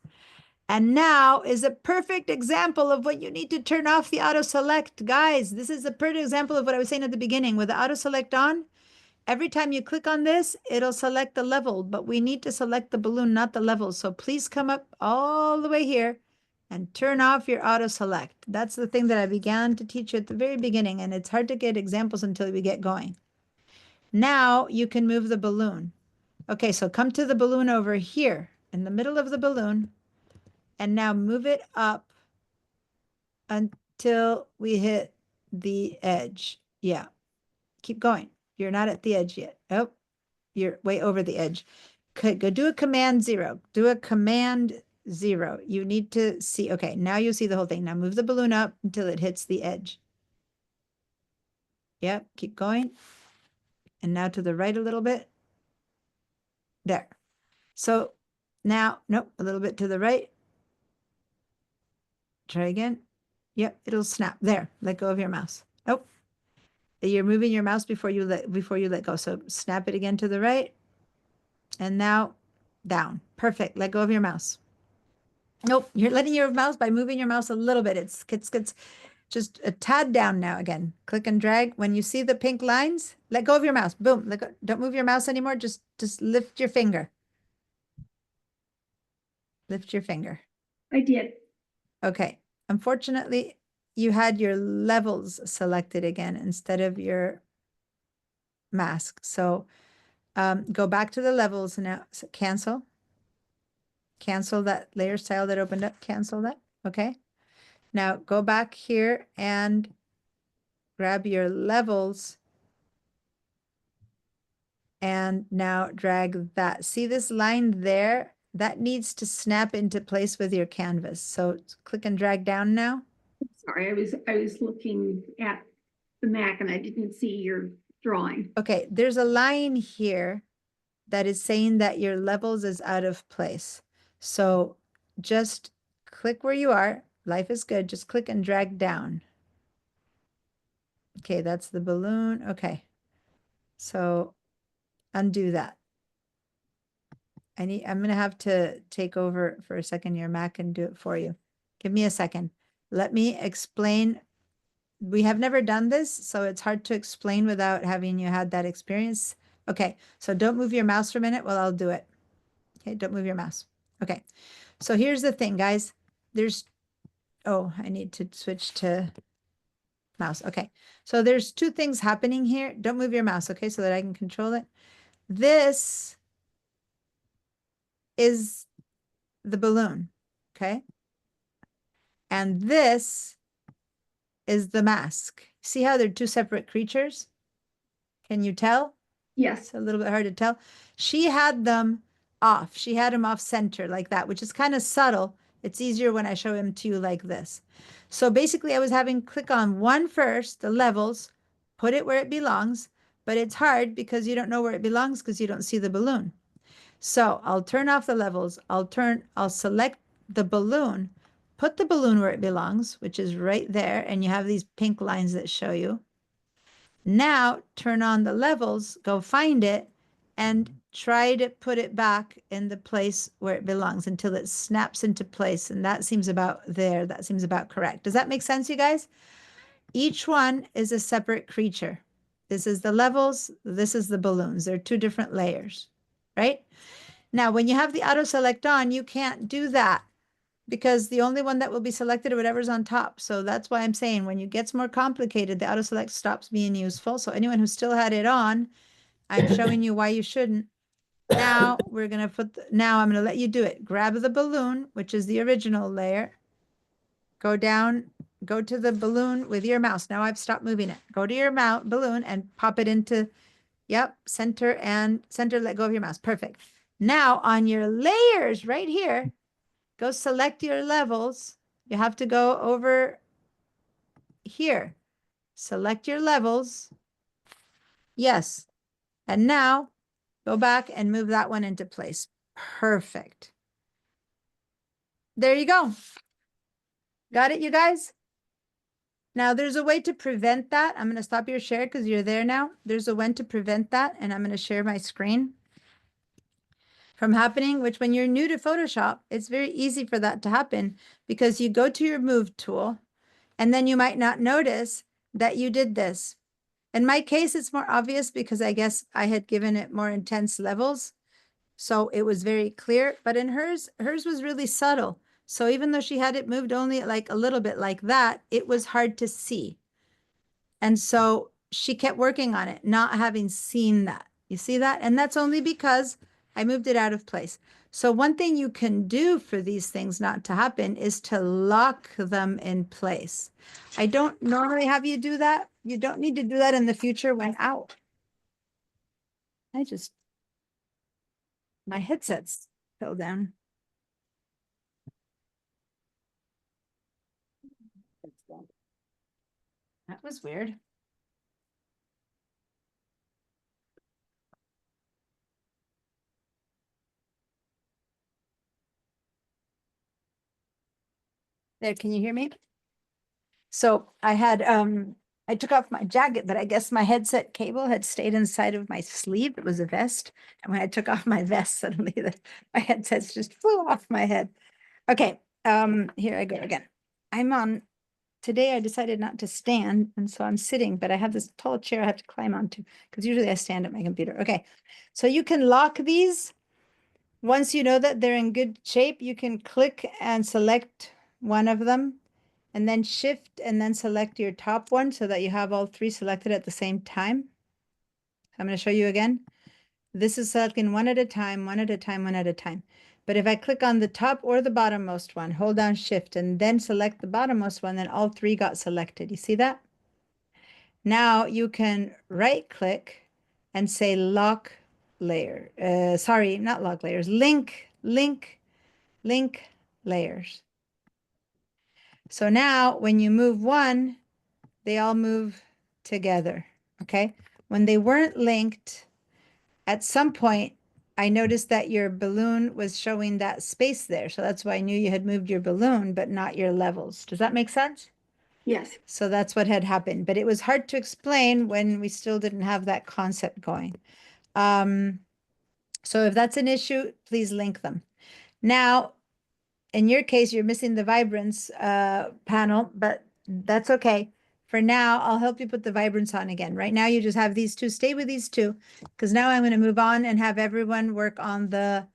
And now is a perfect example of when you need to turn off the auto select. Guys, this is a perfect example of what I was saying at the beginning. With the auto select on, every time you click on this, it'll select the level, but we need to select the balloon, not the level. So please come up all the way here and turn off your auto select. That's the thing that I began to teach you at the very beginning, and it's hard to get examples until we get going. Now you can move the balloon. Okay, so come to the balloon over here in the middle of the balloon, and now move it up until we hit the edge. Yeah, keep going. You're not at the edge yet. Oh, you're way over the edge. Go do a Command 0. Do a Command 0. You need to see. Okay, now you see the whole thing. Now move the balloon up until it hits the edge. Yep, keep going. And now to the right a little bit. There. So now, nope, a little bit to the right. Try again. Yep, it'll snap. There, let go of your mouse. Nope. You're moving your mouse before you let go. So snap it again to the right. And now down. Perfect. Let go of your mouse. Nope, you're letting your mouse by moving your mouse a little bit. It's just a tad down now again. Click and drag. When you see the pink lines, let go of your mouse. Boom. Let go. Don't move your mouse anymore. Just lift your finger. Lift your finger. I did. Okay. Unfortunately, you had your levels selected again instead of your mask. So go back to the levels now. So cancel. Cancel that layer style that opened up. Cancel that. Okay. Now go back here and grab your levels. And now drag that. See this line there? That needs to snap into place with your canvas. So click and drag down now. Sorry, I was looking at the Mac and I didn't see your drawing. Okay, there's a line here that is saying that your levels is out of place. So just click where you are. Life is good. Just click and drag down. Okay, that's the balloon. Okay. So undo that. I'm going to have to take over for a second your Mac and do it for you. Give me a second. Let me explain. We have never done this, so it's hard to explain without having you had that experience. Okay, so don't move your mouse for a minute while I'll do it. Okay, don't move your mouse. Okay, so here's the thing, guys. Oh, I need to switch to mouse. Okay, so there's two things happening here. Don't move your mouse, okay, so that I can control it. This is the balloon, okay? And this is the mask. See how they're two separate creatures? Can you tell? Yes. It's a little bit hard to tell. She had them off. She had them off center like that, which is kind of subtle. It's easier when I show him to you like this. So basically I was having click on one first, the levels, put it where it belongs, but it's hard because you don't know where it belongs because you don't see the balloon. So I'll turn off the levels. I'll select the balloon, put the balloon where it belongs, which is right there. And you have these pink lines that show you. Now turn on the levels, go find it, and try to put it back in the place where it belongs until it snaps into place. And that seems about there. That seems about correct. Does that make sense, you guys? Each one is a separate creature. This is the levels. This is the balloons. They're two different layers, right? Now, when you have the auto select on, you can't do that because the only one that will be selected or whatever's on top. So that's why I'm saying when it gets more complicated, the auto select stops being useful. So anyone who still had it on, I'm showing you why you shouldn't. Now we're going to now I'm going to let you do it. Grab the balloon, which is the original layer. Go down, go to the balloon with your mouse. Now I've stopped moving it. Go to your balloon and pop it into, yep, center and center, let go of your mouse. Perfect. Now on your layers right here, go select your levels. You have to go over here. Select your levels. Yes. And now go back and move that one into place. Perfect. There you go. Got it, you guys? Now there's a way to prevent that. I'm going to stop your share because you're there now. There's a way to prevent that, and I'm going to share my screen from happening, which when you're new to Photoshop, it's very easy for that to happen because you go to your move tool and then you might not notice that you did this. In my case, it's more obvious because I guess I had given it more intense levels. So it was very clear, but in hers was really subtle. So even though she had it moved only like a little bit like that, it was hard to see. And so she kept working on it, not having seen that. You see that? And that's only because I moved it out of place. So one thing you can do for these things not to happen is to lock them in place. I don't normally have you do that. You don't need to do that in the future when out. My headset's fell down. That was weird. There, can you hear me? So I had, I took off my jacket, but I guess my headset cable had stayed inside of my sleeve. It was a vest. And when I took off my vest, suddenly my headsets just flew off my head. Okay, here I go again. Today I decided not to stand, and so I'm sitting, but I have this tall chair I have to climb onto, because usually I stand at my computer. Okay, so you can lock these. Once you know that they're in good shape, you can click and select one of them, and then shift and then select your top one so that you have all three selected at the same time. I'm going to show you again. This is selecting one at a time, one at a time, one at a time. But if I click on the top or the bottommost one, hold down shift and then select the bottommost one, then all three got selected. You see that? Now you can right click and say lock layer. Sorry, not lock layers, link layers. So now when you move one, they all move together, okay? When they weren't linked, at some point, I noticed that your balloon was showing that space there. So that's why I knew you had moved your balloon, but not your levels. Does that make sense? Yes. So that's what had happened. But it was hard to explain when we still didn't have that concept going. So if that's an issue, please link them. Now, in your case, you're missing the vibrance panel, but that's okay. For now, I'll help you put the vibrance on again. Right now, you just have these two. Stay with these two, because now I'm going to move on and have everyone work on the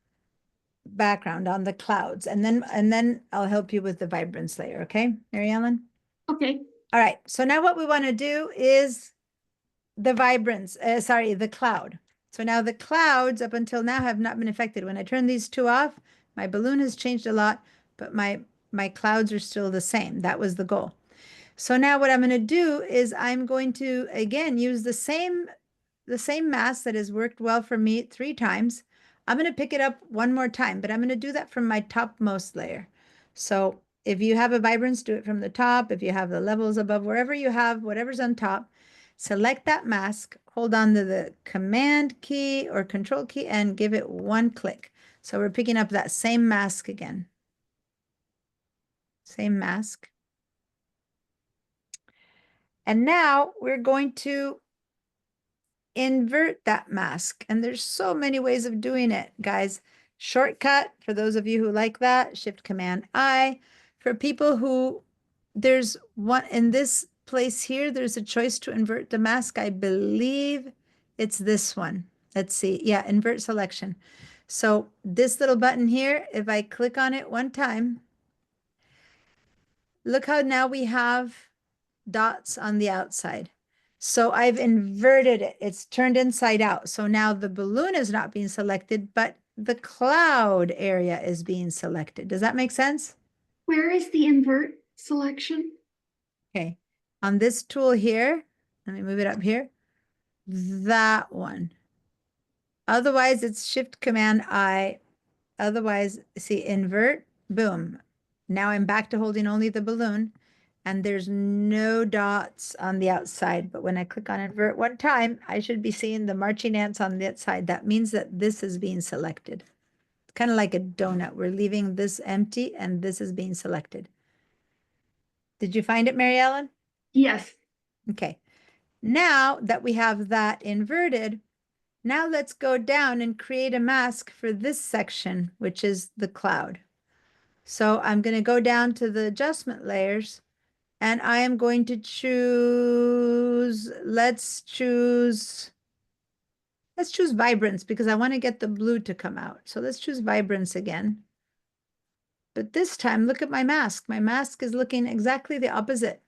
background, on the clouds. And then I'll help you with the vibrance layer. Okay, Mary Ellen? Okay. All right. So now what we want to do is the vibrance, the cloud. So now the clouds up until now have not been affected. When I turn these two off, my balloon has changed a lot, but my clouds are still the same. That was the goal. So now what I'm going to do is I'm going to, again, use the same mask that has worked well for me 3 times. I'm going to pick it up one more time, but I'm going to do that from my topmost layer. So if you have a vibrance, do it from the top. If you have the levels above, wherever you have, whatever's on top, select that mask, hold on to the command key or control key and give it one click. So we're picking up that same mask again. Same mask. And now we're going to invert that mask. And there's so many ways of doing it, guys. Shortcut, for those of you who like that, Shift Command I. For people who, there's one in this place here, there's a choice to invert the mask. I believe it's this one. Let's see. Yeah, invert selection. So this little button here, if I click on it one time, look how now we have dots on the outside. So I've inverted it. It's turned inside out. So now the balloon is not being selected, but the cloud area is being selected. Does that make sense? Where is the invert selection? Okay. On this tool here, let me move it up here. That one. Otherwise, it's Shift Command I. Otherwise, see, invert, boom. Now I'm back to holding only the balloon. And there's no dots on the outside. But when I click on invert one time, I should be seeing the marching ants on the outside. That means that this is being selected. It's kind of like a donut. We're leaving this empty and this is being selected. Did you find it, Mary Ellen? Yes. Okay. Now that we have that inverted, now let's go down and create a mask for this section, which is the cloud. So I'm going to go down to the adjustment layers. And I am going to choose, let's choose vibrance because I want to get the blue to come out. So let's choose vibrance again. But this time, look at my mask. My mask is looking exactly the opposite.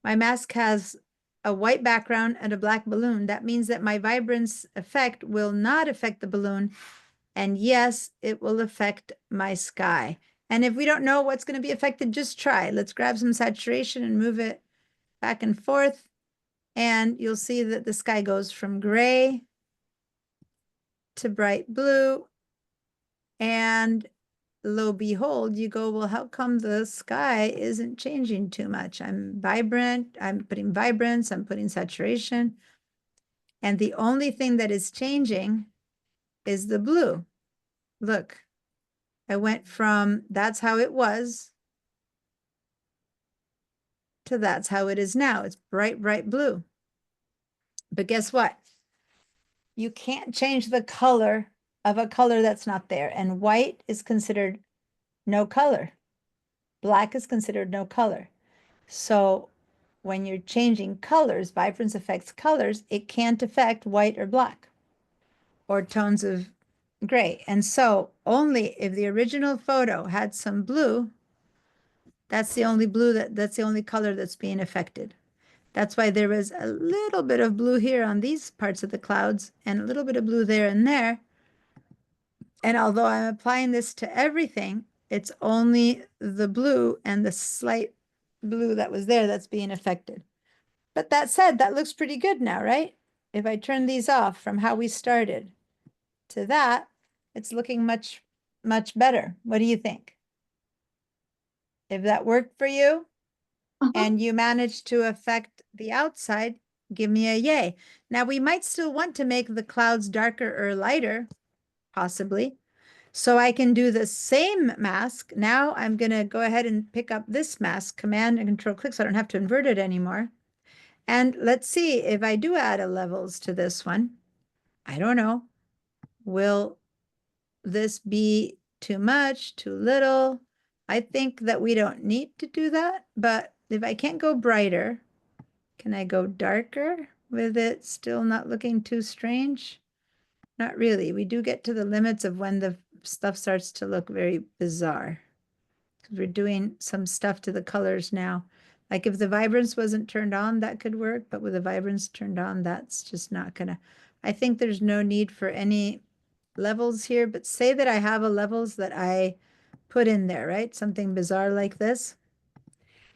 My mask has a white background and a black balloon. That means that my vibrance effect will not affect the balloon. And yes, it will affect my sky. And if we don't know what's going to be affected, just try. Let's grab some saturation and move it back and forth. And you'll see that the sky goes from gray to bright blue. And lo behold, you go, well, how come the sky isn't changing too much? I'm putting vibrance, I'm putting saturation. And the only thing that is changing is the blue. Look. I went from, that's how it was. to that's how it is now. It's bright, bright blue. But guess what? You can't change the color of a color that's not there. And white is considered no color. Black is considered no color. So when you're changing colors, vibrance affects colors, it can't affect white or black or tones of gray. And so only if the original photo had some blue, that's the only blue that's the only color that's being affected. That's why there is a little bit of blue here on these parts of the clouds and a little bit of blue there and there. And although I'm applying this to everything, it's only the blue and the slight blue that was there that's being affected. But that said, that looks pretty good now, right? If I turn these off from how we started to that, it's looking much, much better. What do you think? If that worked for you and you managed to affect the outside, give me a yay. Now we might still want to make the clouds darker or lighter, possibly. So I can do the same mask. Now I'm going to go ahead and pick up this mask, Command and Control click, so I don't have to invert it anymore. And let's see if I do add a levels to this one. I don't know. Will this be too much, too little? I think that we don't need to do that, but if I can't go brighter, can I go darker with it still not looking too strange? Not really. We do get to the limits of when the stuff starts to look very bizarre. Because we're doing some stuff to the colors now. Like if the vibrance wasn't turned on, that could work, but with the vibrance turned on, that's just not gonna. I think there's no need for any levels here, but say that I have a levels that I put in there, right? Something bizarre like this.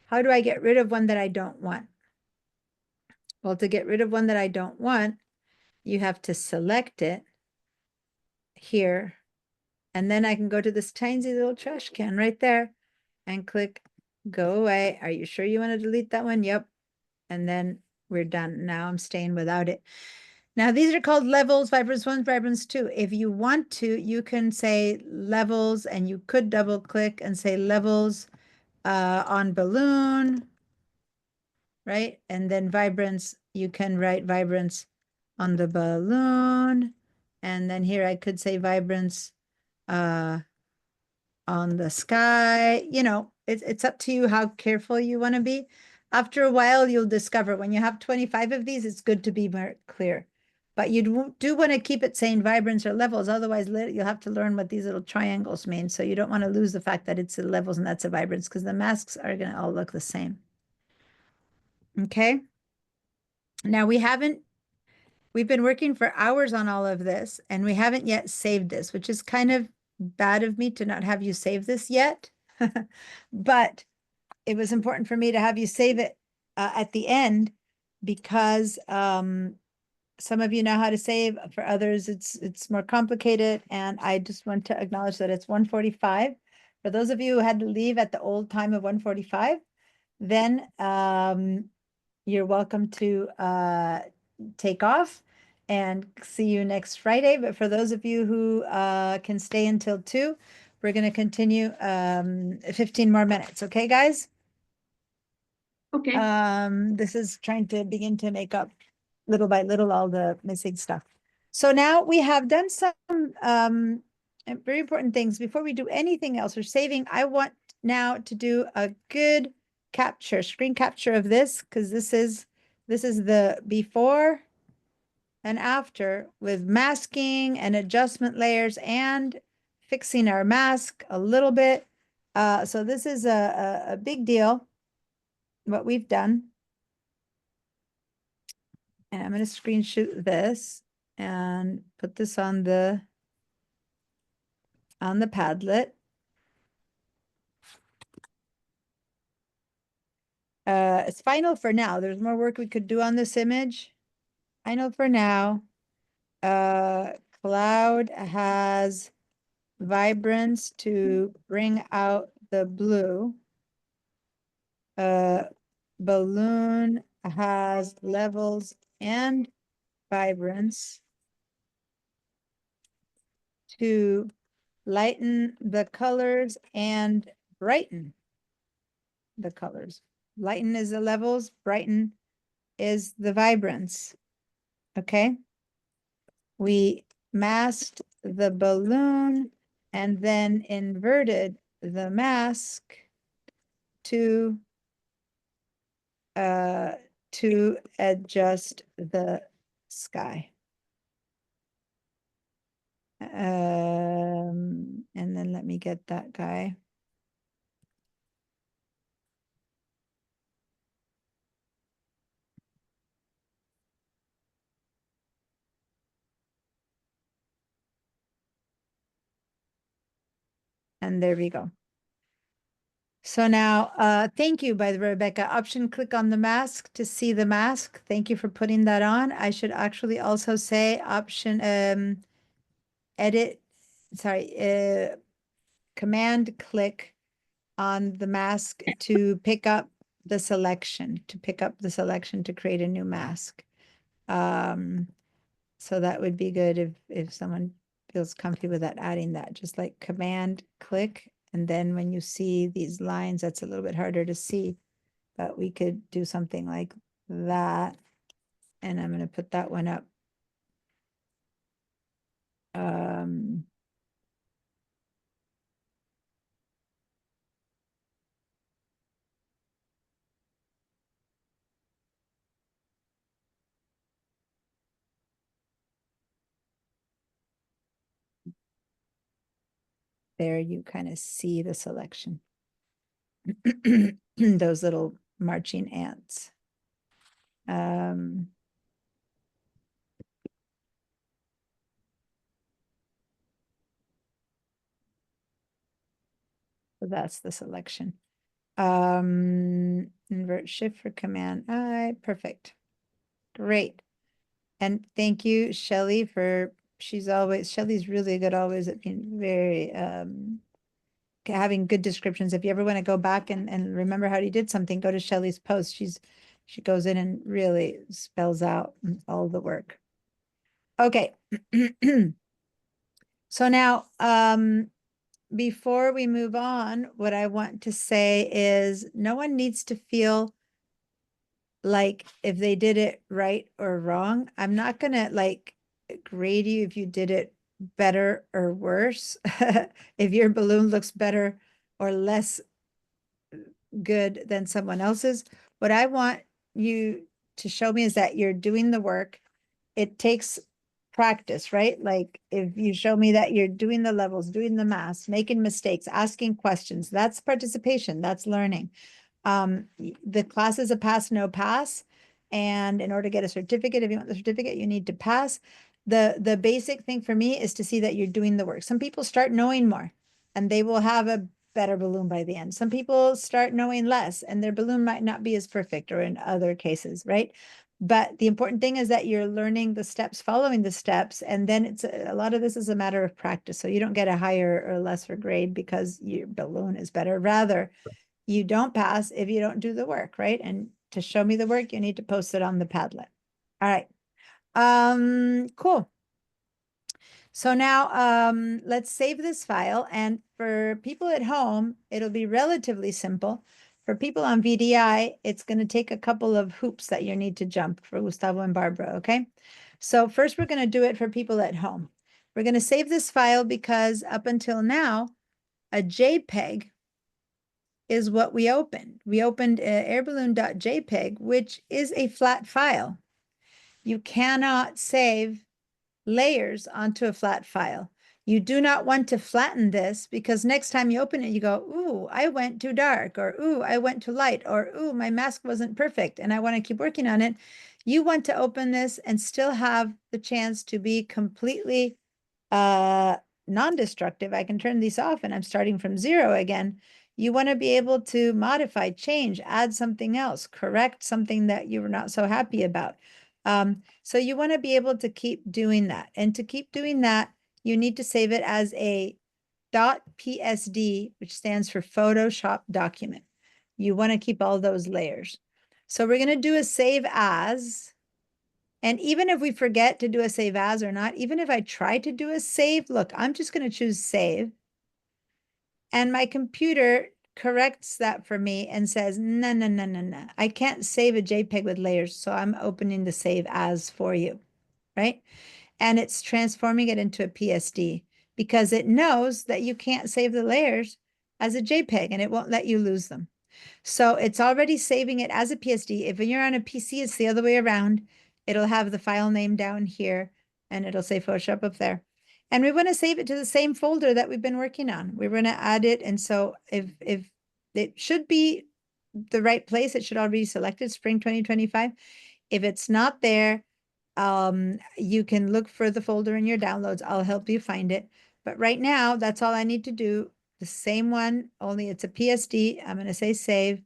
How do I get rid of one that I don't want? Well, to get rid of one that I don't want, you have to select it here. And then I can go to this tiny little trash can right there and click go away. Are you sure you want to delete that one? Yep. And then we're done. Now I'm staying without it. Now these are called levels, vibrance 1, vibrance 2. If you want to, you can say levels and you could double click and say levels on balloon, right? And then vibrance, you can write vibrance on the balloon. And then here I could say vibrance on the sky. You know, it's up to you how careful you want to be. After a while, you'll discover when you have 25 of these, it's good to be more clear. But you do want to keep it saying vibrance or levels. Otherwise, you'll have to learn what these little triangles mean. So you don't want to lose the fact that it's a levels and that's a vibrance because the masks are going to all look the same. Okay. Now we've been working for hours on all of this and we haven't yet saved this, which is kind of bad of me to not have you save this yet. But it was important for me to have you save it at the end because some of you know how to save. For others, it's more complicated. And I just want to acknowledge that it's 1:45. For those of you who had to leave at the old time of 1:45, then you're welcome to take off and see you next Friday. But for those of you who can stay until 2, we're going to continue 15 more minutes. Okay, guys? Okay. This is trying to begin to make up little by little all the missing stuff. So now we have done some very important things. Before we do anything else, we're saving. I want now to do a good capture, screen capture of this, because this is the before and after with masking and adjustment layers and fixing our mask a little bit. So this is a big deal, what we've done. And I'm going to screenshot this and put this on the Padlet. It's final for now. There's more work we could do on this image. Final for now. Cloud has vibrance to bring out the blue. Balloon has levels and vibrance to lighten the colors and brighten the colors. Lighten is the levels, brighten is the vibrance. Okay? We masked the balloon and then inverted the mask to adjust the sky. And then let me get that guy. And there we go. So now, thank you, by the way, Rebecca. Option, click on the mask to see the mask. Thank you for putting that on. I should actually also say option, edit, sorry, command click on the mask to pick up the selection, to create a new mask. So that would be good if someone feels comfy with that, adding that, just like command click. And then when you see these lines, that's a little bit harder to see, but we could do something like that. And I'm going to put that one up. There you kind of see the selection. Those little marching ants. So that's the selection. Invert shift for command I, perfect. Great. And thank you, Shelley, for Shelley's really good always at being very having good descriptions. If you ever want to go back and remember how you did something, go to Shelley's post. She goes in and really spells out all the work. Okay. So now, before we move on, what I want to say is no one needs to feel like if they did it right or wrong. I'm not gonna like grade you if you did it better or worse. If your balloon looks better or less good than someone else's. What I want you to show me is that you're doing the work. It takes practice, right? Like if you show me that you're doing the levels, doing the math, making mistakes, asking questions, that's participation, that's learning. The class is a pass, no pass. And in order to get a certificate, if you want the certificate, you need to pass. The basic thing for me is to see that you're doing the work. Some people start knowing more and they will have a better balloon by the end. Some people start knowing less and their balloon might not be as perfect, or in other cases, right? But the important thing is that you're learning the steps, following the steps, and then it's a lot of this is a matter of practice. So you don't get a higher or lesser grade because your balloon is better. Rather, you don't pass if you don't do the work, right? And to show me the work, you need to post it on the Padlet. All right. Cool. So now let's save this file. And for people at home, it'll be relatively simple. For people on VDI, it's going to take a couple of hoops that you need to jump for Gustavo and Barbara, okay? So first we're going to do it for people at home. We're going to save this file because up until now, a JPEG is what we opened. We opened airballoon.jpg, which is a flat file. You cannot save layers onto a flat file. You do not want to flatten this because next time you open it, you go, ooh, I went too dark, or ooh, I went too light, or ooh, my mask wasn't perfect and I want to keep working on it. You want to open this and still have the chance to be completely non-destructive. I can turn these off and I'm starting from 0 again. You want to be able to modify, change, add something else, correct something that you were not so happy about. So you want to be able to keep doing that. And to keep doing that, you need to save it as a .psd, which stands for Photoshop document. You want to keep all those layers. So we're going to do a save as. And even if we forget to do a save as or not, even if I try to do a save, look, I'm just going to choose save. And my computer corrects that for me and says, no, no, no, no, no. I can't save a JPEG with layers, so I'm opening the save as for you, right? And it's transforming it into a PSD because it knows that you can't save the layers as a JPEG and it won't let you lose them. So it's already saving it as a PSD. If you're on a PC, it's the other way around. It'll have the file name down here and it'll say Photoshop up there. And we want to save it to the same folder that we've been working on. We're going to add it. And so if it should be the right place, it should already be selected, Spring 2025. If it's not there, you can look for the folder in your downloads. I'll help you find it. But right now, that's all I need to do. The same one, only it's a PSD. I'm going to say save.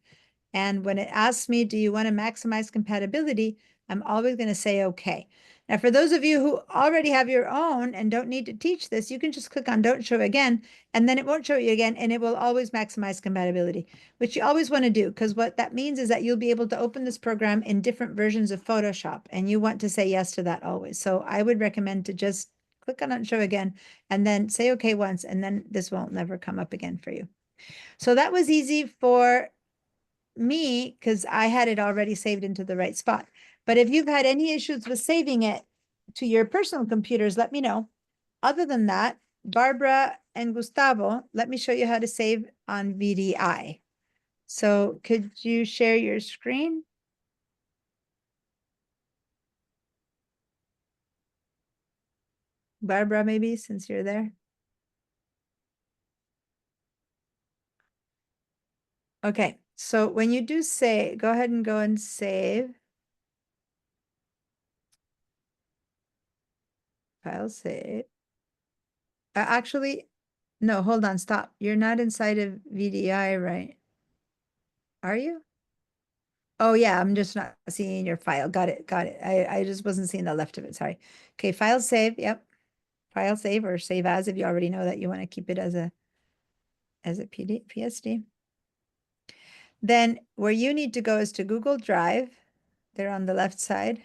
And when it asks me, do you want to maximize compatibility? I'm always going to say okay. Now, for those of you who already have your own and don't need to teach this, you can just click on don't show again, and then it won't show you again, and it will always maximize compatibility, which you always want to do, because what that means is that you'll be able to open this program in different versions of Photoshop, and you want to say yes to that always. So I would recommend to just click on don't show again, and then say okay once, and then this won't never come up again for you. So that was easy for me because I had it already saved into the right spot. But if you've had any issues with saving it to your personal computers, let me know. Other than that, Barbara and Gustavo, let me show you how to save on VDI. So could you share your screen? Barbara, maybe, since you're there. Okay, so when you do say, go ahead and go and save. File save. Actually, no, hold on, stop. You're not inside of VDI, right? Are you? Oh yeah, I'm just not seeing your file. Got it, got it. I just wasn't seeing the left of it, sorry. Okay, file save, yep. File save or save as if you already know that you want to keep it as a PSD. Then where you need to go is to Google Drive. They're on the left side.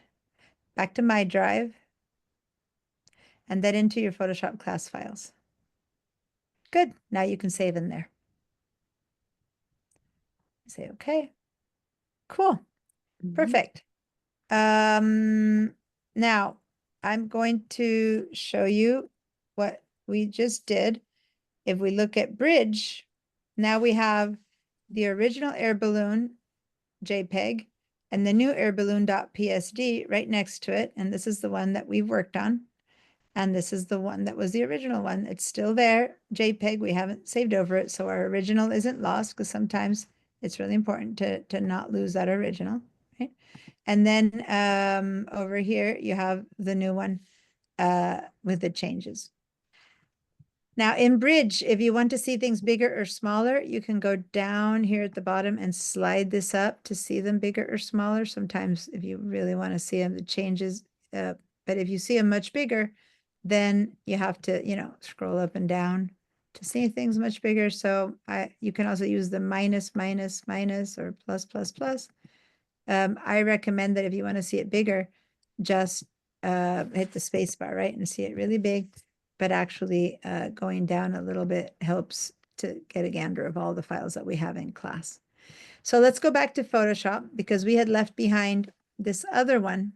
Back to My Drive. And then into your Photoshop class files. Good, now you can save in there. Say okay. Cool, perfect. Now I'm going to show you what we just did. If we look at Bridge, now we have the original air balloon JPEG and the new air balloon.psd right next to it. And this is the one that we've worked on. And this is the one that was the original one. It's still there, JPEG. We haven't saved over it, so our original isn't lost because sometimes it's really important to not lose that original, right? And then over here, you have the new one with the changes. Now in Bridge, if you want to see things bigger or smaller, you can go down here at the bottom and slide this up to see them bigger or smaller. Sometimes if you really want to see them, the changes, but if you see them much bigger, then you have to, you know, scroll up and down to see things much bigger. So you can also use the minus, minus, minus, or plus, plus, plus. I recommend that if you want to see it bigger, just hit the space bar, right? And see it really big, but actually going down a little bit helps to get a gander of all the files that we have in class. So let's go back to Photoshop because we had left behind this other one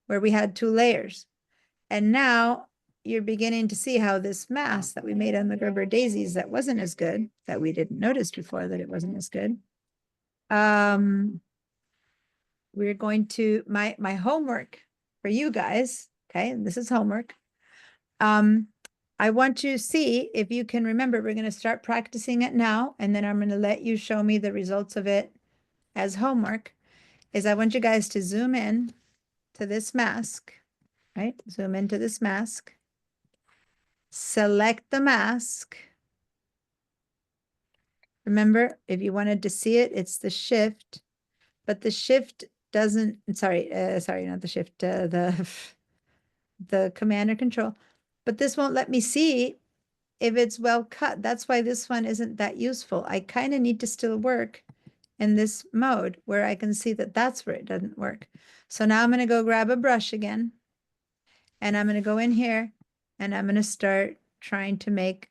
where we had 2 layers. And now you're beginning to see how this mask that we made on the Gerber daisies that wasn't as good, that we didn't notice before that it wasn't as good. We're going to, my homework for you guys, okay, this is homework. I want to see if you can remember, we're going to start practicing it now, and then I'm going to let you show me the results of it as homework, is I want you guys to zoom in to this mask, right? Zoom into this mask. Select the mask. Remember, if you wanted to see it, it's the shift, but the shift doesn't, sorry, not the shift, the command or control, but this won't let me see if it's well cut. That's why this one isn't that useful. I kind of need to still work in this mode where I can see that that's where it doesn't work. So now I'm going to go grab a brush again, and I'm going to go in here and I'm going to start trying to make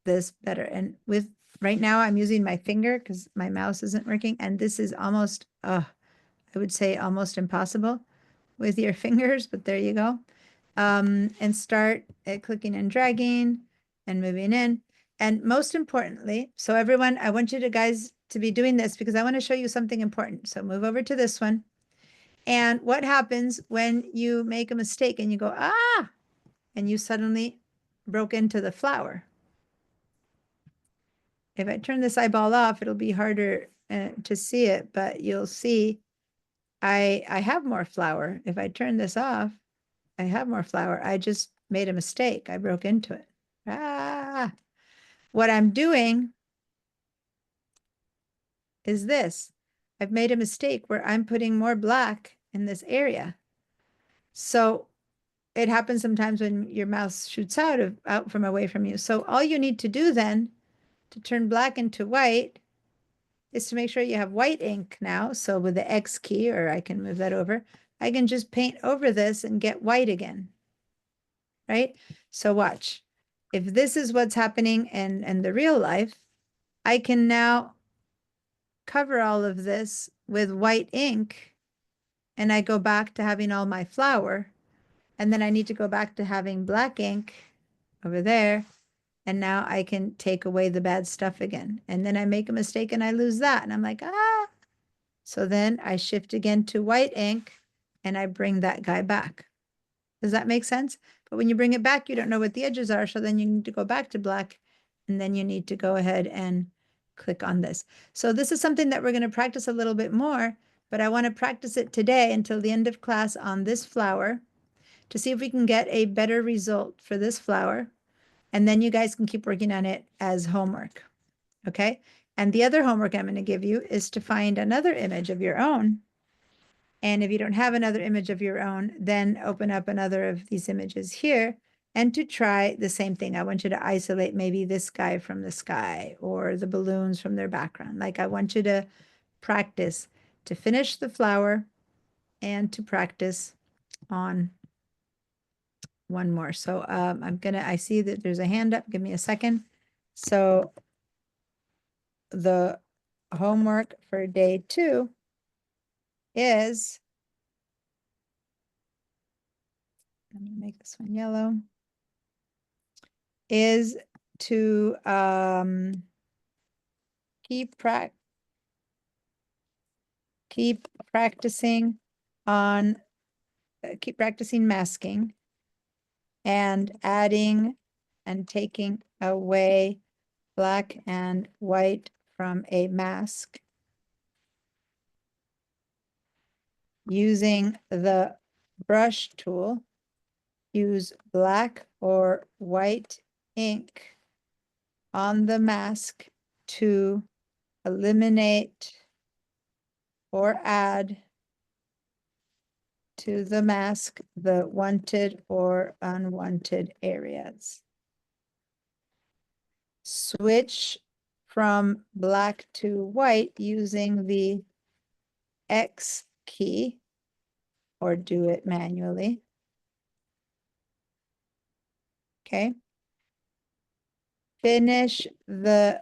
this better. And with right now I'm using my finger because my mouse isn't working, and this is almost, I would say almost impossible with your fingers, but there you go. And start clicking and dragging and moving in. And most importantly, so everyone, I want you to guys to be doing this because I want to show you something important. So move over to this one. And what happens when you make a mistake and you go, ah, and you suddenly broke into the flower? If I turn this eyeball off, it'll be harder to see it, but you'll see I have more flour. If I turn this off, I have more flour. I just made a mistake. I broke into it. Ah, what I'm doing is this. I've made a mistake where I'm putting more black in this area. So it happens sometimes when your mouse shoots out from away from you. So all you need to do then to turn black into white is to make sure you have white ink now. So with the X key, or I can move that over, I can just paint over this and get white again, right? So watch. If this is what's happening in the real life, I can now cover all of this with white ink, and I go back to having all my flour, and then I need to go back to having black ink over there, and now I can take away the bad stuff again. And then I make a mistake and I lose that, and I'm like, ah. So then I shift again to white ink, and I bring that guy back. Does that make sense? But when you bring it back, you don't know what the edges are, so then you need to go back to black, and then you need to go ahead and click on this. So this is something that we're going to practice a little bit more, but I want to practice it today until the end of class on this flower to see if we can get a better result for this flower. And then you guys can keep working on it as homework. Okay? And the other homework I'm going to give you is to find another image of your own. And if you don't have another image of your own, then open up another of these images here and to try the same thing. I want you to isolate maybe this guy from the sky or the balloons from their background. Like I want you to practice to finish the flower and to practice on one more. So I see that there's a hand up. Give me a second. So the homework for day 2 is, I'm going to make this one yellow, is to keep practicing on, keep practicing masking and adding and taking away black and white from a mask using the brush tool. Use black or white ink on the mask to eliminate or add to the mask the wanted or unwanted areas. Switch from black to white using the X key, or do it manually. Okay. Finish the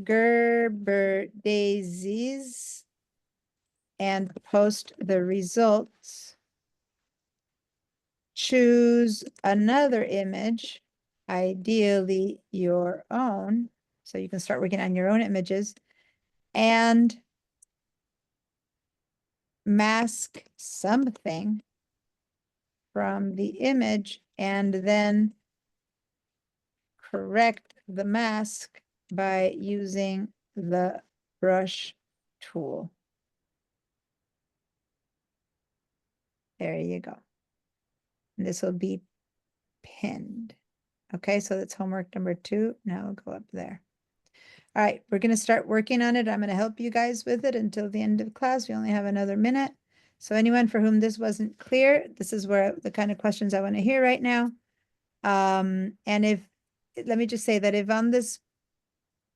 Gerber daisies and post the results. Choose another image, ideally your own, so you can start working on your own images, and mask something from the image, and then correct the mask by using the brush tool. There you go. And this will be pinned. Okay, so that's homework number 2. Now we'll go up there. All right, we're going to start working on it. I'm going to help you guys with it until the end of class. We only have another minute. So anyone for whom this wasn't clear, this is where the kind of questions I want to hear right now. And let me just say that if on the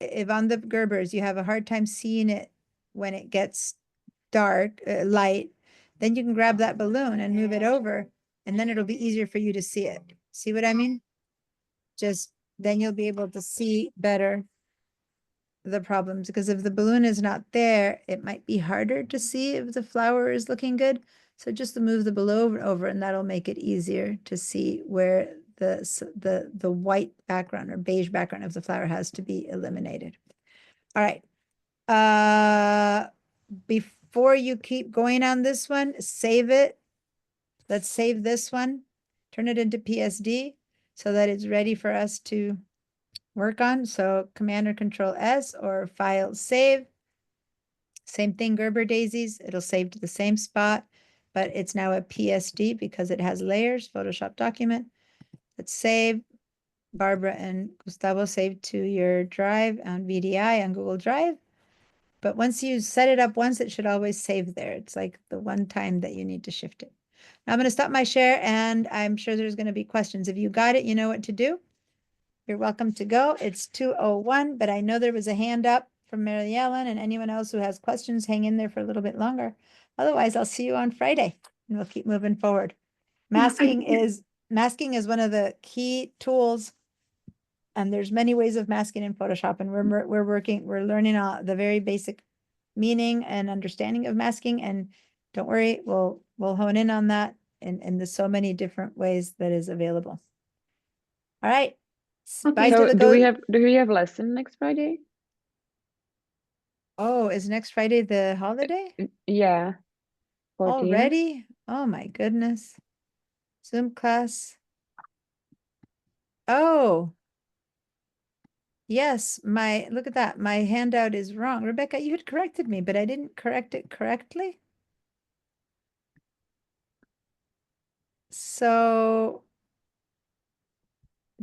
Gerbers, you have a hard time seeing it when it gets dark, light, then you can grab that balloon and move it over, and then it'll be easier for you to see it. See what I mean? Just then you'll be able to see better the problems, because if the balloon is not there, it might be harder to see if the flower is looking good. So just to move the balloon over, and that'll make it easier to see where the white background or beige background of the flower has to be eliminated. All right. Before you keep going on this one, save it. Let's save this one, turn it into PSD so that it's ready for us to work on. So Command or Control S or File Save. Same thing, Gerber daisies. It'll save to the same spot, but it's now a PSD because it has layers, Photoshop document. Let's save. Barbara and Gustavo save to your drive on VDI on Google Drive. But once you set it up once, it should always save there. It's like the one time that you need to shift it. Now I'm going to stop my share, and I'm sure there's going to be questions. If you got it, you know what to do. You're welcome to go. It's 2:01, but I know there was a hand up from Mary Ellen, and anyone else who has questions, hang in there for a little bit longer. Otherwise, I'll see you on Friday, and we'll keep moving forward. Masking is one of the key tools, and there's many ways of masking in Photoshop, and we're learning the very basic meaning and understanding of masking. And don't worry, we'll hone in on that, and there's so many different ways that is available. All right. Bye to So the do we have lesson next Friday? Oh, is next Friday the holiday Yeah. 14th. already? Oh my goodness. Zoom class. Oh. Yes, look at that. My handout is wrong. Rebecca, you had corrected me, but I didn't correct it correctly. So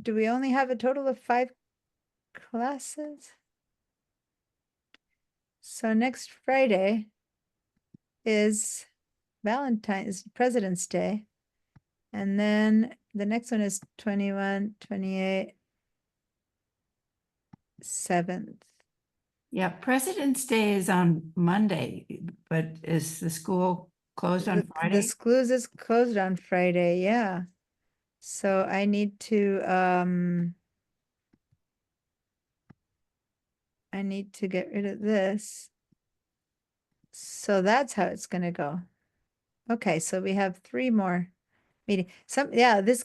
do we only have a total of 5 classes? So next Friday is President's Day. And then the next one is 21, 28, 7th. Yeah, President's Day is on Monday, but is the school closed on The Friday? schools is closed on Friday, yeah. So I need to get rid of this. So that's how it's gonna go. Okay, so we have 3 more meeting. This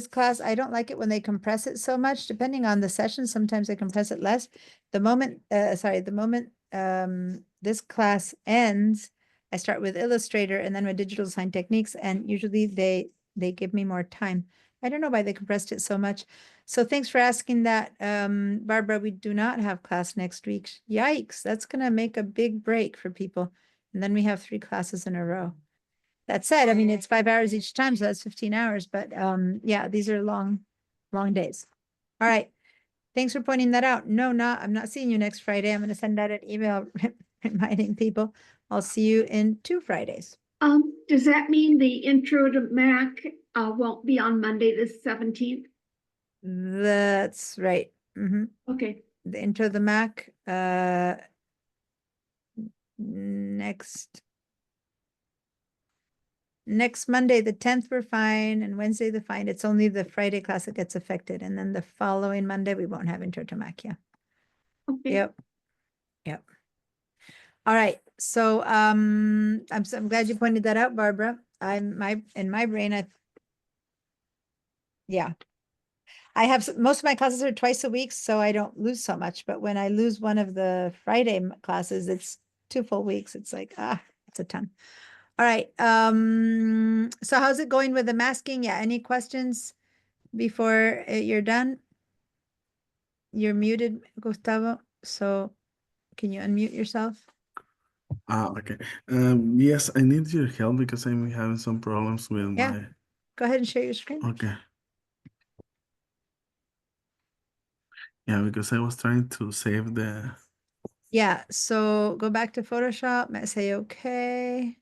class, I don't like it when they compress it so much, depending on the session. Sometimes they compress it less. The moment this class ends, I start with Illustrator and then with Digital Design Techniques, and usually they give me more time. I don't know why they compressed it so much. So thanks for asking that, Barbara. We do not have class next week. Yikes, that's gonna make a big break for people. And then we have 3 classes in a row. That said, I mean, it's 5 hours each time, so that's 15 hours, but yeah, these are long days. All right. Thanks for pointing that out. No, I'm not seeing you next Friday. I'm gonna send out an email reminding people. I'll see you in 2 Fridays. Does that mean the intro to Mac won't be on Monday, the 17th? That's right. Okay. The intro to the Mac, next Monday, the 10th, we're fine, and Wednesday, the fine. It's only the Friday class that gets affected, and then the following Monday, we won't have intro to Mac, yeah. Okay. Yep. All right, so I'm glad you pointed that out, Barbara. In my brain, I have most of my classes are twice a week, so I don't lose so much. But when I lose one of the Friday classes, it's 2 full weeks. It's like, it's a ton. All right. So how's it going with the masking? Yeah. Any questions before you're done? You're muted, Gustavo. So can you unmute yourself? Okay. Yes, I need your help because I'm having some problems with Yeah. my. Go ahead and share your screen. Okay. Yeah, because I was trying to save the. Yeah. So go back to Photoshop and say, okay.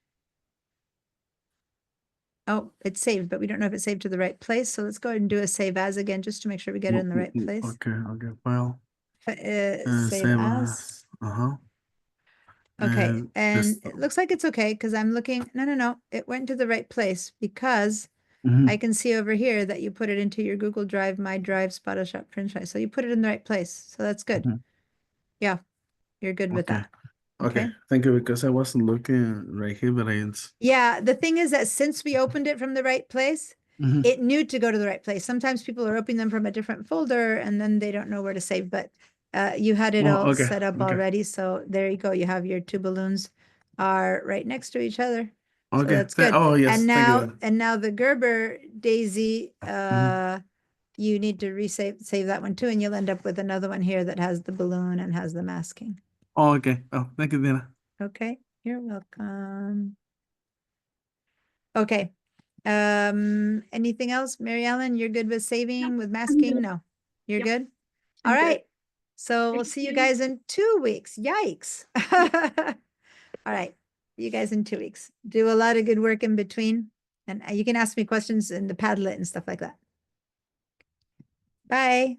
Oh, it's saved, but we don't know if it's saved to the right place. So let's go ahead and do a save as again, just to make sure we get it in the right place. Okay. Well. Save as. Okay, and it looks like it's okay because I'm looking, no, it went to the right place because I can see over here that you put it into your Google Drive, My Drive, Photoshop, Print. So you put it in the right place. So that's good. You're good with Okay. that. Okay, Okay. thank you, because I wasn't looking right here, but it's. Yeah, the thing is that since we opened it from the right place, Mhm. it knew to go to the right place. Sometimes people are opening them from a different folder and then they don't know where to save, but you had it Oh, all okay, set up okay. already. So there you go. You have your two balloons are right next to each other. So Okay, that's good. oh, yes, And thank you. now, and now the Gerber daisy, you need to save that one too, and you'll end up with another one here that has the balloon and has the masking. Oh, okay, oh, thank you, Dina. Okay, you're welcome. Okay. Anything else? Mary Ellen, you're good with saving, with masking? good. No, you're Yep, good? I'm All good. right. So we'll Thank see you you. guys in 2 weeks. Yikes. All right. See you guys in 2 weeks. Do a lot of good work in between. And you can ask me questions in the Padlet and stuff like that. Bye.